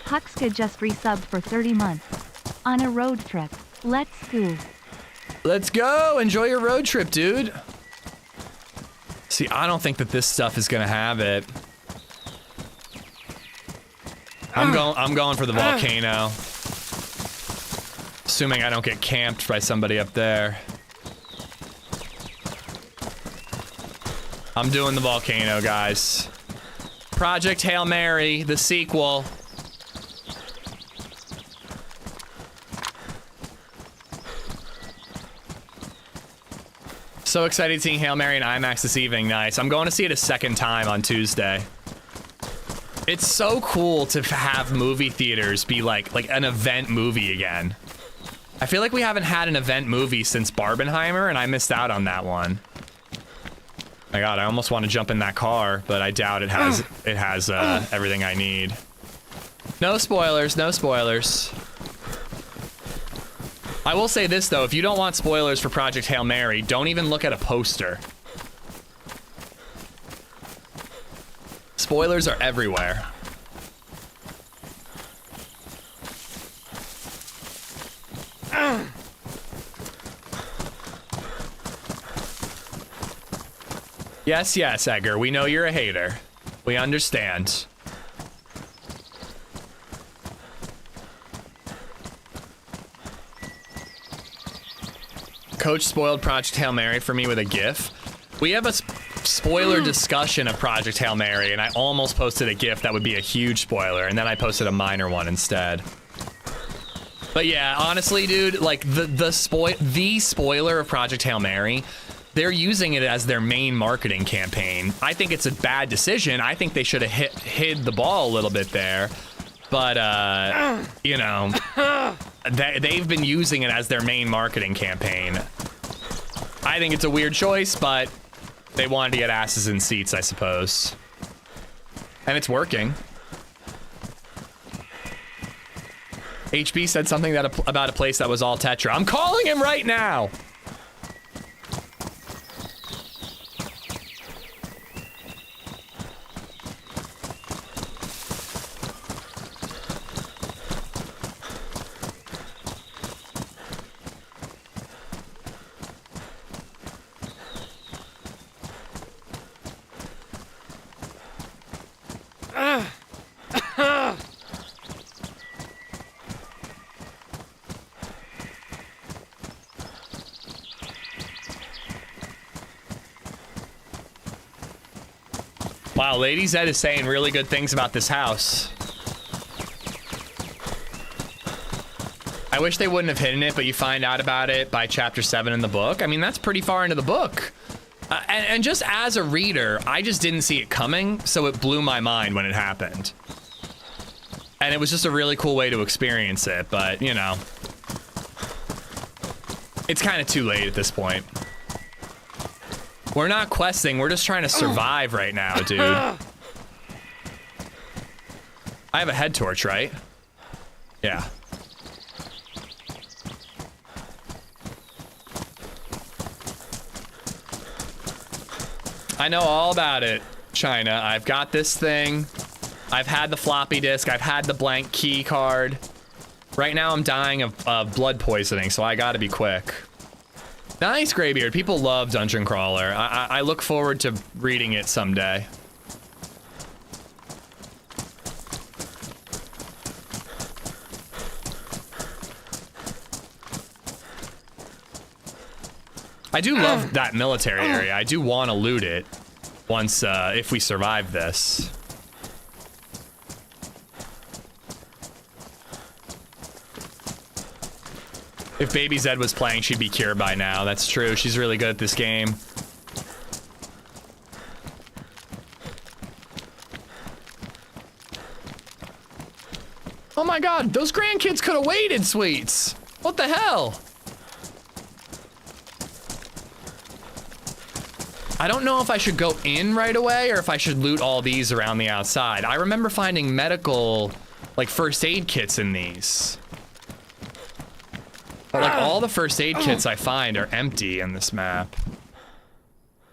Huxka just resubbed for 30 months. On a road trip. Let's go. Let's go! Enjoy your road trip, dude. See, I don't think that this stuff is gonna have it. I'm going for the volcano. Assuming I don't get camped by somebody up there. I'm doing the volcano, guys. Project Hail Mary, the sequel. So excited seeing Hail Mary in IMAX this evening. Nice. I'm going to see it a second time on Tuesday. It's so cool to have movie theaters be like an event movie again. I feel like we haven't had an event movie since Barbenheimer, and I missed out on that one. My god, I almost want to jump in that car, but I doubt it has everything I need. No spoilers, no spoilers. I will say this though, if you don't want spoilers for Project Hail Mary, don't even look at a poster. Spoilers are everywhere. Yes, yes, Edgar, we know you're a hater. We understand. Coach spoiled Project Hail Mary for me with a GIF. We have a spoiler discussion of Project Hail Mary, and I almost posted a GIF that would be a huge spoiler, and then I posted a minor one instead. But yeah, honestly, dude, like the spoiler of Project Hail Mary, they're using it as their main marketing campaign. I think it's a bad decision. I think they should have hid the ball a little bit there. But, you know, they've been using it as their main marketing campaign. I think it's a weird choice, but they wanted to get asses in seats, I suppose. And it's working. HB said something about a place that was all Tetra. I'm calling him right now! Wow, LadyZed is saying really good things about this house. I wish they wouldn't have hidden it, but you find out about it by chapter 7 in the book. I mean, that's pretty far into the book. And just as a reader, I just didn't see it coming, so it blew my mind when it happened. And it was just a really cool way to experience it, but, you know. It's kind of too late at this point. We're not questing, we're just trying to survive right now, dude. I have a head torch, right? Yeah. I know all about it, China. I've got this thing. I've had the floppy disk. I've had the blank key card. Right now I'm dying of blood poisoning, so I gotta be quick. Nice, Graybeard. People love Dungeon Crawler. I look forward to reading it someday. I do love that military area. I do want to loot it once, if we survive this. If BabyZed was playing, she'd be cured by now. That's true. She's really good at this game. Oh my god, those grandkids could have waited, sweets. What the hell? I don't know if I should go in right away or if I should loot all these around the outside. I remember finding medical, like, first aid kits in these. But like all the first aid kits I find are empty in this map.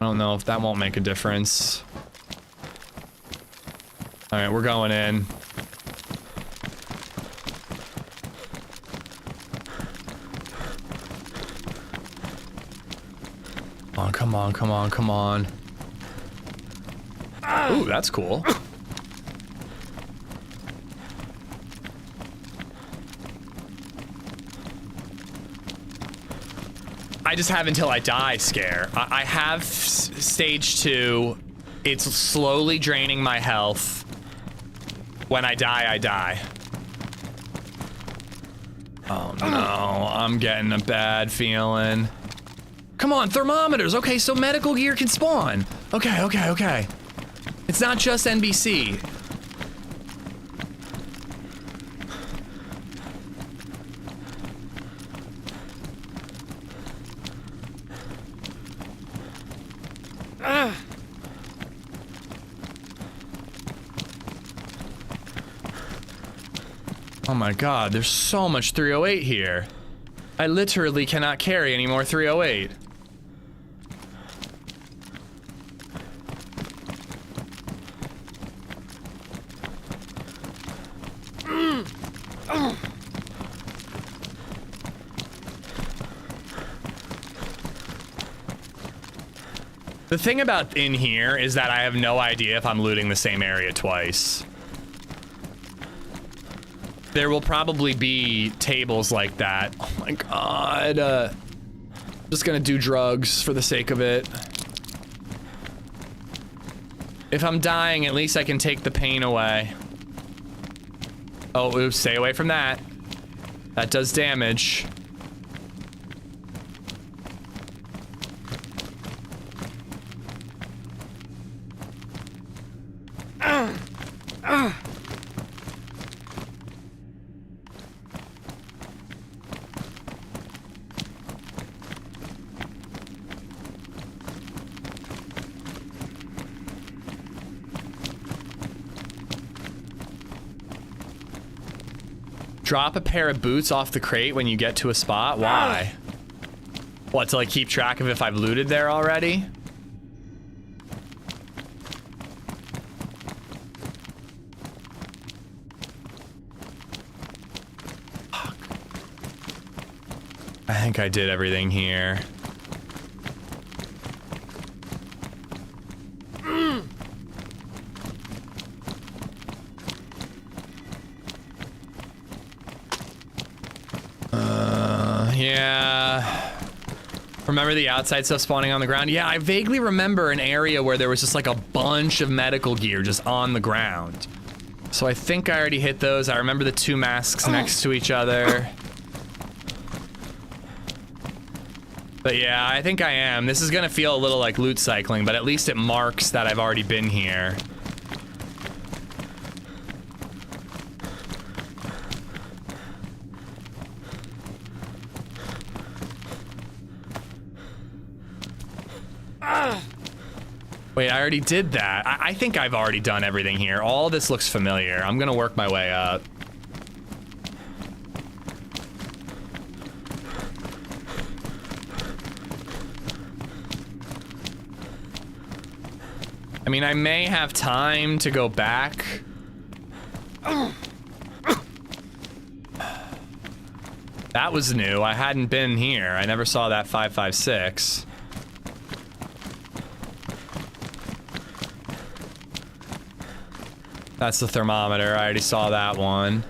I don't know if that won't make a difference. All right, we're going in. Oh, come on, come on, come on. Ooh, that's cool. I just have until I die scare. I have stage 2. It's slowly draining my health. When I die, I die. Oh no, I'm getting a bad feeling. Come on, thermometers. Okay, so medical gear can spawn. Okay, okay, okay. It's not just NBC. Oh my god, there's so much 308 here. I literally cannot carry any more 308. The thing about in here is that I have no idea if I'm looting the same area twice. There will probably be tables like that. Oh my god. Just gonna do drugs for the sake of it. If I'm dying, at least I can take the pain away. Oh, oops, stay away from that. That does damage. Drop a pair of boots off the crate when you get to a spot? Why? What, to like keep track of if I've looted there already? Fuck. I think I did everything here. Yeah. Remember the outside stuff spawning on the ground? Yeah, I vaguely remember an area where there was just like a bunch of medical gear just on the ground. So I think I already hit those. I remember the two masks next to each other. But yeah, I think I am. This is gonna feel a little like loot cycling, but at least it marks that I've already been here. Wait, I already did that. I think I've already done everything here. All this looks familiar. I'm gonna work my way up. I mean, I may have time to go back. That was new. I hadn't been here. I never saw that 556. That's the thermometer. I already saw that one.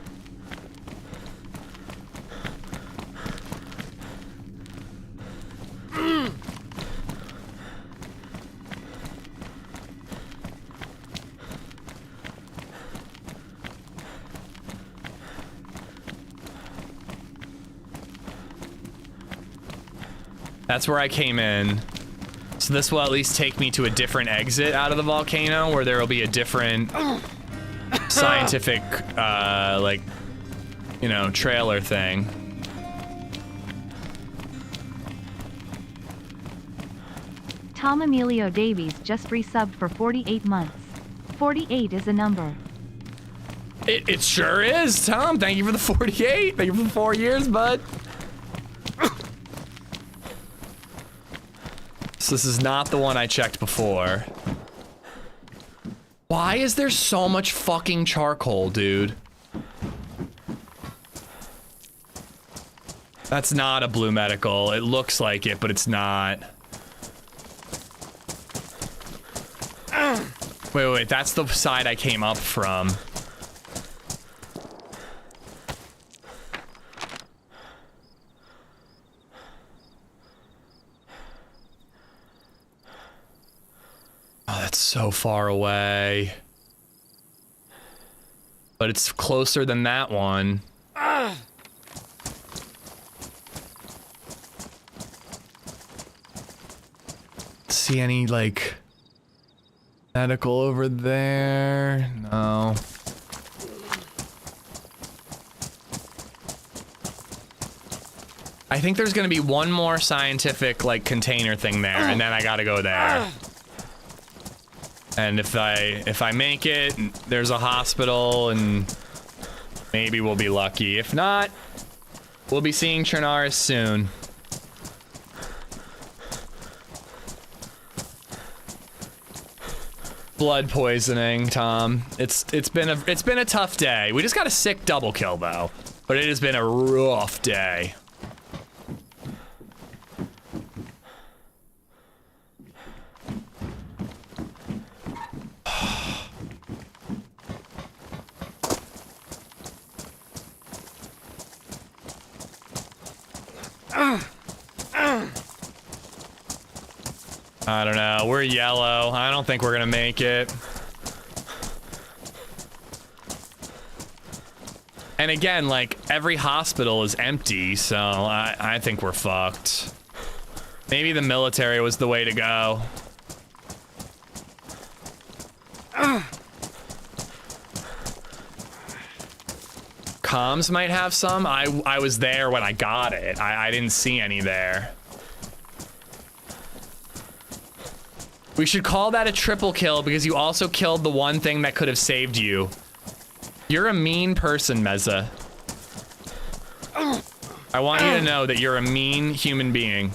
That's where I came in. So this will at least take me to a different exit out of the volcano where there will be a different scientific, like, you know, trailer thing. Tom Emilio Davies just resubbed for 48 months. 48 is a number. It sure is, Tom. Thank you for the 48. Thank you for the 4 years, bud. So this is not the one I checked before. Why is there so much fucking charcoal, dude? That's not a blue medical. It looks like it, but it's not. Wait, that's the side I came up from. Oh, that's so far away. But it's closer than that one. See any, like, medical over there? No. I think there's gonna be one more scientific, like, container thing there, and then I gotta go there. And if I make it, there's a hospital, and maybe we'll be lucky. If not, we'll be seeing Chernaris soon. Blood poisoning, Tom. It's been a tough day. We just got a sick double kill though, but it has been a rough day. I don't know. We're yellow. I don't think we're gonna make it. And again, like, every hospital is empty, so I think we're fucked. Maybe the military was the way to go. Comms might have some. I was there when I got it. I didn't see any there. We should call that a triple kill because you also killed the one thing that could have saved you. You're a mean person, Meza. I want you to know that you're a mean human being.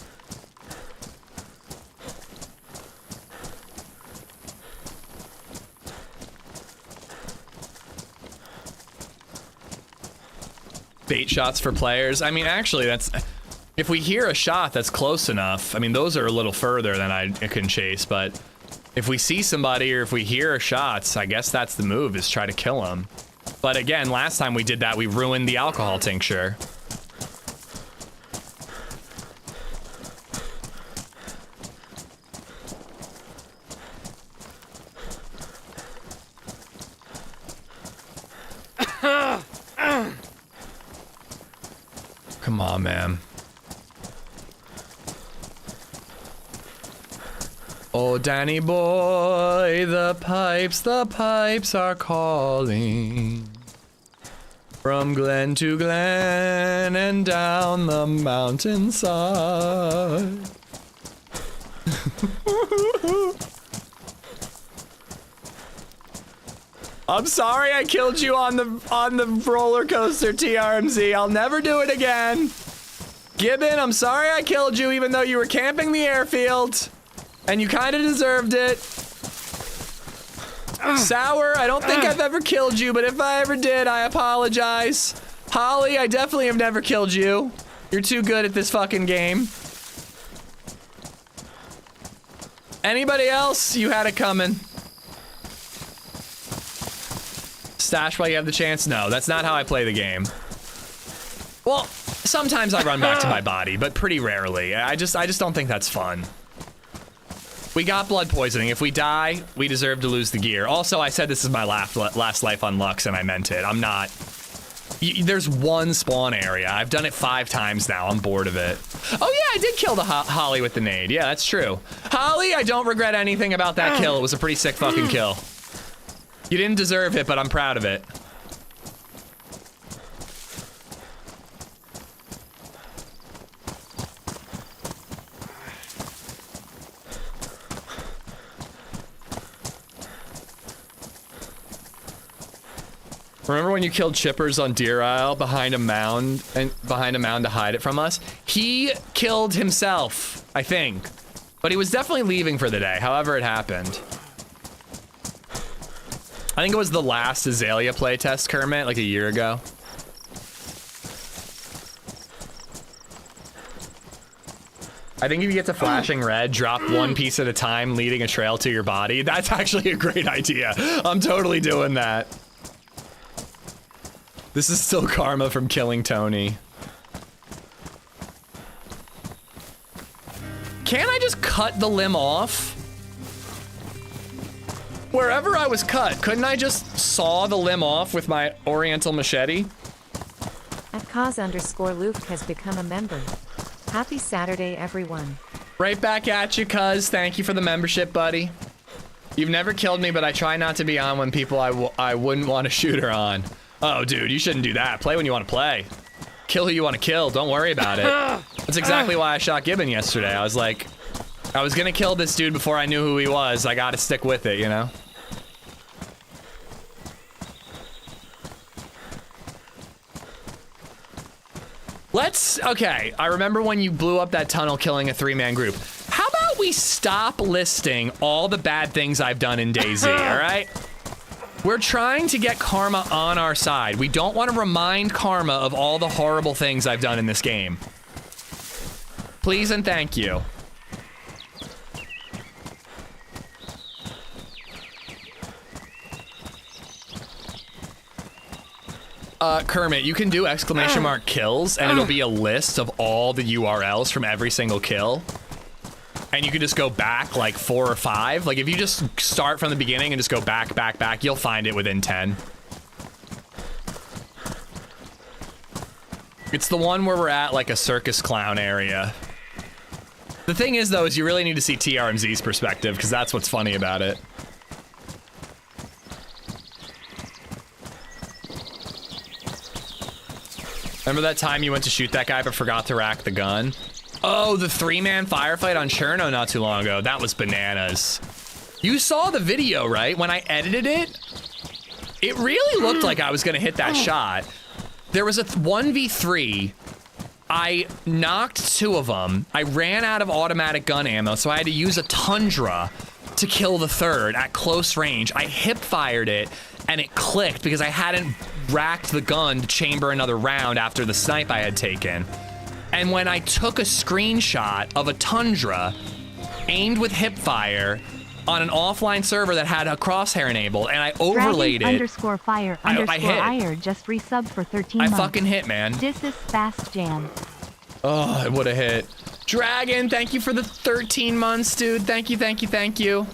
Bait shots for players. I mean, actually, that's... If we hear a shot that's close enough, I mean, those are a little further than I can chase, but if we see somebody or if we hear shots, I guess that's the move, is try to kill them. But again, last time we did that, we ruined the alcohol tincture. Come on, man. Oh, Danny boy, the pipes are calling. From glen to glen and down the mountainside. I'm sorry I killed you on the roller coaster, TRMZ. I'll never do it again. Gibbon, I'm sorry I killed you even though you were camping the airfield. And you kind of deserved it. Sour, I don't think I've ever killed you, but if I ever did, I apologize. Holly, I definitely have never killed you. You're too good at this fucking game. Anybody else? You had it coming. Stash while you have the chance? No, that's not how I play the game. Well, sometimes I run back to my body, but pretty rarely. I just don't think that's fun. We got blood poisoning. If we die, we deserve to lose the gear. Also, I said this is my last life on Lux, and I meant it. I'm not. There's one spawn area. I've done it 5 times now. I'm bored of it. Oh yeah, I did kill the Holly with the nade. Yeah, that's true. Holly, I don't regret anything about that kill. It was a pretty sick fucking kill. You didn't deserve it, but I'm proud of it. Remember when you killed Chippers on Deer Isle behind a mound to hide it from us? He killed himself, I think. But he was definitely leaving for the day, however it happened. I think it was the last Azalea playtest, Kermit, like a year ago. I think if you get to flashing red, drop one piece at a time, leading a trail to your body. That's actually a great idea. I'm totally doing that. This is still karma from killing Tony. Can't I just cut the limb off? Wherever I was cut, couldn't I just saw the limb off with my oriental machete? At cause_Luke has become a member. Happy Saturday, everyone. Right back at you, cuz. Thank you for the membership, buddy. You've never killed me, but I try not to be on when people I wouldn't want to shoot her on. Oh, dude, you shouldn't do that. Play when you want to play. Kill who you want to kill. Don't worry about it. That's exactly why I shot Gibbon yesterday. I was like, I was gonna kill this dude before I knew who he was. I gotta stick with it, you know? Okay, I remember when you blew up that tunnel killing a 3-man group. How about we stop listing all the bad things I've done in DayZ, all right? We're trying to get karma on our side. We don't want to remind karma of all the horrible things I've done in this game. Please and thank you. Kermit, you can do ! kills, and it'll be a list of all the URLs from every single kill. And you can just go back like 4 or 5. Like if you just start from the beginning and just go back, you'll find it within 10. It's the one where we're at like a circus clown area. The thing is though, is you really need to see TRMZ's perspective, because that's what's funny about it. Remember that time you went to shoot that guy but forgot to rack the gun? Oh, the 3-man firefight on Cherno not too long ago. That was bananas. You saw the video, right? When I edited it, it really looked like I was gonna hit that shot. There was a 1v3. I knocked 2 of them. I ran out of automatic gun ammo, so I had to use a Tundra to kill the 3rd at close range. I hip fired it, and it clicked because I hadn't racked the gun to chamber another round after the snipe I had taken. And when I took a screenshot of a Tundra aimed with hip fire on an offline server that had a crosshair enabled, and I overlaid Dragon it. _fire _IR just resubbed for 13 months. I fucking hit, man. This is fast jam. Oh, it would have hit. Dragon, thank you for the 13 months, dude. Thank you, thank you, thank you.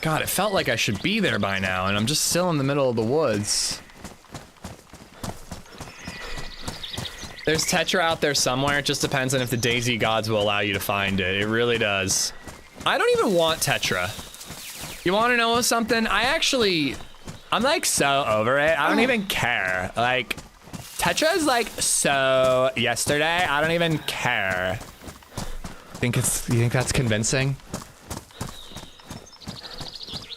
God, it felt like I should be there by now, and I'm just still in the middle of the woods. There's Tetra out there somewhere. It just depends on if the DayZ gods will allow you to find it. It really does. I don't even want Tetra. You want to know something? I'm like so over it. I don't even care. Like, Tetra is like so yesterday. I don't even care. You think that's convincing?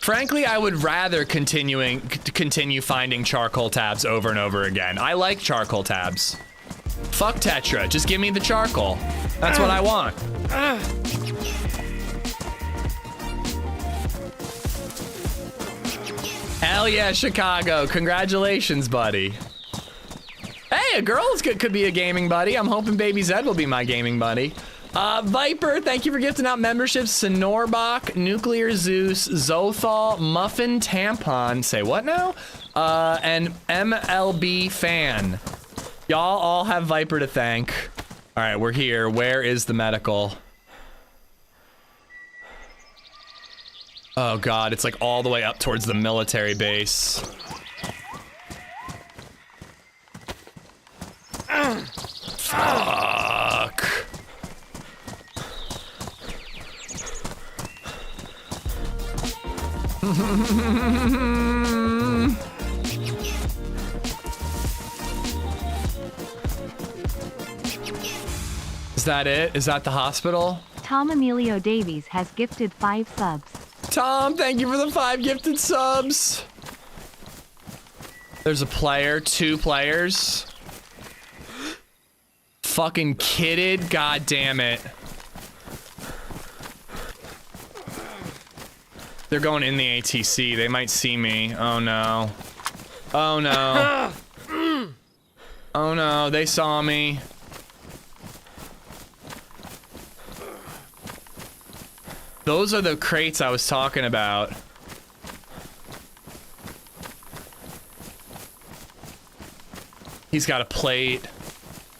Frankly, I would rather continue finding charcoal tabs over and over again. I like charcoal tabs. Fuck Tetra, just give me the charcoal. That's what I want. Hell yeah, Chicago. Congratulations, buddy. Hey, a girl could be a gaming buddy. I'm hoping BabyZed will be my gaming buddy. Viper, thank you for gifting out memberships. Sonorbach, Nuclear Zeus, Zothal, Muffin Tampon. Say what now? And MLB Fan. Y'all all have Viper to thank. All right, we're here. Where is the medical? Oh God, it's like all the way up towards the military base. Fuck. Is that it? Is that the hospital? Tom Emilio Davies has gifted 5 subs. Tom, thank you for the 5 gifted subs. There's a player, 2 players. Fucking kidded, god damn it. They're going in the ATC, they might see me. Oh no. Oh no. Oh no, they saw me. Those are the crates I was talking about. He's got a plate.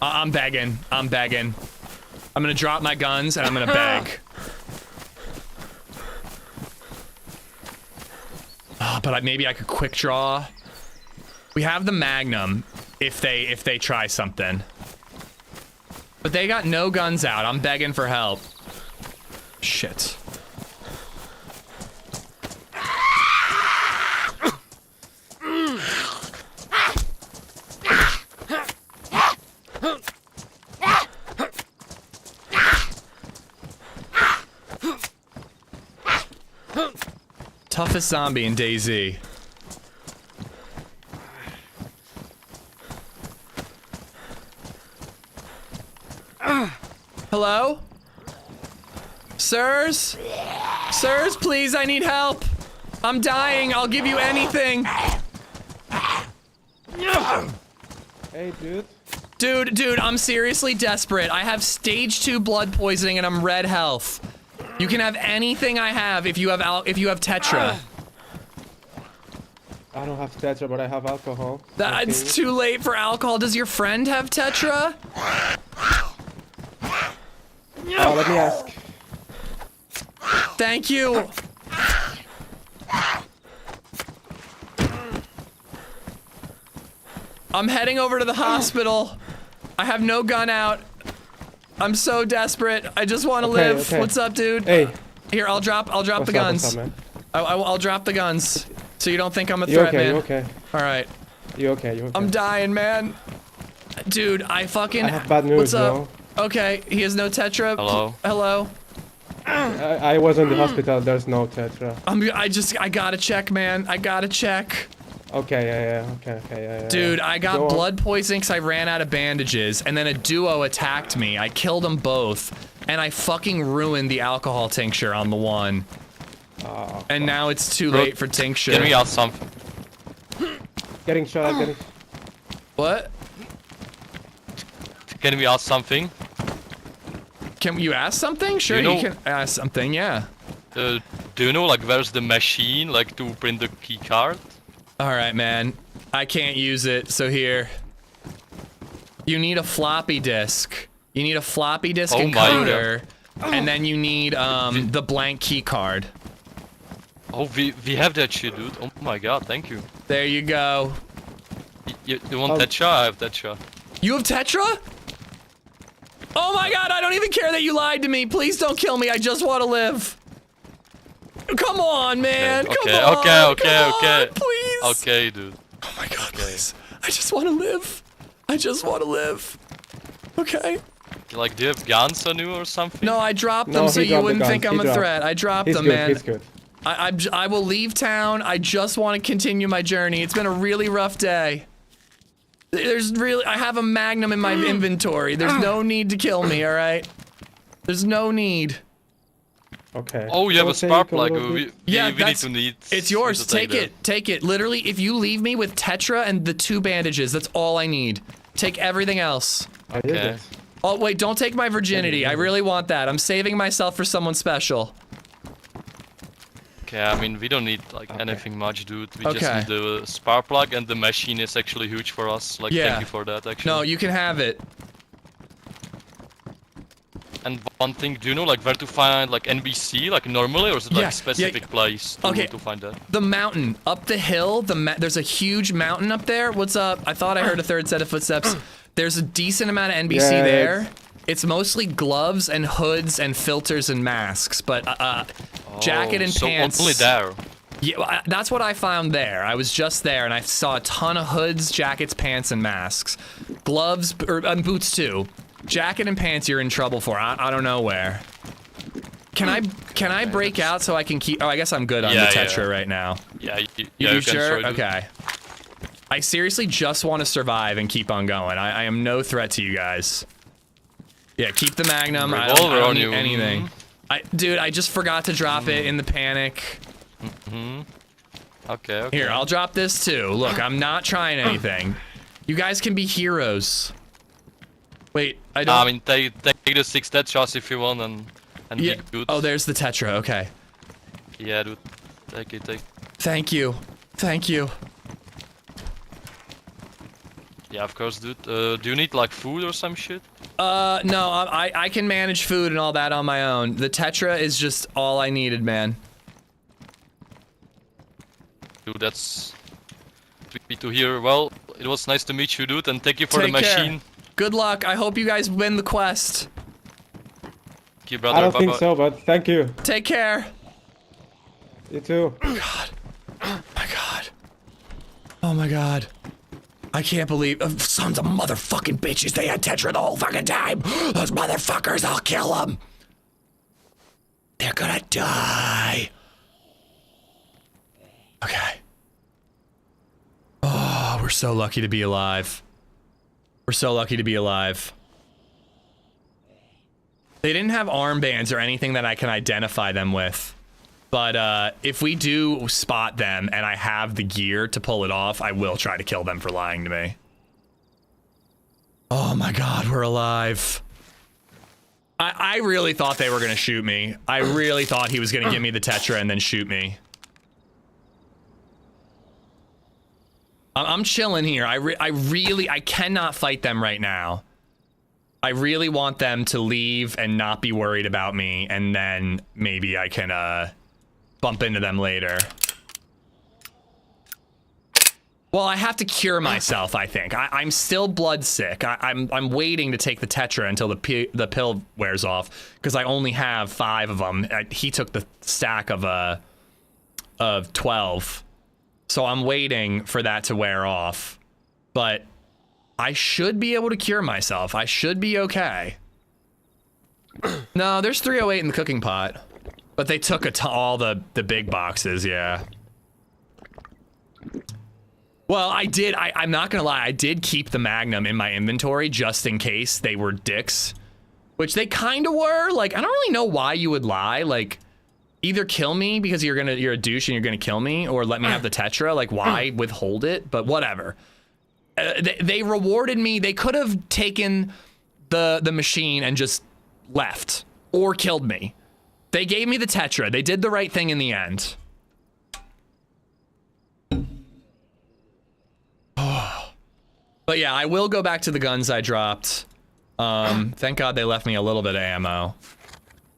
I'm begging. I'm begging. I'm gonna drop my guns and I'm gonna beg. But maybe I could quick draw. We have the Magnum if they try something. But they got no guns out. I'm begging for help. Shit. Toughest zombie in DayZ. Hello? Sirs? Sirs, please, I need help. I'm dying. I'll give you anything. Hey, dude. Dude, I'm seriously desperate. I have stage 2 blood poisoning and I'm red health. You can have anything I have if you have Tetra. I don't have Tetra, but I have alcohol. It's too late for alcohol. Does your friend have Tetra? Let me ask. Thank you. I'm heading over to the hospital. I have no gun out. I'm so desperate. I just want to live. Okay. What's up, dude? Hey. Here, I'll drop the guns. What's up, man? I'll drop the guns, so you don't think I'm a threat, man. You okay? All right. You okay? I'm dying, man. Dude, I have bad news, What's up? bro. Okay, he has no Tetra. Hello. Hello. I was in the hospital. There's no Tetra. I gotta check, man. I gotta check. Okay, yeah. Okay, yeah. Dude, I got Go on. blood poisoning because I ran out of bandages, and then a duo attacked me. I killed them both, and I fucking ruined the alcohol tincture on the one. Oh, and now it's too late for tincture. Get me out something. Getting shot. What? Can we ask something? Can you ask something? Sure, you can ask something, yeah. Do you know, like, where's the machine, like, to print the key card? Alright, man. I can't use it, so here. You need a floppy disk. You need a floppy disk encoder, and then you need, the blank key card. Oh, we have that shit, dude. Oh my god, thank you. There you go. You want Tetra? I have Tetra. You have Tetra? Oh my god, I don't even care that you lied to me. Please don't kill me. I just want to live. Come on, man. Okay, please. Okay, dude. Oh my god, please. I just want to live. I just want to live. Okay. Like, do you have guns on you or something? No, I dropped them so you wouldn't think I'm a threat. I dropped them, man. He's good. I will leave town. I just want to continue my journey. It's been a really rough day. I have a Magnum in my inventory. There's no need to kill me, alright? There's no need. Okay. Oh, you have a spark plug. We need. It's yours. Take it. Literally, if you leave me with Tetra and the 2 bandages, that's all I need. Take everything else. Okay. Oh, wait, don't take my virginity. I really want that. I'm saving myself for someone special. Okay, I mean, we don't need, like, anything much, dude. We just need the spark plug, and the machine is actually huge for us. Like, thank you for that, actually. No, you can have it. And one thing, do you know, like, where to find, like, NBC, like, normally, or is it, like, a specific place to find that? The mountain. Up the hill, there's a huge mountain up there. What's up? I thought I heard a third set of footsteps. There's a decent amount of NBC there. It's mostly gloves and hoods and filters and masks, but jacket and pants. Only there. Yeah, that's what I found there. I was just there and I saw a ton of hoods, jackets, pants, and masks. Gloves, and boots too. Jacket and pants you're in trouble for. I don't know where. Can I break out so I can keep? Oh, I guess I'm good on the Tetra right now. Yeah, you sure? Okay. I seriously just want to survive and keep on going. I am no threat to you guys. Yeah, keep the Magnum. I don't need anything. Dude, I just forgot to drop it in the panic. Okay. Here, I'll drop this too. Look, I'm not trying anything. You guys can be heroes. Wait, I don't. I mean, take the 6 Tetras if you want, and be good. Oh, there's the Tetra. Okay. Yeah, dude. Take it. Thank you. Thank you. Yeah, of course, dude. Do you need, like, food or some shit? No, I can manage food and all that on my own. The Tetra is just all I needed, man. Dude, that's sweet to hear. Well, it was nice to meet you, dude, and thank you for the machine. Good luck. I hope you guys win the quest. Thank you, brother. I don't think so, but thank you. Take care. You too. God. Oh my god. Oh my god. I can't believe sons of motherfucking bitches. They had Tetra the whole fucking time. Those motherfuckers, I'll kill them. They're gonna die. Okay. Oh, we're so lucky to be alive. We're so lucky to be alive. They didn't have armbands or anything that I can identify them with. But if we do spot them and I have the gear to pull it off, I will try to kill them for lying to me. Oh my god, we're alive. I really thought they were going to shoot me. I really thought he was going to give me the Tetra and then shoot me. I'm chilling here. I cannot fight them right now. I really want them to leave and not be worried about me, and then maybe I can bump into them later. Well, I have to cure myself, I think. I'm still blood sick. I'm waiting to take the Tetra until the pill wears off, because I only have 5 of them. He took the stack of 12. So I'm waiting for that to wear off. But I should be able to cure myself. I should be okay. No, there's 308 in the cooking pot. But they took all the big boxes, yeah. Well, I'm not gonna lie, I did keep the Magnum in my inventory just in case they were dicks. Which they kinda were. Like, I don't really know why you would lie. Like, either kill me because you're a douche and you're gonna kill me, or let me have the Tetra. Like, why withhold it? But whatever. They rewarded me. They could have taken the machine and just left. Or killed me. They gave me the Tetra. They did the right thing in the end. But yeah, I will go back to the guns I dropped. Thank God they left me a little bit of ammo.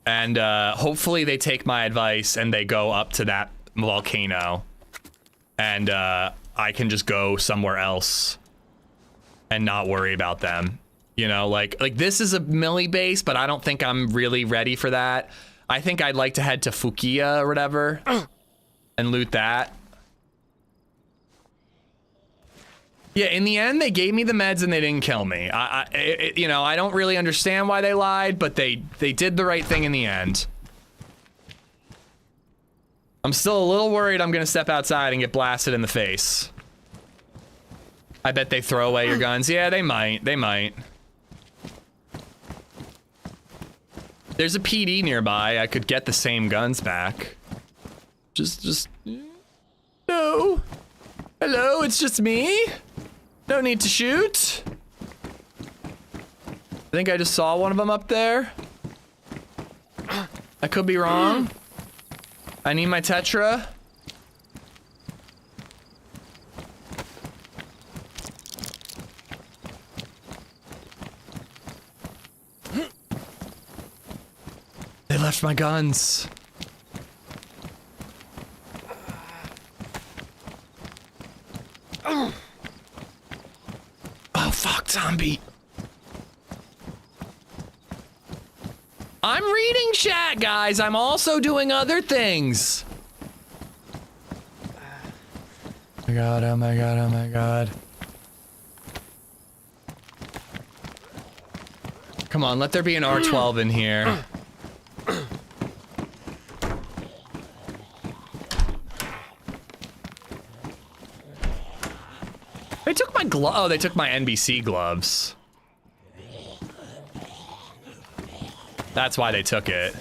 And hopefully they take my advice and they go up to that volcano. And I can just go somewhere else and not worry about them. You know, like this is a melee base, but I don't think I'm really ready for that. I think I'd like to head to Fukia or whatever and loot that. Yeah, in the end, they gave me the meds and they didn't kill me. You know, I don't really understand why they lied, but they did the right thing in the end. I'm still a little worried I'm gonna step outside and get blasted in the face. I bet they throw away your guns. Yeah, they might. They might. There's a PD nearby. I could get the same guns back. Just... No. Hello, it's just me. No need to shoot. I think I just saw one of them up there. I could be wrong. I need my Tetra. They left my guns. Oh fuck, zombie. I'm reading chat, guys. I'm also doing other things. Oh my god, oh my god, oh my god. Come on, let there be an R12 in here. They took my oh, they took my NBC gloves. That's why they took it.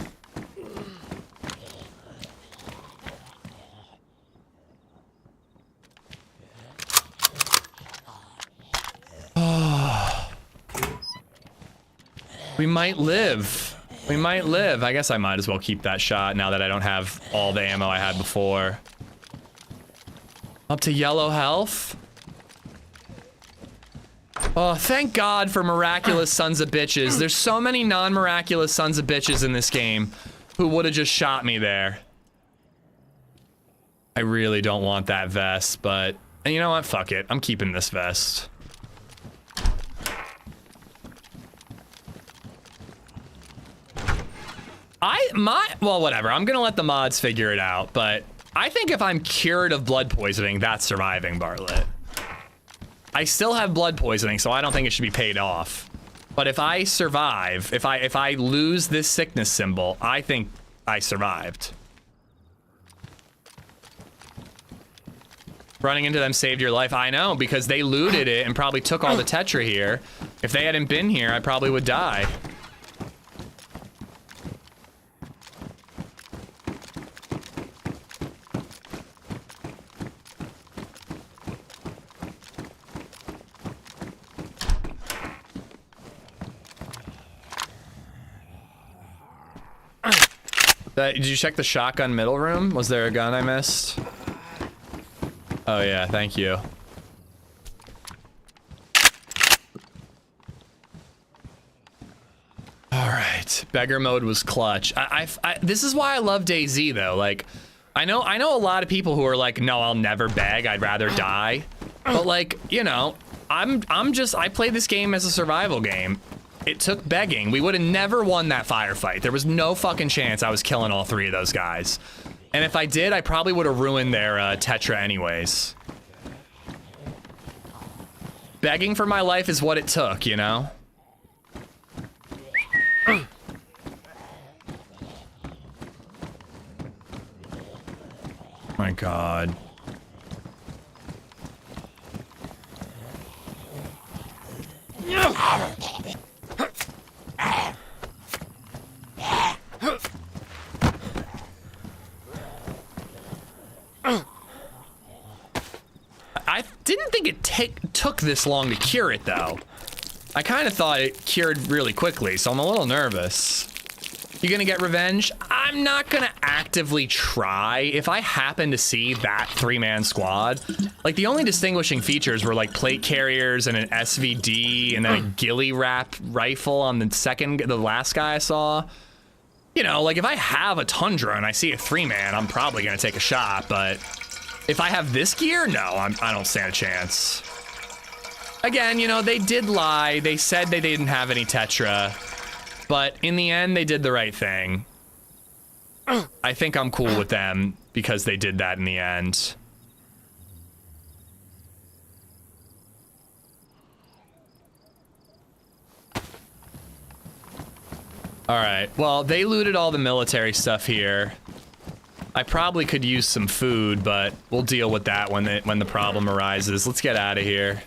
Oh. We might live. We might live. I guess I might as well keep that shot now that I don't have all the ammo I had before. Up to yellow health. Oh, thank God for miraculous sons of bitches. There's so many non-miraculous sons of bitches in this game who would have just shot me there. I really don't want that vest, but... And you know what? Fuck it. I'm keeping this vest. Well, whatever. I'm gonna let the mods figure it out, but... I think if I'm cured of blood poisoning, that's surviving, Bartlett. I still have blood poisoning, so I don't think it should be paid off. But if I survive, if I lose this sickness symbol, I think I survived. Running into them saved your life. I know, because they looted it and probably took all the Tetra here. If they hadn't been here, I probably would die. Did you check the shotgun middle room? Was there a gun I missed? Oh yeah, thank you. All right, beggar mode was clutch. This is why I love DayZ though. Like, I know a lot of people who are like, no, I'll never beg. I'd rather die. But like, you know, I play this game as a survival game. It took begging. We would have never won that firefight. There was no fucking chance I was killing all 3 of those guys. And if I did, I probably would have ruined their Tetra anyways. Begging for my life is what it took, you know? My God. I didn't think it took this long to cure it though. I kind of thought it cured really quickly, so I'm a little nervous. You gonna get revenge? I'm not gonna actively try. If I happen to see that 3-man squad, like the only distinguishing features were like plate carriers and an SVD and then a ghillie wrap rifle on the last guy I saw. You know, like if I have a Tundra and I see a 3-man, I'm probably gonna take a shot, but if I have this gear, no, I don't stand a chance. Again, you know, they did lie. They said they didn't have any Tetra. But in the end, they did the right thing. I think I'm cool with them because they did that in the end. All right, well, they looted all the military stuff here. I probably could use some food, but we'll deal with that when the problem arises. Let's get out of here.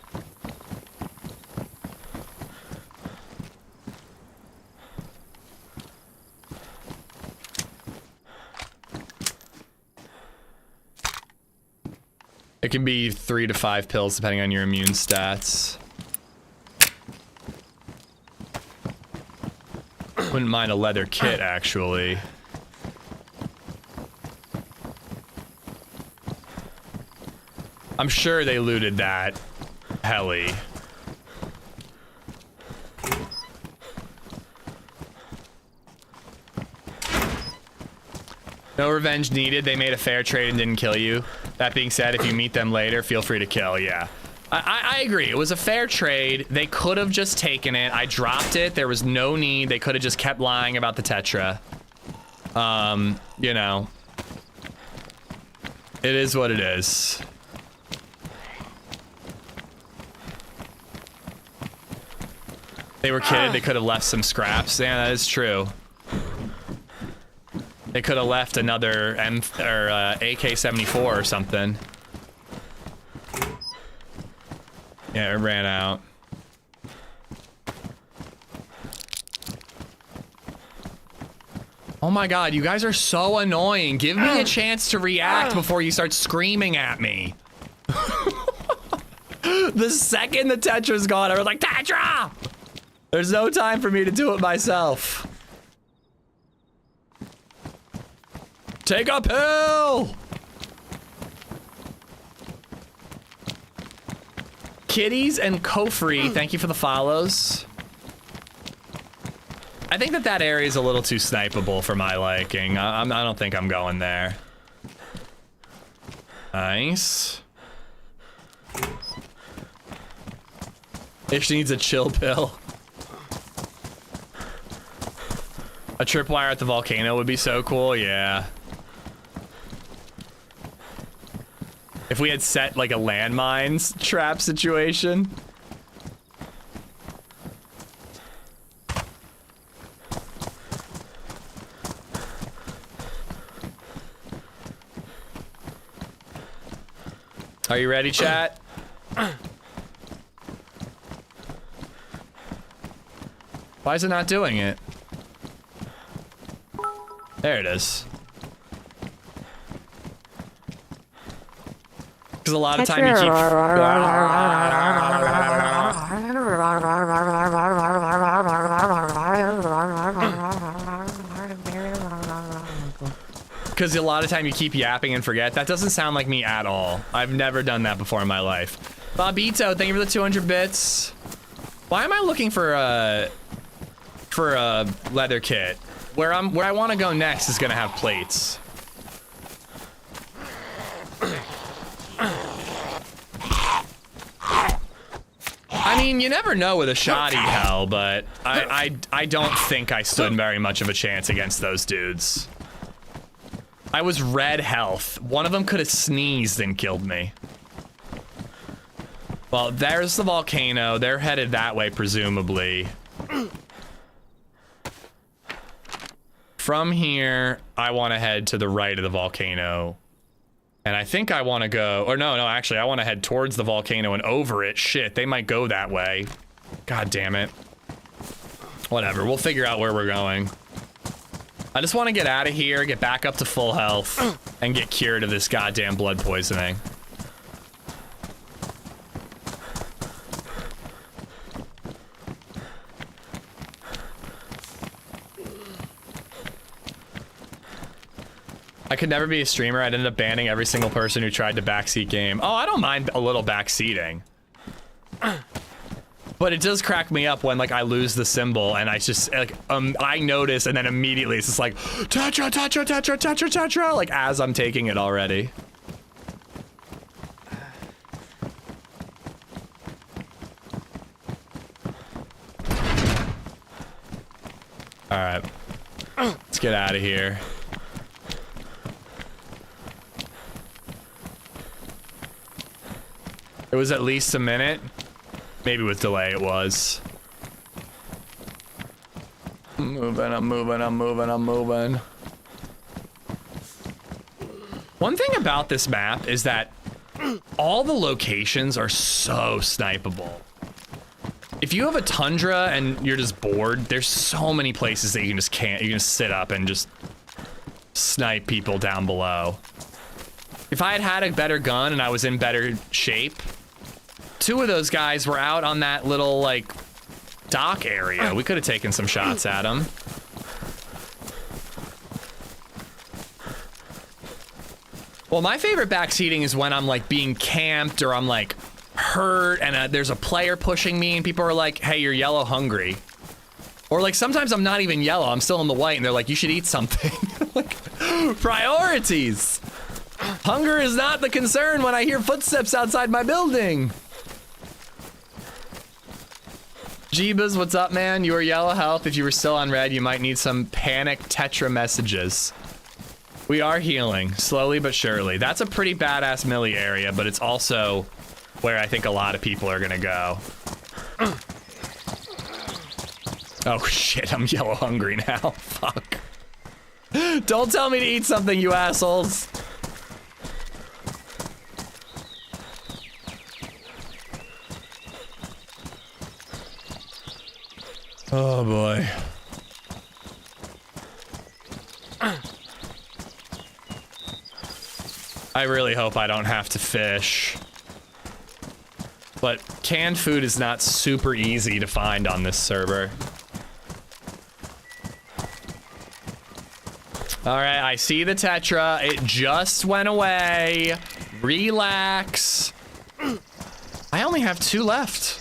It can be 3 to 5 pills depending on your immune stats. Wouldn't mind a leather kit, actually. I'm sure they looted that heli. No revenge needed. They made a fair trade and didn't kill you. That being said, if you meet them later, feel free to kill. Yeah, I agree. It was a fair trade. They could have just taken it. I dropped it. There was no need. They could have just kept lying about the Tetra. You know, it is what it is. They were kidded. They could have left some scraps. Yeah, that is true. They could have left another AK-74 or something. Yeah, it ran out. Oh my God, you guys are so annoying. Give me a chance to react before you start screaming at me. The second the Tetra's gone, I was like, Tetra! There's no time for me to do it myself. Take a pill! Kitties and Kofri, thank you for the follows. I think that area is a little too snipeable for my liking. I don't think I'm going there. Nice. Ish needs a chill pill. A tripwire at the volcano would be so cool, yeah. If we had set like a landmines trap situation. Are you ready, chat? Why is it not doing it? There it is. Because a lot of time you keep... because a lot of time you keep yapping and forget. That doesn't sound like me at all. I've never done that before in my life. Bobito, thank you for the 200 bits. Why am I looking for a leather kit? Where I want to go next is gonna have plates. I mean, you never know with a shoddy hell, but I don't think I stood very much of a chance against those dudes. I was red health. One of them could have sneezed and killed me. Well, there's the volcano. They're headed that way, presumably. From here, I want to head to the right of the volcano. And I think I want to go, or no, actually, I want to head towards the volcano and over it. Shit, they might go that way. God damn it. Whatever, we'll figure out where we're going. I just want to get out of here, get back up to full health, and get cured of this goddamn blood poisoning. I could never be a streamer. I'd end up banning every single person who tried to backseat game. Oh, I don't mind a little backseating. But it does crack me up when, like, I lose the symbol and I just, like, I notice and then immediately it's just like, Tetra, Tetra, Tetra, Tetra, Tetra, like, as I'm taking it already. All right, let's get out of here. It was at least a minute. Maybe with delay it was. I'm moving, I'm moving, I'm moving, I'm moving. One thing about this map is that all the locations are so snipeable. If you have a tundra and you're just bored, there's so many places that you can just sit up and just snipe people down below. If I had had a better gun and I was in better shape, two of those guys were out on that little, like, dock area. We could have taken some shots at them. Well, my favorite backseating is when I'm, like, being camped or I'm, like, hurt and there's a player pushing me and people are like, hey, you're yellow hungry. Or, like, sometimes I'm not even yellow. I'm still in the white and they're like, you should eat something. Like, priorities. Hunger is not the concern when I hear footsteps outside my building. Jeebas, what's up, man? You are yellow health. If you were still on red, you might need some panic Tetra messages. We are healing, slowly but surely. That's a pretty badass melee area, but it's also where I think a lot of people are gonna go. Oh shit, I'm yellow hungry now. Fuck. Don't tell me to eat something, you assholes. Oh boy. I really hope I don't have to fish. But canned food is not super easy to find on this server. All right, I see the Tetra. It just went away. Relax. I only have 2 left.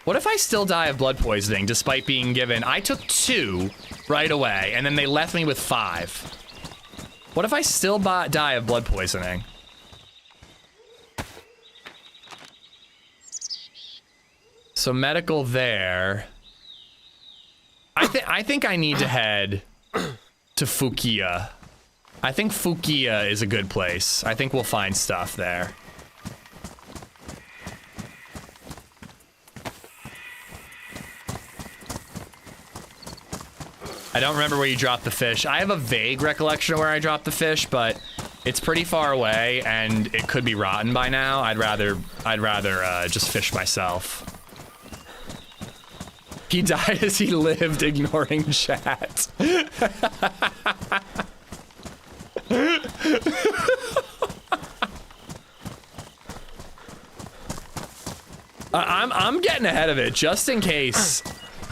What if I still die of blood poisoning despite being given... I took 2 right away, and then they left me with 5. What if I still die of blood poisoning? So medical there. I think I need to head to Fukia. I think Fukia is a good place. I think we'll find stuff there. I don't remember where you dropped the fish. I have a vague recollection of where I dropped the fish, but it's pretty far away and it could be rotten by now. I'd rather just fish myself. He died as he lived, ignoring chat. I'm getting ahead of it just in case.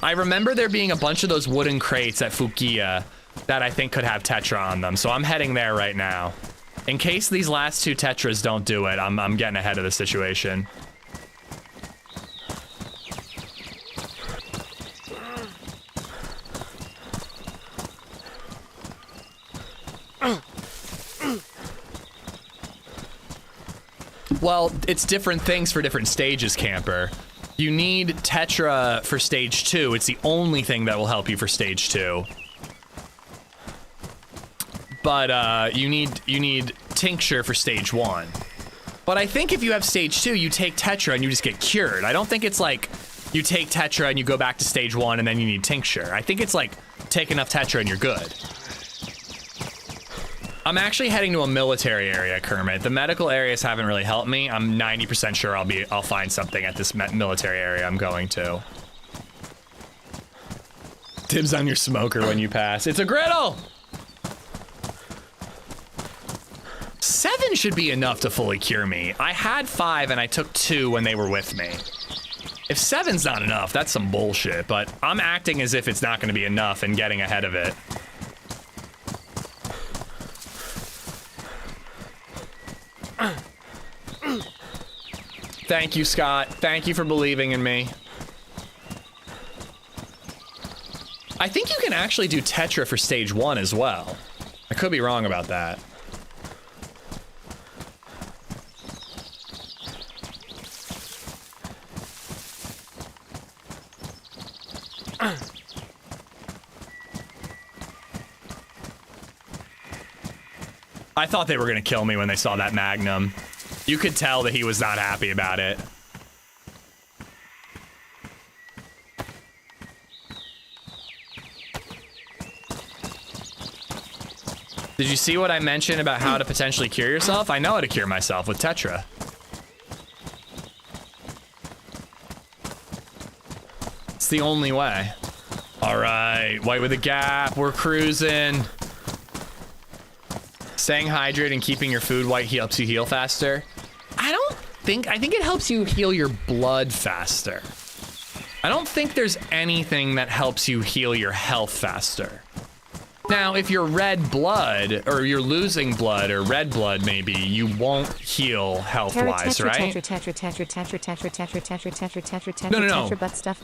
I remember there being a bunch of those wooden crates at Fukia that I think could have Tetra on them. So I'm heading there right now. In case these last 2 Tetras don't do it, I'm getting ahead of the situation. Well, it's different things for different stages, Camper. You need Tetra for stage 2. It's the only thing that will help you for stage 2. But you need tincture for stage 1. But I think if you have stage 2, you take Tetra and you just get cured. I don't think it's like you take Tetra and you go back to stage 1 and then you need tincture. I think it's like take enough Tetra and you're good. I'm actually heading to a military area, Kermit. The medical areas haven't really helped me. I'm 90% sure I'll find something at this military area I'm going to. Dibs on your smoker when you pass. It's a griddle! 7 should be enough to fully cure me. I had 5 and I took 2 when they were with me. If 7's not enough, that's some bullshit, but I'm acting as if it's not gonna be enough and getting ahead of it. Thank you, Scott. Thank you for believing in me. I think you can actually do Tetra for stage 1 as well. I could be wrong about that. I thought they were gonna kill me when they saw that Magnum. You could tell that he was not happy about it. Did you see what I mentioned about how to potentially cure yourself? I know how to cure myself with Tetra. It's the only way. All right, white with a gap, we're cruising. Staying hydrated and keeping your food white helps you heal faster. I think it helps you heal your blood faster. I don't think there's anything that helps you heal your health faster. Now, if you're red blood, or you're losing blood, or red blood maybe, you won't heal health-wise, right? No. Butt stuff.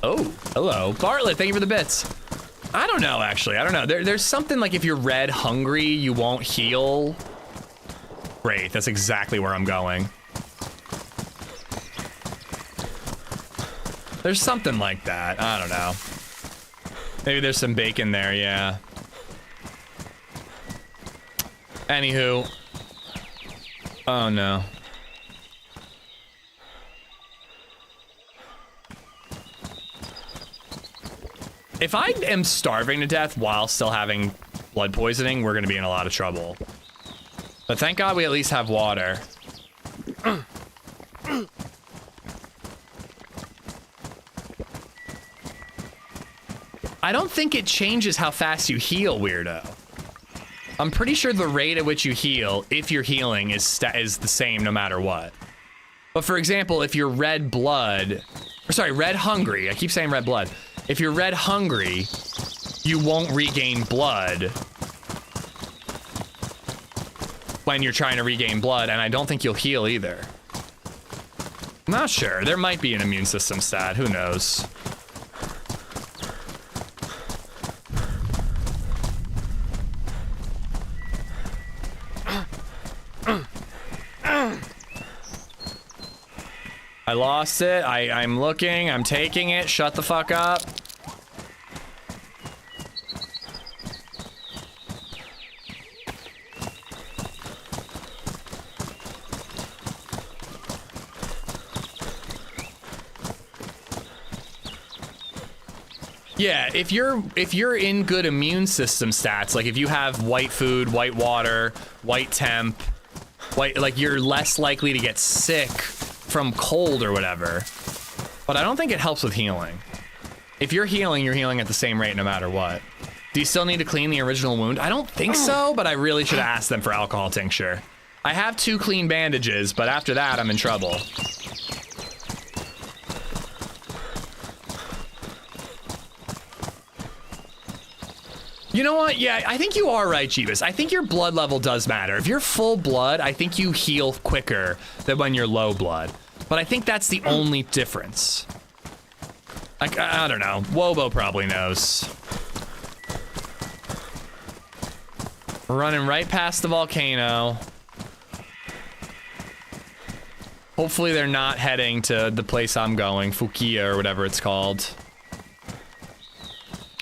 Oh, hello. Bartlett, thank you for the bits. I don't know, actually. I don't know. There's something like if you're red hungry, you won't heal. Great, that's exactly where I'm going. There's something like that. I don't know. Maybe there's some bacon there, yeah. Anywho. Oh, no. If I am starving to death while still having blood poisoning, we're gonna be in a lot of trouble. But thank God we at least have water. I don't think it changes how fast you heal, weirdo. I'm pretty sure the rate at which you heal, if you're healing, is the same no matter what. But for example, if you're red blood, or sorry, red hungry, I keep saying red blood. If you're red hungry, you won't regain blood when you're trying to regain blood, and I don't think you'll heal either. I'm not sure. There might be an immune system stat. Who knows? I lost it. I'm looking. I'm taking it. Shut the fuck up. Yeah, if you're in good immune system stats, like if you have white food, white water, white temp, white, like you're less likely to get sick from cold or whatever. But I don't think it helps with healing. If you're healing at the same rate no matter what. Do you still need to clean the original wound? I don't think so, but I really should ask them for alcohol tincture. I have 2 clean bandages, but after that I'm in trouble. You know what? Yeah, I think you are right, Jeebus. I think your blood level does matter. If you're full blood, I think you heal quicker than when you're low blood. But I think that's the only difference. Like, I don't know. Wobo probably knows. We're running right past the volcano. Hopefully they're not heading to the place I'm going, Fukiya or whatever it's called.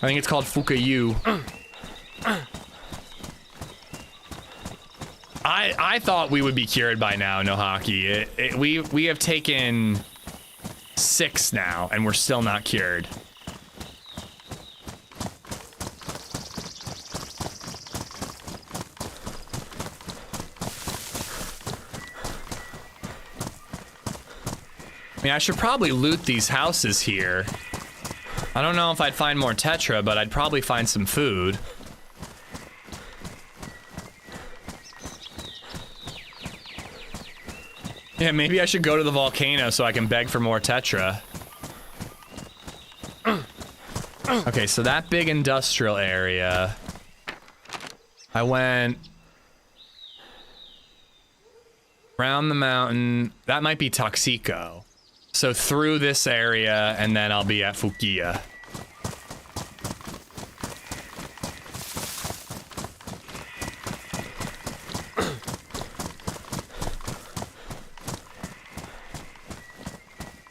I think it's called Fukayu. I thought we would be cured by now, Nohaki. We have taken 6 now, and we're still not cured. I mean, I should probably loot these houses here. I don't know if I'd find more Tetra, but I'd probably find some food. Yeah, maybe I should go to the volcano so I can beg for more Tetra. Okay, so that big industrial area. I went around the mountain. That might be Toxico. So through this area, and then I'll be at Fukiya.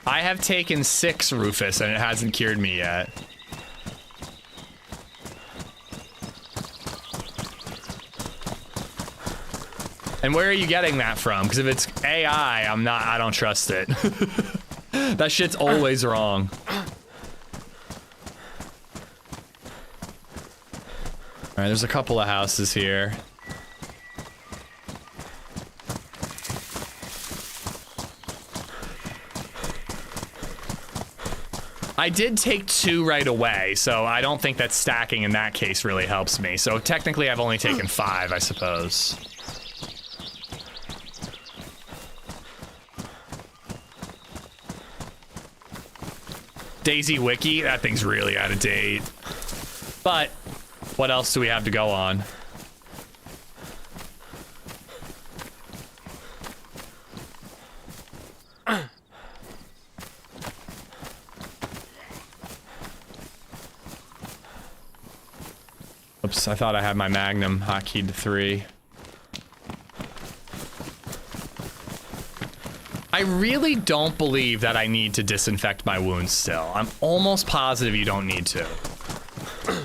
I have taken 6, Rufus, and it hasn't cured me yet. And where are you getting that from? Because if it's AI, I don't trust it. That shit's always wrong. Alright, there's a couple of houses here. I did take 2 right away, so I don't think that stacking in that case really helps me. So technically I've only taken 5, I suppose. DayZ Wiki? That thing's really out of date. But what else do we have to go on? Oops, I thought I had my Magnum hotkeyed to 3. I really don't believe that I need to disinfect my wounds still. I'm almost positive you don't need to.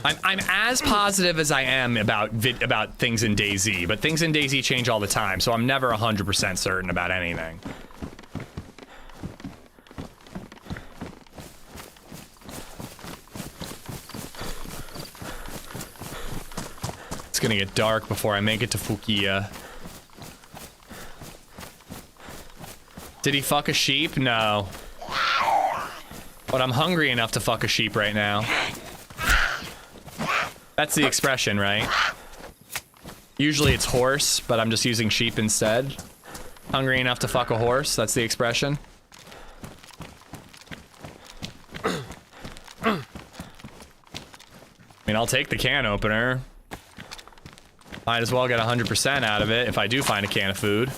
I'm as positive as I am about things in DayZ, but things in DayZ change all the time, so I'm never 100% certain about anything. It's gonna get dark before I make it to Fukiya. Did he fuck a sheep? No. But I'm hungry enough to fuck a sheep right now. That's the expression, right? Usually it's horse, but I'm just using sheep instead. Hungry enough to fuck a horse, that's the expression. I mean, I'll take the can opener. Might as well get 100% out of it if I do find a can of food.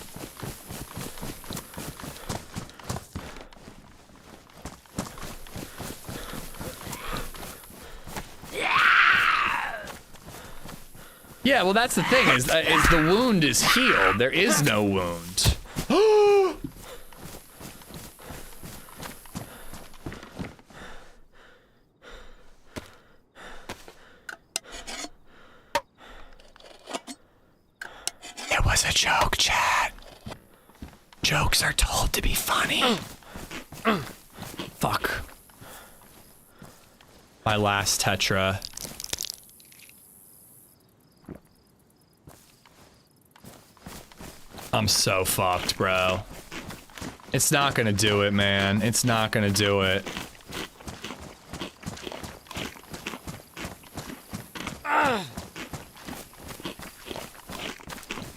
Yeah, well, that's the thing, is the wound is healed. There is no wound. It was a joke, chat. Jokes are told to be funny. Fuck. My last Tetra. I'm so fucked, bro. It's not gonna do it, man. It's not gonna do it.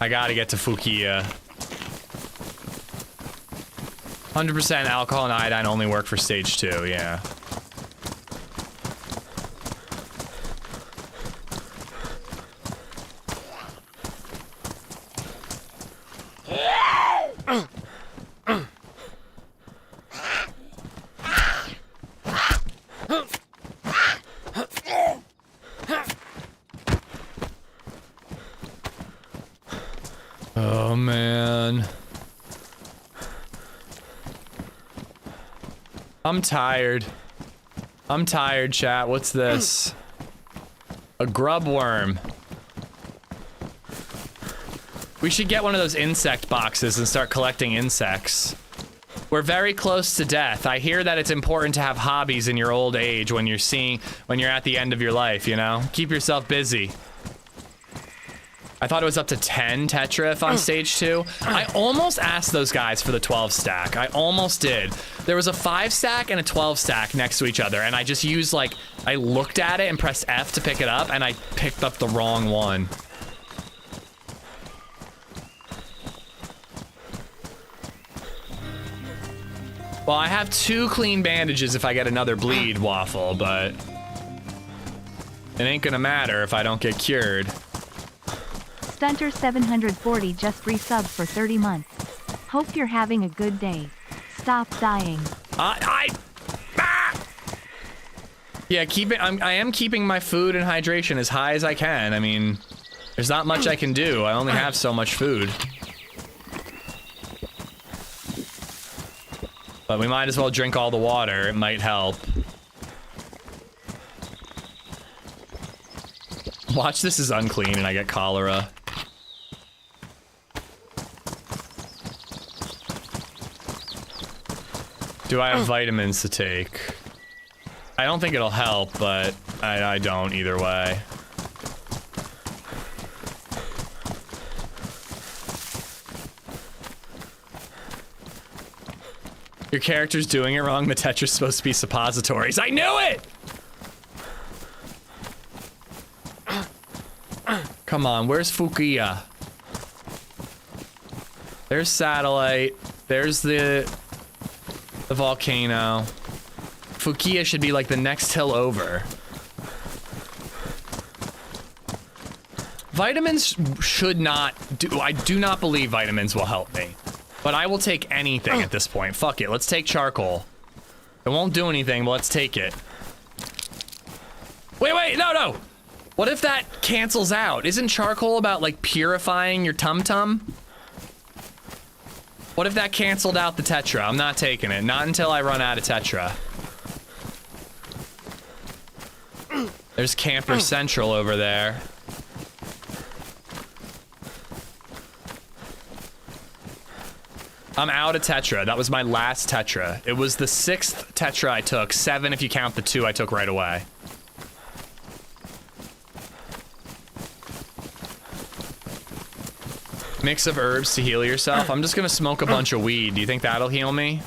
I gotta get to Fukiya. 100% alcohol and iodine only work for stage 2, yeah. I'm tired. I'm tired, chat. What's this? A grub worm. We should get one of those insect boxes and start collecting insects. We're very close to death. I hear that it's important to have hobbies in your old age when you're at the end of your life, you know? Keep yourself busy. I thought it was up to 10 tetra if on stage 2. I almost asked those guys for the 12 stack. I almost did. There was a 5 stack and a 12 stack next to each other, and I just used, like, I looked at it and pressed F to pick it up, and I picked up the wrong one. Well, I have 2 clean bandages if I get another bleed, Waffle, but it ain't gonna matter if I don't get cured. Stunter 740 just resubbed for 30 months. Hope you're having a good day. Stop dying. Yeah, I am keeping my food and hydration as high as I can. I mean, there's not much I can do. I only have so much food. But we might as well drink all the water. It might help. Watch, this is unclean and I get cholera. Do I have vitamins to take? I don't think it'll help, but I don't either way. Your character's doing it wrong. The Tetra's supposed to be suppositories. I knew it! Come on, where's Fukia? There's Satellite. There's the volcano. Fukia should be like the next hill over. Vitamins should not do. I do not believe vitamins will help me. But I will take anything at this point. Fuck it, let's take charcoal. It won't do anything, but let's take it. Wait, no! What if that cancels out? Isn't charcoal about, like, purifying your tum-tum? What if that canceled out the Tetra? I'm not taking it. Not until I run out of Tetra. There's Camper Central over there. I'm out of Tetra. That was my last Tetra. It was the 6th Tetra I took. 7 if you count the 2 I took right away. Mix of herbs to heal yourself. I'm just gonna smoke a bunch of weed. Do you think that'll heal me?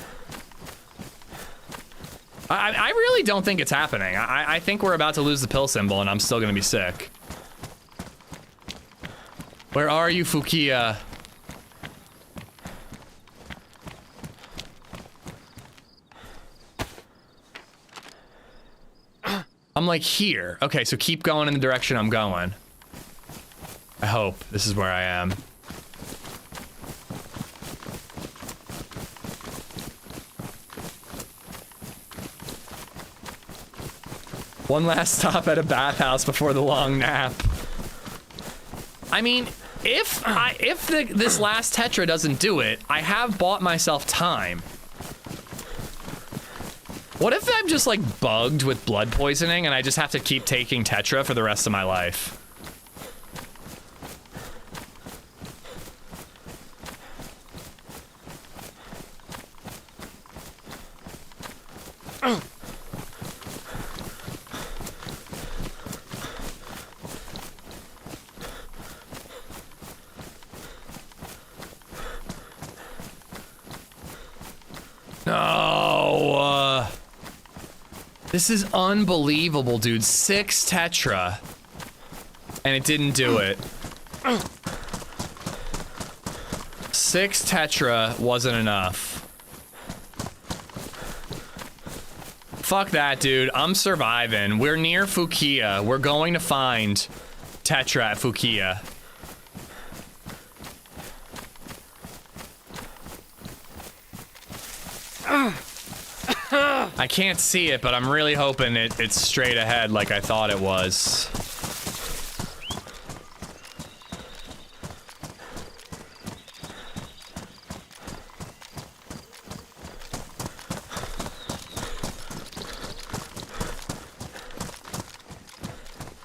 I really don't think it's happening. I think we're about to lose the pill symbol and I'm still gonna be sick. Where are you, Fukia? I'm like here. Okay, so keep going in the direction I'm going. I hope this is where I am. One last stop at a bathhouse before the long nap. I mean, if this last Tetra doesn't do it, I have bought myself time. What if I'm just like bugged with blood poisoning and I just have to keep taking Tetra for the rest of my life? No. This is unbelievable, dude. 6 Tetra. And it didn't do it. 6 Tetra wasn't enough. Fuck that, dude. I'm surviving. We're near Fukia. We're going to find Tetra at Fukia. I can't see it, but I'm really hoping it's straight ahead like I thought it was.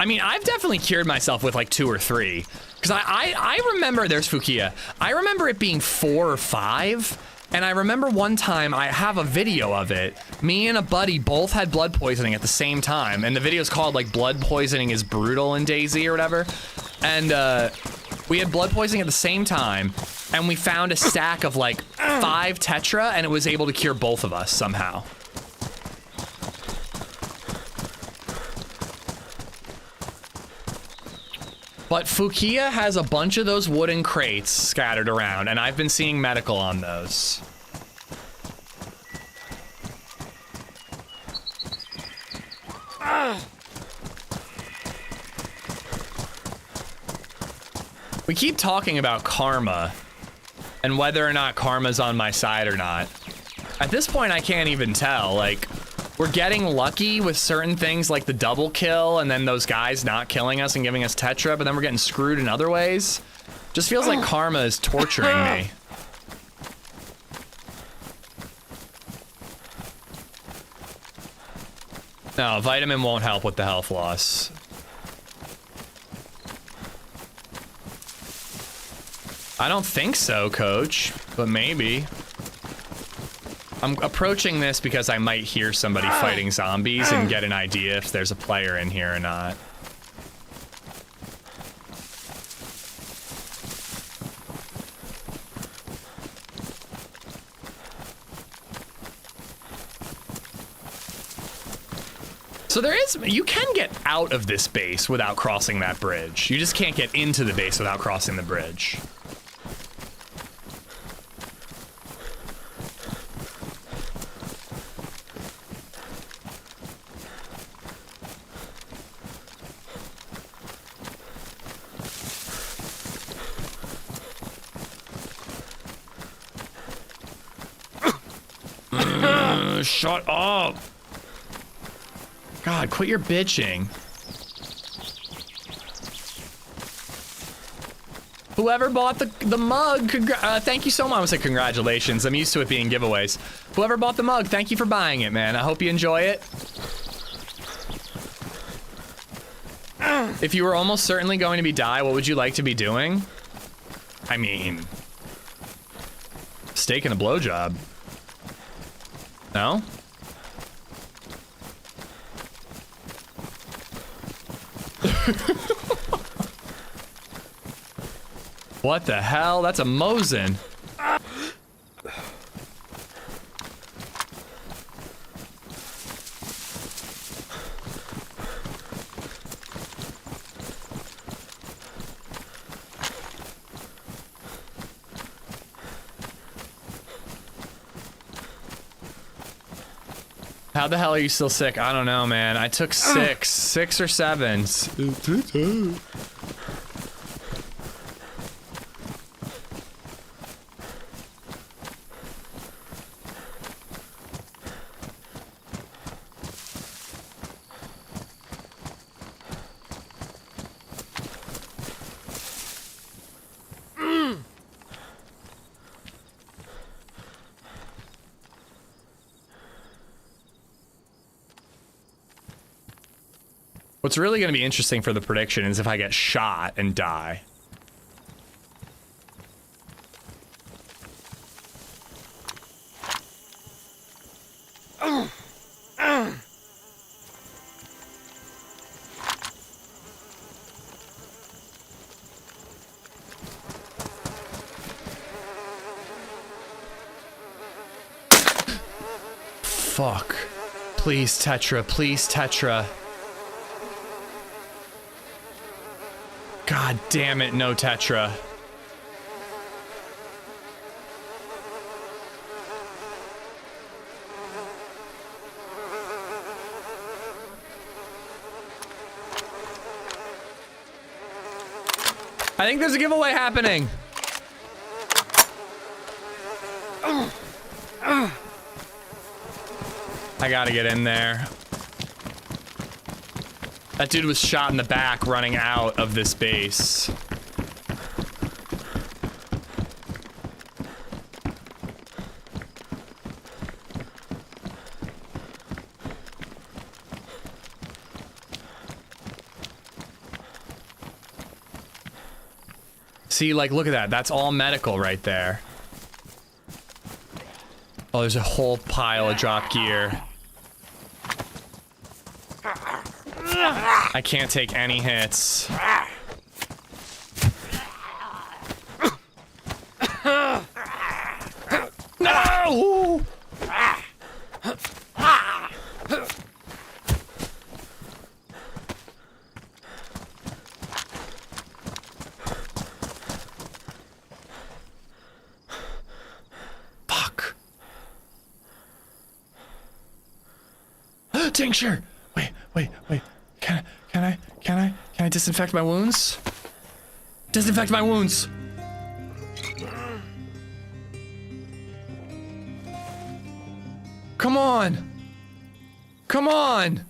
I mean, I've definitely cured myself with like 2 or 3. Because I remember, there's Fukia. I remember it being 4 or 5. And I remember one time, I have a video of it. Me and a buddy both had blood poisoning at the same time. And the video's called like Blood Poisoning is Brutal in DayZ or whatever. And we had blood poisoning at the same time. And we found a stack of like 5 Tetra and it was able to cure both of us somehow. But Fukia has a bunch of those wooden crates scattered around, and I've been seeing medical on those. We keep talking about karma, and whether or not karma's on my side or not. At this point, I can't even tell, like, we're getting lucky with certain things like the double kill and then those guys not killing us and giving us Tetra, but then we're getting screwed in other ways. Just feels like karma is torturing me. No, vitamin won't help with the health loss. I don't think so, coach, but maybe. I'm approaching this because I might hear somebody fighting zombies and get an idea if there's a player in here or not. So there is, you can get out of this base without crossing that bridge. You just can't get into the base without crossing the bridge. Shut up. God, quit your bitching. Whoever bought the mug, thank you so much. I said congratulations. I'm used to it being giveaways. Whoever bought the mug, thank you for buying it, man. I hope you enjoy it. If you were almost certainly going to be die, what would you like to be doing? I mean, steak and a blowjob. No? What the hell? That's a Mosin. How the hell are you still sick? I don't know, man. I took 6 or 7. What's really going to be interesting for the prediction is if I get shot and die. Fuck. Please, Tetra. Please, Tetra. God damn it, no Tetra. I think there's a giveaway happening. I gotta get in there. That dude was shot in the back running out of this base. See, like, look at that. That's all medical right there. Oh, there's a whole pile of drop gear. I can't take any hits. No! Fuck. Tincture! Wait. Can I disinfect my wounds? Disinfect my wounds! Come on! Come on!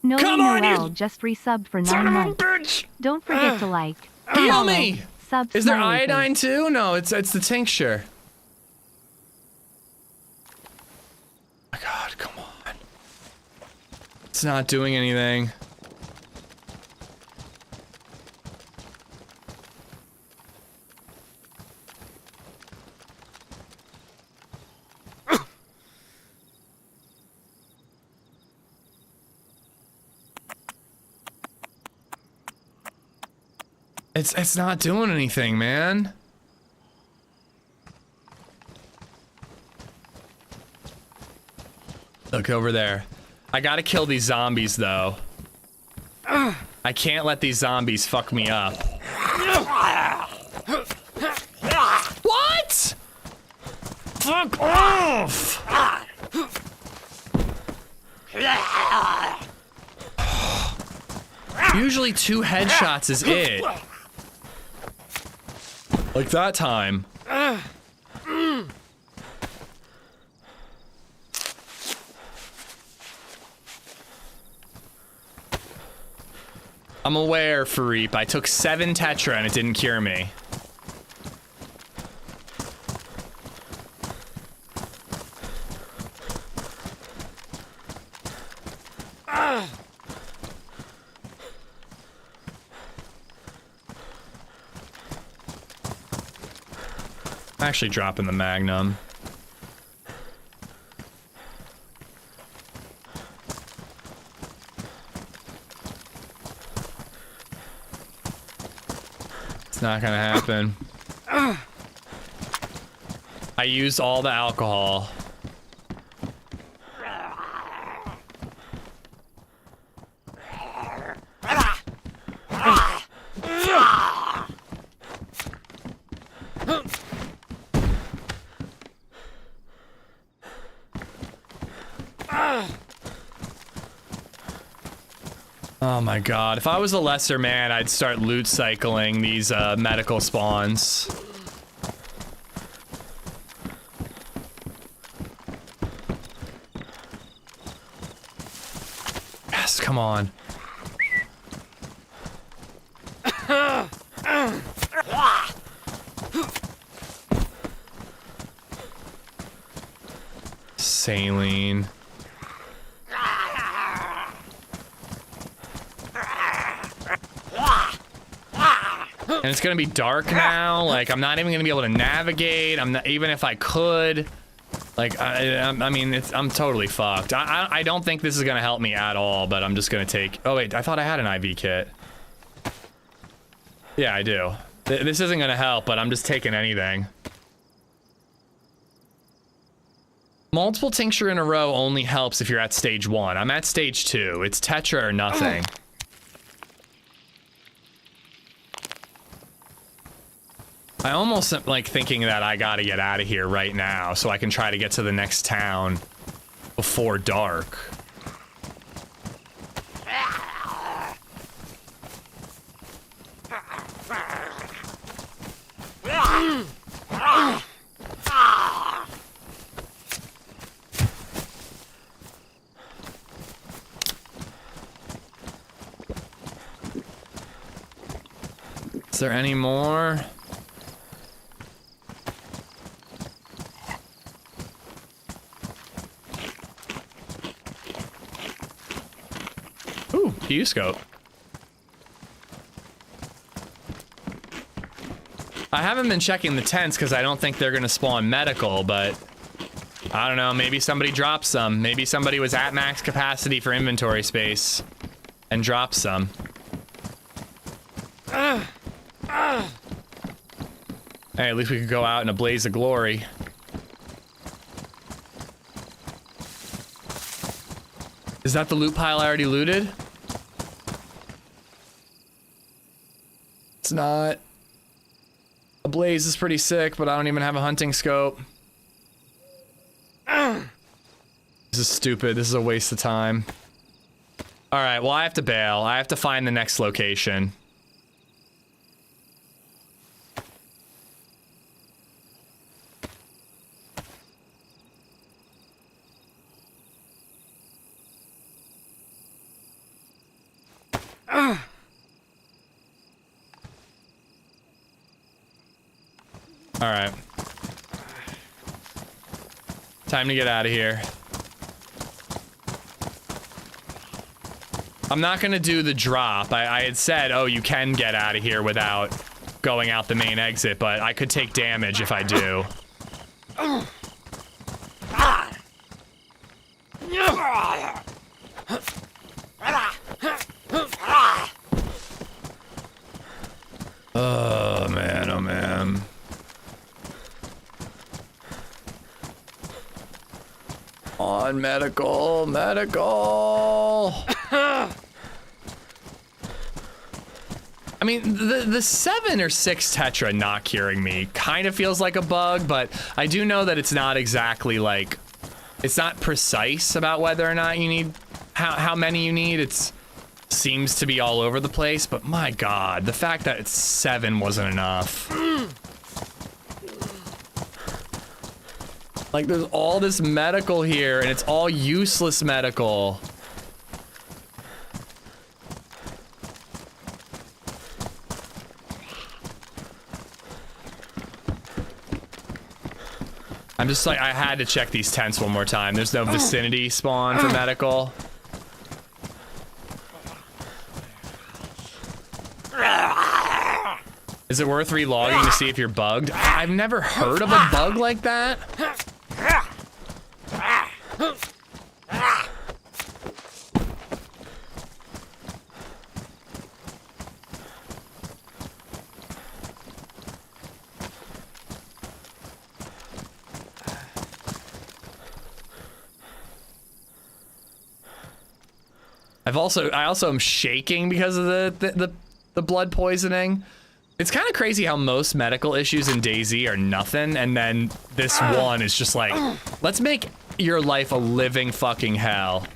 No Come on, Noel just resubbed for 9 months. Bitch! Don't forget to like. Heal follow, me! Sub Is there smiley face. iodine too? No, it's the tincture. Oh my god, come on. It's not doing anything. It's not doing anything, man. Look over there. I gotta kill these zombies, though. I can't let these zombies fuck me up. What? Fuck off! Usually 2 headshots is it. Like that time. I'm aware, Fareep. I took 7 Tetra and it didn't cure me. I'm actually dropping the Magnum. It's not gonna happen. I used all the alcohol. Oh my god, if I was a lesser man, I'd start loot cycling these medical spawns. Yes, come on. Saline. And it's gonna be dark now. Like, I'm not even gonna be able to navigate. I'm not, even if I could. Like, I mean, I'm totally fucked. I don't think this is gonna help me at all, but I'm just gonna take. Oh wait, I thought I had an IV kit. Yeah, I do. This isn't gonna help, but I'm just taking anything. Multiple tincture in a row only helps if you're at stage 1. I'm at stage 2. It's Tetra or nothing. I almost am, like, thinking that I gotta get out of here right now so I can try to get to the next town before dark. Is there any more? Ooh, PU scope. I haven't been checking the tents because I don't think they're gonna spawn medical, but I don't know, maybe somebody dropped some. Maybe somebody was at max capacity for inventory space and dropped some. Hey, at least we could go out in a blaze of glory. Is that the loot pile I already looted? It's not. A blaze is pretty sick, but I don't even have a hunting scope. This is stupid. This is a waste of time. Alright, well I have to bail. I have to find the next location. Alright. Time to get out of here. I'm not gonna do the drop. I had said, oh, you can get out of here without going out the main exit, but I could take damage if I do. Oh man, oh man. On medical, medical. I mean, the 7 or 6 Tetra not curing me kind of feels like a bug, but I do know that it's not exactly like, it's not precise about whether or not you need, how many you need. It's seems to be all over the place, but my God, the fact that it's 7 wasn't enough. Like, there's all this medical here, and it's all useless medical. I'm just like, I had to check these tents one more time. There's no vicinity spawn for medical. Is it worth relogging to see if you're bugged? I've never heard of a bug like that. I also am shaking because of the blood poisoning. It's kind of crazy how most medical issues in DayZ are nothing, and then this one is just like, let's make your life a living fucking hell.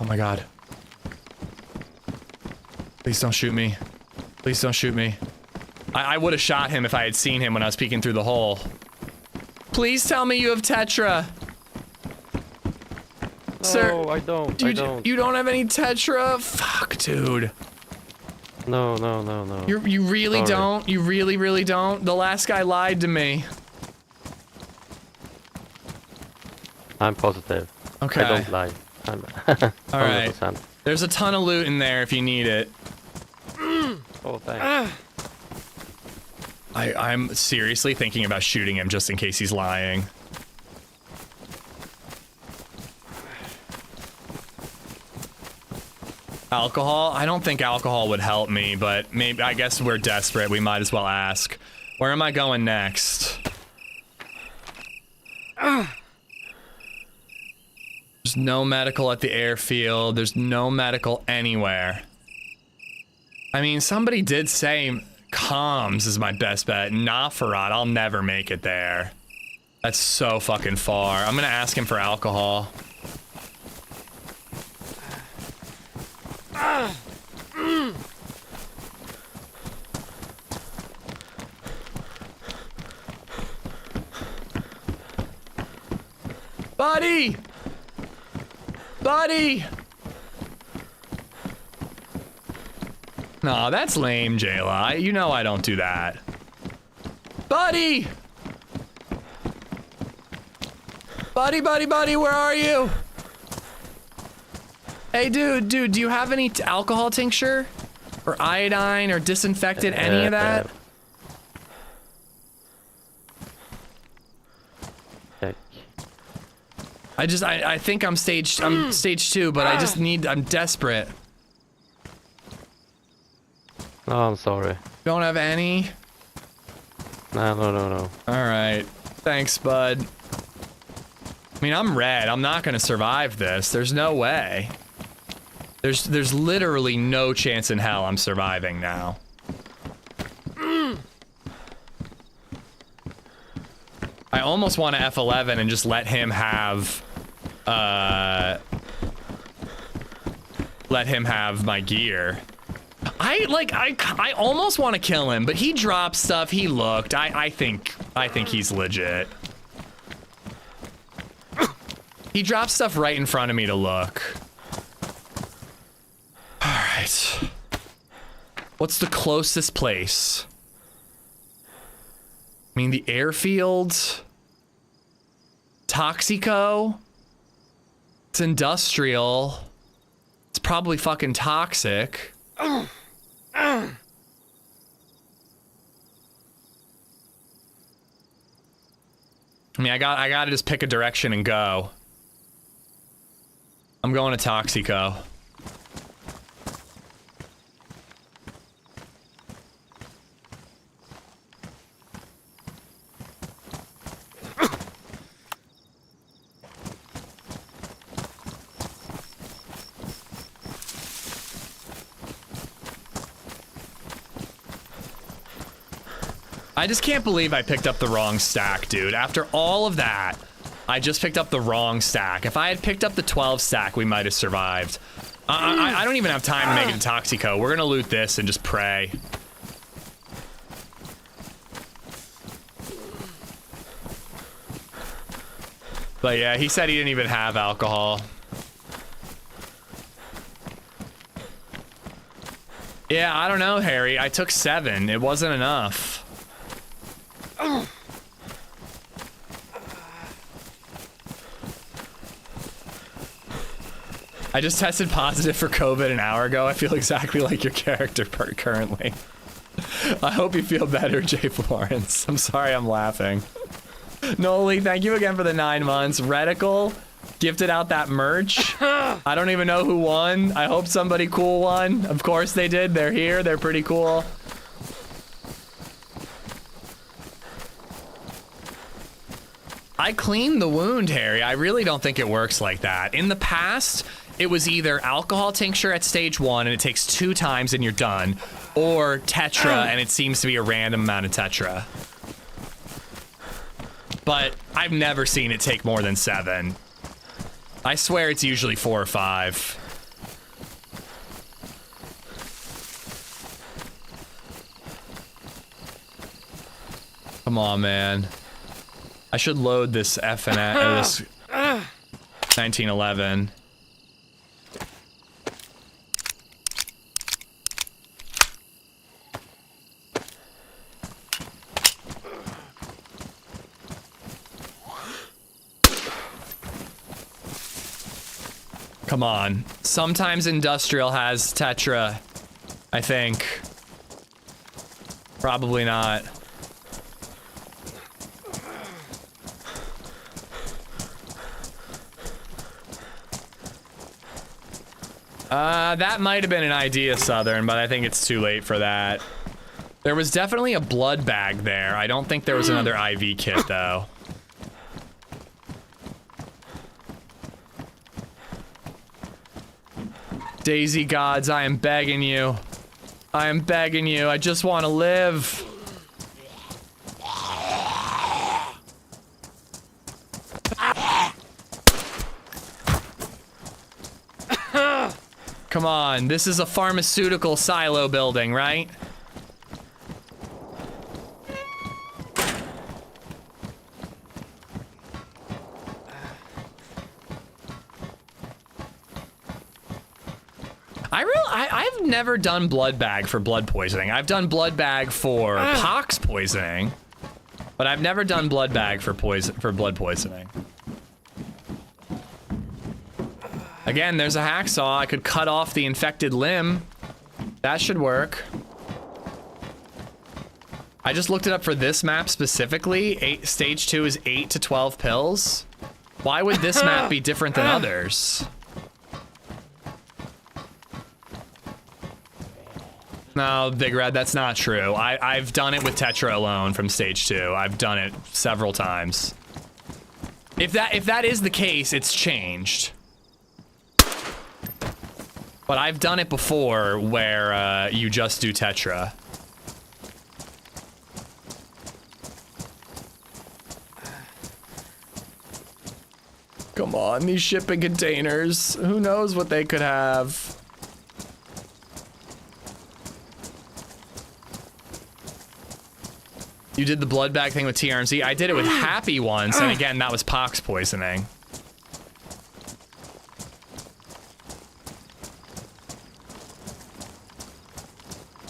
Oh my God. Please don't shoot me. Please don't shoot me. I would have shot him if I had seen him when I was peeking through the hole. Please tell me you have Tetra. Sir, no, I don't. You don't have any Tetra? Fuck, dude. No. You really Sorry. don't? You really don't? The last guy lied to me. I'm positive. Okay. I don't lie. I'm all right. 100%. There's a ton of loot in there if you need it. Oh, thanks. I'm seriously thinking about shooting him just in case he's lying. Alcohol? I don't think alcohol would help me, but maybe, I guess we're desperate. We might as well ask. Where am I going next? There's no medical at the airfield. There's no medical anywhere. I mean, somebody did say comms is my best bet. Nafarad, I'll never make it there. That's so fucking far. I'm gonna ask him for alcohol. Buddy! Buddy! Nah, that's lame, Jayla. You know I don't do that. Buddy! Buddy, where are you? Hey, dude, do you have any alcohol tincture? Or iodine or disinfectant, any of that? I think I'm stage 2, but I just I'm desperate. Oh, I'm sorry. Don't have any? No. Alright. Thanks, bud. I mean, I'm red. I'm not gonna survive this. There's no way. There's literally no chance in hell I'm surviving now. I almost want to F11 and just let him have my gear. I almost want to kill him, but he dropped stuff. He looked. I think he's legit. He dropped stuff right in front of me to look. All right. What's the closest place? I mean, the airfield. Toxico. It's industrial. It's probably fucking toxic. I mean, I gotta just pick a direction and go. I'm going to Toxico. I just can't believe I picked up the wrong stack, dude. After all of that, I just picked up the wrong stack. If I had picked up the 12 stack, we might have survived. I don't even have time to make it to Toxico. We're gonna loot this and just pray. But yeah, he said he didn't even have alcohol. Yeah, I don't know, Harry. I took 7. It wasn't enough. I just tested positive for COVID an hour ago. I feel exactly like your character currently. I hope you feel better, Jay Florence. I'm sorry I'm laughing. Noli, thank you again for the 9 months. Reticle gifted out that merch. I don't even know who won. I hope somebody cool won. Of course they did. They're here. They're pretty cool. I cleaned the wound, Harry. I really don't think it works like that. In the past, it was either alcohol tincture at stage 1 and it takes 2 times and you're done, or tetra and it seems to be a random amount of tetra. But I've never seen it take more than 7. I swear it's usually 4 or 5. Come on, man. I should load this F and this 1911. Come on. Sometimes industrial has tetra, I think. Probably not. That might have been an idea, Southern, but I think it's too late for that. There was definitely a blood bag there. I don't think there was another IV kit, though. DayZ gods, I am begging you. I am begging you. I just want to live. Come on, this is a pharmaceutical silo building, right? I've never done blood bag for blood poisoning. I've done blood bag for pox poisoning, but I've never done blood bag for blood poisoning. Again, there's a hacksaw. I could cut off the infected limb. That should work. I just looked it up for this map specifically. Stage 2 is 8 to 12 pills. Why would this map be different than others? No, Big Red, that's not true. I've done it with Tetra alone from stage 2. I've done it several times. If that is the case, it's changed. But I've done it before where you just do Tetra. Come on, these shipping containers. Who knows what they could have? You did the blood bag thing with TRMZ. I did it with Happy once, and again, that was pox poisoning.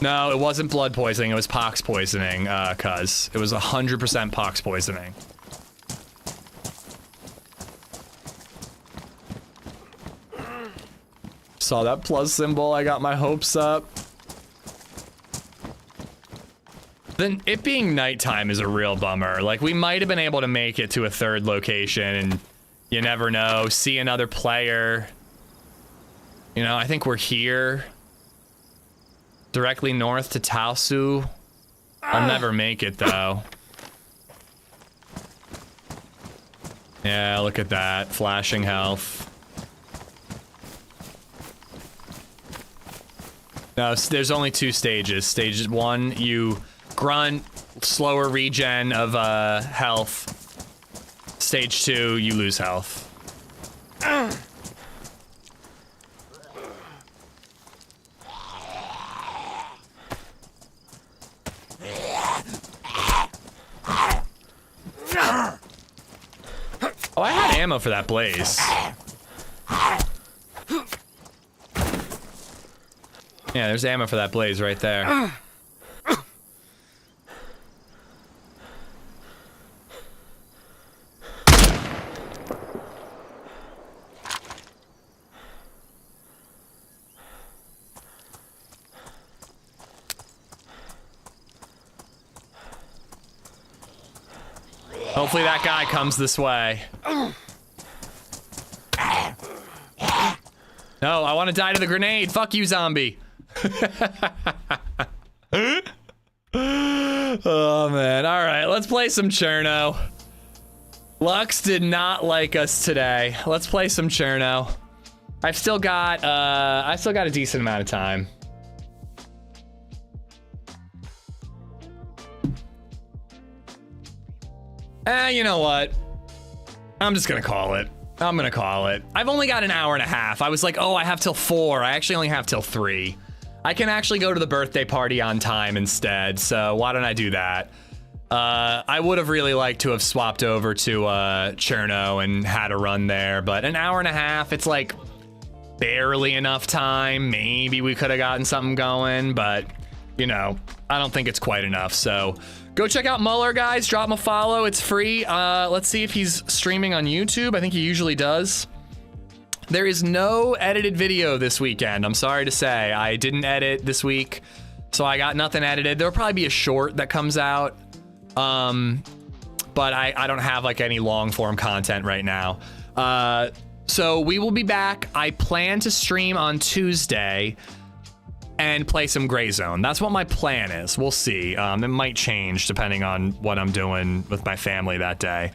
No, it wasn't blood poisoning. It was pox poisoning, cuz. It was 100% pox poisoning. Saw that plus symbol, I got my hopes up. Then it being nighttime is a real bummer. Like, we might have been able to make it to a third location, and you never know, see another player. You know, I think we're here. Directly north to Taosu. I'll never make it, though. Yeah, look at that. Flashing health. No, there's only 2 stages. Stage 1, you grunt, slower regen of health. Stage 2, you lose health. Oh, I had ammo for that blaze. Yeah, there's ammo for that blaze right there. Hopefully that guy comes this way. No, I want to die to the grenade. Fuck you, zombie. Oh, man. All right, let's play some Cherno. Lux did not like us today. Let's play some Cherno. I've still got a decent amount of time. You know what? I'm just gonna call it. I'm gonna call it. I've only got an hour and a half. I was like, oh, I have till 4. I actually only have till 3. I can actually go to the birthday party on time instead, so why don't I do that? I would have really liked to have swapped over to Cherno and had a run there, but an hour and a half, it's like barely enough time. Maybe we could have gotten something going, but you know, I don't think it's quite enough, so go check out Muller, guys. Drop him a follow. It's free. Let's see if he's streaming on YouTube. I think he usually does. There is no edited video this weekend. I'm sorry to say. I didn't edit this week, so I got nothing edited. There'll probably be a short that comes out, but I don't have like any long form content right now. So we will be back. I plan to stream on Tuesday and play some Gray Zone. That's what my plan is. We'll see. It might change depending on what I'm doing with my family that day.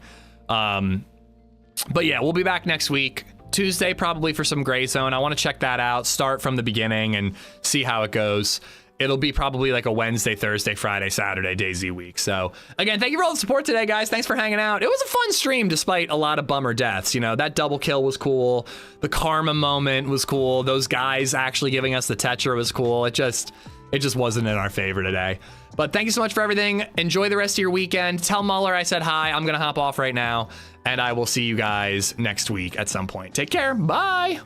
But yeah, we'll be back next week. Tuesday probably for some Gray Zone. I want to check that out, start from the beginning and see how it goes. It'll be probably like a Wednesday, Thursday, Friday, Saturday, DayZ week. So again, thank you for all the support today, guys. Thanks for hanging out. It was a fun stream despite a lot of bummer deaths. You know, that double kill was cool. The karma moment was cool. Those guys actually giving us the Tetra was cool. It just wasn't in our favor today. But thank you so much for everything. Enjoy the rest of your weekend. Tell Muller I said hi. I'm going to hop off right now, and I will see you guys next week at some point. Take care. Bye.